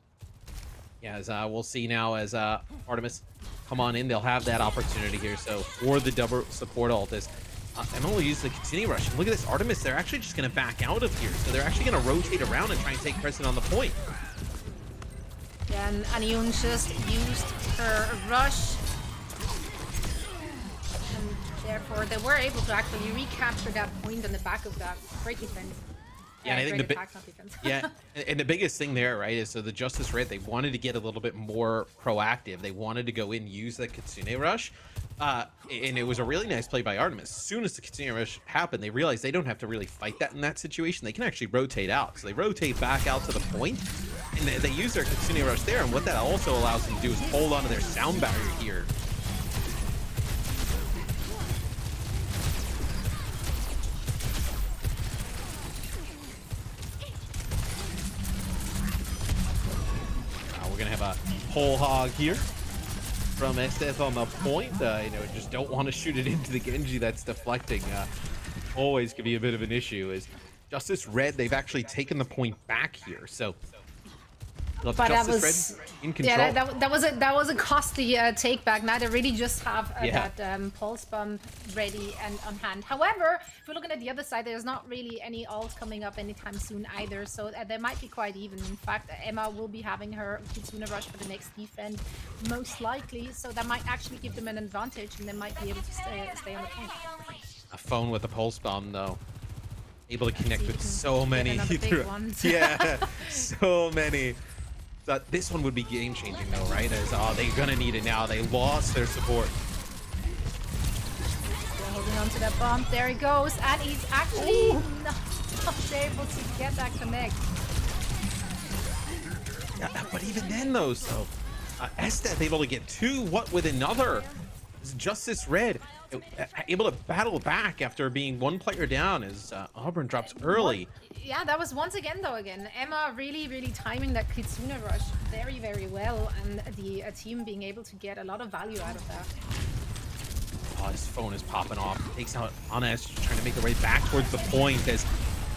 Yeah, as we'll see now as Artemis come on in, they'll have that opportunity here. So for the double support ult, as Emma will use the continuing rush. And look at this, Artemis, they're actually just going to back out of here. So they're actually going to rotate around and try and take precedent on the point. Yeah, and Anyun just used her rush. And therefore, they were able to actually recapture that point on the back of that. Great defense. Yeah, and I think great attack, not defense. yeah, and the biggest thing there, right, is so the Justice Red, they wanted to get a little bit more proactive. They wanted to go in, use the Kitsune Rush, and it was a really nice play by Artemis. As soon as the Kitsune Rush happened, they realized they don't have to really fight that in that situation. They can actually rotate out. So they rotate back out to the point, and they use their Kitsune Rush there. And what that also allows them to do is hold onto their sound barrier here. We're gonna have a whole hog here from Esteth on the point. Just don't want to shoot it into the Genji that's deflecting. Always could be a bit of an issue. Is Justice Red, they've actually taken the point back here. So But that was Red in control. yeah, that was a costly take back. Now they really just have that pulse bomb ready and on hand. However, if we're looking at the other side, there's not really any ult coming up anytime soon either, so they might be quite even. In fact, Emma will be having her Kitsune Rush for the next defense, most likely, so that might actually give them an advantage, and they might be able to stay on the point. A phone with a pulse bomb, though. Able to connect with so many. Yeah, so many. This one would be game-changing, though, right? As they're gonna need it now. They lost their support. They're holding on to that bomb. There he goes, and he's actually not able to get that connect. Yeah, but even then, though, so Esteth able to get two. What with another? Justice Red able to battle back after being one player down as Auburn drops early. Yeah, that was once again though Emma really timing that Kitsune Rush very well, and the team being able to get a lot of value out of that. Oh, his phone is popping off. Takes out Anna, trying to make her way back towards the point as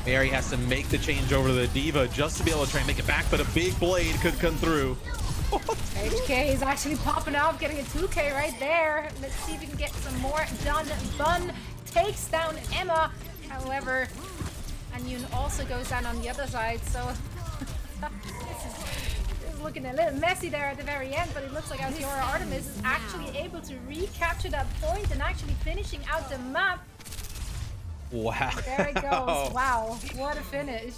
Mary has to make the change over to the Diva just to be able to try and make it back, but a big blade could come through. HK is actually popping off, getting a 2K right there. Let's see if we can get some more done. Bun takes down Emma. However, Anyun also goes down on the other side, so this is looking a little messy there at the very end, but it looks like Azura Artemis is actually able to recapture that point and actually finishing out the map. Wow. There it goes. Wow, what a finish.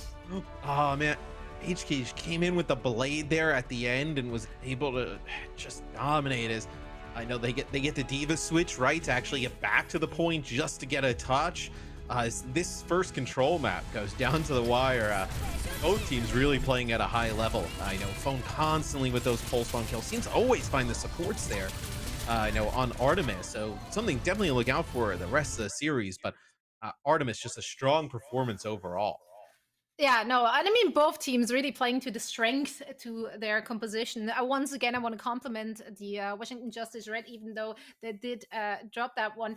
Oh, man. HK came in with the blade there at the end and was able to just dominate. As I know they get the Diva switch right to actually get back to the point just to get a touch. As this first control map goes down to the wire, both teams really playing at a high level. I know Phone constantly with those pulse bomb kills, seems to always find the supports there. On Artemis, so something definitely to look out for the rest of the series. But Artemis, just a strong performance overall. Yeah, no, and I mean both teams really playing to the strength to their composition. Once again, I want to compliment the Washington Justice Red, even though they did drop that one.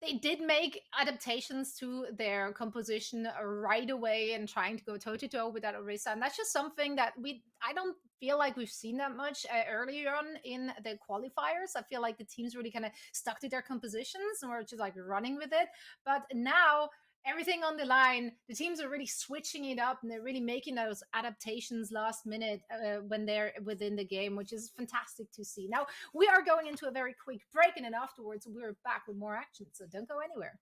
They did make adaptations to their composition right away and trying to go toe-to-toe with that Orisa. And that's just something that I don't feel like we've seen that much earlier on in the qualifiers. I feel like the teams really kind of stuck to their compositions and were just like running with it. But now everything on the line, the teams are really switching it up and they're really making those adaptations last minute when they're within the game, which is fantastic to see. Now, we are going into a very quick break, and then afterwards we're back with more action, so don't go anywhere.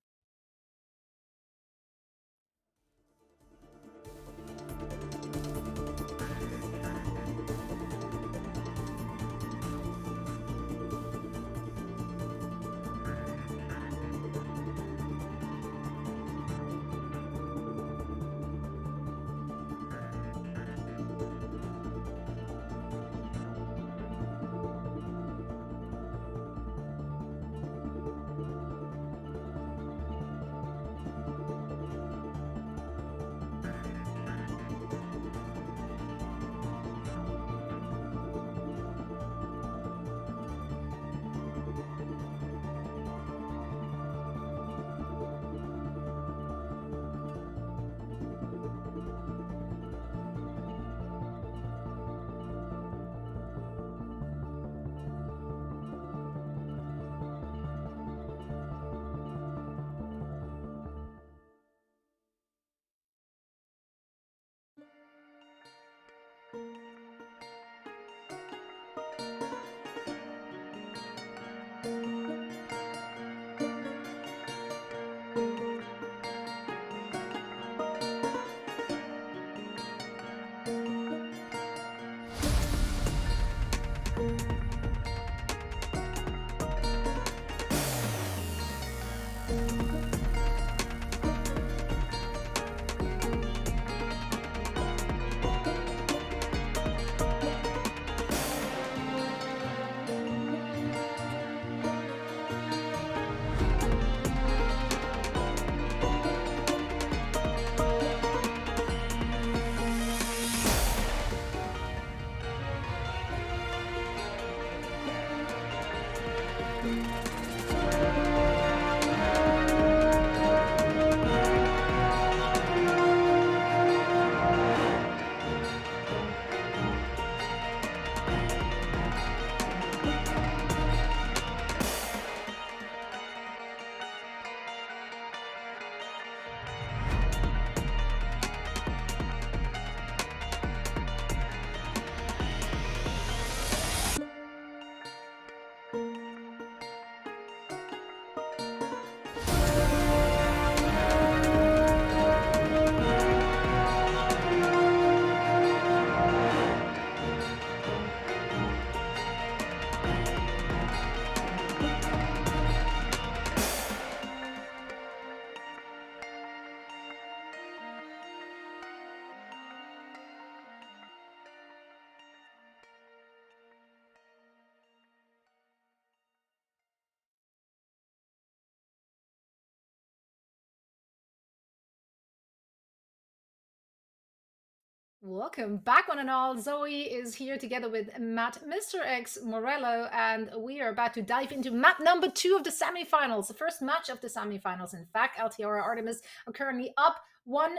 Welcome back, one and all. Zoe is here together with Matt, Mr. X, Morello, and we are about to dive into map number 2 of the semifinals, the first match of the semifinals. In fact, LTR Artemis are currently up 1-0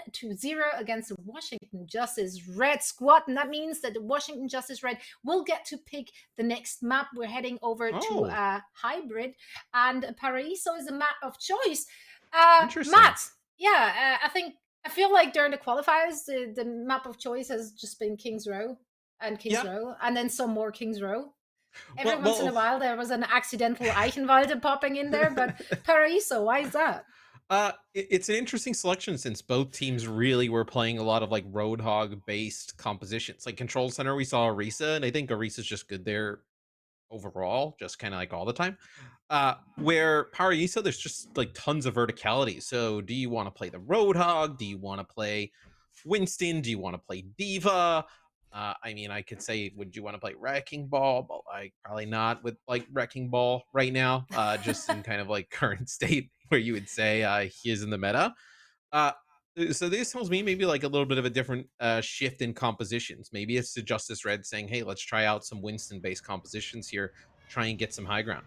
against the Washington Justice Red squad, and that means that the Washington Justice Red will get to pick the next map. We're heading over to Hybrid, and Paraiso is the map of choice. Interesting. Matt, yeah, I feel like during the qualifiers, the map of choice has just been King's Row and King's Row, and then some more King's Row. Every once in a while, there was an accidental Eichenwalde popping in there, but Paraiso, why is that? It's an interesting selection since both teams really were playing a lot of like Roadhog based compositions. Like Control Center, we saw Orisa, and I think Orisa's just good there overall, just kind of like all the time. Where Paraiso, there's just like tons of verticality. So do you want to play the Roadhog? Do you want to play Winston? Do you want to play Diva? I mean, I could say, would you want to play Wrecking Ball? But like, probably not with like Wrecking Ball right now, just in kind of like current state where you would say he is in the meta. So this tells me maybe like a little bit of a different shift in compositions. Maybe it's the Justice Red saying, hey, let's try out some Winston-based compositions here, try and get some high ground.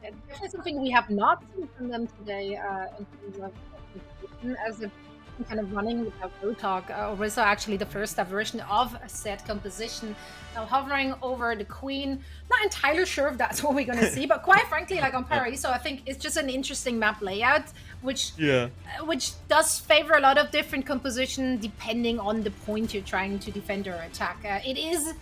Yeah, definitely something we have not seen from them today in terms of composition, as a kind of running without Roadhog. Orisa actually the first version of a set composition. Now hovering over the Queen. Not entirely sure if that's what we're going to see, but quite frankly, like on Paraiso, I think it's just an interesting map layout, which does favor a lot of different composition depending on the point you're trying to defend or attack. It is,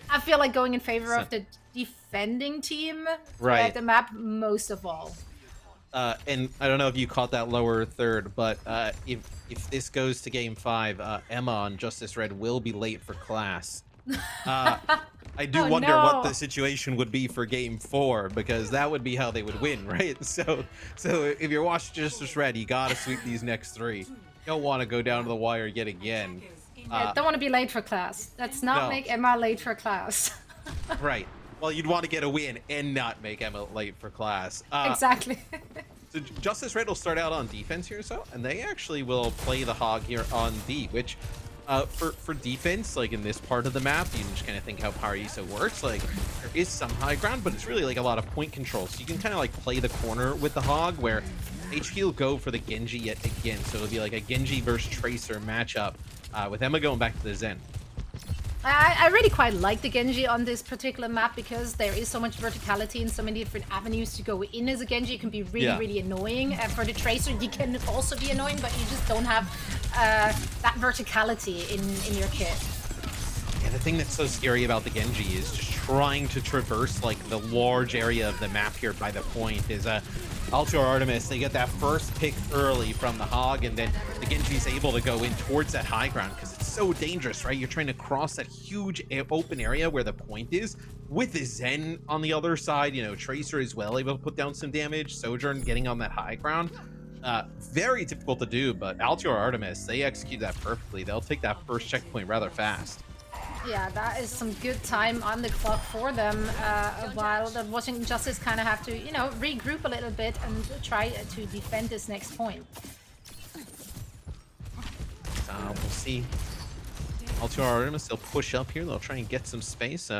I feel like, going in favor of the defending team at the map most of all. And I don't know if you caught that lower third, but if this goes to game 5, Emma on Justice Red will be late for class. I do wonder what the situation would be for game 4, because that would be how they would win, right? So if you're watching Justice Red, you gotta sweep these next 3. You don't want to go down to the wire yet again. Don't want to be late for class. Let's not make Emma late for class. Right. Well, you'd want to get a win and not make Emma late for class. Exactly. So Justice Red will start out on defense here, and they actually will play the Hog here on D, which for defense, like in this part of the map, you can just kind of think how Paraiso works. Like there is some high ground, but it's really like a lot of point control. So you can kind of like play the corner with the Hog, where HP will go for the Genji yet again. So it'll be like a Genji versus Tracer matchup with Emma going back to the Zen. I really quite like the Genji on this particular map because there is so much verticality and so many different avenues to go in as a Genji. It can be really, really annoying. For the Tracer, you can also be annoying, but you just don't have that verticality in your kit. thing that's so scary about the Genji is just trying to traverse like the large area of the map here by the point is Altior Artemis, they get that first pick early from the Hog, and then the Genji's able to go in towards that high ground because it's so dangerous, right? You're trying to cross that huge open area where the point is with the Zen on the other side, you know, Tracer as well able to put down some damage, Sojourn getting on that high ground. Very difficult to do, but Altior Artemis, they execute that perfectly. They'll take that first checkpoint rather fast. Yeah, that is some good time on the clock for them, while the Washington Justice kind of have to, you know, regroup a little bit and try to defend this next point. We'll see. Altior Artemis, they'll push up here. They'll try and get some space.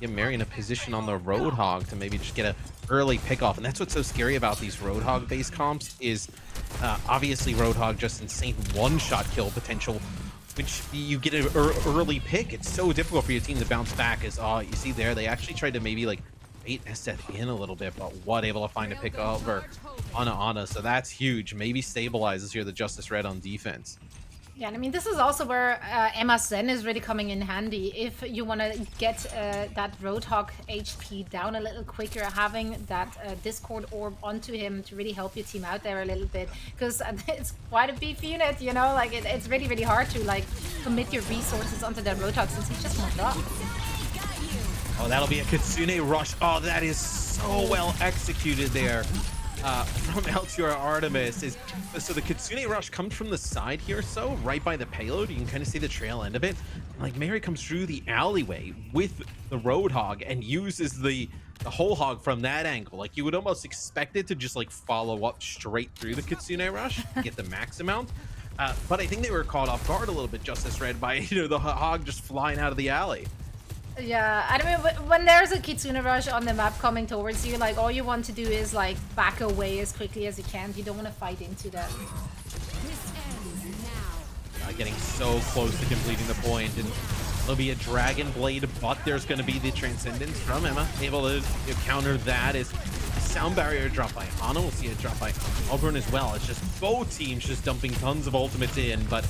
Get Mary in a position on the Roadhog to maybe just get an early pickoff. And that's what's so scary about these Roadhog-based comps is obviously Roadhog just insane one-shot kill potential, which you get an early pick. It's so difficult for your team to bounce back. As you see there, they actually tried to maybe like bait SF in a little bit, but what able to find a pick over on Ana. So that's huge. Maybe stabilizes here the Justice Red on defense. Yeah, and I mean, this is also where Emma Zen is really coming in handy. If you want to get that Roadhog HP down a little quicker, having that Discord orb onto him to really help your team out there a little bit. Because it's quite a beefy unit, you know? Like, it's really, really hard to, like, commit your resources onto that Roadhog since he's just moved up. Oh, that'll be a Kitsune Rush. Oh, that is so well executed there. From Altior Artemis is so the Kitsune Rush comes from the side here, so right by the payload. You can kind of see the trail end of it. Like Mary comes through the alleyway with the Roadhog and uses the whole hog from that angle. Like you would almost expect it to just like follow up straight through the Kitsune Rush, get the max amount. But I think they were caught off guard a little bit, Justice Red, by the hog just flying out of the alley. Yeah, I mean, when there's a Kitsune Rush on the map coming towards you, like, all you want to do is, like, back away as quickly as you can. You don't want to fight into them. Getting so close to completing the point, and there'll be a Dragon Blade, but there's going to be the Transcendence from Emma, able to counter that. Is Sound Barrier drop by Ana. We'll see it drop by Auburn as well. It's just both teams just dumping tons of ultimates in, but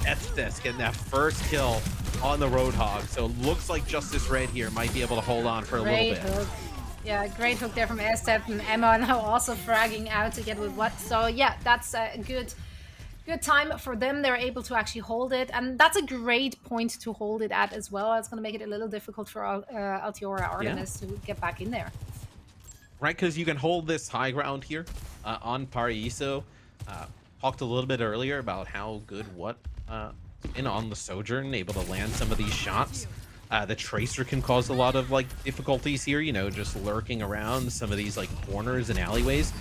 Estes getting that first kill on the Roadhog. So it looks like Justice Red here might be able to hold on for a little bit. Hook. Yeah, great hook there from Estes, and Emma now also fragging out to get with what. So yeah, that's a good time for them. They're able to actually hold it, and that's a great point to hold it at as well. It's going to make it a little difficult for Altiora Artemis to get back in there. Right, because you can hold this high ground here on Paraiso. Talked a little bit earlier about how good in on the Sojourn, able to land some of these shots. The Tracer can cause a lot of like difficulties here, you know, just lurking around some of these like corners and alleyways.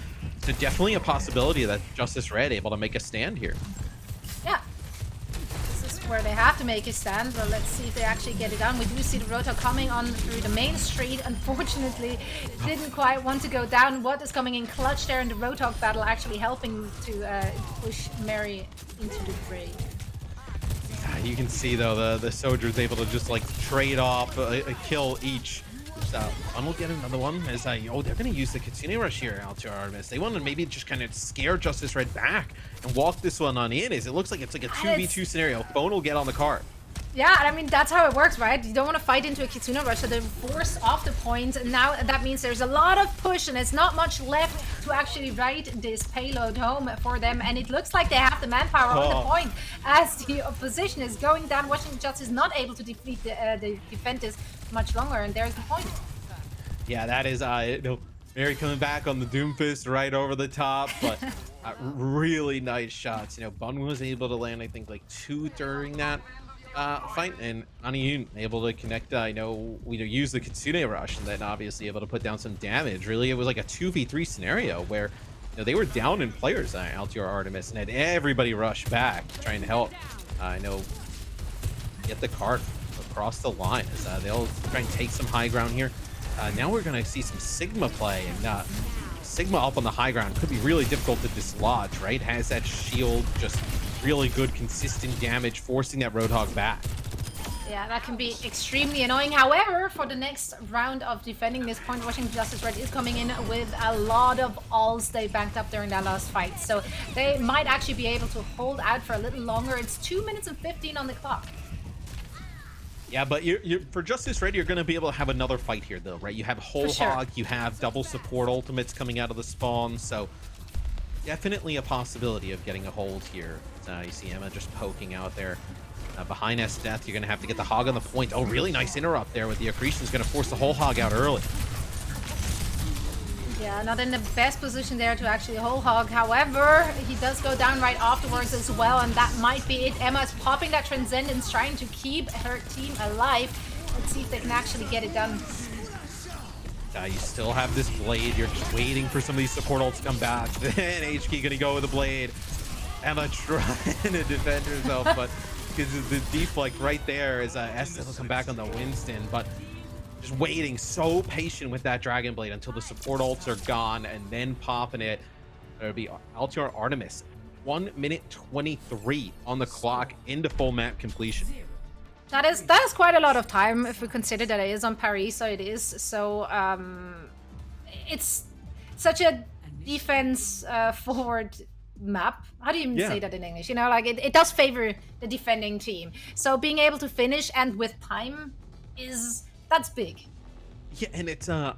So definitely a possibility that Justice Red able to make a stand here. Yeah, this is where they have to make a stand, but let's see if they actually get it done. We do see the Rotor coming on through the main street. Unfortunately, didn't quite want to go down. What is coming in clutch there in the Rotor battle, actually helping to push Mary into the fray. You can see though the Soldier's able to just like trade off a kill each. And we'll get another one as they're going to use the Kitsune Rush here, Altior Artemis. They want to maybe just kind of scare Justice Red back and walk this one on in. As it looks like it's like a 2v2 scenario. Phone will get on the cart. Yeah, and I mean, that's how it works, right? You don't want to fight into a Kitsune Rush, so they force off the point, and now that means there's a lot of push, and it's not much left to actually ride this payload home for them, and it looks like they have the manpower on the point as the opposition is going down. Washington Justice is not able to defeat the defenders much longer, and there's the point. Yeah, that is Mary coming back on the Doomfist right over the top, but really nice shots. Bun was able to land, I think, like 2 during that fight, and Aniyun able to connect, use the Kitsune Rush, and then obviously able to put down some damage. Really, it was like a 2v3 scenario where they were down in players, Altior Artemis, and had everybody rush back trying to help, get the cart across the line as they'll try and take some high ground here. Now we're going to see some Sigma play, and Sigma up on the high ground could be really difficult to dislodge, right? Has that shield, just really good consistent damage, forcing that Roadhog back. Yeah, that can be extremely annoying. However, for the next round of defending this point, Washington Justice Red is coming in with a lot of ults they banked up during that last fight. So they might actually be able to hold out for a little longer. It's 2 minutes and 15 on the clock. Yeah, but you're for Justice Red, you're going to be able to have another fight here, though, right? You have Whole sure. Hog, you have double support ultimates coming out of the spawn, so definitely a possibility of getting a hold here. You see Emma just poking out there. Behind S-Death, you're going to have to get the Hog on the point. Oh, really nice interrupt there with the Accretion. Is going to force the Whole Hog out early. Yeah, not in the best position there to actually whole hog. However, he does go down right afterwards as well, and that might be it. Emma's popping that Transcendence, trying to keep her team alive. Let's see if they can actually get it done. You still have this Blade. You're just waiting for some of these support ults to come back. Then HK going to go with the Blade. Emma trying to defend herself, but because the deflect right there is Esther will come back on the Winston, but just waiting, so patient with that Dragon Blade until the support ults are gone, and then popping it. It'll be Altior Artemis. 1 minute 23 on the clock into full map completion. That is quite a lot of time if we consider that it is on Paris, so it is. So it's such a defense forward map. How do you even say that in English? You know, like it does favor the defending team. So being able to finish and with time that's big. Yeah, and it's I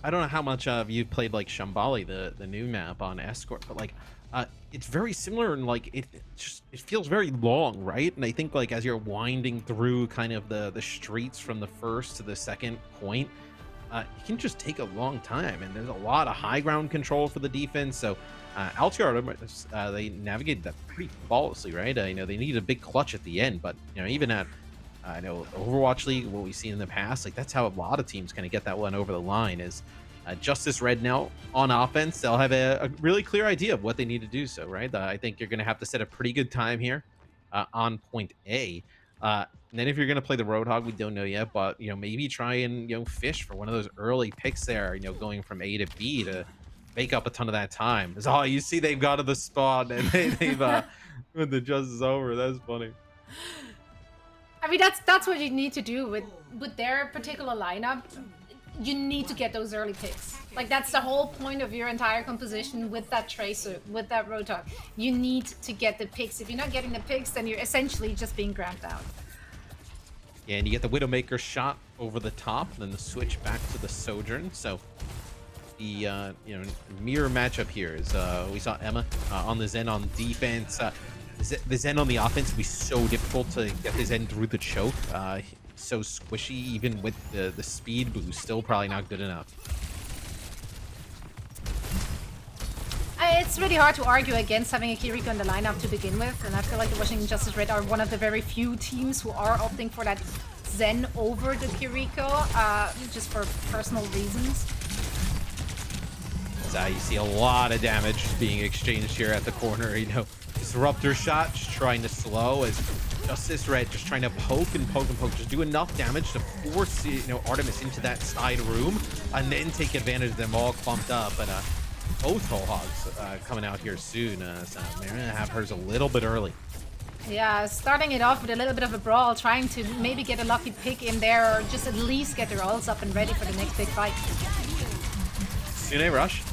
don't know how much you've played like Shambali, the new map on Escort, but like it's very similar, and like it feels very long, right? And I think like as you're winding through kind of the streets from the first to the second point, it can just take a long time, and there's a lot of high ground control for the defense. So Altior, they navigated that pretty flawlessly, right? You know, they needed a big clutch at the end, but you know, even at I know Overwatch League, what we've seen in the past, like that's how a lot of teams kind of get that one over the line. Is Justice Red now on offense, they'll have a really clear idea of what they need to do. So, right, I think you're going to have to set a pretty good time here on point A. And then if you're going to play the Roadhog, we don't know yet, but you know, maybe try and fish for one of those early picks there. You know, going from A to B to make up a ton of that time. Oh, you see, they've got to the spawn and they've when the Justice is over. That's funny. I mean, that's what you need to do with their particular lineup. You need to get those early picks. Like that's the whole point of your entire composition with that Tracer, with that Roadhog. You need to get the picks. If you're not getting the picks, then you're essentially just being ground down. Yeah, and you get the Widowmaker shot over the top, and then the switch back to the Sojourn. So the mirror matchup here is we saw Emma on the Zen on defense. The Zen on the offense will be so difficult to get the Zen through the choke. So squishy, even with the speed boost, still probably not good enough. It's really hard to argue against having a Kiriko in the lineup to begin with, and I feel like the Washington Justice Red are one of the very few teams who are opting for that Zen over the Kiriko, just for personal reasons. So you see a lot of damage being exchanged here at the corner. You know, Disruptor shot just trying to slow as Justice Red just trying to poke and poke and poke, just do enough damage to force Artemis into that side room and then take advantage of them all clumped up. But both Whole Hogs coming out here soon. So they're gonna have hers a little bit early. Yeah, starting it off with a little bit of a brawl, trying to maybe get a lucky pick in there or just at least get their ults up and ready for the next big fight. Sune Rush.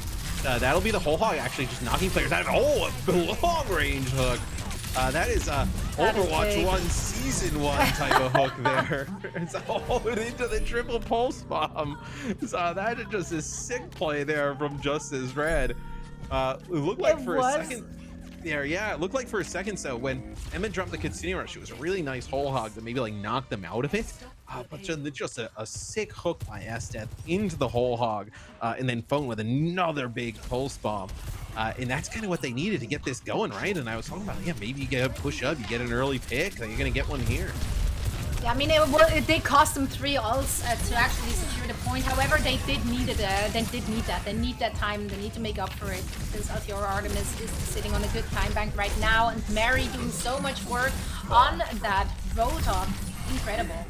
That'll be the Whole Hog actually just knocking players out. Oh, a long range hook. That is Overwatch 1 Season 1 type of hook there. It's all into the triple pulse bomb. So that is just a sick play there from Justice Red. It looked like for a second. Yeah, it looked like for a second. So when Emma dropped the Kitsune Rush, it was a really nice Whole Hog that maybe like knocked them out of it. But just a sick hook by S-Death into the Whole Hog, and then Phone with another big pulse bomb. And that's kind of what they needed to get this going, right? And I was talking about, yeah, maybe you get a push up, you get an early pick, you're going to get one here. Yeah, I mean, it did cost them 3 ults to actually secure the point. However, they did need it. They did need that. They need that time. They need to make up for it because Altior Artemis is sitting on a good time bank right now, and Mary doing so much work on that Roadhog. Incredible.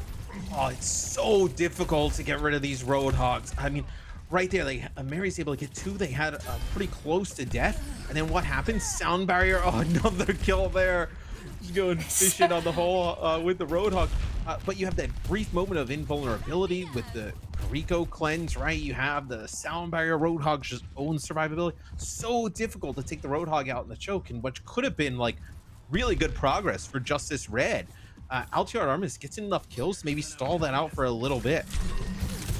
Oh, it's so difficult to get rid of these Roadhogs. I mean, right there, Mary's able to get 2. They had pretty close to death. And then what happens? Sound barrier. Oh, another kill there. Just going fishing on the hole with the Roadhog. But you have that brief moment of invulnerability with the Rico cleanse, right? You have the sound barrier. Roadhog's just own survivability. So difficult to take the Roadhog out in the choke, and which could have been like really good progress for Justice Red. Altior Armis gets enough kills to maybe stall that out for a little bit.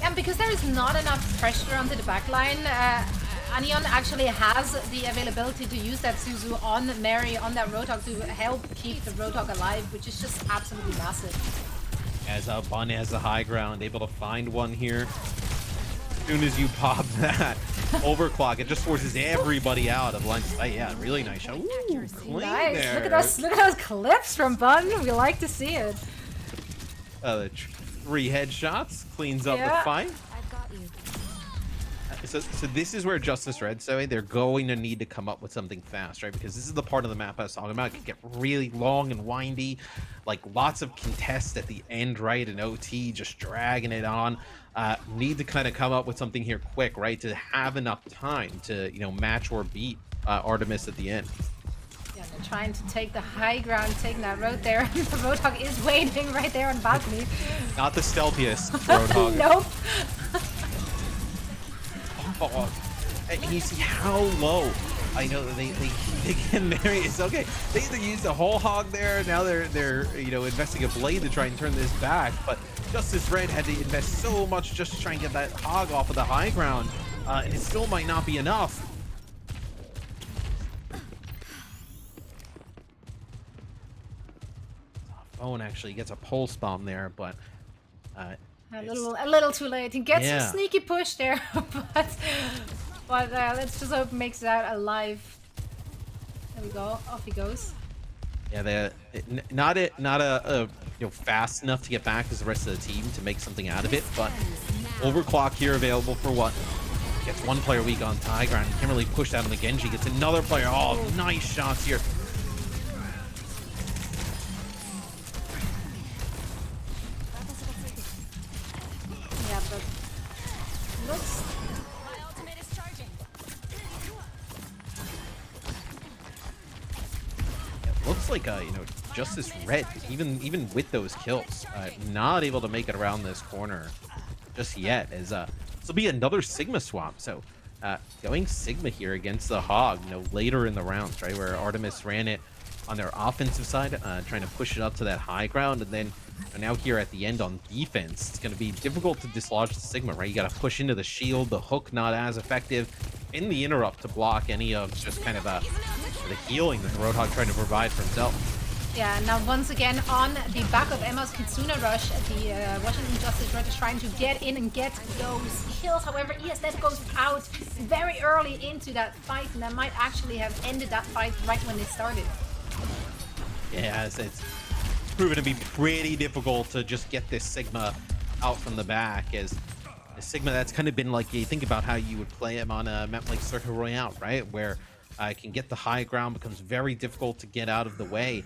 And because there is not enough pressure onto the backline, Anion actually has the availability to use that Suzu on Mary, on that Roadhog, to help keep the Roadhog alive, which is just absolutely massive. As Bun has the high ground, able to find one here. As soon as you pop that overclock, it just forces everybody out of line of sight. Yeah, really nice shot. Ooh, clean Nice. there. Look at those clips from Bun. We like to see it. The 3 headshots cleans up the fight. So this is where Justice Red, so they're going to need to come up with something fast, right? Because this is the part of the map I was talking about. It can get really long and windy, like lots of contests at the end, right? And OT just dragging it on. Need to kind of come up with something here quick, right? To have enough time to, match or beat Artemis at the end. Yeah, they're trying to take the high ground, taking that road there. The Roadhog is waiting right there on the balcony. Not the stealthiest Roadhog. Nope. Oh, and you see how low. I know that they can marry. It's okay. They either used a whole hog there. Now they're investing a blade to try and turn this back. But Justice Red had to invest so much just to try and get that hog off of the high ground, and it still might not be enough. Phone actually gets a pulse bomb there, but a little too late. He gets a sneaky push there, but let's just hope makes it out alive. There we go. Off he goes. Yeah, not fast enough to get back as the rest of the team to make something out of it, but overclock here available for what? Gets one player weak on high ground. He can't really push that on the Genji. Gets another player. Oh, nice shots here. Yeah, but looks. Looks like Justice Red, even with those kills, not able to make it around this corner just yet. As this will be another Sigma swap. So going Sigma here against the Hog, later in the rounds, right, where Artemis ran it on their offensive side, trying to push it up to that high ground, and then now here at the end on defense, it's going to be difficult to dislodge the Sigma, right? You got to push into the shield, the hook not as effective, in the interrupt to block any of just kind of the healing that the Roadhog trying to provide for himself. Yeah, now once again on the back of Emma's Kitsuna rush, the Washington Justice Red is trying to get in and get those kills. However, ESZ goes out very early into that fight, and that might actually have ended that fight right when it started. Yeah, it's proven to be pretty difficult to just get this Sigma out from the back, as a Sigma that's kind of been like, you think about how you would play him on a map like Circuit Royale, right? Where can get the high ground, becomes very difficult to get out of the way.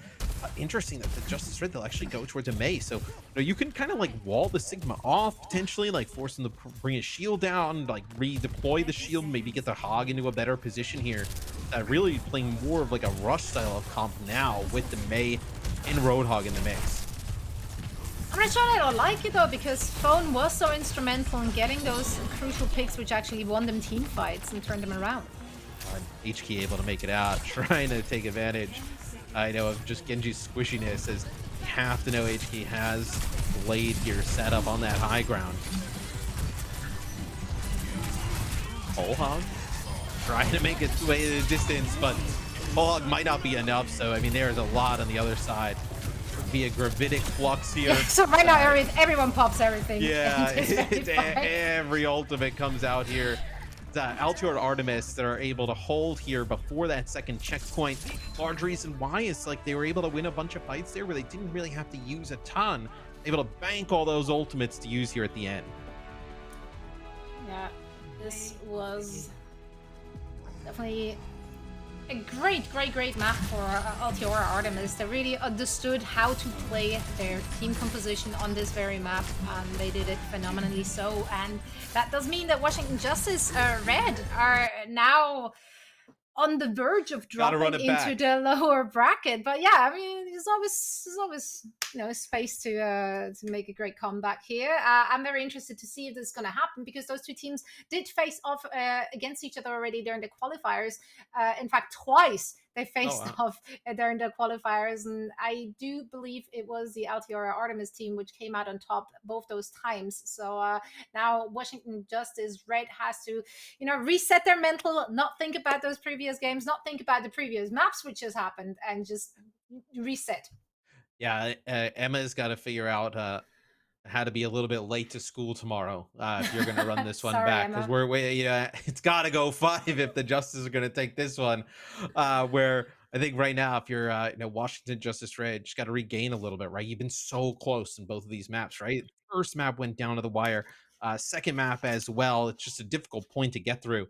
Interesting that the Justice Red, they'll actually go towards a Mei. So you can kind of like wall the Sigma off, potentially, like force him to bring his shield down, like redeploy the shield, maybe get the Hog into a better position here. Really playing more of like a rush style of comp now with the Mei and Roadhog in the mix. I'm not sure I don't like it though, because Phone was so instrumental in getting those crucial picks which actually won them team fights and turned them around. HK able to make it out, trying to take advantage, of just Genji's squishiness, as you have to know HK has Blade here set up on that high ground. Whole Hog trying to make its way to the distance, but Whole Hog might not be enough, so I mean there is a lot on the other side. Be a gravitic flux here. So right now everyone pops everything. Yeah, every ultimate comes out here. Altior Artemis that are able to hold here before that second checkpoint. Large reason why is like they were able to win a bunch of fights there where they didn't really have to use a ton. Able to bank all those ultimates to use here at the end. Yeah, this was definitely a great map for Altior Artemis. They really understood how to play their team composition on this very map, and they did it phenomenally so. And that does mean that Washington Justice Red are now on the verge of dropping into the lower bracket. But yeah, I mean, there's always space to make a great comeback here. I'm very interested to see if this is going to happen, because those two teams did face off against each other already during the qualifiers. In fact, twice they faced wow. off during the qualifiers, and I do believe it was the Altiora Artemis team which came out on top both those times. So now Washington Justice Red has to, reset their mental, not think about those previous games, not think about the previous maps which has happened, and just reset. Yeah, Emma's got to figure out how to be a little bit late to school tomorrow if you're going to run this one Sorry, back, because Emma. we're way yeah it's got to go 5 if the Justice are going to take this one. Where I think right now, if you're Washington Justice Red, just got to regain a little bit, right? You've been so close in both of these maps, right? First map went down to the wire, second map as well. It's just a difficult point to get through.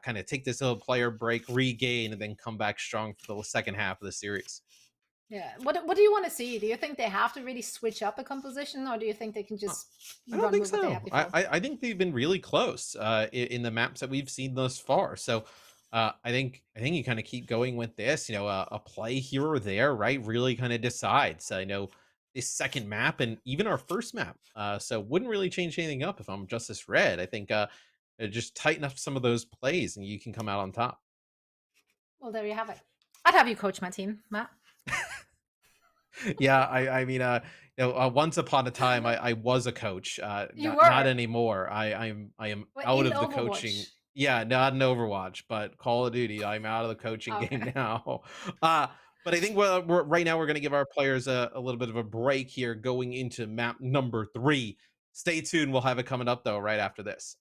Kind of take this little player break, regain, and then come back strong for the second half of the series. Yeah. What do you want to see? Do you think they have to really switch up a composition, or do you think they can just I don't run think with what they had so. before? I think they've been really close in the maps that we've seen thus far. So I think you kind of keep going with this. A play here or there, right? Really kind of decides. I know this second map and even our first map. So wouldn't really change anything up if I'm Justice Red. I think just tighten up some of those plays and you can come out on top. Well, there you have it. I'd have you coach my team, Matt. Yeah, I mean, once upon a time, I was a coach. You Not were. anymore. I am Well, out in of the coaching. Overwatch. Yeah, not in Overwatch, but Call of Duty. I'm out of the coaching game Okay. now. Uh, but I think right now we're going to give our players a little bit of a break here, going into map number 3. Stay tuned. We'll have it coming up though right after this.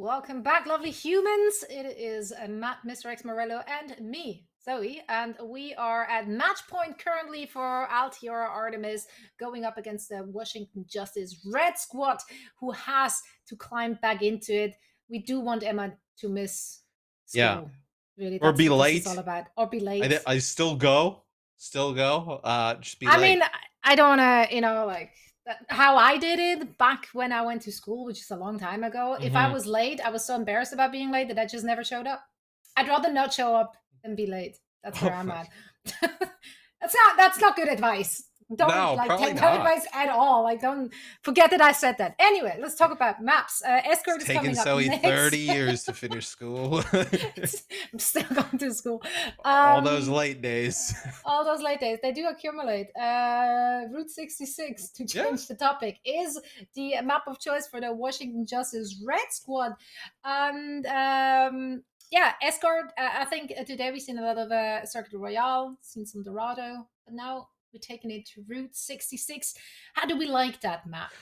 Welcome back, lovely humans. It is Matt, Mr. X Morello, and me, Zoe, and we are at match point currently for Altiora Artemis going up against the Washington Justice Red Squad, who has to climb back into it. We do want Emma to miss school. Yeah. Really, Or that's be what this late. is all about. Or be late. I still go. Still go. Just be I late. mean, I don't want to, like how I did it back when I went to school, which is a long time ago. If I was late, I was so embarrassed about being late that I just never showed up. I'd rather not show up than be late. That's where I'm at. That's not good advice. Don't No, probably take that not. advice at all. Don't forget that I said that. Anyway, let's talk about maps. Escort It's is coming taken up Zoe next. 30 years to finish school. I'm still going to school. All those late days. All those late days, they do accumulate. Route 66, to change the topic, is the map of choice for the Washington Justice Red Squad. And yeah, Escort, I think today we've seen a lot of Circuit Royale, seen some Dorado, but now we're taking it to Route 66. How do we like that map?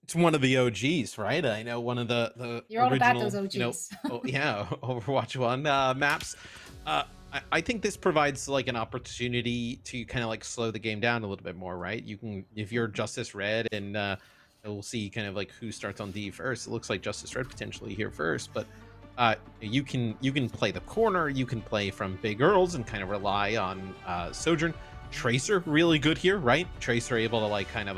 It's one of the OGs, right? I know one of the You're all original, about those OGs. Overwatch 1 maps. I think this provides like an opportunity to kind of like slow the game down a little bit more, right? You can, if you're Justice Red, and we'll see kind of like who starts on D first. It looks like Justice Red potentially here first, but you can play the corner, you can play from Big Earls and kind of rely on Sojourn. Tracer really good here, right? Tracer able to like kind of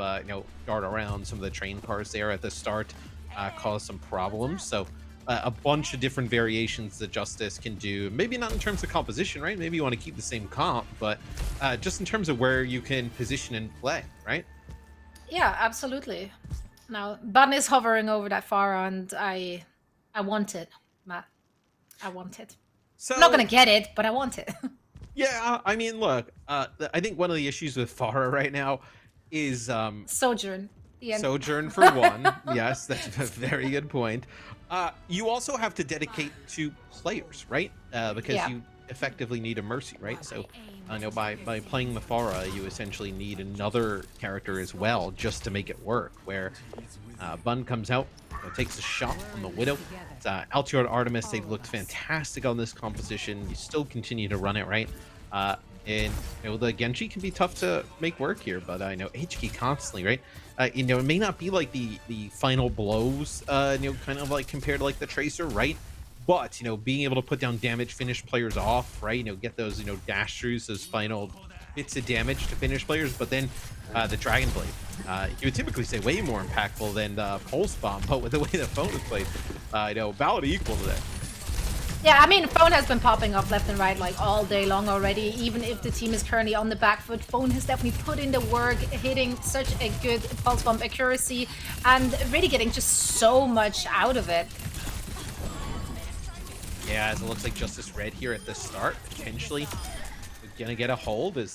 dart around some of the train cars there at the start, cause some problems. So a bunch of different variations that Justice can do. Maybe not in terms of composition, right? Maybe you want to keep the same comp, but just in terms of where you can position and play, right? Yeah, absolutely. Now, Bun is hovering over that far, and I want it, Matt. I want it. So I'm not gonna get it, but I want it. yeah, I mean, look, I think one of the issues with Farah right now is Sojourn. Sojourn for one. Yes, that's a very good point. You also have to dedicate to players, right? Because you effectively need a Mercy, right? So I know by playing the Farah, you essentially need another character as well just to make it work. Where Bun comes out, takes a shot on the Widow. Altiora Artemis, they've looked fantastic on this composition. You still continue to run it, right? And the Genji can be tough to make work here, but I know HK constantly, right? It may not be like the final blows, kind of like compared to like the Tracer, right? But being able to put down damage, finish players off, right? Get those dash throughs, those final bits of damage to finish players. But then the Dragon Blade, you would typically say way more impactful than the Pulse Bomb, but with the way the phone is played, about equal to that. Yeah, I mean, Phone has been popping up left and right like all day long already. Even if the team is currently on the back foot, Phone has definitely put in the work, hitting such a good pulse bomb accuracy and really getting just so much out of it. Yeah, as it looks like Justice Red here at the start, potentially gonna get a hold as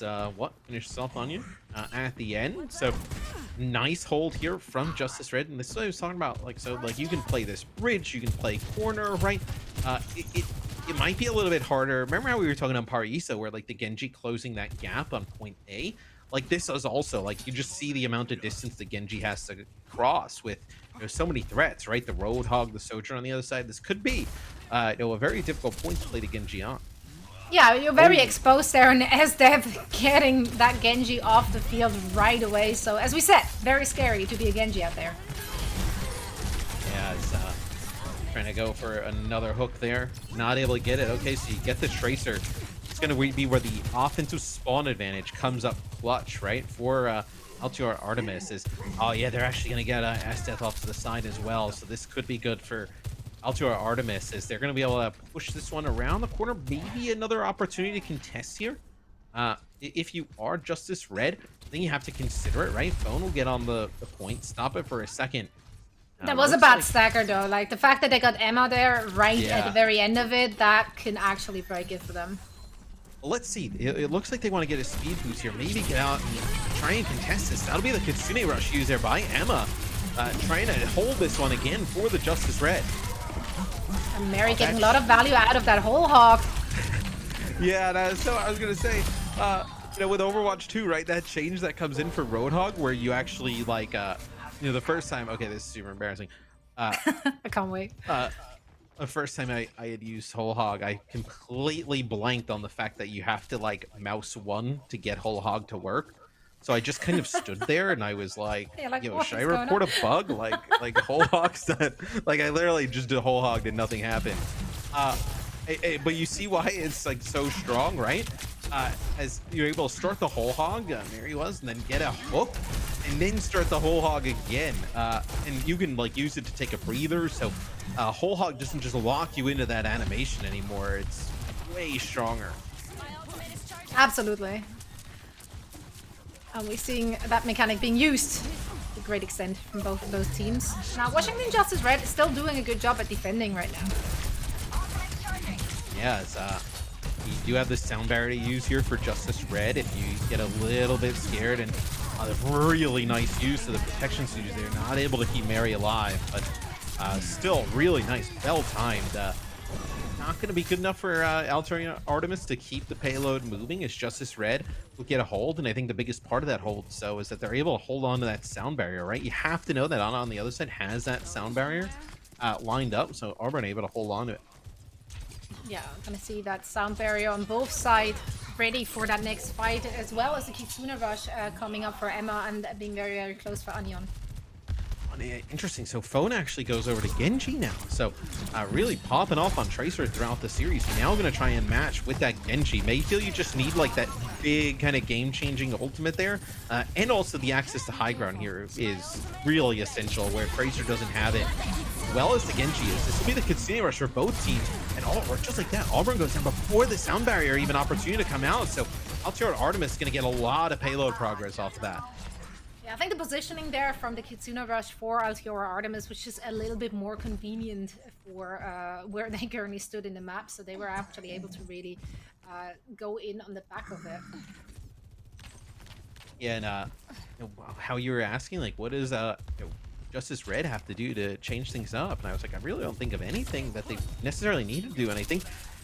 finishes off on you at the end. So nice hold here from Justice Red, and this is what I was talking about. Like you can play this bridge, you can play corner, right? It might be a little bit harder. Remember how we were talking on Parisa, where like the Genji closing that gap on point A? Like this is also like you just see the amount of distance the Genji has to cross with so many threats, right? The Roadhog, the Sojourn on the other side. This could be a very difficult point to play the Genji on. Yeah, you're very exposed there, and SDev getting that Genji off the field right away. So, as we said, very scary to be a Genji out there. Yeah, it's trying to go for another hook there. Not able to get it. Okay, so you get the Tracer. It's going to be where the offensive spawn advantage comes up clutch, right? For Altiora Artemis is, oh yeah, they're actually going to get SDev off to the side as well. So this could be good for Altiora Artemis, is they're going to be able to push this one around the corner. Maybe another opportunity to contest here. If you are Justice Red, then you have to consider it, right? Phone will get on the point, stop it for a second. That was a bad stacker though. Like the fact that they got Emma there right at the very end of it, that can actually break it for them. Let's see. It looks like they want to get a speed boost here. Maybe get out and try and contest this. That'll be the Kitsune Rush used there by Emma. Trying to hold this one again for the Justice Red. And Mary getting a lot of value out of that whole hog. Yeah, so I was gonna say, with Overwatch 2, right? That change that comes in for Roadhog, where you actually like, the first time. Okay, this is super embarrassing. I can't wait. The first time I had used Whole Hog, I completely blanked on the fact that you have to like mouse one to get Whole Hog to work. So I just kind of stood there and I was like, You're like, yo, what should I is going report on? a bug? Like Whole Hog's done. Like I literally just did Whole Hog and nothing happened. But you see why it's like so strong, right? As you're able to start the Whole Hog, Mary was, and then get a hook, and then start the Whole Hog again. And you can like use it to take a breather. So Whole Hog doesn't just lock you into that animation anymore. It's way stronger. Absolutely. And we're seeing that mechanic being used to a great extent from both of those teams. Now, Washington Justice Red is still doing a good job at defending right now. Yeah, it's, you do have this sound barrier to use here for Justice Red if you get a little bit scared, and really nice use of the protection suits. They're not able to keep Mary alive, but still really nice, well-timed. Not going to be good enough for Altair Artemis to keep the payload moving as Justice Red will get a hold, and I think the biggest part of that hold, so, is that they're able to hold on to that sound barrier, right? You have to know that Ana on the other side has that sound barrier lined up, so Auburn able to hold on to it. Yeah, I'm gonna see that sound barrier on both sides ready for that next fight, as well as the Kitsune Rush coming up for Emma and being very, very close for Onion. Interesting. So Phone actually goes over to Genji now. So really popping off on Tracer throughout the series. You're now going to try and match with that Genji. May feel you just need like that big kind of game-changing ultimate there. And also the access to high ground here is really essential where Tracer doesn't have it. As well as the Genji is. This will be the Kitsune Rush for both teams. And all it works just like that. Auburn goes down before the sound barrier even opportunity to come out. So Altair Artemis is going to get a lot of payload progress off of that. Yeah, I think the positioning there from the Kitsune Rush for Altair Artemis was just a little bit more convenient for where they currently stood in the map, so they were actually able to really go in on the back of it. Yeah, and how you were asking, like, what does Justice Red have to do to change things up? And I was like, I really don't think of anything that they necessarily need to do. And I think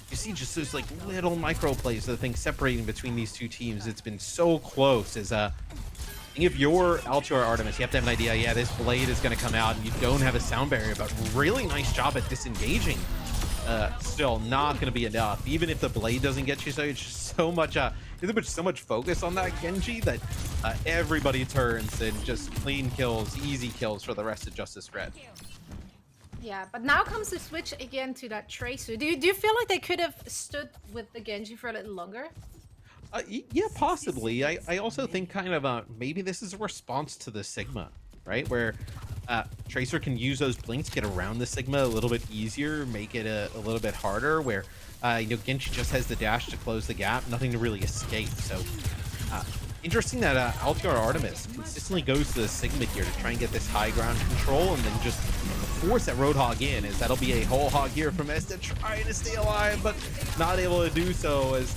you see just those like little micro plays, the thing separating between these two teams. It's been so close. As if you're Altair Artemis, you have to have an idea, yeah, this blade is going to come out and you don't have a sound barrier, but really nice job at disengaging. Still not going to be enough, even if the blade doesn't get you. So it's just so much, so much focus on that Genji that everybody turns and just clean kills, easy kills for the rest of Justice Red. Yeah, but now comes the switch again to that Tracer. Do you feel like they could have stood with the Genji for a little longer? Yeah, possibly. I also think kind of maybe this is a response to the Sigma, right? Where Tracer can use those blinks, get around the Sigma a little bit easier, make it a little bit harder, where Genji just has the dash to close the gap, nothing to really escape. So interesting that Altair Artemis consistently goes to the Sigma here to try and get this high ground control and then just force that Roadhog in, as that'll be a whole hog here from Esta trying to stay alive, but not able to do so, as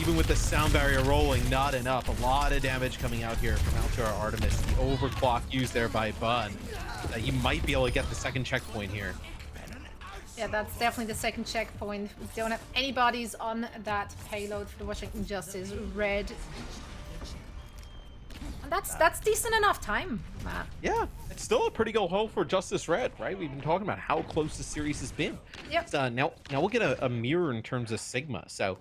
even with the sound barrier rolling, not enough. A lot of damage coming out here from Altair Artemis. The overclock used there by Bun. You might be able to get the second checkpoint here. Yeah, that's definitely the second checkpoint. We don't have any bodies on that payload for the Washington Justice Red. And that's decent enough time, Matt. Yeah, it's still a pretty good haul for Justice Red, right? We've been talking about how close the series has been. Yep. So, now we'll get a mirror in terms of Sigma. So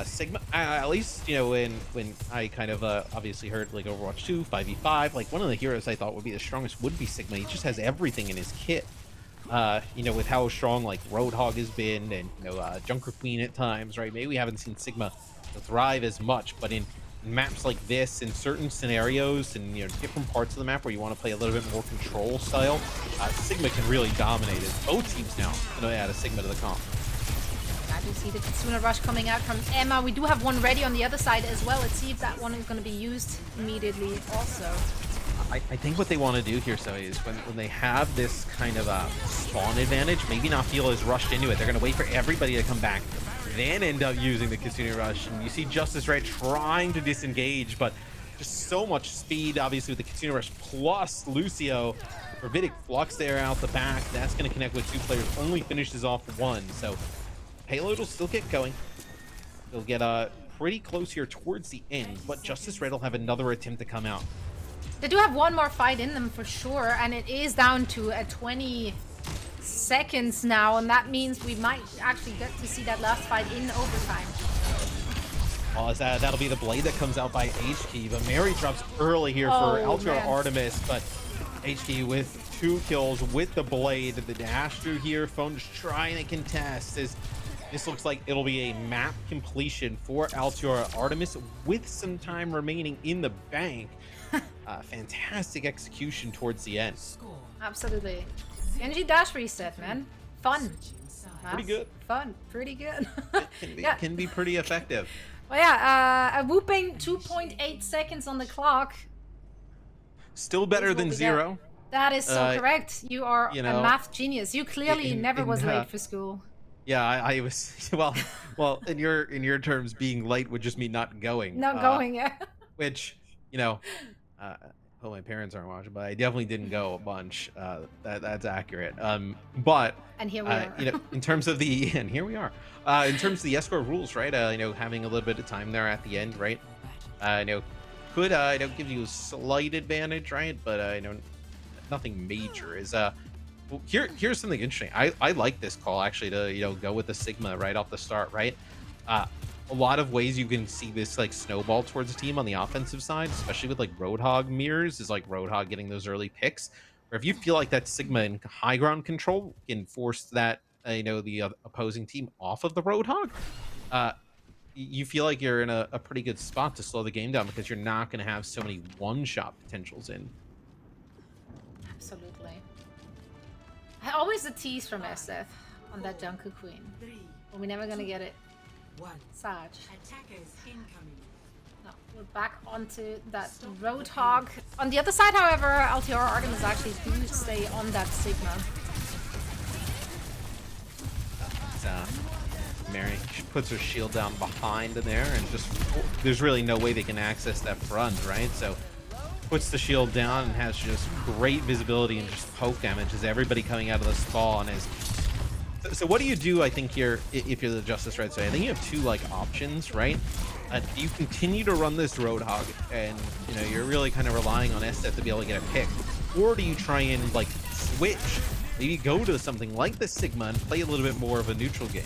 Sigma, at least, when I kind of obviously heard like Overwatch 2, 5v5, like one of the heroes I thought would be the strongest would be Sigma. He just has everything in his kit. With how strong like Roadhog has been, and Junker Queen at times, right? Maybe we haven't seen Sigma thrive as much, but in maps like this, in certain scenarios and different parts of the map where you want to play a little bit more control style, Sigma can really dominate it. Both teams now gonna add a Sigma to the comp. I do see the Kitsune Rush coming out from Emma. We do have one ready on the other side as well. Let's see if that one is going to be used immediately also. I think what they want to do here, so is when they have this kind of a spawn advantage, maybe not feel as rushed into it. They're going to wait for everybody to come back, then end up using the Kitsune Rush. And you see Justice Red trying to disengage, but just so much speed, obviously, with the Kitsune Rush plus Lucio. Gravitic Flux there out the back. That's going to connect with two players. Only finishes off one. So payload will still get going. They'll get pretty close here towards the end, but Justice Red will have another attempt to come out. They do have one more fight in them for sure, and it is down to a 20 seconds now, and that means we might actually get to see that last fight in overtime. Oh, that'll be the blade that comes out by HK, but Mary drops early here for Altior Artemis, but HK with 2 kills with the blade. The dash through here, Phone just trying to contest. This looks like it'll be a map completion for Altior Artemis with some time remaining in the bank. Fantastic execution towards the end. Absolutely. Energy dash reset, man. Fun. Pretty good. Fun. Pretty good. Can be pretty effective. Well, yeah, a whooping 2.8 seconds on the clock. Still better than 0. That is so correct. You are a math genius. You clearly never was late for school. Yeah, I was well in your terms, being late would just mean not going. Not going, yeah. Which, hope my parents aren't watching, but I definitely didn't go a bunch. That's accurate. But and here we are. In terms of the and here we are. In terms of the escort rules, right? Having a little bit of time there at the end, right? Could give you a slight advantage, right? But nothing major. Is here's something interesting. I like this call actually to go with the Sigma right off the start, right? A lot of ways you can see this like snowball towards the team on the offensive side, especially with like Roadhog mirrors, is like Roadhog getting those early picks. Or if you feel like that Sigma in high ground control can force that the opposing team off of the Roadhog, you feel like you're in a pretty good spot to slow the game down because you're not going to have so many one-shot potentials in. Absolutely. Always a tease from SF on that Junker Queen, but we're never gonna get it. Saj. No, we're back onto that Roadhog. On the other side, however, Altior Artemis actually do stay on that Sigma. Mary puts her shield down behind in there, and just there's really no way they can access that front, right? So puts the shield down and has just great visibility and just poke damage as everybody coming out of the spawn is. So what do you do, I think, here, if you're the Justice Red side? I think you have 2 like options, right? Do you continue to run this Roadhog and you're really kind of relying on SF to be able to get a pick, or do you try and like switch, maybe go to something like the Sigma and play a little bit more of a neutral game?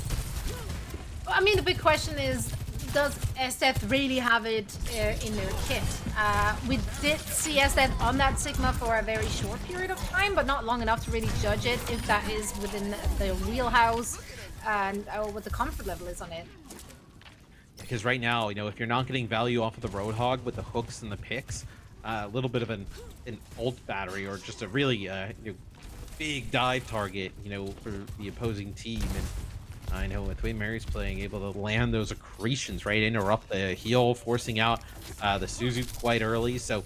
Well, I mean, the big question is, does SF really have it in their kit? We did see SF on that Sigma for a very short period of time, but not long enough to really judge it if that is within the wheelhouse and what the comfort level is on it. Because right now, if you're not getting value off of the Roadhog with the hooks and the picks, a little bit of an ult battery or just a really big dive target, for the opposing team. And I know with the way Mary's playing, able to land those accretions, right? Interrupt the heal, forcing out the Suzu quite early. So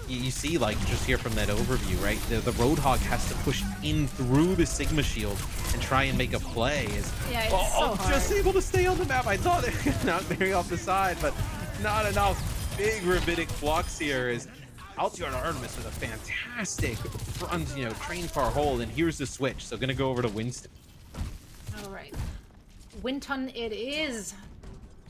you see, like, just here from that overview, right? The Roadhog has to push in through the Sigma shield and try and make a play. Yeah, it's so hard. Just able to stay on the map. I thought they were not very off the side, but not enough. Big rabbinic flux here is Altior Artemis with a fantastic front, train car hold, and here's the switch. So gonna go over to Winston. All right. Winton it is.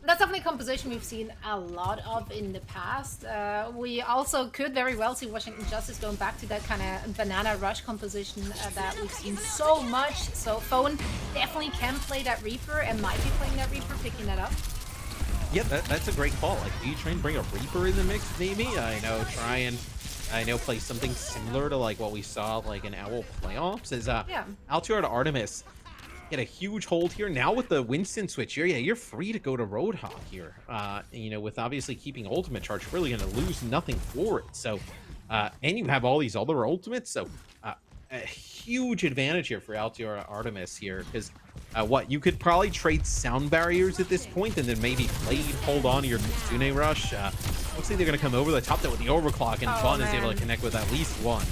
That's definitely a composition we've seen a lot of in the past. We also could very well see Washington Justice going back to that kind of banana rush composition that we've seen so much. So Phone definitely can play that Reaper and might be playing that Reaper, picking that up. Yeah, that's a great call. Like, do you try and bring a Reaper in the mix, maybe? Try and play something similar to like what we saw like in Owl playoffs. Is Altior Artemis get a huge hold here now with the Winston switch here. Yeah, you're free to go to Roadhog here. With obviously keeping ultimate charge, you're really going to lose nothing for it. So, and you have all these other ultimates. So, a huge advantage here for Altior Artemis here, because you could probably trade sound barriers at this point and then maybe hold on to your Kitsune rush. Looks like they're going to come over the top there with the overclock, and Fun is able to connect with at least one.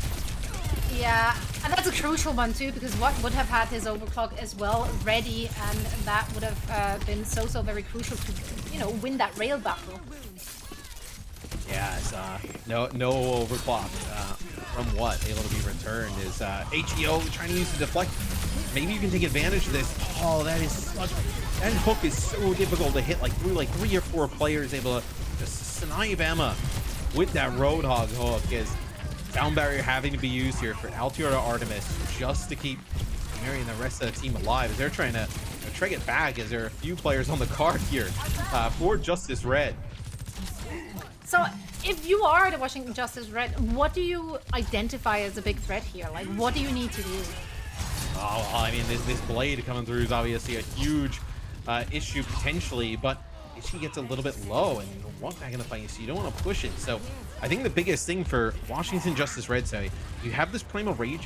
Yeah, and that's a crucial one too, because Watt would have had his overclock as well ready, and that would have been so very crucial to win that rail battle. Yeah, it's no overclock from Watt able to be returned. Is HEO trying to use the deflect? Maybe you can take advantage of this. Oh, that hook is so difficult to hit. Like through like 3 or 4 players able to just snipe Emma with that Roadhog hook. Is sound barrier having to be used here for Altior Artemis just to keep Mary and the rest of the team alive as they're trying to try it back. As there are a few players on the card here for Justice Red. So, if you are the Washington Justice Red, what do you identify as a big threat here? Like, what do you need to do? Oh, I mean, this blade coming through is obviously a huge issue potentially, but she gets a little bit low and you walk back in the fight, so you don't want to push it. So I think the biggest thing for Washington Justice Red, so you have this Primal Rage.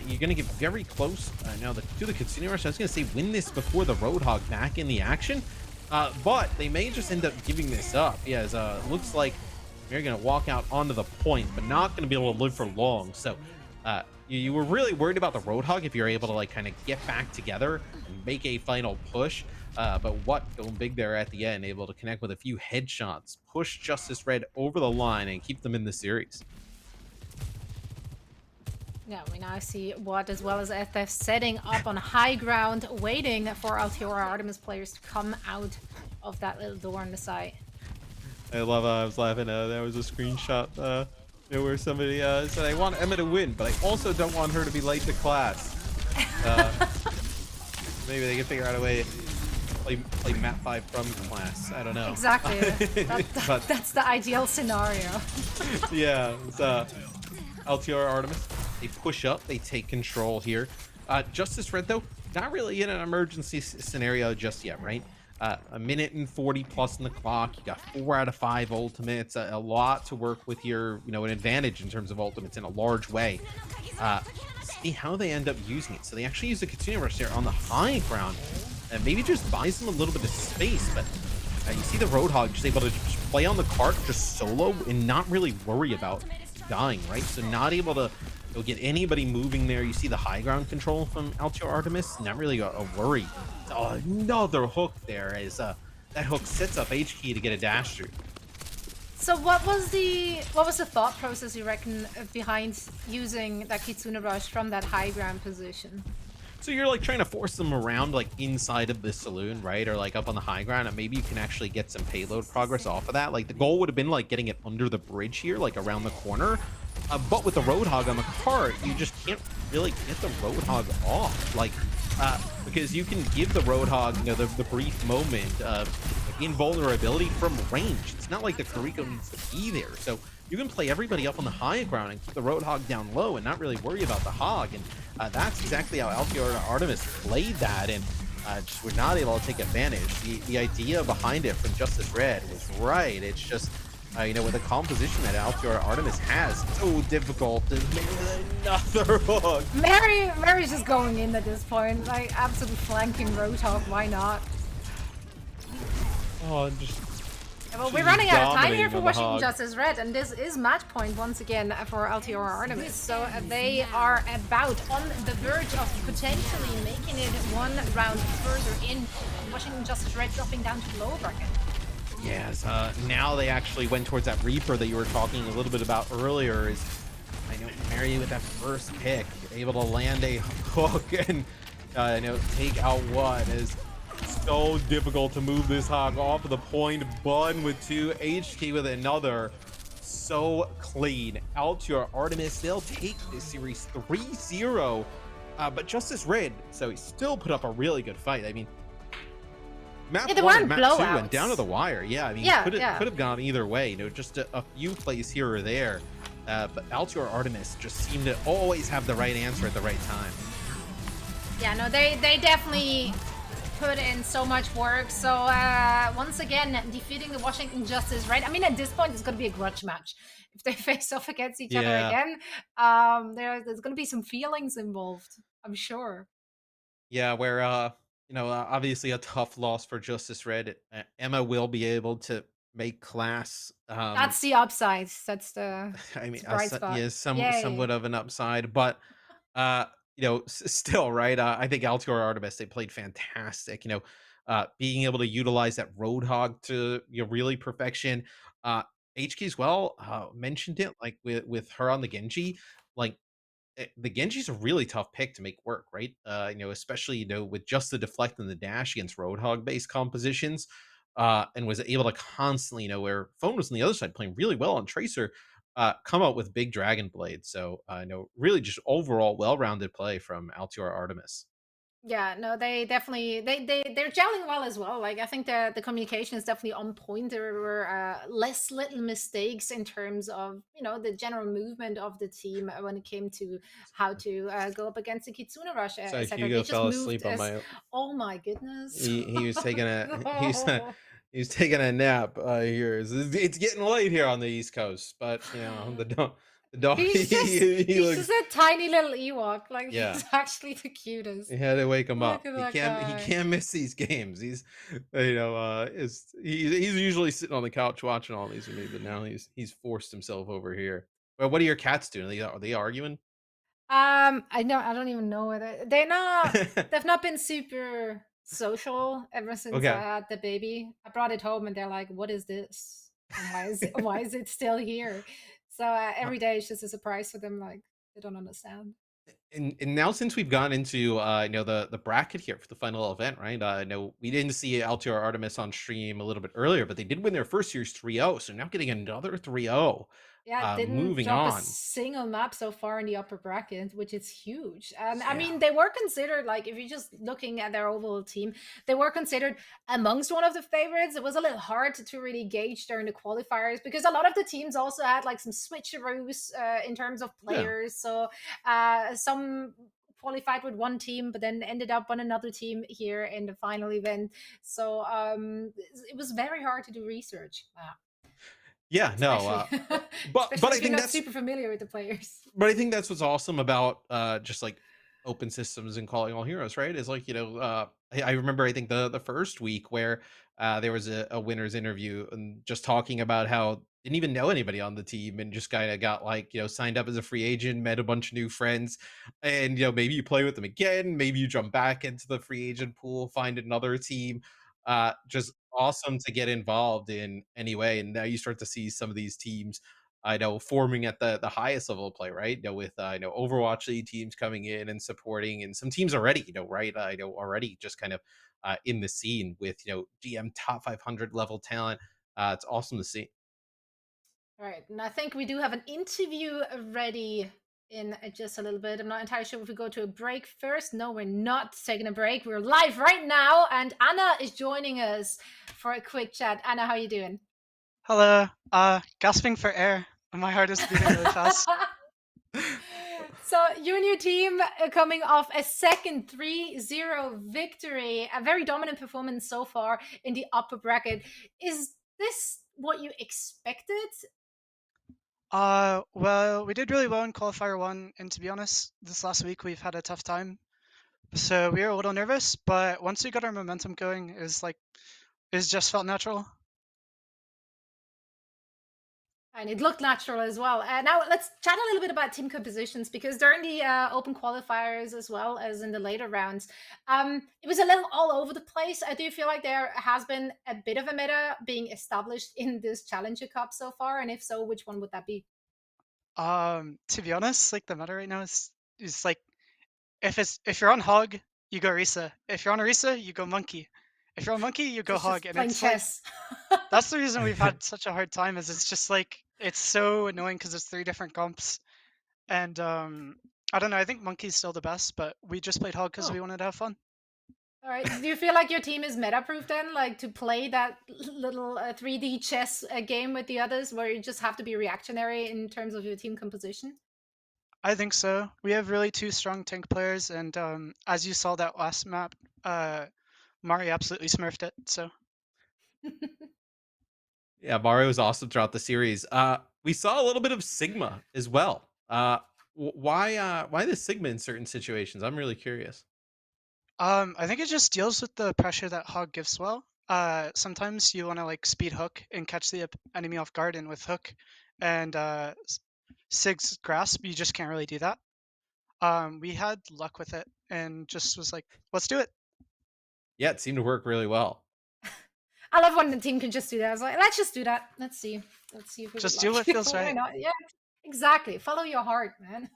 You're going to get very close now to the Kitsune Rush. I was going to say win this before the Roadhog back in the action, but they may just end up giving this up. Yeah, as looks like they're going to walk out onto the point, but not going to be able to live for long. So you were really worried about the Roadhog if you're able to like kind of get back together and make a final push. But what going big there at the end, able to connect with a few headshots, push Justice Red over the line and keep them in the series. Yeah, we now see Watt as well as FF setting up on high ground, waiting for Altiora Artemis players to come out of that little door on the side. I love I was laughing. There was a screenshot where somebody said, I want Emma to win, but I also don't want her to be late to class. Maybe they can figure out a way to play map 5 from class. I don't know. Exactly. That's the ideal scenario. Yeah, it's LTR Artemis. They push up, they take control here. Justice Red, though, not really in an emergency scenario just yet, right? A minute and 40 plus in the clock. You got 4 out of 5 ultimates. A lot to work with here, you know, an advantage in terms of ultimates in a large way. See how they end up using it. So they actually use the Kitsune Rush there on the high ground, and maybe just buys them a little bit of space. But you see the Roadhog just able to just play on the cart just solo and not really worry about dying, right? So not able to get anybody moving there. You see the high ground control from Altior Artemis, not really a worry. Oh, another hook there as that hook sets up HK to get a dash through. So what was the thought process you reckon behind using that Kitsune Rush from that high ground position? So you're like trying to force them around like inside of the saloon, right? Or like up on the high ground, and maybe you can actually get some payload progress off of that. Like the goal would have been like getting it under the bridge here, like around the corner. But with the Roadhog on the cart, you just can't really get the Roadhog off. Like, because you can give the Roadhog, you know, the brief moment of invulnerability from range. It's not like the Kariko needs to be there. So you can play everybody up on the high ground and keep the Roadhog down low and not really worry about the hog. And that's exactly how Altior Artemis played that, and just were not able to take advantage. The idea behind it from Justice Red was right. It's just, you know, with the composition that Altior Artemis has, so difficult to make another hook. Mary's just going in at this point, like absolutely flanking Roadhog. Why not? Oh, just. Well, we're running out of time here for Washington Justice Red, and this is match point once again for Altiora Artemis. So they are about on the verge of potentially making it one round further in. Washington Justice Red dropping down to low bracket. Yes, now they actually went towards that Reaper that you were talking a little bit about earlier. Is, I know, Mary with that first pick, able to land a hook and, you know, take out what is so difficult to move this hog off of the point. Bun with 2, HK with another. So clean. Altior Artemis, they'll take this series 3-0. But Justice Red, so he still put up a really good fight. I mean, map 1 and map 2 went down to the wire. Yeah, I mean, could have gone either way. You know, just a few plays here or there. But Altior Artemis just seemed to always have the right answer at the right time. Yeah, no, they definitely put in so much work. So once again, defeating the Washington Justice Red. I mean, at this point, it's going to be a grudge match. If they face off against each other again, there's going to be some feelings involved, I'm sure. Yeah, where you know, obviously a tough loss for Justice Red. Emma will be able to make class. That's the upside. That's the I mean, bright spot. yeah, somewhat of an upside, but you know, still, right? I think Altior Artemis, they played fantastic. You know, being able to utilize that Roadhog to, you know, really perfection. HK as well mentioned it, like with her on the Genji, like the Genji's a really tough pick to make work, right? You know, especially, you know, with just the deflect and the dash against Roadhog based compositions, and was able to constantly, you know, where Phone was on the other side playing really well on Tracer, come out with big Dragon Blade. So, you know, really just overall well rounded play from Altior Artemis. Yeah, no, they definitely they're gelling well as well. Like I think the communication is definitely on point. There were less little mistakes in terms of the general movement of the team when it came to how to go up against the Kitsune Rush, So etc. They Hugo just fell moved asleep on as my. oh my goodness. He was taking a No. he was taking a nap here. It's getting late here on the East Coast, but the dog he He's looked. just a tiny little Ewok. Like Yeah. he's actually the cutest. You had to wake him Look up. at He that can't guy. miss these games. He's usually sitting on the couch watching all these with me, but now he's forced himself over here. But what are your cats doing? Are they arguing? I don't even know whether they've not been super social ever since I Okay. had the baby. I brought it home and they're like, "What is this? And why is it still here?" So Uh, every day is just a surprise for them. Like they don't understand. and now since we've gone into the bracket here for the final event, right? I know we didn't see Altior Artemis on stream a little bit earlier, but they did win their first series 3-0, so now getting another 3-0. Yeah, didn't Moving drop a on. single map so far in the upper bracket, which is huge. And I Yeah. mean, they were considered, like, if you're just looking at their overall team, they were considered amongst one of the favorites. It was a little hard to really gauge during the qualifiers because a lot of the teams also had like some switcheroos in terms of Yeah. players. So some qualified with one team, but then ended up on another team here in the final event. So it was very hard to do research. Yeah, no, Especially but especially I if you're think not that's super familiar with the players. But I think that's what's awesome about just like open systems and calling all heroes, right? Is like, I remember I think the first week where there was a winner's interview and just talking about how didn't even know anybody on the team and just kind of got like, signed up as a free agent, met a bunch of new friends, and maybe you play with them again, maybe you jump back into the free agent pool, find another team. Just awesome to get involved in anyway. And now you start to see some of these teams I know forming at the highest level of play, right? With Overwatch League teams coming in and supporting, and some teams already, right? I know already just kind of in the scene with GM top 500 level talent. It's awesome to see. All right, and I think we do have an interview ready in just a little bit. I'm not entirely sure if we go to a break first. No, we're not taking a break. We're live right now, and Anna is joining us for a quick chat. Anna, how are you doing? Hello. Gasping for air. My heart is beating really fast. So you and your team coming off a second 3-0 victory, a very dominant performance so far in the upper bracket. Is this what you expected? Well, we did really well in qualifier one, and to be honest, this last week we've had a tough time. So we were a little nervous, but once we got our momentum going, it just felt natural. And it looked natural as well. Now let's chat a little bit about team compositions because during the open qualifiers as well as in the later rounds, it was a little all over the place. I do feel like there has been a bit of a meta being established in this Challenger Cup so far, and if so, which one would that be? To be honest, like the meta right now is like if you're on Hog, you go Risa. If you're on Orisa, you go Monkey. If you're on Monkey, you So go it's Hog, just and playing it's like chess. that's the reason we've had such a hard time. Is it's just like it's so annoying because there's three different comps. And I don't know. I think Monkey's still the best, but we just played Hog because Oh, we wanted to have fun. All right. Do you feel like your team is meta proof then? Like to play that little 3D chess game with the others where you just have to be reactionary in terms of your team composition? I think so. We have really two strong tank players, and as you saw that last map, Mari absolutely smurfed it. So yeah, Mario was awesome throughout the series. We saw a little bit of Sigma as well. Why the Sigma in certain situations? I'm really curious. I think it just deals with the pressure that Hog gives well. Sometimes you want to like speed hook and catch the enemy off guard, and with hook and Sig's grasp, you just can't really do that. We had luck with it and just was like, let's do it. Yeah, it seemed to work really well. I love when the team can just do that. I was like, let's just do that. Let's see. Let's see if we would Just do what like. feels Why right. not? Yeah, exactly. Follow your heart, man.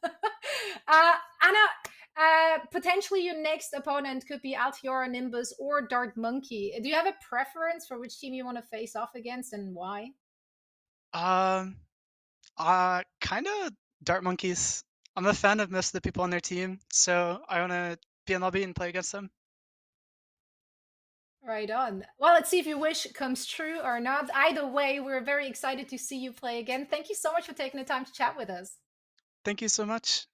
Anna, potentially your next opponent could be Altiora Nimbus or Dart Monkey. Do you have a preference for which team you want to face off against and why? Um, kind of Dart Monkeys. I'm a fan of most of the people on their team, so I want to be in lobby and play against them. Right on. Well, let's see if your wish comes true or not. Either way, we're very excited to see you play again. Thank you so much for taking the time to chat with us. Thank you so much.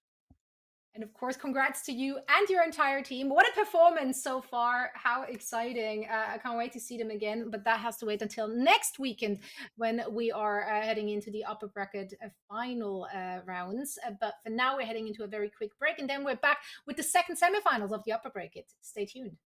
And of course, congrats to you and your entire team. What a performance so far. How exciting. I can't wait to see them again, but that has to wait until next weekend when we are heading into the upper bracket final rounds. But for now, we're heading into a very quick break, and then we're back with the second semifinals of the upper bracket. Stay tuned.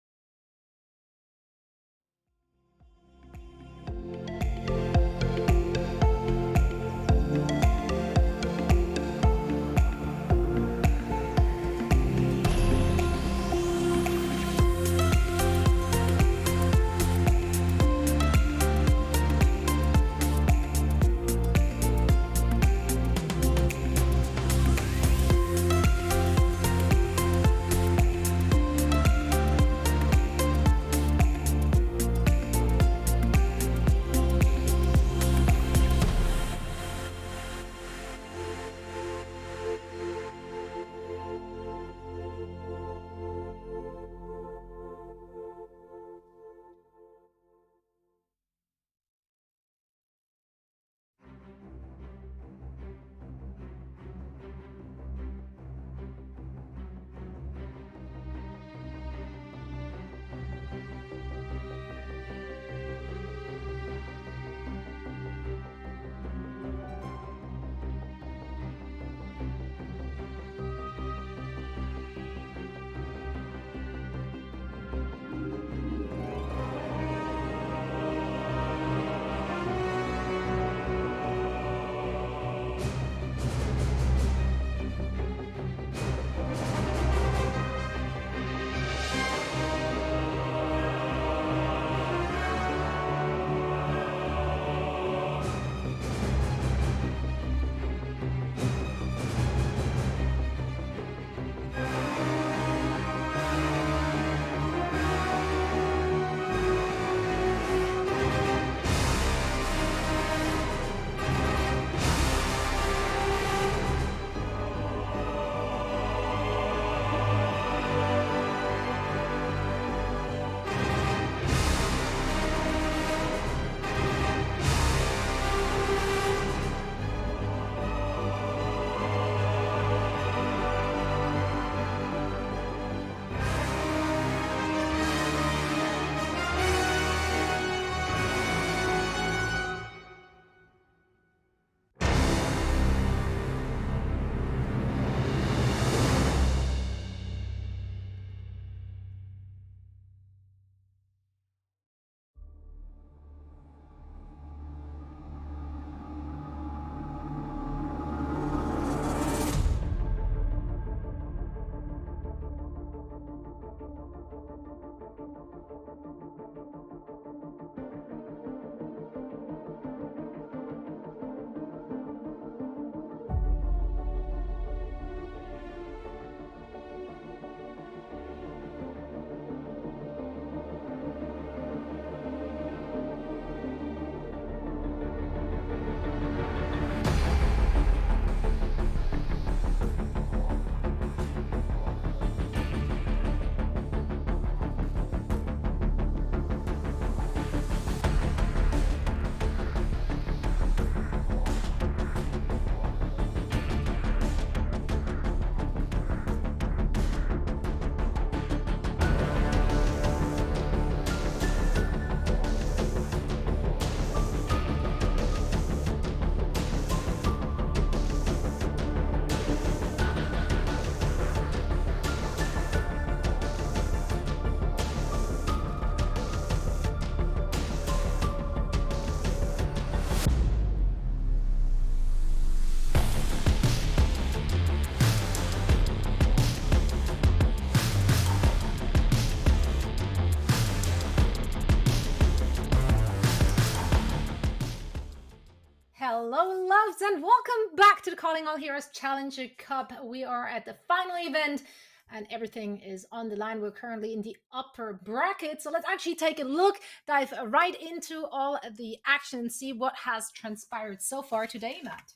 Hello, loves, and welcome back to the Calling All Heroes Challenger Cup. We are at the final event, and everything is on the line. We're currently in the upper bracket, so let's actually take a look, dive right into all of the action, and see what has transpired so far today, Matt.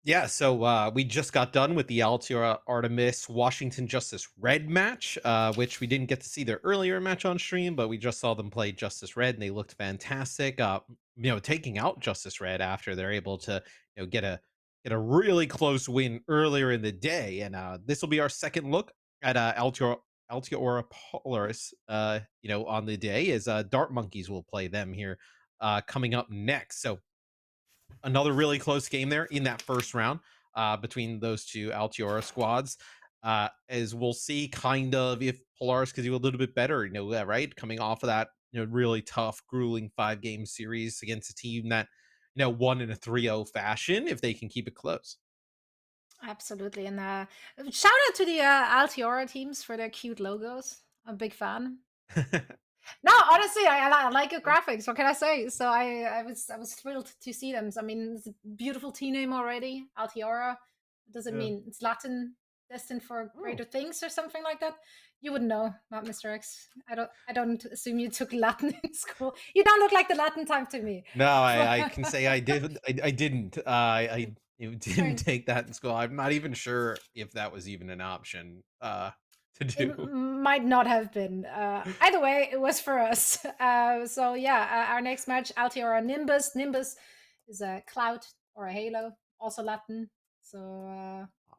Yeah, so we just got done with the Altiora Artemis Washington Justice Red match, which we didn't get to see their earlier match on stream, but we just saw them play Justice Red and they looked fantastic. Taking out Justice Red after they're able to, get a really close win earlier in the day. And this will be our second look at Altiora Polaris, on the day as Dart Monkeys will play them here coming up next. So another really close game there in that first round between those two Altiora squads. As we'll see, kind of if Polaris could do a little bit better, right? Coming off of that, really tough, grueling 5-game series against a team that, won in a 3-0 fashion, if they can keep it close. Absolutely. And shout out to the Altiora teams for their cute logos. I'm a big fan. No, honestly, I like your graphics. What can I say? So I was thrilled to see them. So, I mean, it's a beautiful team name already, Altiora. Does it Yeah. mean it's Latin, destined for Oh. greater things, or something like that? You wouldn't know, not Mr. X. I don't assume you took Latin in school. You don't look like the Latin type to me. No, I can say I did. I didn't. I didn't Right. take that in school. I'm not even sure if that was even an option to It do. might not have been. Either way, it was for us. So yeah, our next match, Altiora Nimbus. Nimbus is a cloud or a halo, also Latin. So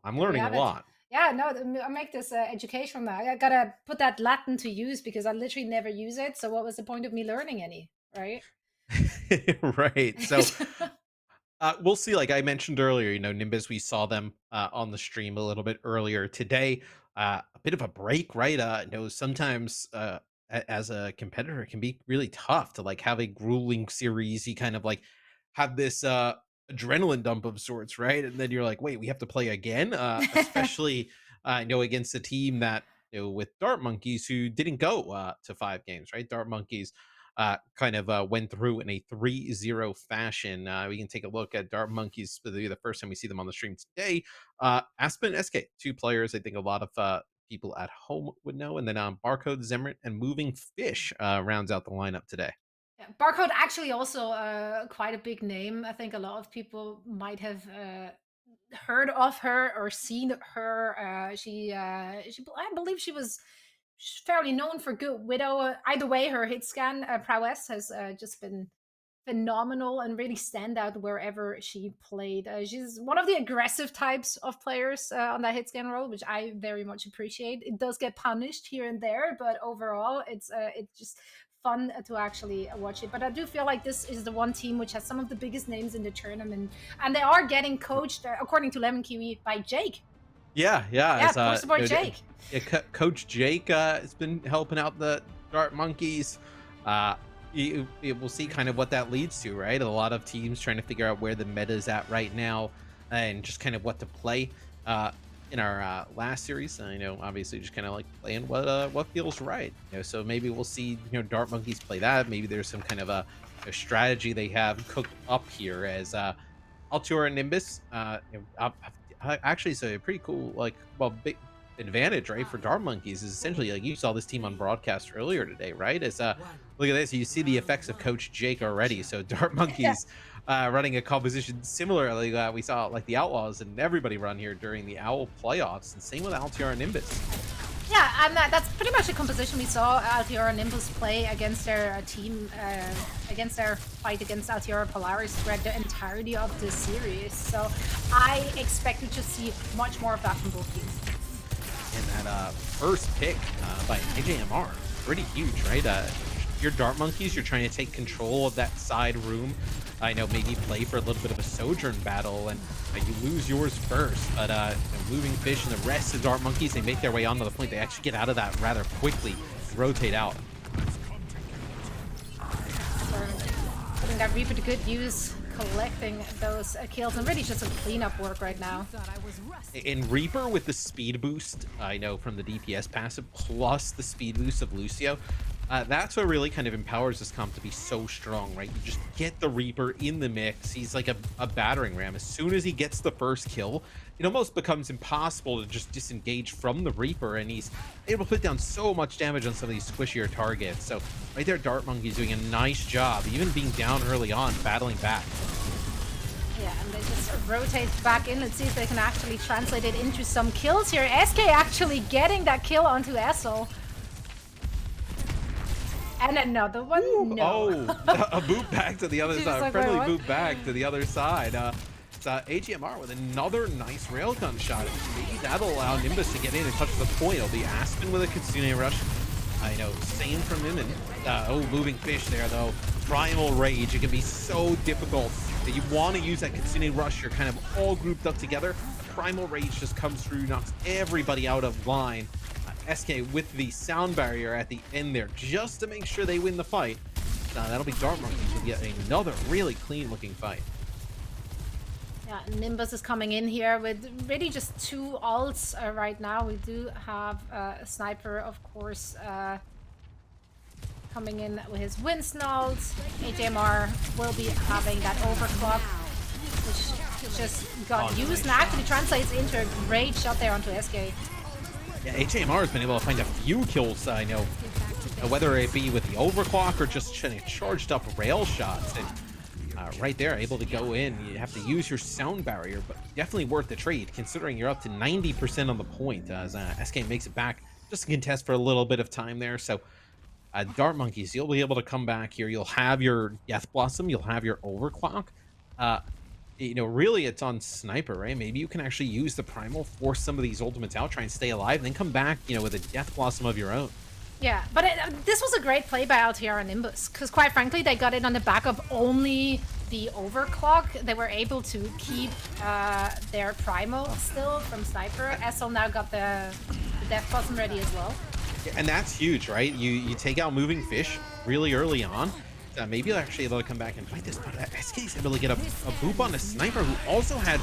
I'm there you learning a have it. lot. Yeah, no, I make this educational now. I gotta put that Latin to use because I literally never use it. So what was the point of me learning any, right? Right. So we'll see. Like I mentioned earlier, Nimbus, we saw them on the stream a little bit earlier today. A bit of a break, right? Sometimes as a competitor, it can be really tough to like have a grueling series. You kind of like have this adrenaline dump of sorts, right? And then you're like, wait, we have to play again. Especially, against a team that, with Dart Monkeys who didn't go to 5 games, right? Dart Monkeys kind of went through in a 3-0 fashion. We can take a look at Dart Monkeys for the first time we see them on the stream today. Aspen, SK, 2 players I think a lot of people at home would know. And then Barcode, Zemrit, and Moving Fish rounds out the lineup today. Yeah, Barcode actually also quite a big name. I think a lot of people might have heard of her or seen her. I believe she was fairly known for good Widow. Either way, her hit scan prowess has just been phenomenal and really stand out wherever she played. She's one of the aggressive types of players on that hit scan role, which I very much appreciate. It does get punished here and there, but overall, it's just fun to actually watch it. But I do feel like this is the one team which has some of the biggest names in the tournament, and they are getting coached, according to Lemon Kiwi, by Jake. Yeah. Yeah, As, poor support Jake. Coach Jake has been helping out the Dart Monkeys. We'll see kind of what that leads to, right? A lot of teams trying to figure out where the meta is at right now and just kind of what to play. In our last series, obviously just kind of like playing what feels right. So maybe we'll see Dart Monkeys play that. Maybe there's some kind of a strategy they have cooked up here as Altiora Nimbus. Actually, it's a pretty cool big advantage, right, for Dart Monkeys is essentially like you saw this team on broadcast earlier today, right? As look at this, you see the effects of Coach Jake already. So Dart Monkeys running a composition similarly we saw like the Outlaws and everybody run here during the Owl playoffs, and same with Altiora Nimbus. Yeah, and that's pretty much the composition we saw Altiora Nimbus play against their team, against their fight against Altiora Polaris throughout the entirety of this series. So I expected to see much more of that from both teams. And that first pick by AJMR, pretty huge, right? Your Dart Monkeys, you're trying to take control of that side room. Maybe play for a little bit of a Sojourn battle, and you lose yours first. But Moving Fish and the rest of Dart Monkeys, they make their way onto the point. They actually get out of that rather quickly and rotate out. Putting that Reaper to good use, collecting those kills, and really just some cleanup work right now. In Reaper with the speed boost, from the DPS passive, plus the speed boost of Lucio, that's what really kind of empowers this comp to be so strong, right? You just get the Reaper in the mix. He's like a battering ram. As soon as he gets the first kill, it almost becomes impossible to just disengage from the Reaper, and he's able to put down so much damage on some of these squishier targets. So right there, Dart Monkey's doing a nice job, even being down early on, battling back. Yeah, and they just rotate back in. Let's see if they can actually translate it into some kills here. SK actually getting that kill onto Essel. And another one? Ooh, No. oh, a boot back to the other She's side. like, Friendly "Wait, what?" boot back to the other side. It's AGMR with another nice railgun shot. Maybe that'll allow Nimbus to get in and touch the point. It'll be Aspen with a Kitsune rush. I know, same from him. And moving fish there though. Primal Rage. It can be so difficult. You want to use that Kitsune rush. You're kind of all grouped up together. Primal Rage just comes through, knocks everybody out of line. SK with the sound barrier at the end there, just to make sure they win the fight. That'll be Dart Monkeys with yet another really clean looking fight. Yeah, Nimbus is coming in here with really just 2 ults right now. We do have a sniper, of course, coming in with his Winston ult. AJMR will be having that overclock, which just got used and actually translates into a great shot there onto SK. Yeah, HAMR has been able to find a few kills, I know, whether it be with the overclock or just charged up rail shots. And right there, able to go in. You have to use your sound barrier, but definitely worth the trade, considering you're up to 90% on the point as SK makes it back. Just to contest for a little bit of time there. So, Dart Monkeys, you'll be able to come back here. You'll have your Death Blossom. You'll have your overclock. You know, really it's on Sniper, right? Maybe you can actually use the Primal, force some of these ultimates out, try and stay alive, and then come back, you know, with a Death Blossom of your own. Yeah, but this was a great play by Altiera and Nimbus, because quite frankly, they got it on the back of only the overclock. They were able to keep their Primal still from Sniper. Essel now got the Death Blossom ready as well. Yeah, and that's huge, right? You take out moving fish really early on. Maybe you'll actually able to come back and fight this, but SK's able to get a boop on the Sniper who also had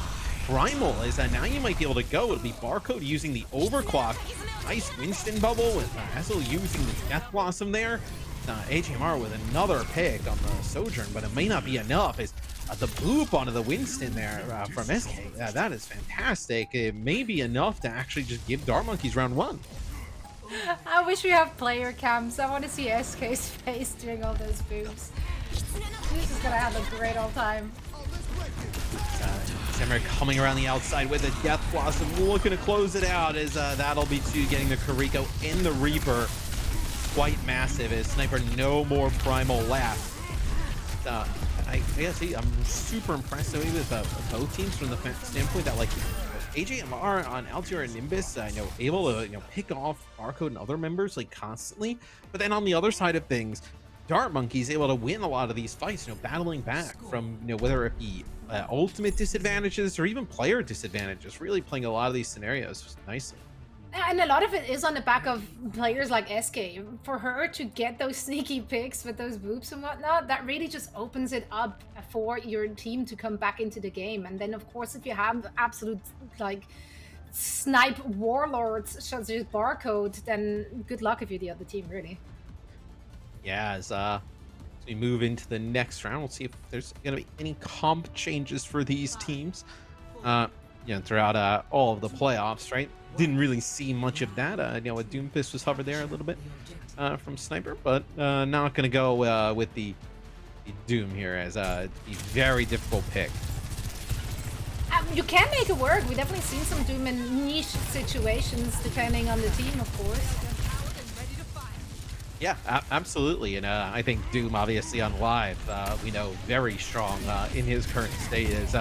Primal. Is that now you might be able to go? It'll be Barcode using the overclock. Nice Winston bubble with Essel using the Death Blossom there. HMR with another pick on the Sojourn, but it may not be enough. Is the boop onto the Winston there from SK. That is fantastic. It may be enough to actually just give Dart Monkeys round 1. I wish we have player cams. I want to see SK's face during all those booms. This is gonna have a great old time. Zemmer coming around the outside with a Death Blossom, looking to close it out as that'll be 2 getting the Kariko in the Reaper. Quite massive as Sniper no more Primal left. I gotta say, I'm super impressed though with both teams from the standpoint that like AJMR on Altiera and Nimbus, able to pick off Barcode and other members like constantly, but then on the other side of things, Dart Monkeys able to win a lot of these fights, battling back from whether it be ultimate disadvantages or even player disadvantages, really playing a lot of these scenarios nicely. And a lot of it is on the back of players like SK. For her to get those sneaky picks with those boops and whatnot, that really just opens it up for your team to come back into the game. And then, of course, if you have absolute, like, snipe warlords such as Barcode, then good luck if you're the other team, really. Yeah, as we move into the next round, we'll see if there's going to be any comp changes for these teams. Throughout all of the playoffs, right? Didn't really see much of that. A Doomfist was hovered there a little bit from Sniper, but not going to go with the Doom here as a very difficult pick. You can make it work. We definitely seen some Doom in niche situations, depending on the team, of course. Yeah, absolutely. And I think Doom, obviously, on live, we know very strong in his current state is.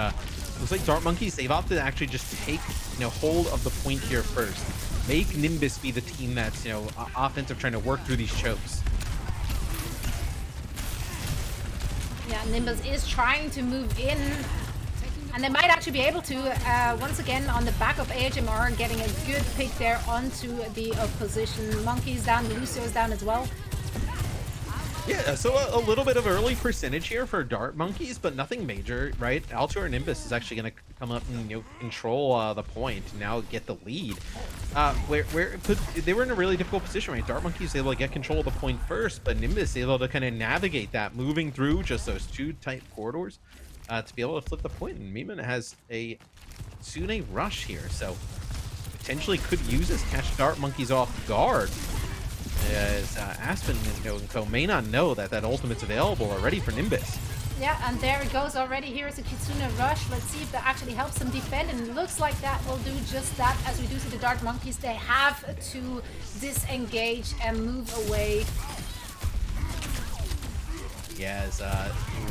Looks like Dart Monkeys, they've opted to actually just take, hold of the point here first. Make Nimbus be the team that's, offensive, trying to work through these chokes. Yeah, Nimbus is trying to move in, and they might actually be able to, once again, on the back of AHMR, getting a good pick there onto the opposition. Monkeys down, Lucio's down as well. Yeah, so a little bit of early percentage here for Dart Monkeys, but nothing major, right? Altiera Nimbus is actually going to come up and control the point, now get the lead. They were in a really difficult position, right? Dart Monkeys able to get control of the point first, but Nimbus able to kind of navigate that, moving through just those 2 tight corridors to be able to flip the point. And Miman has a Tsune rush here, so potentially could use this, catch Dart Monkeys off guard. As Aspen and Co may not know that ultimate's available already for Nimbus. Yeah, and there it goes already. Here's a Kitsune Rush. Let's see if that actually helps them defend. And it looks like that will do just that. As we do see the Dark Monkeys, they have to disengage and move away. Yes,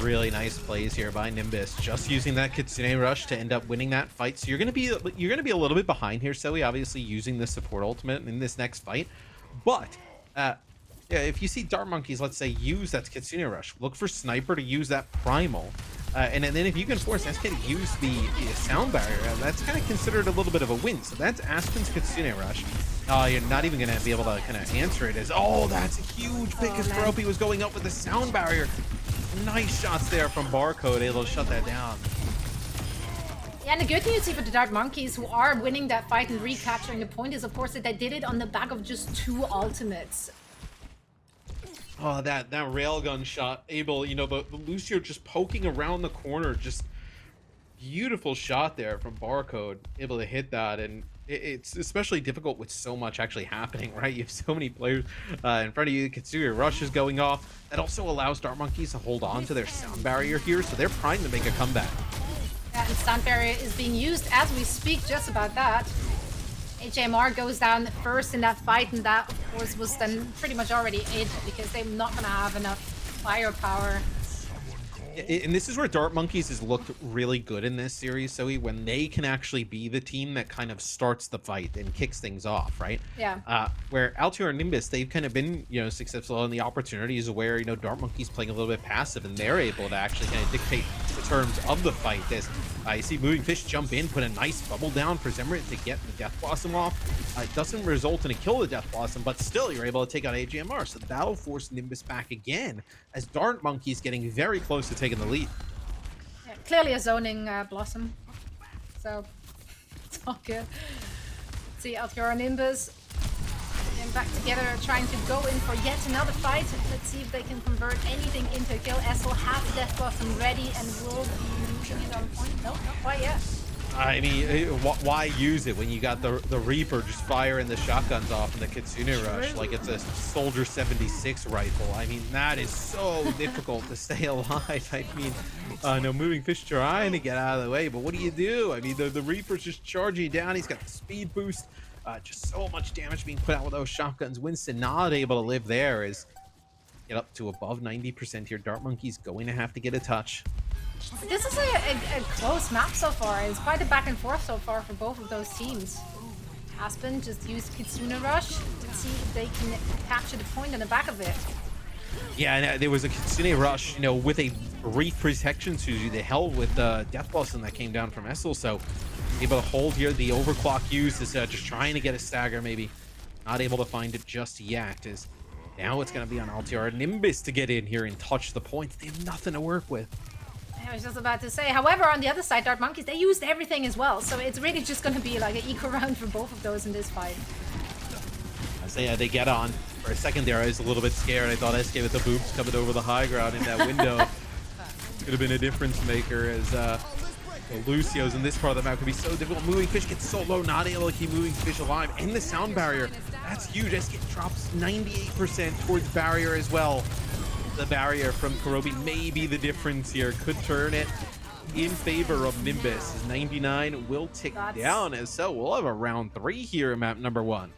really nice plays here by Nimbus, just using that Kitsune Rush to end up winning that fight. So you're gonna be a little bit behind here, Zoe, obviously using the support ultimate in this next fight. But yeah, if you see Dark Monkeys, let's say, use that Kitsune Rush, look for Sniper to use that Primal. And then if you can force SK to use the sound barrier, that's kind of considered a little bit of a win. So that's Aspen's Kitsune Rush. You're not even going to be able to kind of answer it as, oh, that's a huge pick as Karopi was going up with the sound barrier. Nice shots there from Barcode, able to shut that down. Yeah, and the good news here for the Dark Monkeys, who are winning that fight and recapturing the point, is of course that they did it on the back of just 2 ultimates. Oh, that railgun shot, able, you know, the Lucio just poking around the corner, just beautiful shot there from Barcode, able to hit that. And it's especially difficult with so much actually happening, right? You have so many players in front of you. Kitsune Rush is going off. That also allows Dark Monkeys to hold on to their sound barrier here, so they're primed to make a comeback. Yeah, and sound barrier is being used as we speak, just about that. HMR goes down first in that fight, and that, of course, was then pretty much already it, because they're not going to have enough firepower. And this is where Dark Monkeys has looked really good in this series, Zoe, when they can actually be the team that kind of starts the fight and kicks things off, right? Yeah. Where Altior and Nimbus, they've kind of been, you know, successful in the opportunities where, you know, Dark Monkeys playing a little bit passive, and they're able to actually kind of dictate the terms of the fight. As you see Moving Fish jump in, put a nice bubble down for Zemrit to get the Death Blossom off. It doesn't result in a kill of the Death Blossom, but still you're able to take out AGMR. So that'll force Nimbus back again, as Dark Monkeys getting very close to taking the lead. Yeah, clearly a zoning Blossom. So, it's all good. See Altior and Nimbus and back together, trying to go in for yet another fight. Let's see if they can convert anything into a kill. Essel has the Death Blossom ready and will be using it on point. No, not quite yet. I mean, why use it when you got the Reaper just firing the shotguns off in the Kitsune Rush like it's a Soldier 76 rifle? I mean, that is so difficult to stay alive. I mean, no, Moving Fish trying to get out of the way, but what do? I mean, the Reaper's just charging down. He's got the speed boost. Just so much damage being put out with those shotguns. Winston not able to live there, is get up to above 90% here. Dark Monkey's going to have to get a touch. This is a close map so far. It's quite a back and forth so far for both of those teams. Aspen just used Kitsune Rush to see if they can capture the point on the back of it. Yeah, and there was a Kitsune Rush, you know, with a Reef Protection Suzu. They held with the Death Blossom that came down from Essel, so able to hold here. The overclock use is just trying to get a stagger, maybe. Not able to find it just yet, as now it's going to be on Altior and Nimbus to get in here and touch the points. They have nothing to work with. I was just about to say, however, on the other side, Dark Monkeys, they used everything as well, so it's really just going to be like an equal round for both of those in this fight. As they get on. For a second there, I was a little bit scared. I thought SK with the boots coming over the high ground in that window could have been a difference maker, as the Lucio's in this part of the map could be so difficult. Moving Fish gets so low, not able to keep Moving Fish alive. And the sound barrier, that's huge. SK drops 98% towards barrier as well. The barrier from Karobi may be the difference here. Could turn it in favor of Nimbus. As 99 will tick down, as so we'll have a round 3 here in map number 1.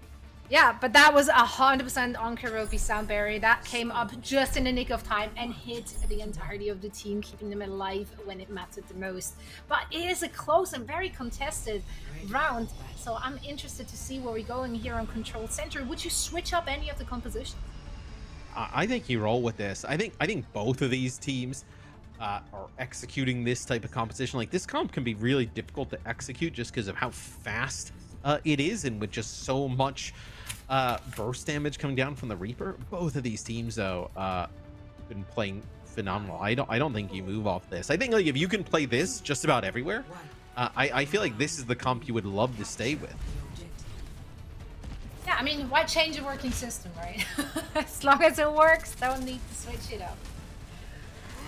Yeah, but that was 100% on Karopi's sound barrier. That came up just in the nick of time and hit the entirety of the team, keeping them alive when it mattered the most. But it is a close and very contested round, so I'm interested to see where we're going here on Control Center. Would you switch up any of the composition? I think you roll with this. I think both of these teams are executing this type of competition. Like, this comp can be really difficult to execute just because of how fast it is, and with just so much burst damage coming down from the Reaper. Both of these teams, though, been playing phenomenal. I don't think you move off this. I think, like, if you can play this just about everywhere, I feel like this is the comp you would love to stay with. Yeah, I mean, why change a working system, right? As long as it works, don't need to switch it up.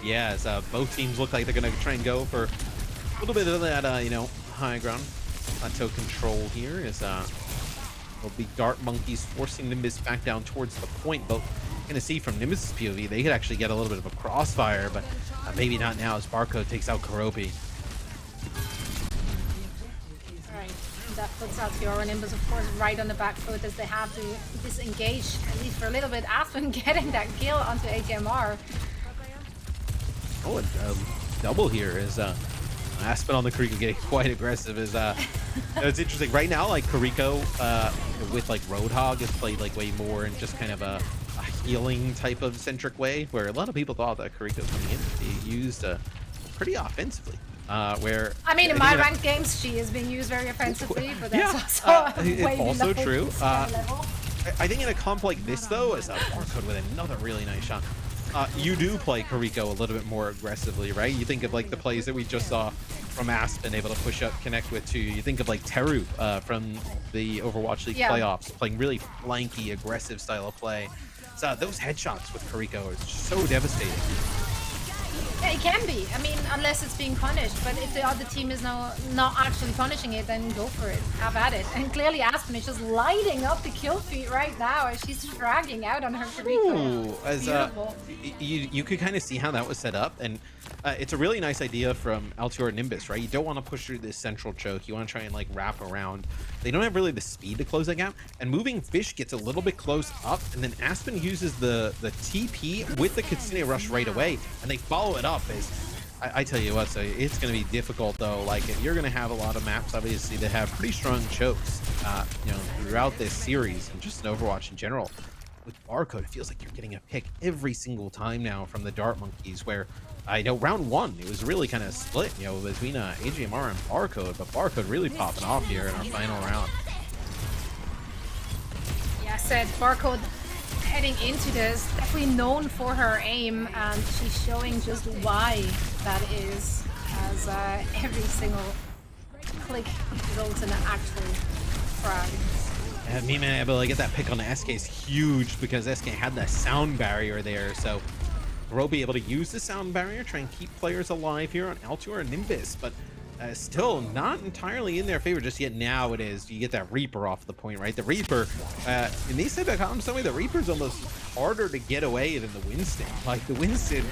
Yeah, as both teams look like they're going to try and go for a little bit of that, you know, high ground plateau control here. As it'll be Dark Monkeys forcing Nimbus back down towards the point, but gonna see from Nimbus' POV, they could actually get a little bit of a crossfire, but maybe not now as Barcode takes out Karopi. Alright, that puts out Fiora and Nimbus, of course, right on the back foot as they have to disengage, at least for a little bit. Aspen getting that kill onto HMR. Oh, and double here is Aspen on the Kariko getting quite aggressive. Is it's interesting right now. Like Kariko with like Roadhog is played like way more in just kind of a healing type of centric way, where a lot of people thought that Kariko coming in would be used pretty offensively. Where I mean, in my ranked games, she is being used very offensively, but that's also way also below true. level. I think in a comp like this, though, as Barcode with another really nice shot, you do play Kariko a little bit more aggressively, right? You think of like the plays that we just saw from Aspen, able to push up, connect with two. You think of like Teru from the Overwatch League playoffs, playing really flanky, aggressive style of play. So those headshots with Kariko are so devastating. Yeah, it can be. I mean, unless it's being punished. But if the other team is not actually punishing it, then go for it. Have at it. And clearly Aspen is just lighting up the kill feed right now as she's dragging out on her Kariko. Beautiful. You could kind of see how that was set up, and it's a really nice idea from Altior Nimbus, right? You don't want to push through this central choke. You want to try and like wrap around. They don't have really the speed to close that gap, and moving Fish gets a little bit close up, and then Aspen uses the TP with the Kitsune Rush right away, and they follow it up. As I tell you what, so it's going to be difficult though. Like you're going to have a lot of maps obviously that have pretty strong chokes, you know, throughout this series and just in Overwatch in general. With Barcode, it feels like you're getting a pick every single time now from the Dart Monkeys, where I know round one, it was really kind of split, you know, between AGMR and Barcode, but Barcode really popping off here in our final round. Yeah, said Barcode heading into this, definitely known for her aim, and she's showing just why that is, as every single click results in an actual frag. And me being able to get that pick on the SK is huge because SK had that sound barrier there. So Ro be able to use the sound barrier, try and keep players alive here on Altior and Nimbus, but still not entirely in their favor just yet. Now it is. You get that Reaper off the point, right? The Reaper, in these type of comps, the Reaper's almost harder to get away than the Winston. Like the Winston,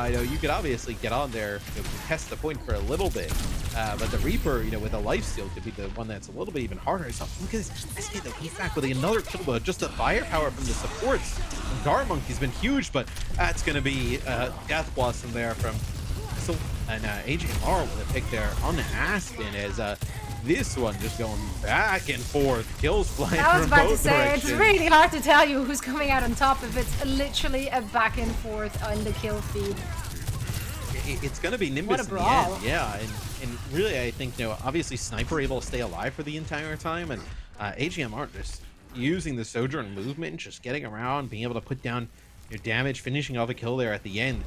you know, you could obviously get on there, you know, test the point for a little bit, but the Reaper, you know, with a lifesteal could be the one that's a little bit even harder. So look at this SK though, he's back with another kill, but just the firepower from the supports. Dart Monkey's been huge, but that's going to be Death Blossom there from Whistle and AGMR with a pick there on Aspen as this one just going back and forth, kills flying I was from about to both say, directions. it's really hard to tell you who's coming out on top if it's literally a back and forth on the kill feed. It's going to be Nimbus in the end, yeah, and really I think, you know, obviously Sniper able to stay alive for the entire time, and AGMR just using the Sojourn movement, just getting around, being able to put down your damage, finishing off a kill there at the end.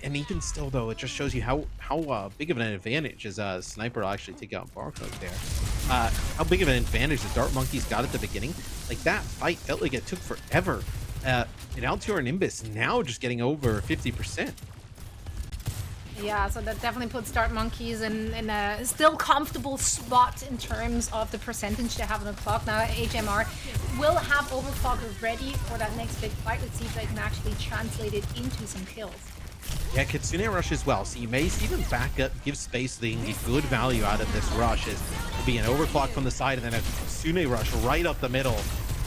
And even still, though, it just shows you how big of an advantage is Sniper will actually take out Barcode there. How big of an advantage the Dart Monkeys got at the beginning. Like, that fight felt like it took forever. And Altior and Nimbus now just getting over 50%. Yeah, so that definitely puts Dart Monkeys in a still comfortable spot in terms of the percentage they have on the clock. Now HMR will have Overclocker ready for that next big fight. Let's see if they can actually translate it into some kills. Yeah, Kitsune Rush as well, so you may see them back up, give space so they can get good value out of this rush. As it'll be an overclock from the side and then a Kitsune Rush right up the middle.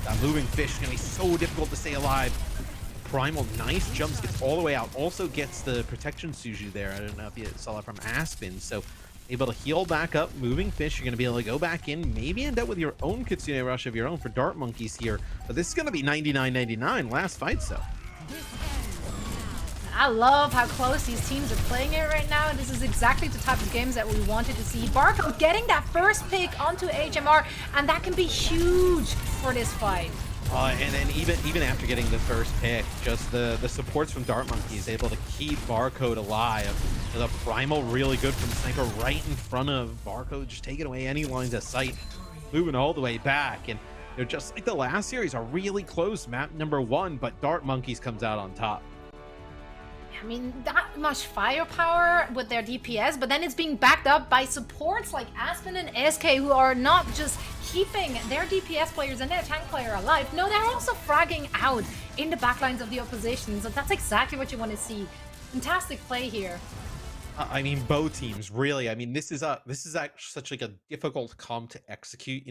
That moving Fish is going to be so difficult to stay alive. Primal, nice jumps, gets all the way out, also gets the protection Suju there. I don't know if you saw that from Aspen, so able to heal back up. Moving Fish, you're going to be able to go back in, maybe end up with your own Kitsune Rush of your own for Dart Monkeys here, but this is going to be 99-99 last fight, so. I love how close these teams are playing it right now, and this is exactly the type of games that we wanted to see. Barcode getting that first pick onto HMR, and that can be huge for this fight. And then even after getting the first pick, just the supports from Dart Monkeys able to keep Barcode alive. The Primal really good from Sniper right in front of Barcode, just taking away any lines of sight, moving all the way back. And they're just like the last series, a really close map number one, but Dart Monkeys comes out on top. I mean, that much firepower with their DPS, but then it's being backed up by supports like Aspen and SK, who are not just keeping their DPS players and their tank player alive. No, they're also fragging out in the backlines of the opposition. So that's exactly what you want to see. Fantastic play here. I mean, both teams really. I mean, this is actually such like a difficult comp to execute.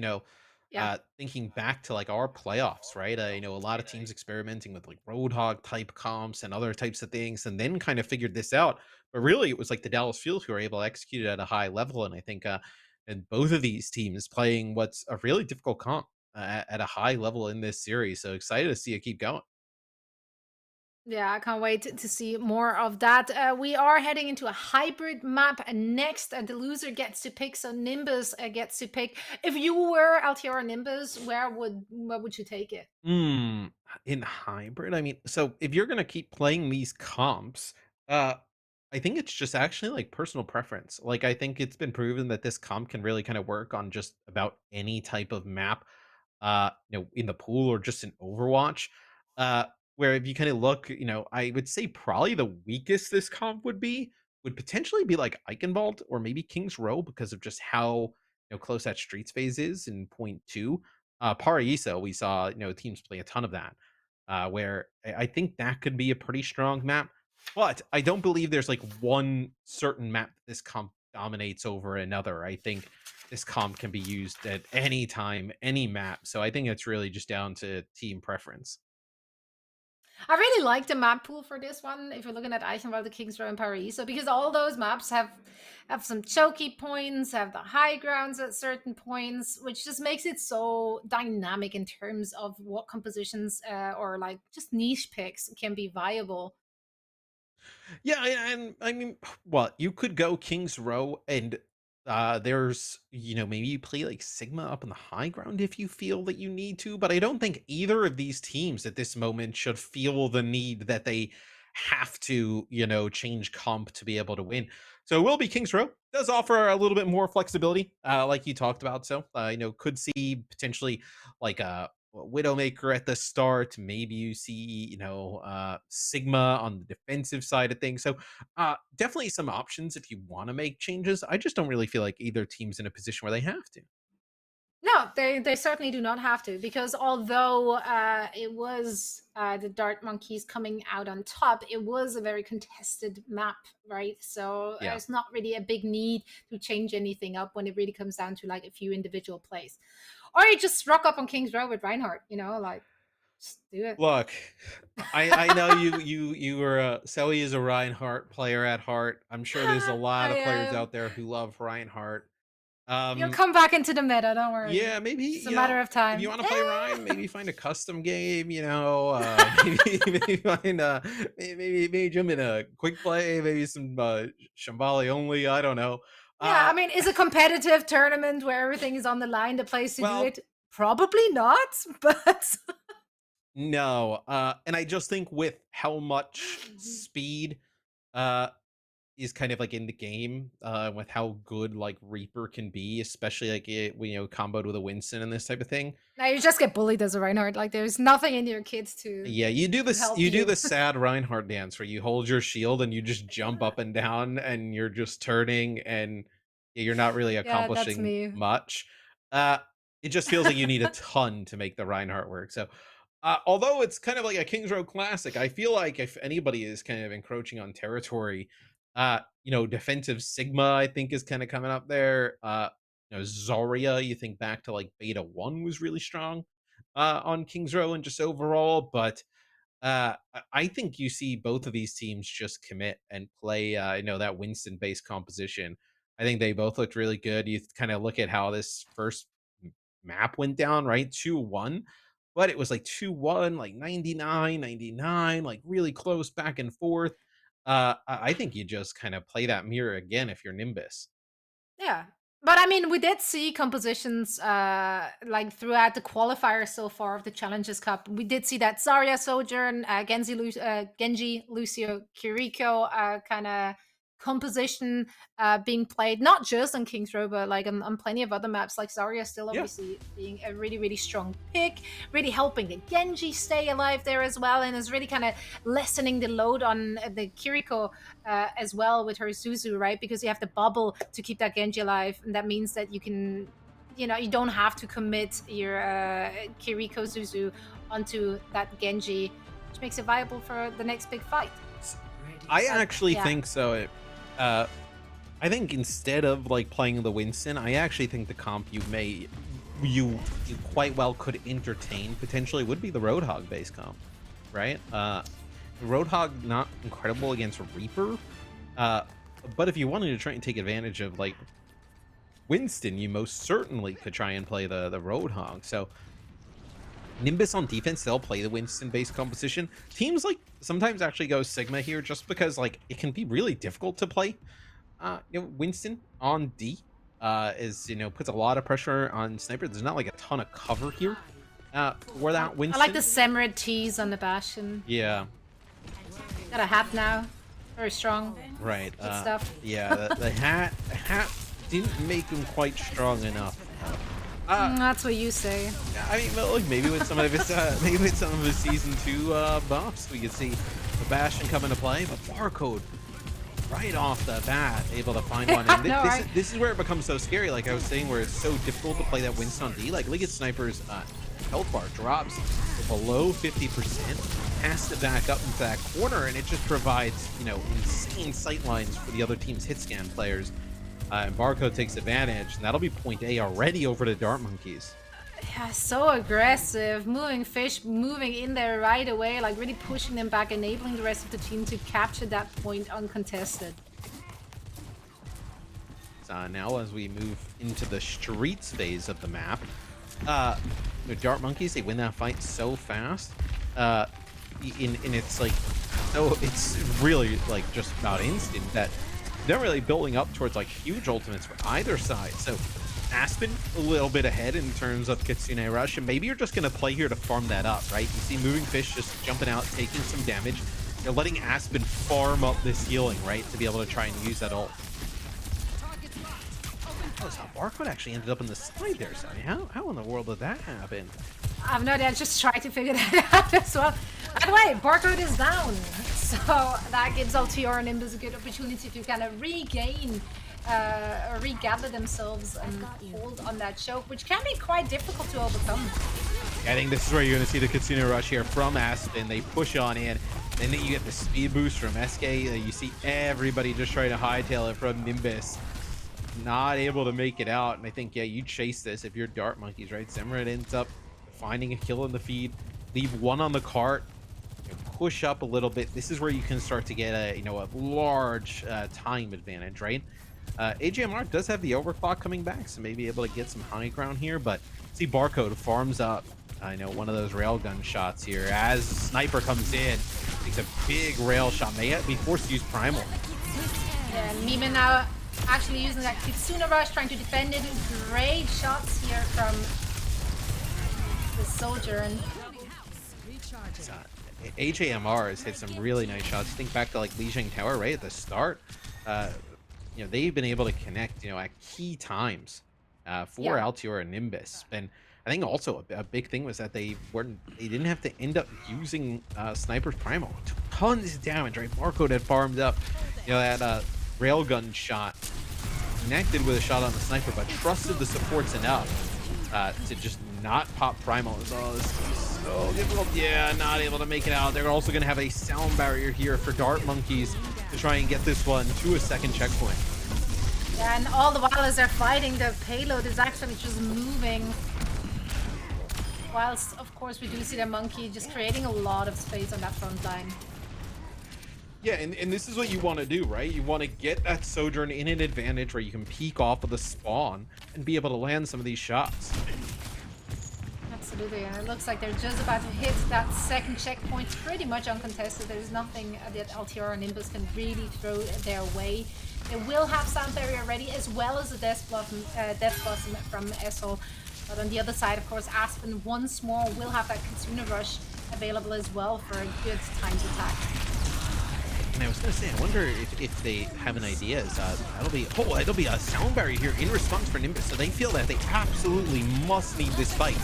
Yeah. Thinking back to like our playoffs, right? A lot of teams experimenting with like Roadhog type comps and other types of things, and then kind of figured this out. But really, it was like the Dallas Fuels who were able to execute it at a high level, and I think, and both of these teams playing what's a really difficult comp at a high level in this series. So excited to see it keep going. Yeah, I can't wait to see more of that. We are heading into a hybrid map next. The loser gets to pick, so Nimbus gets to pick. If you were Altiora Nimbus, where would you take it? Hmm. In hybrid, I mean, so if you're gonna keep playing these comps, uh, I think it's just actually like personal preference. Like, I think it's been proven that this comp can really kind of work on just about any type of map, in the pool or just in Overwatch. Uh, where if you kind of look, I would say probably the weakest this comp would potentially be like Eichenwald or maybe King's Row because of just how close that Streets phase is in point two. Paraiso, we saw teams play a ton of that, where I think that could be a pretty strong map. But I don't believe there's like one certain map that this comp dominates over another. I think this comp can be used at any time, any map. So I think it's really just down to team preference. I really like the map pool for this one. If you're looking at Eichenwald, the Kings Row, and Paraiso, because all those maps have some choky points, have the high grounds at certain points, which just makes it so dynamic in terms of what compositions or like just niche picks can be viable. Yeah, and I mean, well, you could go King's Row and there's, maybe you play like Sigma up in the high ground if you feel that you need to, but I don't think either of these teams at this moment should feel the need that they have to, change comp to be able to win. So it will be King's Row. Does offer a little bit more flexibility, like you talked about. So, could see potentially like a Widowmaker at the start. Maybe you see, Sigma on the defensive side of things. So definitely some options if you want to make changes. I just don't really feel like either team's in a position where they have to. No, they certainly do not have to, because although it was the Dart Monkeys coming out on top, it was a very contested map, right? So Yeah. there's not really a big need to change anything up when it really comes down to like a few individual plays. Or you just rock up on King's Row with Reinhardt, like just do it. Look, I know you were Selly is a Reinhardt player at heart. I'm sure there's a lot I of players am. out there who love Reinhardt. You'll come back into the meta, don't worry. Yeah, maybe, It's just a matter of if you time. want to play Ryan, maybe find a custom game, maybe find maybe jump in a quick play, maybe some Shambali only, I don't know. Yeah, I Uh mean, is a competitive tournament where everything is on the line the place to do well, it? Probably not, but no. And I just think with how much speed uh is kind of like in the game, with how good like Reaper can be, especially like it comboed with a Winston and this type of thing. now you just get bullied as a Reinhardt. Like there's nothing in your kids Yeah, you do to this. help You do you. the sad Reinhardt dance where you hold your shield and you just jump up and down, and you're just turning, and you're not really Yeah, that's accomplishing me. much. Uh, it just feels like you need a ton to make the Reinhardt work. So, although it's kind of like a Kings Row classic, I feel like if anybody is kind of encroaching on territory, defensive Sigma I think is kind of coming up there. Zarya, you think back to like Beta One was really strong on Kings Row and just overall. But I think you see both of these teams just commit and play, that Winston based composition. I think they both looked really good. You kind of look at how this first map went down, right? 2-1, but it was like 2-1, like 99, like really close back and forth. I think you just kind of play that mirror again if you're Nimbus. Yeah. But I mean, we did see compositions like throughout the qualifiers so far of the Challenges Cup. We did see that Zarya Sojourn, Genji, Lucio, Kiriko kind of composition being played, not just on King's Row, but like on plenty of other maps. Like Zarya still Yeah. obviously being a really, really strong pick, really helping the Genji stay alive there as well, and is really kind of lessening the load on the Kiriko as well with her Zuzu, right? Because you have the bubble to keep that Genji alive, and that means that you can, you don't have to commit your Kiriko Zuzu onto that Genji. which makes it viable for the next big fight. I actually yeah. think so. I think instead of like playing the Winston, I actually think the comp you quite well could entertain potentially would be the Roadhog base comp, right? Roadhog not incredible against Reaper, but if you wanted to try and take advantage of like Winston, you most certainly could try and play the Roadhog. So Nimbus on defense, they'll play the Winston based composition. Teams like sometimes actually go Sigma here just because like it can be really difficult to play Winston on D is puts a lot of pressure on Sniper. There's not like a ton of cover here for that Winston. I like the Semrid tease on the Bastion. Yeah. Got a hat now. Very strong. Right. Good stuff. Yeah, the hat didn't make him quite strong enough. That's what you say. I mean, well, look, maybe with some of his season 2 buffs, we could see the Bastion come into play, but Barcode right off the bat able to find one. And this is where it becomes so scary, like I was saying, where it's so difficult to play that Winston on D. Like, look at Sniper's health bar drops below 50%, has to back up into that corner, and it just provides, insane sight lines for the other team's hit scan players. And Barcode takes advantage, and that'll be point A already over to Dart Monkeys. Yeah, so aggressive. Moving Fish, moving in there right away, like really pushing them back, enabling the rest of the team to capture that point uncontested. Now as we move into the streets phase of the map, with Dart Monkeys, they win that fight so fast. And it's like, so it's really like just about instant that they're really building up towards like huge ultimates for either side. So Aspen a little bit ahead in terms of Kitsune Rush, and maybe you're just going to play here to farm that up, right? You see Moving Fish just jumping out, taking some damage. You're letting Aspen farm up this healing, right, to be able to try and use that ult. Oh, so Barcode actually ended up in the side there, Sonny. How in the world did that happen? I have no idea, I just tried to figure that out as well. By the way, Barcode is down, so that gives LTR and Nimbus a good opportunity to kind of regain, regather themselves and hold on that choke, which can be quite difficult to overcome. I think this is where you're going to see the Kitsune Rush here from Aspen. They push on in, and then you get the speed boost from SK. You see everybody just trying to hightail it from Nimbus. Not able to make it out, and I think, yeah, you chase this if you're Dart Monkeys, right? Semrid ends up finding a kill in the feed, leave one on the cart, push up a little bit. This is where you can start to get a large time advantage, right? AJMR does have the overclock coming back, so maybe able to get some high ground here, but see Barcode farms up one of those railgun shots here as Sniper comes in, takes a big rail shot. May be forced to use Primal. Yeah, and Mima now actually using that Kitsune Rush, trying to defend it. Great shots here from the Sojourn. AJMR has hit some really nice shots. Think back to like Lijiang Tower, right at the start. They've been able to connect, at key times for Altior and Nimbus. And I think also a big thing was that they didn't have to end up using Sniper's Primal. Tons of damage, right? Barcode had farmed up, that railgun shot, connected with a shot on the Sniper, but trusted the supports enough to just not pop Primal. So difficult. Yeah, not able to make it out. They're also going to have a sound barrier here for Dart Monkeys to try and get this one to a second checkpoint. Yeah, and all the while as they're fighting, the payload is actually just moving. Whilst, of course, we do see the Monkey just creating a lot of space on that front line. Yeah, and this is what you want to do, right? You want to get that Sojourn in an advantage where you can peek off of the spawn and be able to land some of these shots. Absolutely, and it looks like they're just about to hit that second checkpoint pretty much uncontested. There's nothing that LTR and Nimbus can really throw their way. They will have sound barrier ready, as well as the Death Blossom from Essel. But on the other side, of course, Aspen once more will have that Kitsune Rush available as well for a good timed attack. And I was going to say, I wonder if they have an idea. It'll be a sound barrier here in response for Nimbus. So they feel that they absolutely must need this fight.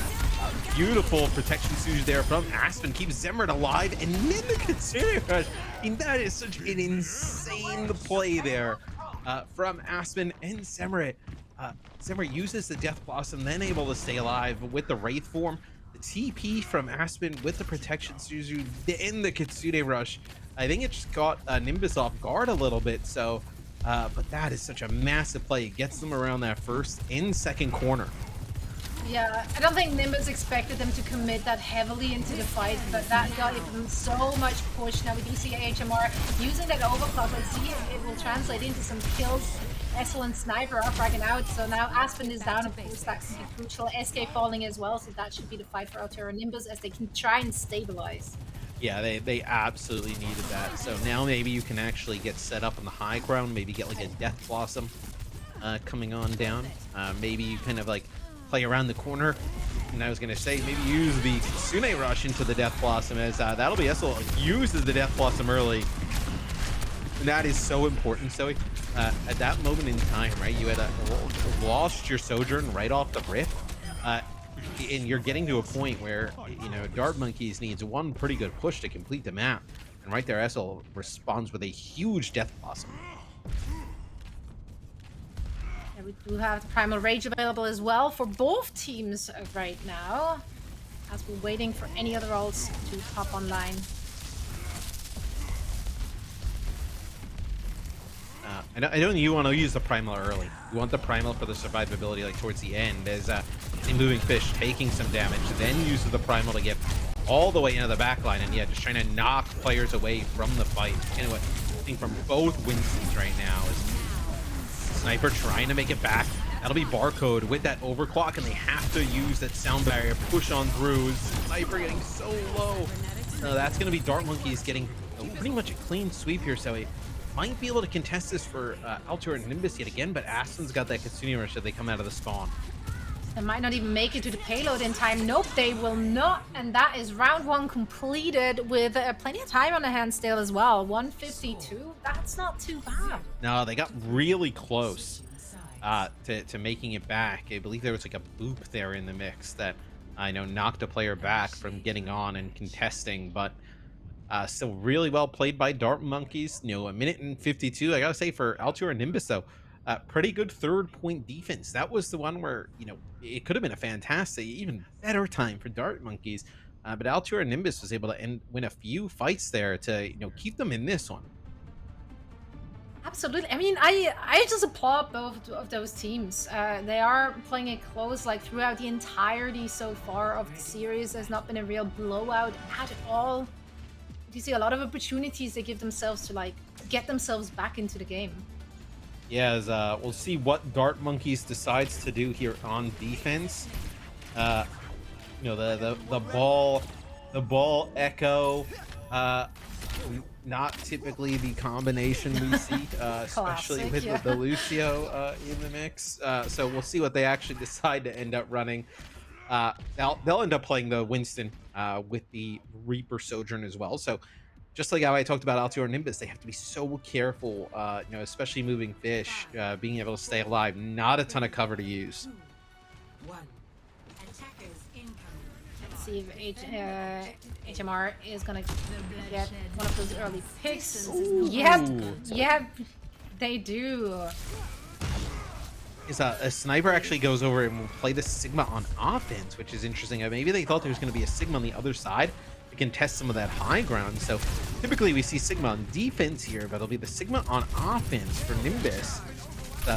Beautiful protection suit there from Aspen, keeps Semrid alive, and then the Kitsune Rush. I mean, that is such an insane play there from Aspen and Semrid. Semrid uses the Death Blossom, then able to stay alive with the Wraith form. TP from Aspen with the protection Suzu, then the Kitsune rush. I think it just caught Nimbus off guard a little bit. So, but that is such a massive play. It gets them around that first and second corner. Yeah, I don't think Nimbus expected them to commit that heavily into the fight, but that got them so much push. Now we do see HMR using that overclock. Let's see if it will translate into some kills. Excellent sniper are fragging out, so now Aspen is down, of course, that could be crucial. SK falling as well, so that should be the fight for Altera Nimbus as they can try and stabilize. Yeah, they absolutely needed that. So now maybe you can actually get set up on the high ground, maybe get like a Death Blossom coming on down. Maybe you kind of like play around the corner. And I was going to say, maybe use the Kitsune rush into the Death Blossom, as that'll be Essel uses the Death Blossom early. And that is so important. So at that moment in time, right, you had lost your Sojourn right off the rip. And you're getting to a point where, you know, Dart Monkeys needs one pretty good push to complete the map. And right there, Essel responds with a huge Death Blossom. Yeah, we do have the Primal Rage available as well for both teams right now, as we're waiting for any other ults to pop online. I know you want to use the Primal early. You want the Primal for the survivability, like towards the end, as see Moving Fish taking some damage, then uses the Primal to get all the way into the back line, and yeah, just trying to knock players away from the fight. Anyway, I think from both Winstons right now is Sniper trying to make it back. That'll be Barcode with that overclock, and they have to use that sound barrier, push on through. Sniper getting so low. No, that's going to be Dart Monkeys getting pretty much a clean sweep here, so he might be able to contest this for Altur and Nimbus yet again, but Aspen's got that Kitsune rush that they come out of the spawn. They might not even make it to the payload in time. Nope, they will not. And that is round one completed with plenty of time on the hand still as well. 152. That's not too bad. No, they got really close to making it back. I believe there was like a boop there in the mix that I know knocked a player back from getting on and contesting, but still really well played by Dart Monkeys. You know, 1:52. I gotta say, for Altur and Nimbus though, pretty good third point defense. That was the one where, you know, it could have been a fantastic, even better time for Dart Monkeys, but Altur and Nimbus was able to win a few fights there to, you know, keep them in this one. Absolutely. I mean, I just applaud both of those teams. They are playing it close, like throughout the entirety so far of the series. There's not been a real blowout at all. You see a lot of opportunities they give themselves to like get themselves back into the game. Yeah, as we'll see what Dart Monkeys decides to do here on defense. You know, the ball echo, not typically the combination we see, especially Classic, with yeah. the Lucio in the mix. So we'll see what they actually decide to end up running. They'll end up playing the Winston with the Reaper Sojourn as well. So just like how I talked about Altur and Nimbus, they have to be so careful, you know, especially Moving Fish, being able to stay alive. Not a ton of cover to use. Let's see if HMR is gonna get one of those early picks. Yep, they do. Is a Sniper actually goes over and will play the Sigma on offense, which is interesting. Maybe they thought there was going to be a Sigma on the other side to contest some of that high ground. So typically we see Sigma on defense here, but it'll be the Sigma on offense for Nimbus.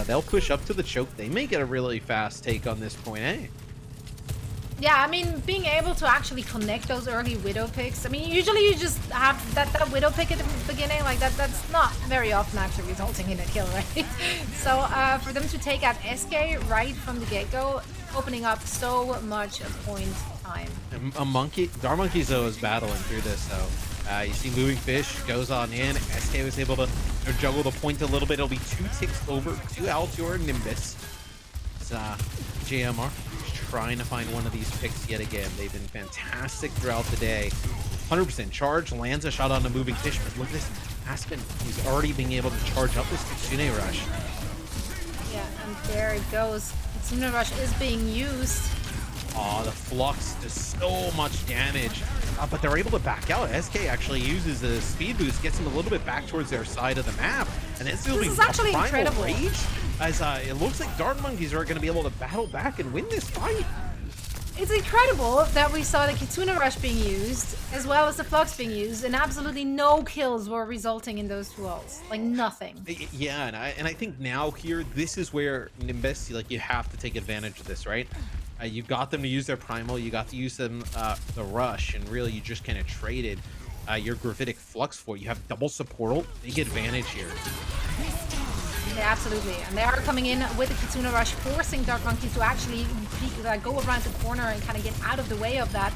They'll push up to the choke. They may get a really fast take on this point, eh? Yeah, I mean, being able to actually connect those early Widow picks. I mean, usually you just have that Widow pick at the beginning, like that's not very often actually resulting in a kill, right? So for them to take out SK right from the get-go, opening up so much point time. Dart Monkeys though is battling through this, so you see Moving Fish goes on in. SK was able to juggle the point a little bit. It'll be 2 ticks over to Altur and Nimbus. It's JMR trying to find one of these picks yet again. They've been fantastic throughout the day. 100% charge, lands a shot on the Moving Fish, but look at this. Aspen is already being able to charge up this Kitsune rush. Yeah, and there it goes. Kitsune rush is being used. Oh, the Flux does so much damage, but they're able to back out. SK actually uses the speed boost, gets them a little bit back towards their side of the map, and it's still This is actually Primal incredible. Rage, as it looks like Dart Monkeys are going to be able to battle back and win this fight. It's incredible that we saw the Kitsune Rush being used, as well as the Flux being used, and absolutely no kills were resulting in those two ults. Like, nothing. Yeah, and I think now here, this is where Nimbus, like, you have to take advantage of this, right? You got them to use their Primal, you got to use them the Rush, and really you just kind of traded your Gravitic Flux for it. You have double support ult, big advantage here. Yeah, absolutely. And they are coming in with the Kitsune Rush, forcing Dark Monkey to actually go around the corner and kind of get out of the way of that.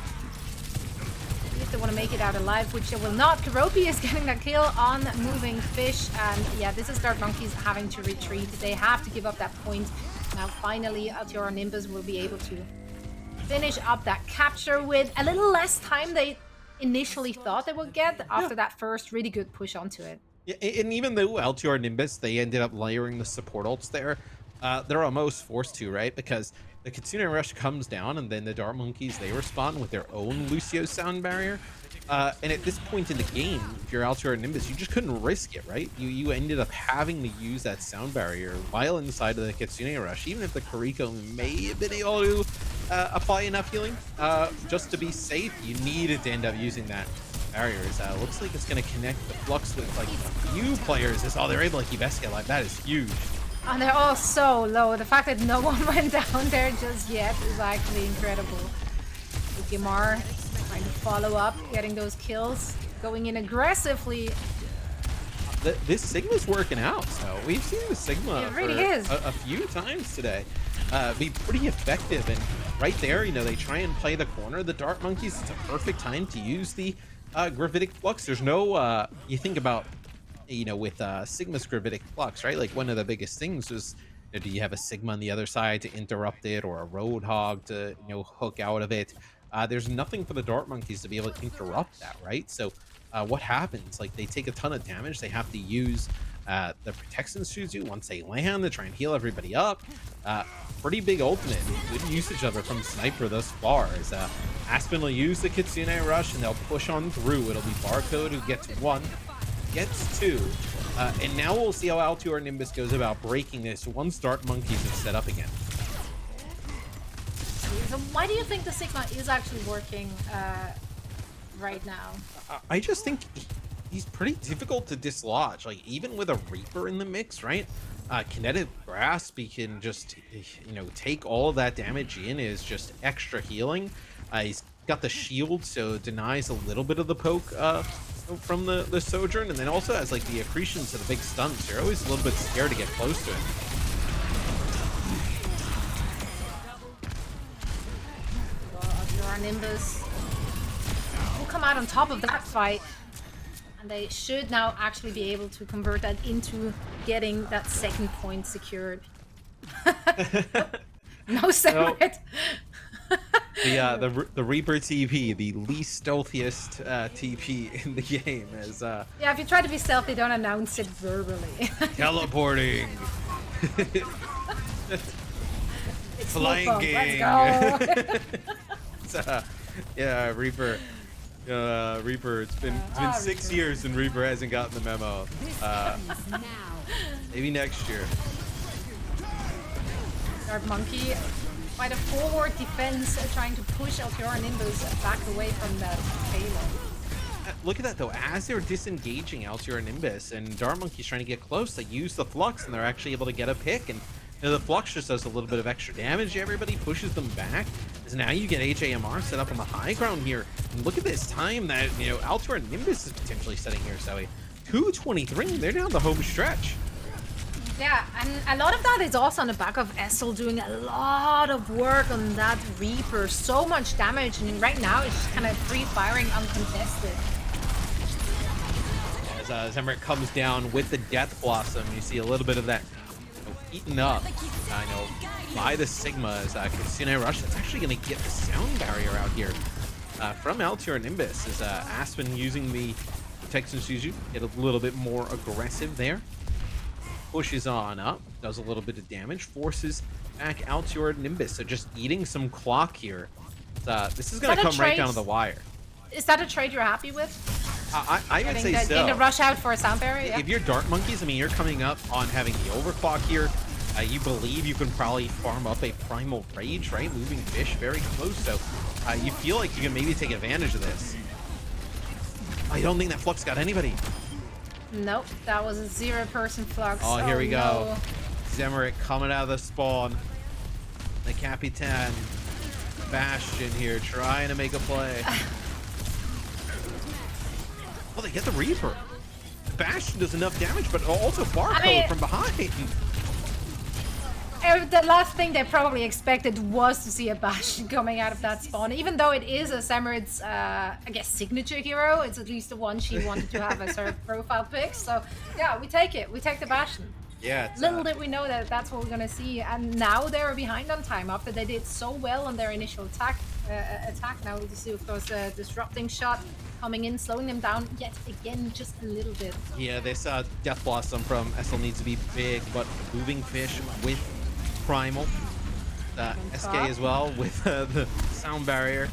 If they want to make it out alive, which they will not. Karopi is getting that kill on Moving Fish. And yeah, this is Dark Monkeys having to retreat. They have to give up that point. Now finally, Altiora Nimbus will be able to finish up that capture with a little less time they initially thought they would get after that first really good push onto it. Yeah, and even though Altior Nimbus, they ended up layering the support ults there, they're almost forced to, right? Because the Kitsune Rush comes down, and then the Dart Monkeys, they respond with their own Lucio sound barrier. And at this point in the game, if you're Altior Nimbus, you just couldn't risk it, right? You ended up having to use that sound barrier while inside of the Kitsune Rush, even if the Kariko may have been able to apply enough healing just to be safe. You needed to end up using that barriers. Looks like it's going to connect the Flux with like a few players. Is all they're able to keep Esca alive. That is huge. And they're all so low. The fact that no one went down there just yet is actually incredible. Gimar trying to follow up, getting those kills, going in aggressively. This Sigma's working out. So we've seen the Sigma It really is. a few times today be pretty effective. And right there, you know, they try and play the corner. The Dart Monkeys, it's a perfect time to use the Gravitic Flux. There's no you think about, you know, with Sigma's Gravitic Flux, right? Like one of the biggest things was, you know, do you have a Sigma on the other side to interrupt it, or a Roadhog to, you know, hook out of it? There's nothing for the Dart Monkeys to be able to interrupt that, right? So what happens? Like, they take a ton of damage. They have to use the Protection Suzu once they land to try and heal everybody up. Pretty big ultimate. Good usage of it from Sniper thus far. As Aspen will use the Kitsune Rush, and they'll push on through. It'll be Barcode who gets one, gets two. And now we'll see how Altior Nimbus goes about breaking this once Dart Monkeys is set up again. So why do you think the Sigma is actually working right now? I just think he's pretty difficult to dislodge. Like, even with a Reaper in the mix, right? Kinetic Grasp, he can just, you know, take all of that damage in, is just extra healing. He's got the shield, so it denies a little bit of the poke from the Sojourn, and then also has like the accretions to the big stuns. So you're always a little bit scared to get close to it. Your Nimbus will come out on top of that fight, and they should now actually be able to convert that into getting that second point secured. No separate. The Reaper TP, the least stealthiest TP in the game, is yeah, if you try to be stealthy, don't announce it verbally. teleporting. It's Flanking. Let's go. Yeah, Reaper. Reaper. It's been 6 years and Reaper hasn't gotten the memo. Maybe next year. Dark Monkey, quite a forward defense, trying to push Altiora Nimbus back away from that payload. Look at that though. As they're disengaging Altiora Nimbus and Dark Monkey's trying to get close, they use the Flux and they're actually able to get a pick. And you know, the Flux just does a little bit of extra damage. Everybody pushes them back. As now you get HAMR set up on the high ground here. And look at this time that, you know, Altiora Nimbus is potentially setting here, Zoe. 2:23. They're down the home stretch. Yeah, and a lot of that is also on the back of Essel doing a lot of work on that Reaper. So much damage, and right now it's just kind of free firing uncontested. As Zemric comes down with the Death Blossom, you see a little bit of that, you know, eaten up, by the Sigma as Kitsune Rush. That's actually going to get the sound barrier out here from Altior Nimbus. As Aspen using the Protection Suzu, get a little bit more aggressive there. Pushes on up, does a little bit of damage, forces back Altior Nimbus. So just eating some clock here. This is going to come right down to the wire. Is that a trade you're happy with? I would say so. Getting the rush out for a sound barrier? Yeah. If you're Dart Monkeys, I mean, you're coming up on having the overclock here. You believe you can probably farm up a Primal Rage, right? Moving Fish very close, so you feel like you can maybe take advantage of this. I don't think that Flux got anybody. Nope, that was a 0-person Flux. Oh, here we go. No. Zemric coming out of the spawn. The Capitan. Bastion here trying to make a play. Oh, they get the Reaper. Bastion does enough damage, but also Barcode from behind. The last thing they probably expected was to see a Bastion coming out of that spawn. Even though it is a Samurai's, I guess, signature hero, it's at least the one she wanted to have as her profile pick. So, yeah, we take it. We take the Bastion. Yeah. Little did we know that that's what we're gonna see, and now they're behind on time after they did so well on their initial attack. Now we see, of course, the disrupting shot coming in, slowing them down yet again just a little bit. Yeah, this Death Blossom from SL needs to be big, but moving Fish with Primal. SK as well with the sound barrier.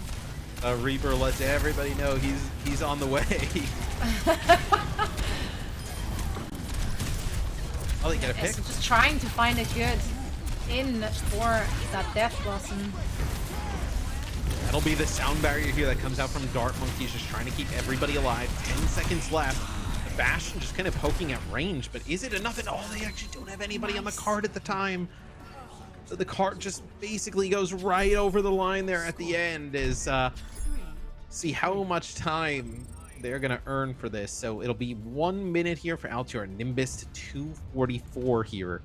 Reaper lets everybody know he's on the way. Oh, they get a pick. So just trying to find a good in for that Death Blossom. That'll be the sound barrier here that comes out from Dart Monkeys, just trying to keep everybody alive. 10 seconds left. The Bastion just kind of poking at range, but is it enough? And oh, they actually don't have anybody on the card at the time. So the card just basically goes right over the line there at the end. Is see how much time they're gonna earn for this. So it'll be 1 minute here for Altior Nimbus to 2:44 here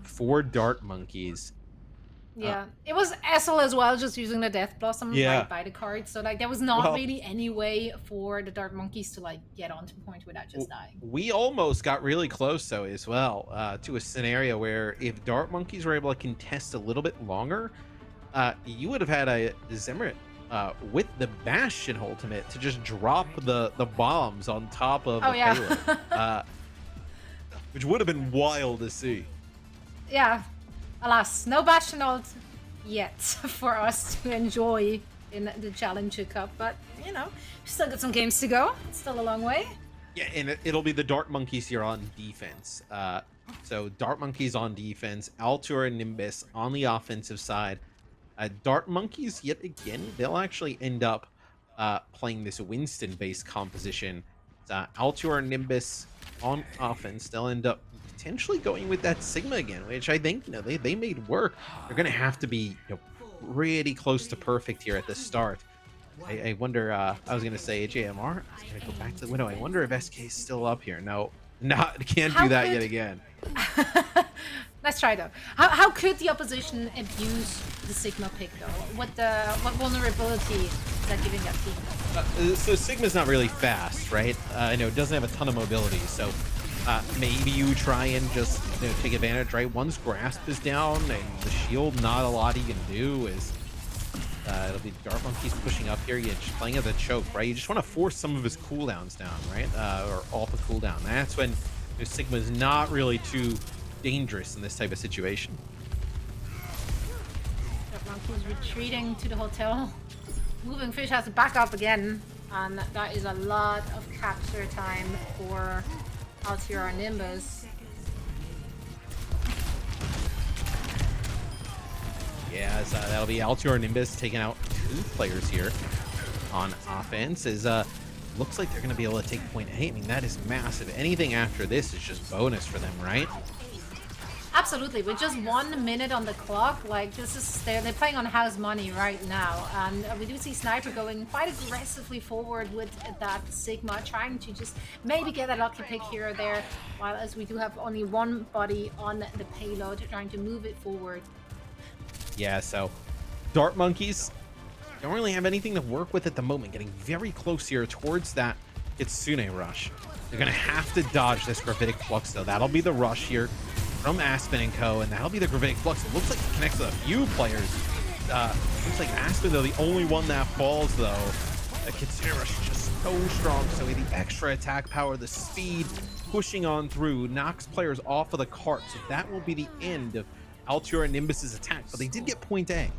for Dart Monkeys. Yeah, it was SL as well, just using the Death Blossom right by the card. So like there was not really any way for the Dart Monkeys to like get onto point without just dying. We almost got really close though as well to a scenario where if Dart Monkeys were able to contest a little bit longer, you would have had a Zemrit with the Bastion ultimate to just drop the bombs on top of the payload, which would have been wild to see. Yeah. Alas, no Bastion ult yet for us to enjoy in the Challenger Cup, but you know, still got some games to go. It's still a long way. Yeah, and it'll be the Dart Monkeys here on defense. So Dart Monkeys on defense, Altura and Nimbus on the offensive side. Dart Monkeys, yet again, they'll actually end up playing this Winston-based composition. Altura and Nimbus on offense, they'll end up potentially going with that Sigma again, which I think they made work. They're gonna have to be pretty close to perfect here at the start. I wonder. I was gonna say AJMR. I was gonna go back to the window. I wonder if SK is still up here. No, can't do that yet again. Let's try though. How could the opposition abuse the Sigma pick though? What vulnerability is that giving that team? So Sigma's not really fast, right? I know it doesn't have a ton of mobility, so maybe you try and just take advantage, right? Once Grasp is down and the shield, not a lot he can do. Is it'll be Dart Monkeys pushing up here. You're just playing at the choke, right? You just want to force some of his cooldowns down, right? Or alpha cooldown. That's when Sigma's not really too dangerous in this type of situation. Dart Monkeys retreating to the hotel. Moving Fish has to back up again, and that is a lot of capture time for Altior Nimbus. Yeah, that'll be Altior Nimbus taking out 2 players here on offense. Looks like they're going to be able to take point A. I mean, that is massive. Anything after this is just bonus for them, right? Absolutely, with just 1 minute on the clock, like this is they're playing on house money right now, and we do see Sniper going quite aggressively forward with that Sigma, trying to just maybe get a lucky pick here or there, while as we do have only one body on the payload, trying to move it forward. Yeah, so Dart Monkeys don't really have anything to work with at the moment, getting very close here towards that Kitsune rush. They're gonna have to dodge this Gravitic Flux though. That'll be the rush here from Aspen and Co, and that'll be the Gravitic Flux. It looks like it connects with a few players. Looks like Aspen though, the only one that falls though. The Kitsune rush is just so strong, so with the extra attack power, the speed pushing on through, knocks players off of the cart, so that will be the end of Altior and Nimbus's attack, but they did get point A.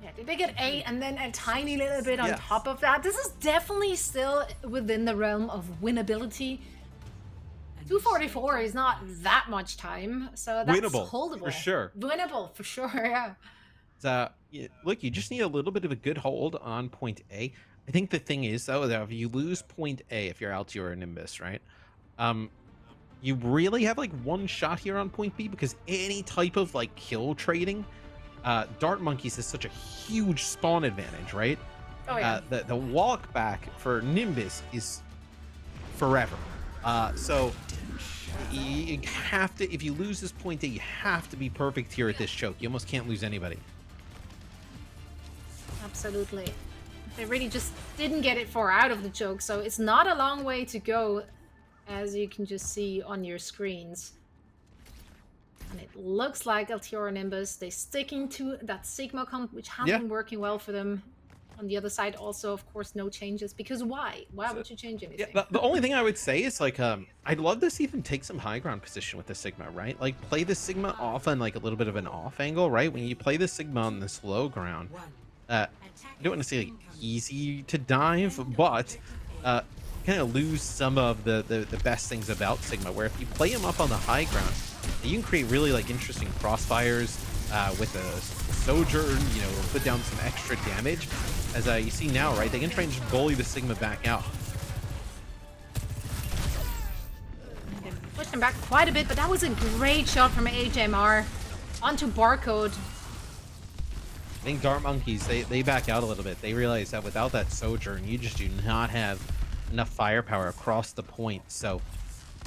Yeah, did they get 8 and then a tiny little bit on top of that? This is definitely still within the realm of winnability. 244 is not that much time, so that's Winnable, holdable. for sure. Winnable, for sure, yeah. Look, you just need a little bit of a good hold on point A. I think the thing is, though, that if you lose point A, if you're Altior or Nimbus, right? You really have like one shot here on point B, because any type of like kill trading, Dart Monkeys has such a huge spawn advantage, right? Oh, yeah. The walk back for Nimbus is forever. So you have to, if you lose this point A, you have to be perfect here at this choke. You almost can't lose anybody. Absolutely. They really just didn't get it far out of the choke, so it's not a long way to go, as you can just see on your screens. And it looks like Altior and Nimbus, they're sticking to that Sigma comp, which has been working well for them. On the other side, also, of course, no changes. Because why? Why would you change anything? Yeah, the only thing I would say is, like, I'd love to see them take some high ground position with the Sigma, right? Like, play the Sigma off on, like, a little bit of an off angle, right? When you play the Sigma on this low ground, you don't want to say, like, easy to dive, but kind of lose some of the best things about Sigma, where if you play him up on the high ground, you can create really, like, interesting crossfires with a Sojourn, you know, put down some extra damage. As you see now, right, they can try and just bully the Sigma back out. Pushed him back quite a bit, but that was a great shot from HMR onto Barcode. I think Dart Monkeys, they back out a little bit. They realize that without that Sojourn, you just do not have enough firepower across the point. So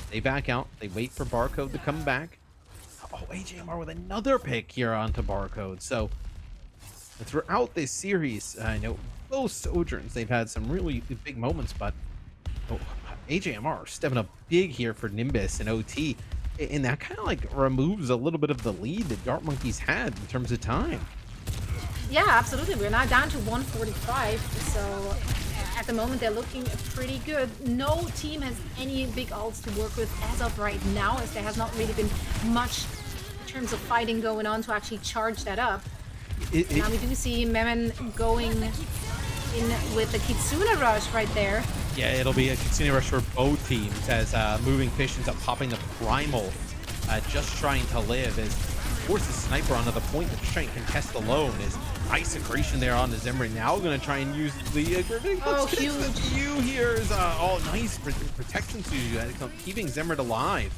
they back out. They wait for Barcode to come back. Oh, AJMR with another pick here onto Barcode. So throughout this series, I know both Sojourns, they've had some really big moments, but AJMR stepping up big here for Nimbus and OT. And that kind of like removes a little bit of the lead that Dart Monkeys had in terms of time. Yeah, absolutely. We're now down to 145, so at the moment they're looking pretty good. No team has any big ults to work with as of right now, as there has not really been much in terms of fighting going on to actually charge that up. Now we do see Memon going in with the Kitsune Rush right there. Yeah, it'll be a Kitsune Rush for both teams, as Moving Fish ends up popping the Primal, just trying to live, as force the Sniper onto the point to try and contest alone. Is Ice Secretion there on the Zimmer, now going to try and use the huge you here is nice protection to you, keeping Zimmer alive.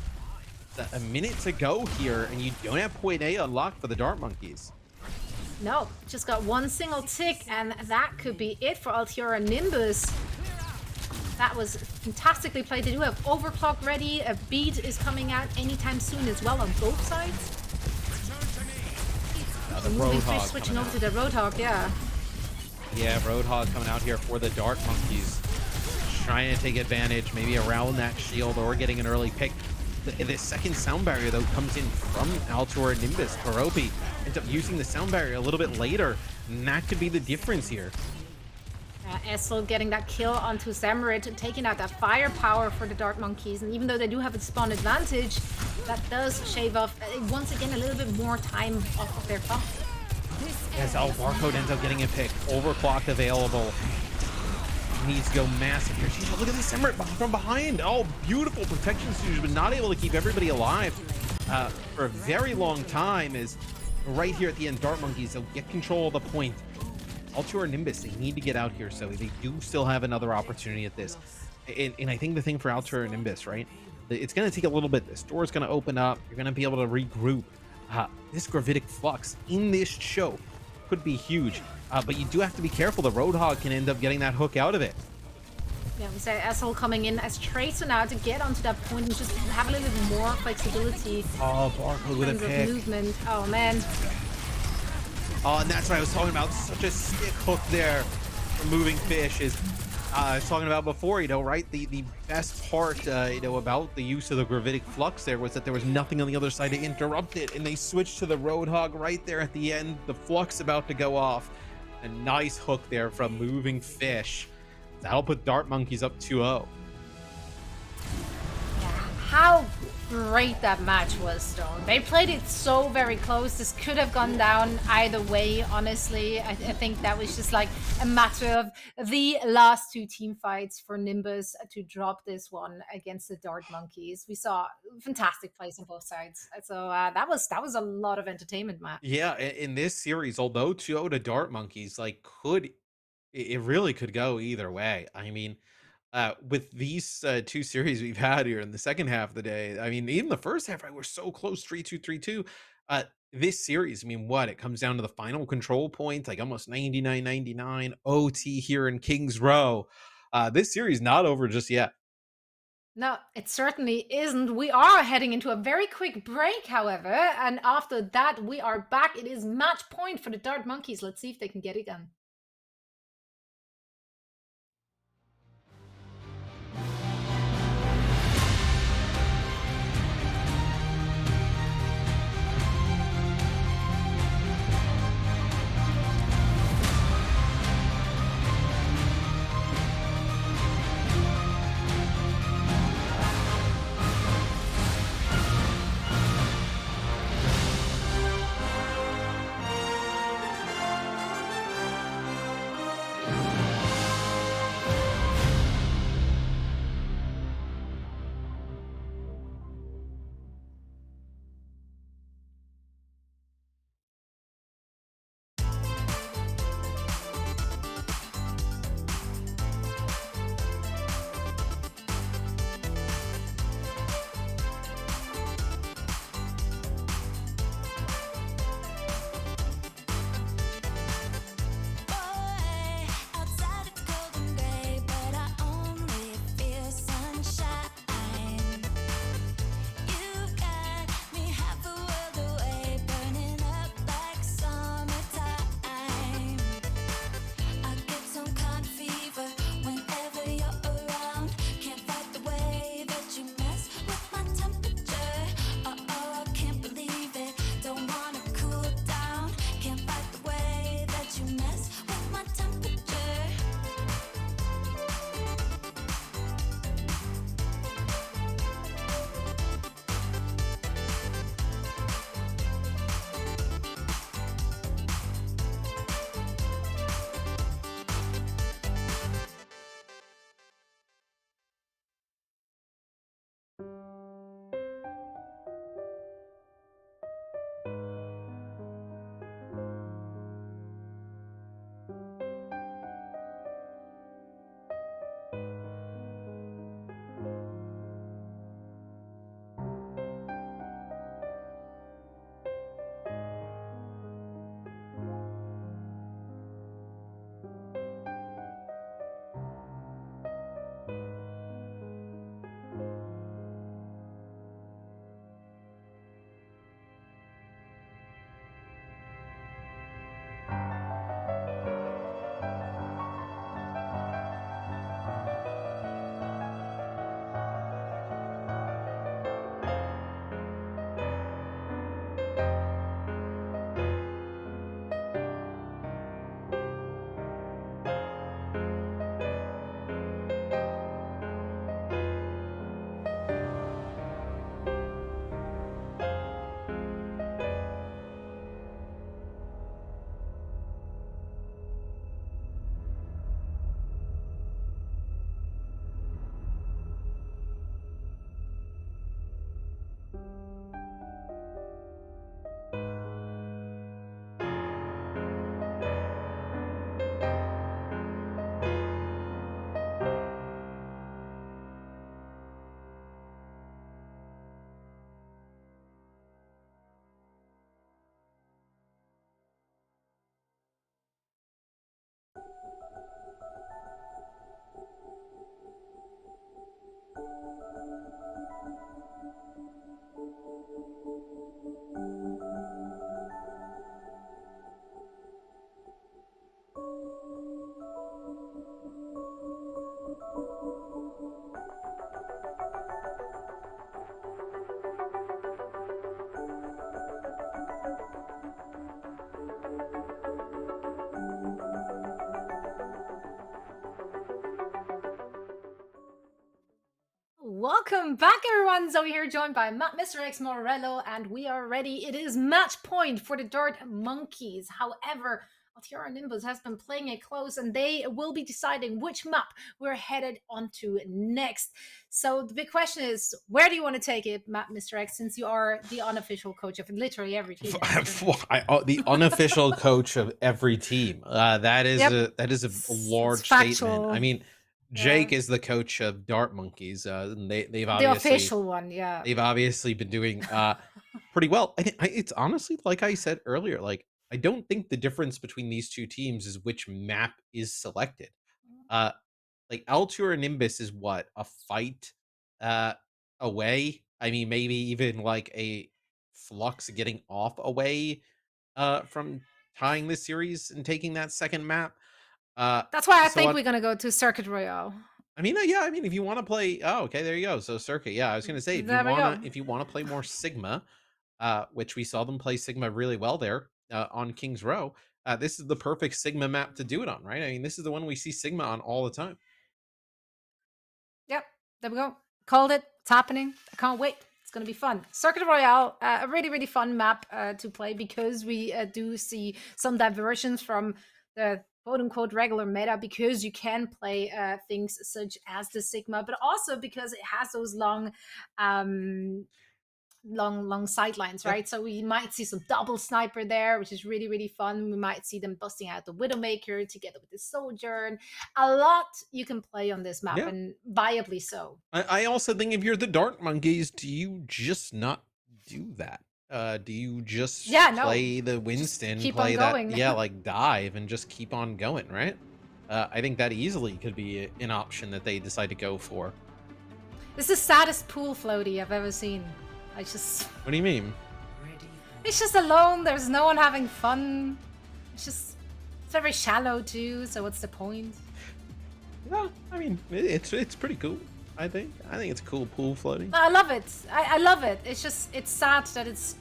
A minute to go here, and you don't have point A unlocked for the Dart Monkeys. No, just got one single tick, and that could be it for Altior and Nimbus. That was fantastically played. They do have Overclock ready. A beat is coming out anytime soon as well on both sides. The Moving Fish Roadhog switching over to the Roadhog, yeah. Yeah, Roadhog coming out here for the Dart Monkeys. Trying to take advantage, maybe around that shield or getting an early pick. The second sound barrier, though, comes in from Altior and Nimbus. Karopi ends up using the sound barrier a little bit later, and that could be the difference here. Essel getting that kill onto Zamorit, taking out that firepower for the Dart Monkeys, and even though they do have a spawn advantage, that does shave off, once again, a little bit more time off of their clock. As Barcode ends up getting a pick, overclock available. Needs to go massive here. She's look at the Zamorit from behind. Oh, beautiful protection suit, but not able to keep everybody alive for a very long time. Is right here at the end, Dart Monkeys, they'll get control of the point. Altior and Nimbus, they need to get out here, so they do still have another opportunity at this. And I think the thing for Altior and Nimbus, right? It's going to take a little bit. This door's going to open up. You're going to be able to regroup. This Gravitic Flux in this choke could be huge. But you do have to be careful. The Roadhog can end up getting that hook out of it. Yeah, we say Essel coming in as Tracer now to get onto that point and just have a little bit more flexibility. Oh, Barcode with a pick. Movement. Oh, man. Oh, and that's what I was talking about. Such a stick hook there for Moving Fish. Is I was talking about before, you know, right? The best part, you know, about the use of the Gravitic Flux there was that there was nothing on the other side to interrupt it, and they switched to the Roadhog right there at the end. The Flux about to go off. A nice hook there from Moving Fish. That'll put Dart Monkeys up 2-0. Yeah, how great that match was, Stone. They played it so very close. This could have gone down either way, honestly. I think that was just like a matter of the last two team fights for Nimbus to drop this one against the Dart Monkeys. We saw fantastic plays on both sides. So that was a lot of entertainment, Matt. Yeah, in this series, although Toyota Dart Monkeys like it really could go either way. I mean, with these two series we've had here in the second half of the day, I mean, even the first half, right, we're so close, 3-2, 3-2. This series, I mean, what? It comes down to the final control points, like almost 99-99, OT here in Kings Row. This series not over just yet. No, it certainly isn't. We are heading into a very quick break, however, and after that, we are back. It is match point for the Dart Monkeys. Let's see if they can get it done. Welcome back, everyone. Zoe here, joined by Mr. X Morello, and we are ready. It is match point for the Dart Monkeys. However, Altiora Nimbus has been playing it close, and they will be deciding which map we're headed onto next. So the big now is, where do you want to take it, Mr. X, since you are the unofficial coach of literally every team? The unofficial coach of every team. That is a large statement. I mean, Jake is the coach of Dart Monkeys. And they've obviously the official one, yeah. They've obviously been doing pretty well. It's honestly, like I said earlier, like I don't think the difference between these two teams is which map is selected. Like Altura Nimbus is what, a fight away. I mean, maybe even like a Flux getting off away from tying this series and taking that second map. That's why I so think on- we're gonna go to Circuit Royale. I mean, yeah. I mean, if you want to play, oh, okay, there you go. So Circuit, yeah. I was gonna say, There we go. if you wanna play more Sigma, which we saw them play Sigma really well there on King's Row. This is the perfect Sigma map to do it on, right? I mean, this is the one we see Sigma on all the time. Yep, there we go. Called it. It's happening. I can't wait. It's going to be fun. Circuit Royale, a really, really fun map to play because we do see some diversions from the quote-unquote regular meta, because you can play things such as the Sigma, but also because it has those long sidelines, right? So we might see some double sniper there, which is really, really fun. We might see them busting out the Widowmaker together with the Sojourn. A lot you can play on this map, and viably so. I also think if you're the Dart Monkeys, do you just not do that? Do you just play the Winston, play that, like dive and just keep on going, right? I think that easily could be an option that they decide to go for. This is the saddest pool floaty I've ever seen. What do you mean? It's just alone. There's no one having fun. It's very shallow too. So what's the point? Well, I mean, it's pretty cool. I think it's a cool pool floating. I love it. I love it. It's sad that it's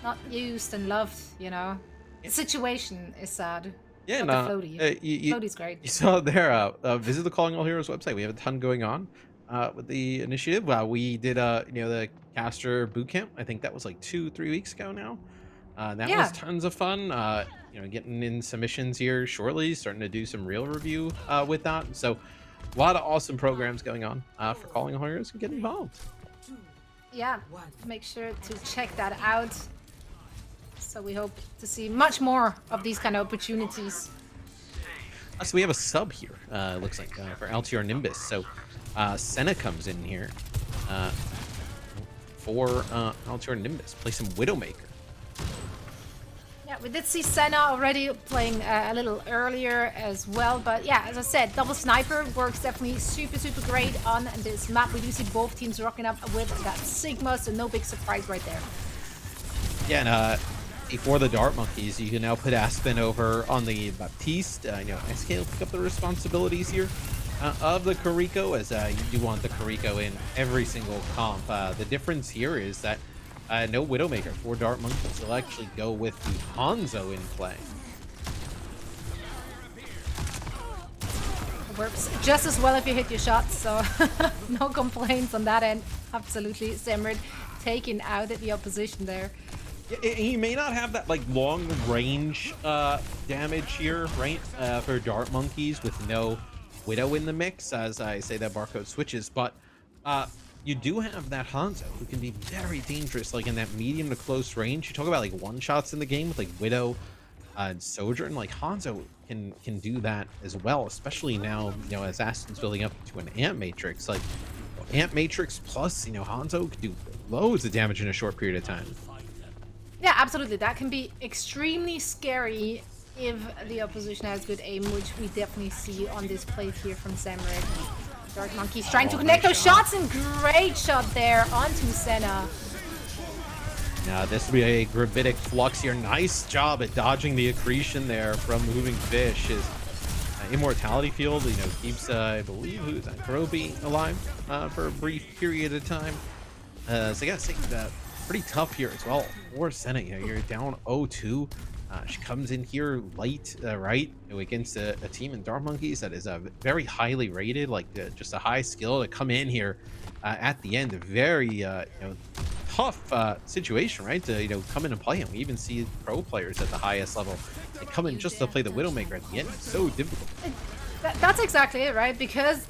not used and loved. You know, the situation is sad. Yeah, the floaty. Floaty's great. You saw there. Visit the Calling All Heroes website. We have a ton going on with the initiative. We did the caster bootcamp. I think that was like 2-3 weeks ago now. That was tons of fun. Getting in submissions here shortly, starting to do some real review with that. So a lot of awesome programs going on for Calling All Heroes, and get involved. Yeah, make sure to check that out. So we hope to see much more of these kind of opportunities. So we have a sub here, looks like, for LTR Nimbus. So Senna comes in here for LTR Nimbus. Play some Widowmaker. Yeah, we did see Senna already playing a little earlier as well. But yeah, as I said, double sniper works definitely super, super great on this map. We do see both teams rocking up with that Sigma, so no big surprise right there. Yeah, and for the Dart Monkeys, you can now put Aspen over on the Baptiste. SK will pick up the responsibilities here of the Kariko, as you do want the Kariko in every single comp. The difference here is that no Widowmaker for Dart Monkeys. They'll actually go with the Hanzo in play. It works just as well if you hit your shots, so no complaints on that end. Absolutely. Zemrid taking out the opposition there. He may not have that like long range damage here, right? For Dart Monkeys with no Widow in the mix, as I say that barcode switches, but you do have that Hanzo who can be very dangerous, like in that medium to close range. You talk about like one shots in the game with like Widow and Sojourn. Like Hanzo can do that as well, especially now, as Aston's building up to an Ant Matrix. Like Ant Matrix plus, Hanzo can do loads of damage in a short period of time. Yeah, absolutely. That can be extremely scary if the opposition has good aim, which we definitely see on this play here from Zemrid. Dart Monkeys trying to connect those shots, and great shot there onto Senna. Now this will be a Gravitic Flux here. Nice job at dodging the accretion there from Moving Fish. His Immortality Field, keeps, I believe, who's that, Groby alive for a brief period of time. So I gotta say that pretty tough here as well for Senna. You're down 0-2. She comes in here light, right, against a team in Dark Monkeys that is very highly rated, like just a high skill to come in here at the end. A very tough situation, right? To come in and play him. We even see pro players at the highest level they come in just to play the Widowmaker at the end. It's so difficult. That's exactly it, right? Because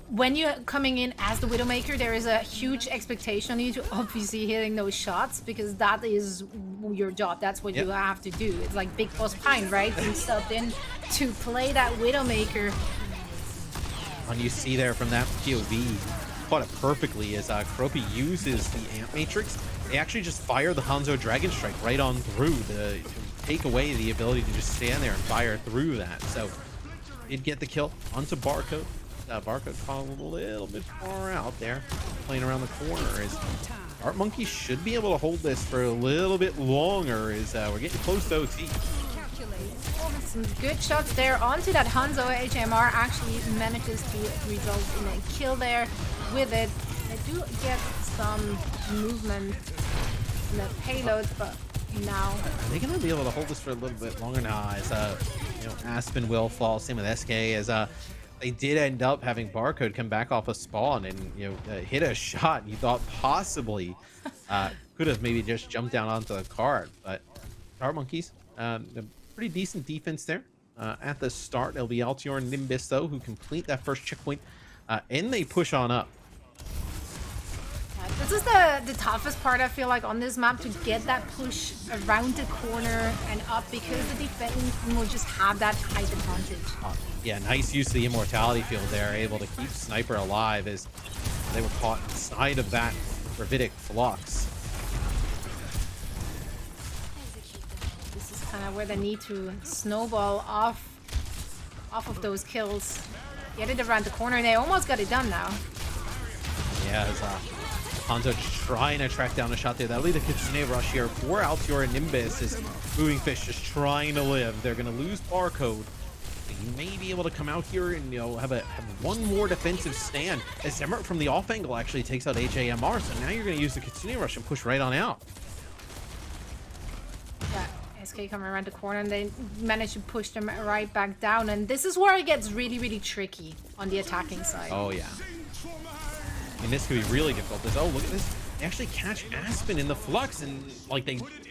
when you're coming in as the Widowmaker, there is a huge expectation on you to obviously hitting those shots, because that is your job. That's what you have to do. It's like Big Boss Pine, right? You subbed in to play that Widowmaker. And you see there from that POV, caught it perfectly as Kropi uses the Amp Matrix. They actually just fire the Hanzo Dragon Strike right on through to take away the ability to just stand there and fire through that. So did get the kill onto Barcode. Barcode caught a little bit far out there, playing around the corner. As Dark Monkey should be able to hold this for a little bit longer. As we're getting close to OT. Some good shots there onto that Hanzo. HMR actually manages to result in a kill there with it. They do get some movement in the payload, but now are they gonna be able to hold this for a little bit longer now? As Aspen will fall. Same with SK. As they did end up having Barcode come back off a spawn and hit a shot you thought possibly could have maybe just jumped down onto the card, but Dark Monkeys, pretty decent defense there at the start. It'll be Altior and Nimbus though who complete that first checkpoint, and they push on up. This is the toughest part, I feel like, on this map, to get that push around the corner and up, because the defense will just have that height advantage. Yeah, nice use of the immortality field there, able to keep Sniper alive as they were caught inside of that Gravitic Flux. This is kind of where they need to snowball off of those kills. Get it around the corner, and they almost got it done now. Yeah, as Hanzo trying to track down a shot there. That'll be the Kitsune rush here for Altior and Nimbus as Moving Fish just trying to live. They're going to lose Barcode. He may be able to come out here and have one more defensive stand as Zemret from the off angle actually takes out HAMR. So now you're going to use the Kitsune rush and push right on out. Yeah, SK coming around the corner, and they manage to push them right back down. And this is where it gets really, really tricky on the attacking side. Oh yeah. And this could be really difficult. Oh, look at this. They actually catch Aspen in the flux, and like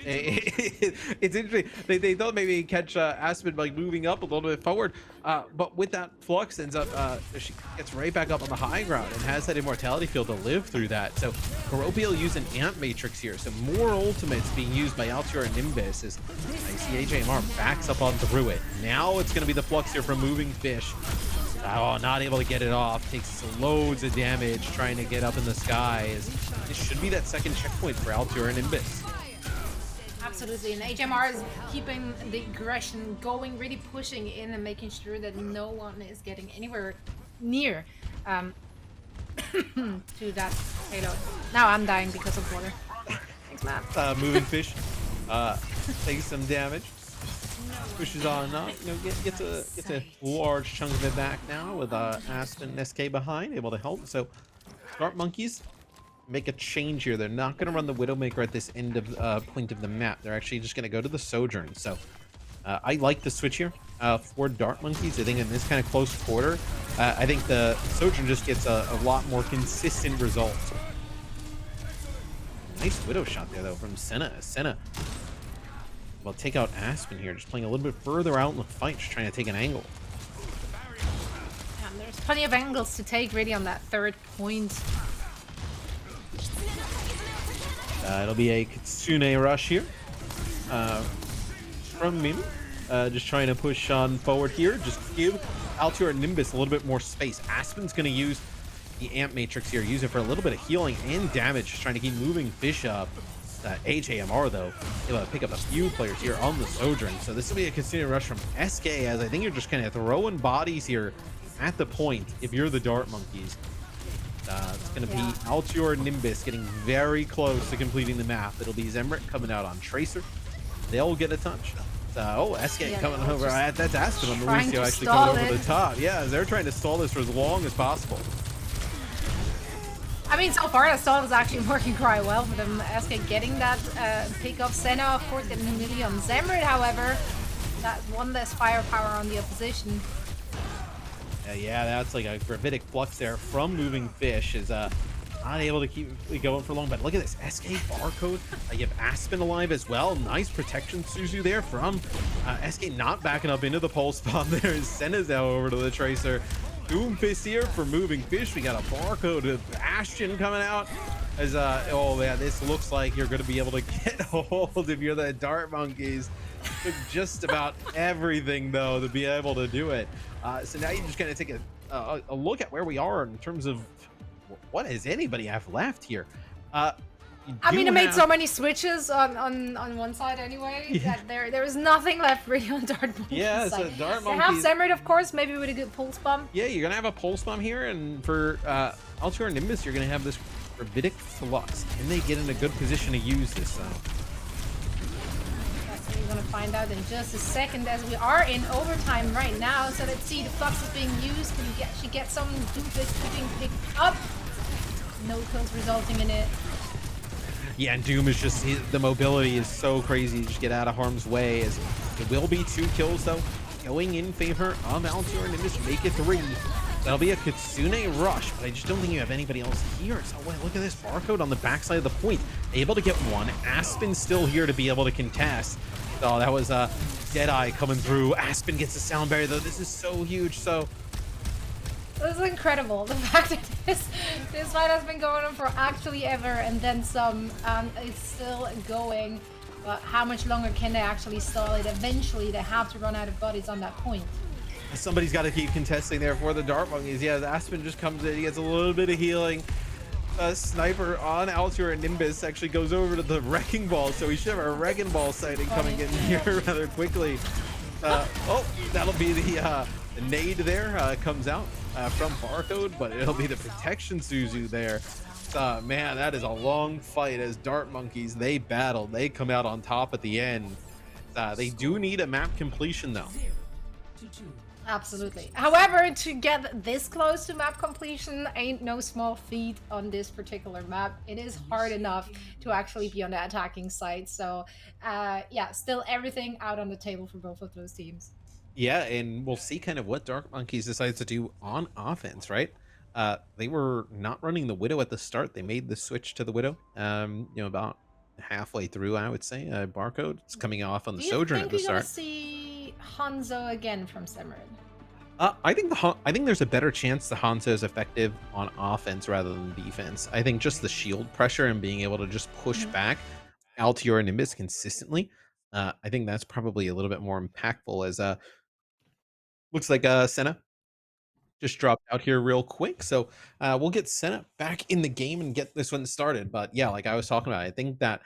it's interesting. They thought maybe catch Aspen like moving up a little bit forward, but with that flux ends up she gets right back up on the high ground and has that immortality field to live through that. So Karopi will use an Amp Matrix here, so more ultimates being used by Altior and Nimbus as I see AJMR backs up on through it. Now it's going to be the flux here from Moving Fish. Oh, not able to get it off. Takes loads of damage trying to get up in the sky. This should be that second checkpoint for Altior and Nimbus. Absolutely, and HMR is keeping the aggression going, really pushing in and making sure that no one is getting anywhere near to that payload. Now I'm dying because of water. Thanks, Matt. Moving Fish takes some damage. Pushes on up, gets a large chunk of it back now with Aspen and SK behind, able to help. So Dark Monkeys make a change here. They're not going to run the Widowmaker at this end of point of the map. They're actually just going to go to the Sojourn. So I like the switch here for Dark Monkeys. I think in this kind of close quarter, I think the Sojourn just gets a lot more consistent result. Nice Widow shot there though from Senna. Well, take out Aspen here, just playing a little bit further out in the fight, just trying to take an angle. And there's plenty of angles to take really on that third point. It'll be a Kitsune rush here from Mimi. Just trying to push on forward here. Just give Altior and Nimbus a little bit more space. Aspen's going to use the Amp Matrix here, use it for a little bit of healing and damage, just trying to keep moving Fish up. HAMR though, able to pick up a few players here on the Sojourn. So this will be a Kitsune rush from SK, as I think you're just kind of throwing bodies here at the point if you're the Dark Monkeys. It's going to be Altior and Nimbus getting very close to completing the map. It'll be Zemret coming out on Tracer. They'll get a touch. SK coming over. That's Aspen on Mauricio actually coming over the top. Yeah, they're trying to stall this for as long as possible. I mean, so far that stall is actually working quite well for them. SK getting that pick up. Senna, of course, getting immediately on Zemrid, however. That one less firepower on the opposition. Yeah, that's like a gravitic flux there from moving fish is not able to keep it going for long. But look at this SK barcode. You have Aspen alive as well. Nice protection Suzu there from SK, not backing up into the pulse bomb there. Senna's now over to the tracer. Doomfist here for moving fish. We got a barcode of Bastion coming out as oh yeah, this looks like you're going to be able to get a hold if you're the Dart Monkeys. Took just about everything though to be able to do it. So now you just kind of take a look at where we are in terms of what does anybody have left here. I mean, it made so many switches on one side anyway that there is nothing left really on Dart Monkey's Yeah, side. so Dart They have Monkeys. Zemrid, of course, maybe with a good pulse bomb. Yeah, you're gonna have a pulse bomb here, and for Altair Nimbus, you're gonna have this gravitic flux. Can they get in a good position to use this though? That's what we're gonna find out in just a second, as we are in overtime right now. So let's see, the flux is being used. Can we actually get some Doomfist being picked up? No kills resulting in it. Yeah, and Doom is just, the mobility is so crazy. Just get out of harm's way. As it will be 2 kills though, going in favor of Altair and Nimbus. Make it 3. That'll be a Kitsune rush, but I just don't think you have anybody else here. So wait, look at this barcode on the backside of the point. Able to get one. Aspen still here to be able to contest. Oh, that was Deadeye coming through. Aspen gets the sound barrier though. This is so huge. So This is incredible. The fact that this fight has been going on for actually ever and then some, and it's still going. But how much longer can they actually stall it? Eventually, they have to run out of bodies on that point. somebody's got to keep contesting there for the Dart Monkeys. Yeah, Aspen just comes in. He gets a little bit of healing. Sniper on Altair and Nimbus actually goes over to the Wrecking Ball, so we should have a Wrecking Ball sighting coming in here rather quickly. Oh, that'll be the nade there, comes out from barcode, but it'll be the protection Suzu there. Man, that is a long fight as Dart Monkeys, they battle. They come out on top at the end. They do need a map completion though. Absolutely. However, to get this close to map completion ain't no small feat on this particular map. It is hard enough to actually be on the attacking side. So, yeah, still everything out on the table for both of those teams. Yeah, and we'll see kind of what Dark Monkeys decides to do on offense, right? They were not running the Widow at the start. They made the switch to the Widow, about halfway through, I would say. Barcode, it's coming off on the Sojourn at the Do you think we're start. gonna see Hanzo again from Semrid? I think there's a better chance the Hanzo is effective on offense rather than defense. I think just the shield pressure and being able to just push back Altior and Nimbus consistently. I think that's probably a little bit more impactful as looks like Senna just dropped out here real quick. So we'll get Senna back in the game and get this one started. But yeah, like I was talking about, I think that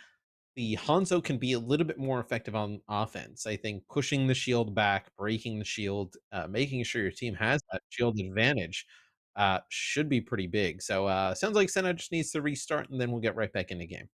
the Hanzo can be a little bit more effective on offense. I think pushing the shield back, breaking the shield, making sure your team has that shield advantage should be pretty big. So sounds like Senna just needs to restart and then we'll get right back in the game.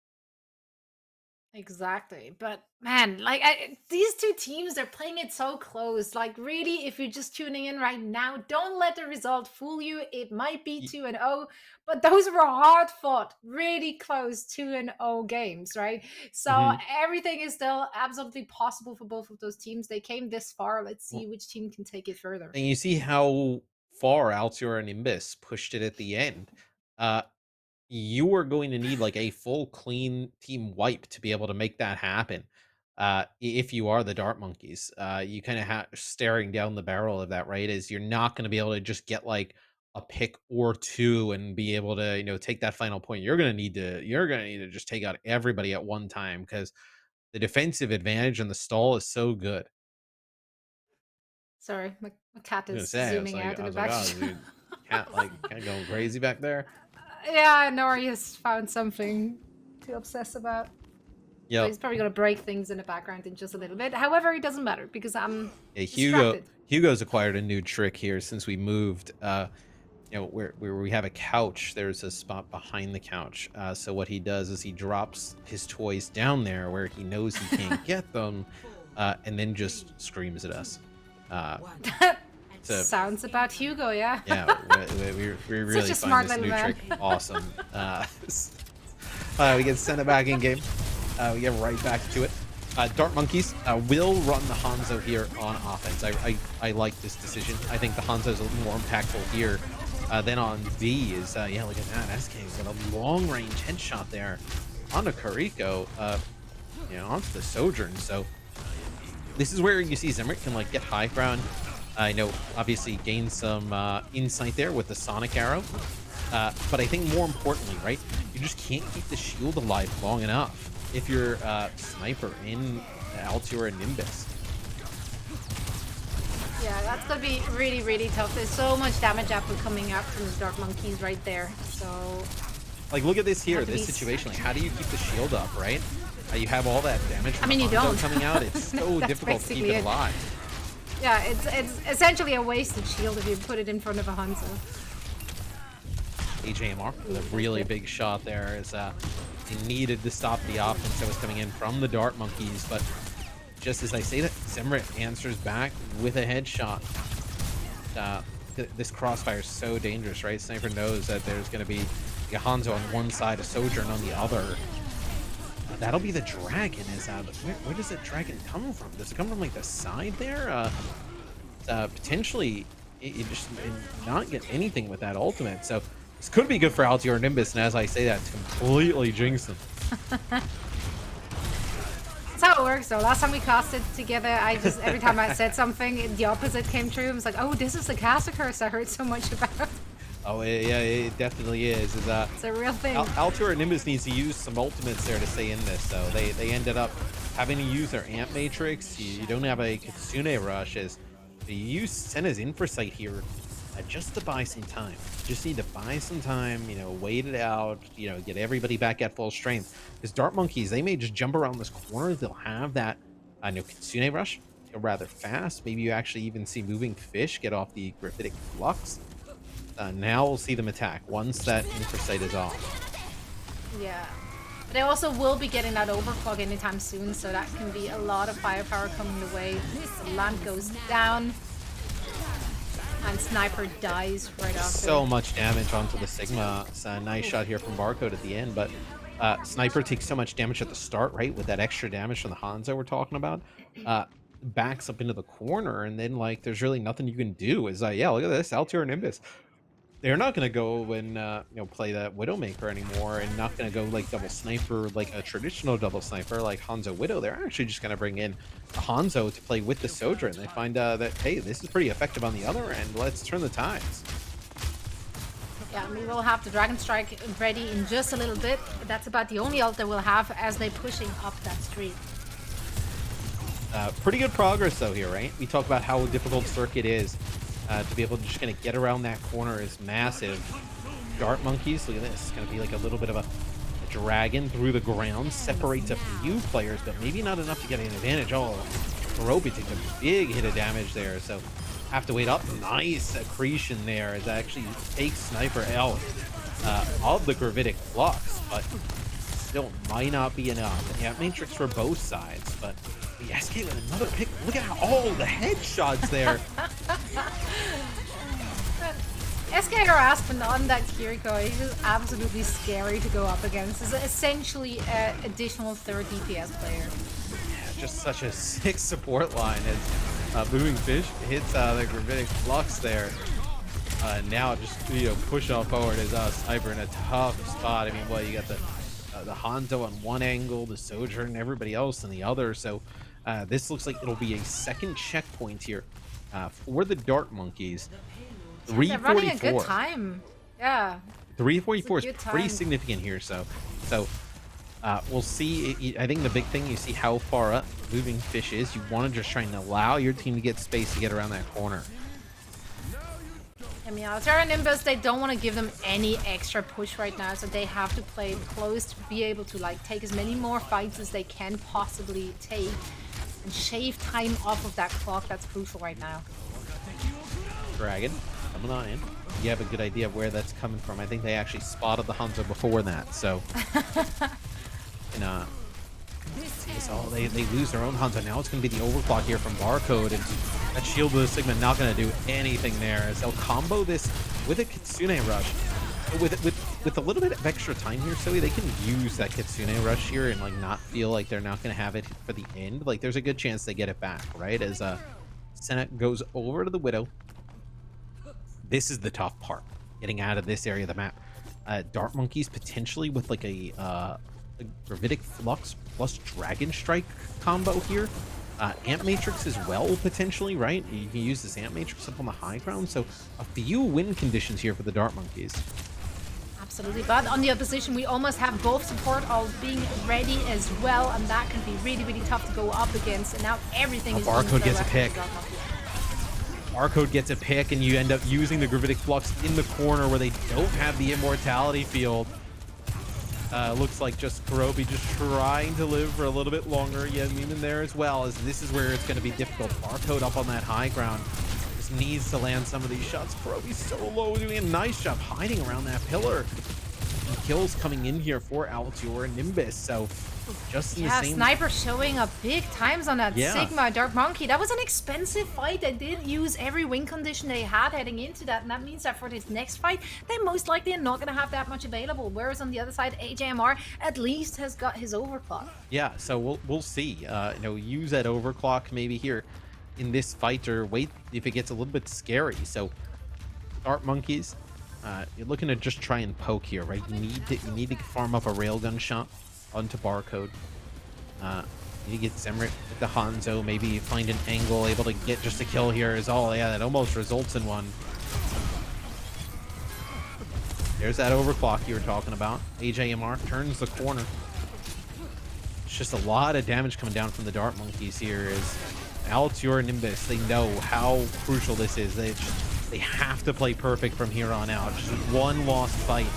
Exactly. But man, like these two teams, they're playing it so close. Like really, if you're just tuning in right now, don't let the result fool you. It might be 2-0, but those were hard fought, really close 2-0 games, right? So everything is still absolutely possible for both of those teams. They came this far. Let's see which team can take it further. And you see how far Altior and Nimbus pushed it at the end. You are going to need like a full clean team wipe to be able to make that happen. If you are the Dart Monkeys, you kind of have staring down the barrel of that, right? Is you're not going to be able to just get like a pick or two and be able to, take that final point. You're going to need to just take out everybody at one time because the defensive advantage in the stall is so good. Sorry, my cat I was is gonna say, zooming out in the back. oh, dude, cat like kind of going crazy back there. Yeah, Nori has found something to obsess about. Yeah, So he's probably gonna break things in the background in just a little bit. However, it doesn't matter because I'm yeah, distracted. Hugo's acquired a new trick here since we moved. Where we have a couch, there's a spot behind the couch. So what he does is he drops his toys down there where he knows he can't get them, and then just screams at us. to Sounds about Hugo, yeah. yeah, we really a find smart this little new man. trick awesome. We get sent it back in game. We get right back to it. Dart Monkeys will run the Hanzo here on offense. I like this decision. I think the Hanzo is a little more impactful here than on D. Is yeah, look at that. SK's got a long range headshot there onto Kariko, you know, onto the Sojourn. So this is where you see Zemrit can like get high ground. I know, obviously, gain some insight there with the Sonic Arrow. But I think more importantly, right, you just can't keep the shield alive long enough if you're Sniper in Altior and Nimbus. Yeah, that's gonna be really, really tough. There's so much damage output coming out from the Dark Monkeys right there. So, Like, look at this here, have to this be situation. Like, how do you keep the shield up, right? You have all that damage from I mean, you Hanzo don't. coming out. It's so That's difficult to keep basically it it. alive. yeah, it's essentially a wasted shield if you put it in front of a Hanzo. AJMR with a really big shot there as he needed to stop the offense that was coming in from the Dart Monkeys, but just as I say that, Zemrit answers back with a headshot. This crossfire is so dangerous, right? Sniper knows that there's going to be a Hanzo on one side, a Sojourn on the other. That'll be the dragon. Is where does the dragon come from? Does it come from like the side there? Potentially, it just not get anything with that ultimate. So this could be good for Altior Nimbus, and as I say that, it's completely jinxed them. That's how it works though. Last time we casted together, I just, every time I said something, the opposite came true. I was like, oh, this is the caster curse I heard so much about. Oh, yeah, it definitely is. It's a real thing. Altior Nimbus needs to use some ultimates there to stay in this, though. They ended up having to use their Amp Matrix. You don't have a Kitsune Rush. As you use Senna's Infrasight here just to buy some time. Just need to buy some time, you know, wait it out, you know, get everybody back at full strength. Because Dart Monkeys, they may just jump around this corner. They'll have that, Kitsune Rush rather fast. Maybe you actually even see Moving Fish get off the Graphitic Flux. Now we'll see them attack once that Infrasight is off. Yeah. But they also will be getting that overclock anytime soon, so that can be a lot of firepower coming the way. The lamp goes down. And Sniper dies right after. So much damage onto the Sigma. It's a nice shot here from Barcode at the end, but Sniper takes so much damage at the start, right? With that extra damage from the Hanzo we're talking about. Backs up into the corner, and then, like, there's really nothing you can do. Is yeah, look at this, Altior Nimbus. They're not going to go and play that Widowmaker anymore, and not going to go like double sniper, like a traditional double sniper like Hanzo Widow. They're actually just going to bring in a Hanzo to play with the Sojourn. They find that, hey, this is pretty effective on the other end. Let's turn the tides. Yeah, we will have the Dragon Strike ready in just a little bit. That's about the only ult that we'll have as they're pushing up that street. Pretty good progress though here, right? We talk about how difficult Circuit is. To be able to just kind of get around that corner is massive. Dart Monkeys, look at this. It's going to be like a little bit of a dragon through the ground. Separates a few players, but maybe not enough to get an advantage. Oh, Hirobi takes a big hit of damage there, so have to wait up. Nice accretion there as that actually takes Sniper out of the Gravitic Flux, but still might not be enough. Yeah, Matrix for both sides, but the SK with another pick. Look at all the headshots there. SK harassment on that Kiriko is just absolutely scary to go up against. It's essentially an additional third DPS player. Yeah, just such a sick support line as Moving Fish hits the Gravitic Flux there. Now just push on forward as Sniper in a tough spot. I mean, you got the Hanzo on one angle, the Sojourn, and everybody else on the other. So this looks like it'll be a second checkpoint here for the Dart Monkeys. They're running a good time. Yeah. 344 is pretty significant here. So we'll see. I think the big thing, you see how far up Moving Fish is. You want to just try and allow your team to get space to get around that corner. I mean, Altior and Nimbus, they don't want to give them any extra push right now, so they have to play close to be able to take as many more fights as they can possibly take and shave time off of that clock. That's crucial right now. Dragon coming on in. You have a good idea of where that's coming from. I think they actually spotted the Hanzo before that, so See this? Oh, they lose their own Hanzo. Now it's going to be the overclock here from Barcode, and that Shield of the Sigma not going to do anything there, as they'll combo this with a Kitsune Rush. With a little bit of extra time here, Zoe, they can use that Kitsune Rush here and like not feel like they're not going to have it for the end. Like there's a good chance they get it back, right? As Senate goes over to the Widow. This is the tough part, getting out of this area of the map. Dart Monkeys potentially with like a Gravitic Flux plus Dragon Strike combo here. Amp Matrix as well, potentially, right? You can use this Amp Matrix up on the high ground. So a few win conditions here for the Dart Monkeys. Absolutely, but on the opposition, we almost have both support all being ready as well, and that can be really, really tough to go up against. And now everything is Barcode gets a directed pick. at Dark Monkey. Barcode gets a pick, and you end up using the Gravitic Flux in the corner where they don't have the Immortality field. Looks like just Kurobi just trying to live for a little bit longer. Yeah, Neiman there as well, as this is where it's going to be difficult. Barcode up on that high ground. Just needs to land some of these shots. Kurobi's so low, doing a nice job hiding around that pillar. And kills coming in here for Altior and Nimbus. So just in the same... Sniper showing up big times on that Yeah. Sigma Dark Monkey. That was an expensive fight. They did use every win condition they had heading into that, and that means that for this next fight, they most likely are not going to have that much available. Whereas on the other side, AJMR at least has got his overclock. Yeah, so we'll see. Use that overclock maybe here in this fight, or wait if it gets a little bit scary. So Dart Monkeys, you're looking to just try and poke here, right? You need to farm up a railgun shot onto Barcode. You need to get Zemrit with the Hanzo, maybe find an angle, able to get just a kill here is all. Yeah, that almost results in one. There's that overclock you were talking about. AJMR turns the corner. It's just a lot of damage coming down from the Dart Monkeys here. Is Altior and Nimbus, they know how crucial this is. They have to play perfect from here on out. Just one lost fight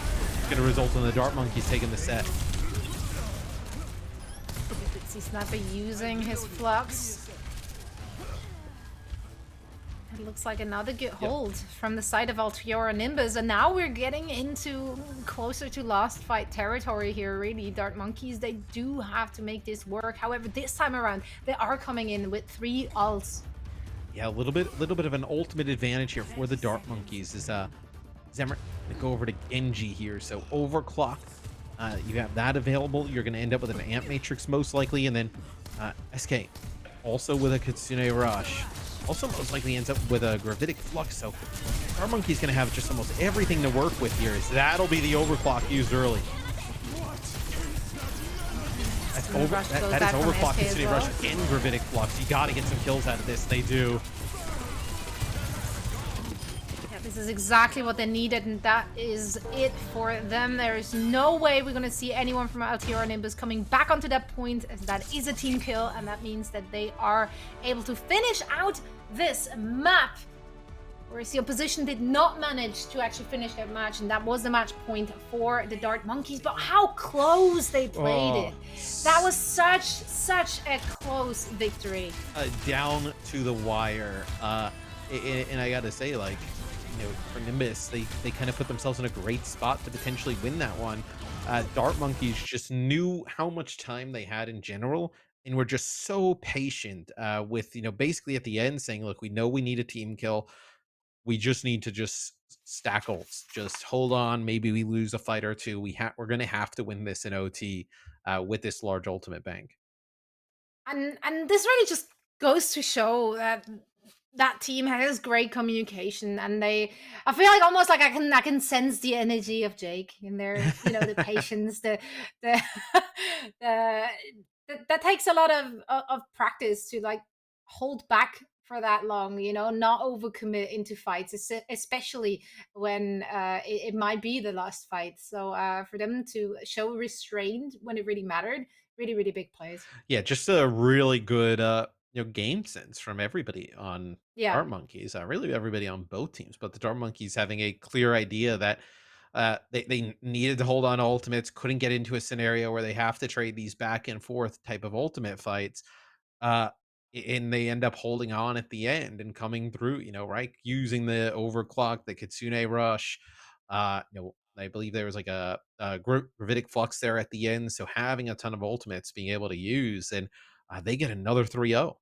is going to result in the Dart Monkeys taking the set. See Sniper using his flux. It looks like another good hold from the side of Altiora Nimbus, and now we're getting into closer to last fight territory here, really. Dart Monkeys, they do have to make this work. However, this time around, they are coming in with 3 ults. Yeah, a little bit of an ultimate advantage here for the Dart Monkeys is Zemrit gonna go over to Genji here. So overclock, you have that available. You're gonna end up with an Amp Matrix most likely, and then SK also with a Kitsune Rush. Also most likely ends up with a Gravitic Flux. So Dart Monkey's gonna have just almost everything to work with here. Is that'll be the overclock used early. That is overclock Kitsune Rush and Gravitic Flux. You gotta get some kills out of this. They do. Yeah, this is exactly what they needed, and that is it for them. There is no way we're gonna see anyone from Altiora Nimbus coming back onto that point, as that is a team kill, and that means that they are able to finish out this map. Whereas the opposition did not manage to actually finish their match, and that was the match point for the Dart Monkeys. But how close they played it. That was such a close victory. Down to the wire. And I gotta say, like, for Nimbus, they kind of put themselves in a great spot to potentially win that one. Dart Monkeys just knew how much time they had in general, and were just so patient with, basically at the end saying, look, we know we need a team kill. We just need to just stack ults. Just hold on. Maybe we lose a fight or two. We're going to have to win this in OT with this large ultimate bank. And this really just goes to show that that team has great communication, and I feel like almost like I can sense the energy of Jake in there, the patience, the that takes a lot of practice to like hold back for that long, not overcommit into fights, especially when it might be the last fight. So for them to show restraint when it really mattered, really, really big plays. Yeah, just a really good game sense from everybody on Yeah. Dart Monkeys. Really everybody on both teams, but the Dart Monkeys having a clear idea that they needed to hold on to ultimates, couldn't get into a scenario where they have to trade these back and forth type of ultimate fights. Uh, and they end up holding on at the end and coming through, right? Using the overclock, the Kitsune Rush, I believe there was like a gravitic flux there at the end. So having a ton of ultimates being able to use, and they get another 3-0.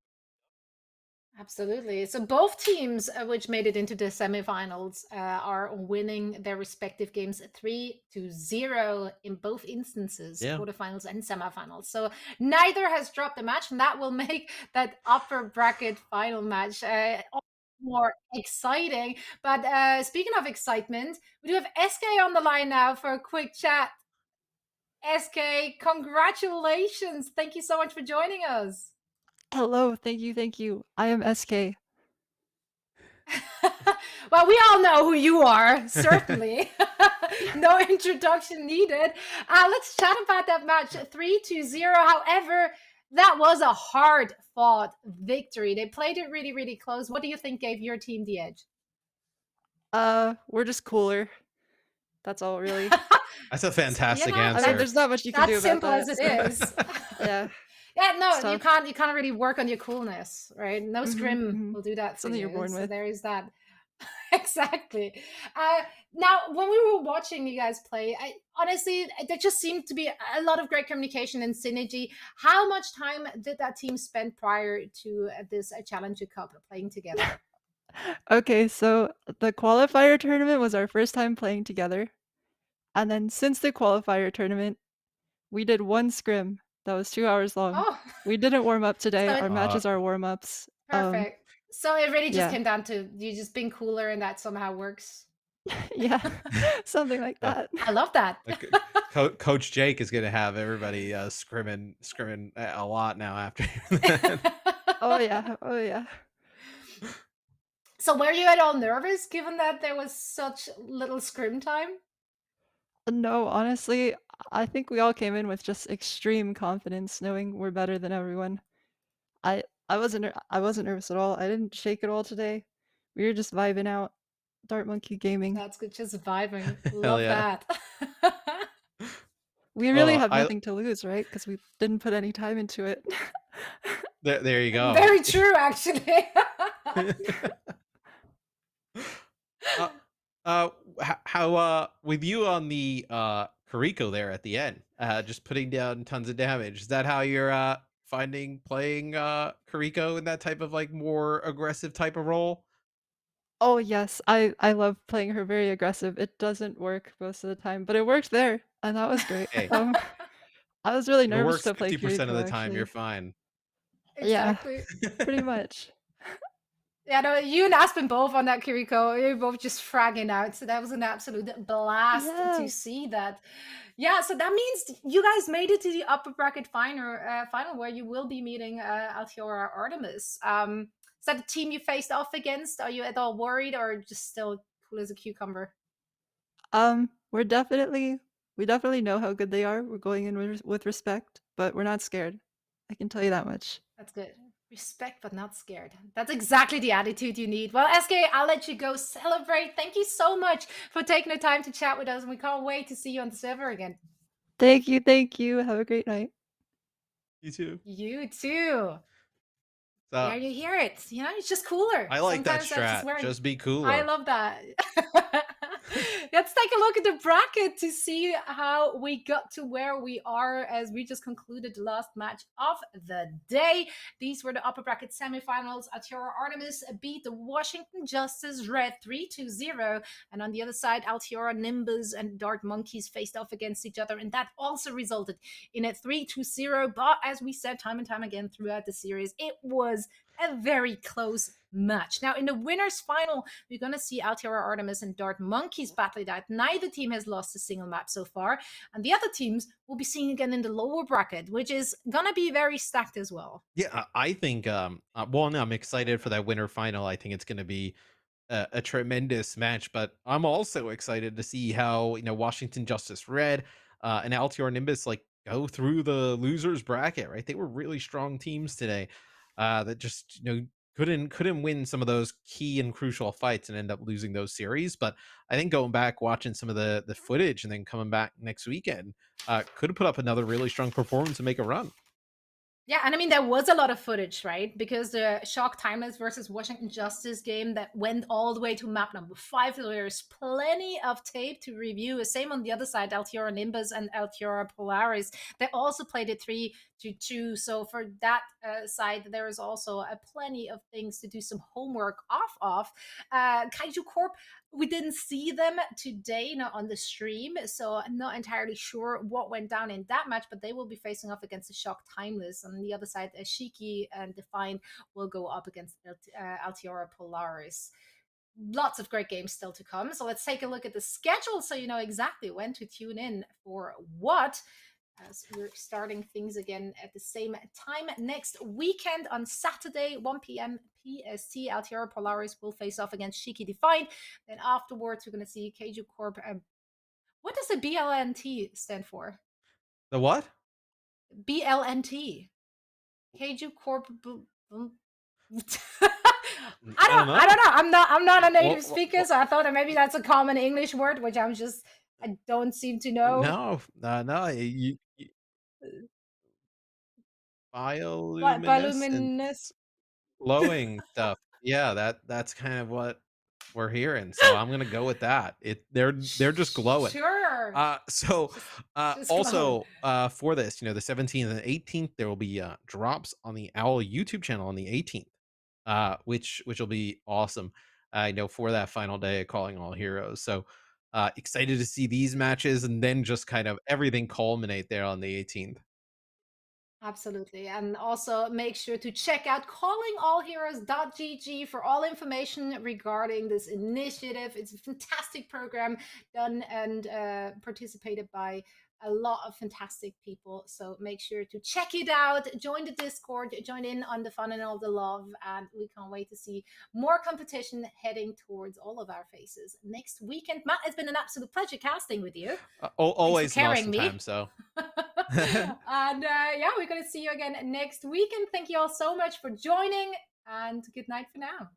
Absolutely. So both teams, which made it into the semifinals, are winning their respective games 3-0 in both instances, Yeah. quarterfinals and semifinals. So neither has dropped a match, and that will make that upper bracket final match all more exciting. But speaking of excitement, we do have SK on the line now for a quick chat. SK, congratulations. Thank you so much for joining us. Hello, thank you. I am SK. Well, we all know who you are, certainly. No introduction needed. Let's chat about that match 3-0. However, that was a hard fought victory. They played it really, really close. What do you think gave your team the edge? We're just cooler. That's all really. That's a You fantastic know, I mean, answer. there's not much you can do that's about simple as that, it so is. yeah, Yeah, it's no, you tough. can't really work on your coolness, right? No scrim Mhm. will do that for Something you're you. born So with. there is that. Exactly. Now, when we were watching you guys play, honestly, there just seemed to be a lot of great communication and synergy. How much time did that team spend prior to this Challenger Cup playing together? Okay, so the qualifier tournament was our first time playing together, and then since the qualifier tournament, we did one scrim that was 2 hours long. Oh, We didn't warm up so today. Our it, Uh, matches are warm-ups. perfect. So it really just Yeah. came down to you just being cooler, and that somehow works. Yeah. Something like uh, that. I love that. Coach Jake is gonna have everybody scrimming a lot now after that. Oh, yeah. Oh, yeah. So were you at all nervous given that there was such little scrim time? No, honestly, I think we all came in with just extreme confidence, knowing we're better than everyone. I wasn't nervous at all. I didn't shake at all today. We were just vibing out. Dart Monkey Gaming. That's good, just vibing. Hell Love yeah. that. We really Oh, have I nothing to lose, right? Because we didn't put any time into it. there you go. Very true, actually. uh, how with you on the Kariko there at the end, just putting down tons of damage. Is that how you're finding playing Kariko in that type of like more aggressive type of role? Oh, yes, I love playing her very aggressive. It doesn't work most of the time, but it worked there, and that was great. Hey, I was really if it nervous works to play 50% of Kiriko, the time, you're actually. fine. Yeah, Exactly. pretty much. Yeah, no, you and Aspen both on that Kiriko, you're both just fragging out. So that was an absolute blast to Yeah. see that. Yeah, so that means you guys made it to the upper bracket final where you will be meeting Altiora Artemis. Is that the team you faced off against? Are you at all worried or just still cool as a cucumber? We definitely know how good they are. We're going in with respect, but we're not scared. I can tell you that much. That's good. Respect, but not scared. That's exactly the attitude you need. Well, SK, I'll let you go celebrate. Thank you so much for taking the time to chat with us, and we can't wait to see you on the server again. Thank you. Have a great night. You too. You too. So There you hear it. You know, it's just cooler. I like that Sometimes that's just strat. where Just be I cooler. love that. Let's take a look at the bracket to see how we got to where we are as we just concluded the last match of the day. These were the upper bracket semifinals. Altiora Artemis beat the Washington Justice Red 3-0. And on the other side, Altiora Nimbus and Dart Monkeys faced off against each other. And that also resulted in a 3-0. But as we said time and time again throughout the series, it was a very close match. Now, in the winners' final, we're going to see Altiora Artemis and Dart Monkeys battle it out. Neither team has lost a single map so far, and the other teams will be seen again in the lower bracket, which is going to be very stacked as well. Yeah, I think well, no, I'm excited for that winter final. I think it's going to be a tremendous match, but I'm also excited to see how Washington Justice Red and Altior Nimbus like go through the losers bracket. Right, they were really strong teams today that just couldn't win some of those key and crucial fights and end up losing those series. But I think going back watching some of the footage and then coming back next weekend could put up another really strong performance and make a run. Yeah, and I mean there was a lot of footage, right? Because the Shock Timeless versus Washington Justice game that went all the way to map number 5. There's plenty of tape to review. Same on the other side, Altiora Nimbus and Altiora Polaris. They also played it 3-2. So for that side, there is also plenty of things to do some homework off of. Kaiju Corp, we didn't see them today, not on the stream, so I'm not entirely sure what went down in that match, but they will be facing off against the Shock Timeless. On the other side, Shiki and Define will go up against Altiora Polaris. Lots of great games still to come. So let's take a look at the schedule so you know exactly when to tune in for what, as we're starting things again at the same time next weekend on Saturday, 1 p.m. PST. Altiora Polaris will face off against Shiki Defined. Then afterwards, we're going to see Keiju Corp. What does the BLNT stand for? The what? BLNT. Keiju Corp. I don't I don't know. know. I'm not a native Well, speaker, so I thought that maybe that's a common English word, which I don't seem to know. no, no, Bioluminescence. bioluminescence, glowing stuff. Yeah, that's kind of what we're hearing. So I'm gonna go with that. They're just glowing. Sure. So Just glowing. also for this, the 17th and 18th, there will be drops on the Owl YouTube channel on the 18th, which will be awesome. I know for that final day of Calling All Heroes. So excited to see these matches and then just kind of everything culminate there on the 18th. Absolutely. And also make sure to check out callingallheroes.gg for all information regarding this initiative. It's a fantastic program done and participated by a lot of fantastic people. So make sure to check it out, join the Discord, join in on the fun and all the love. And we can't wait to see more competition heading towards all of our faces next weekend. Matt, it's been an absolute pleasure casting with you. Thanks for Always an carrying awesome me. time. So And yeah, we're going to see you again next week. And thank you all so much for joining. And good night for now.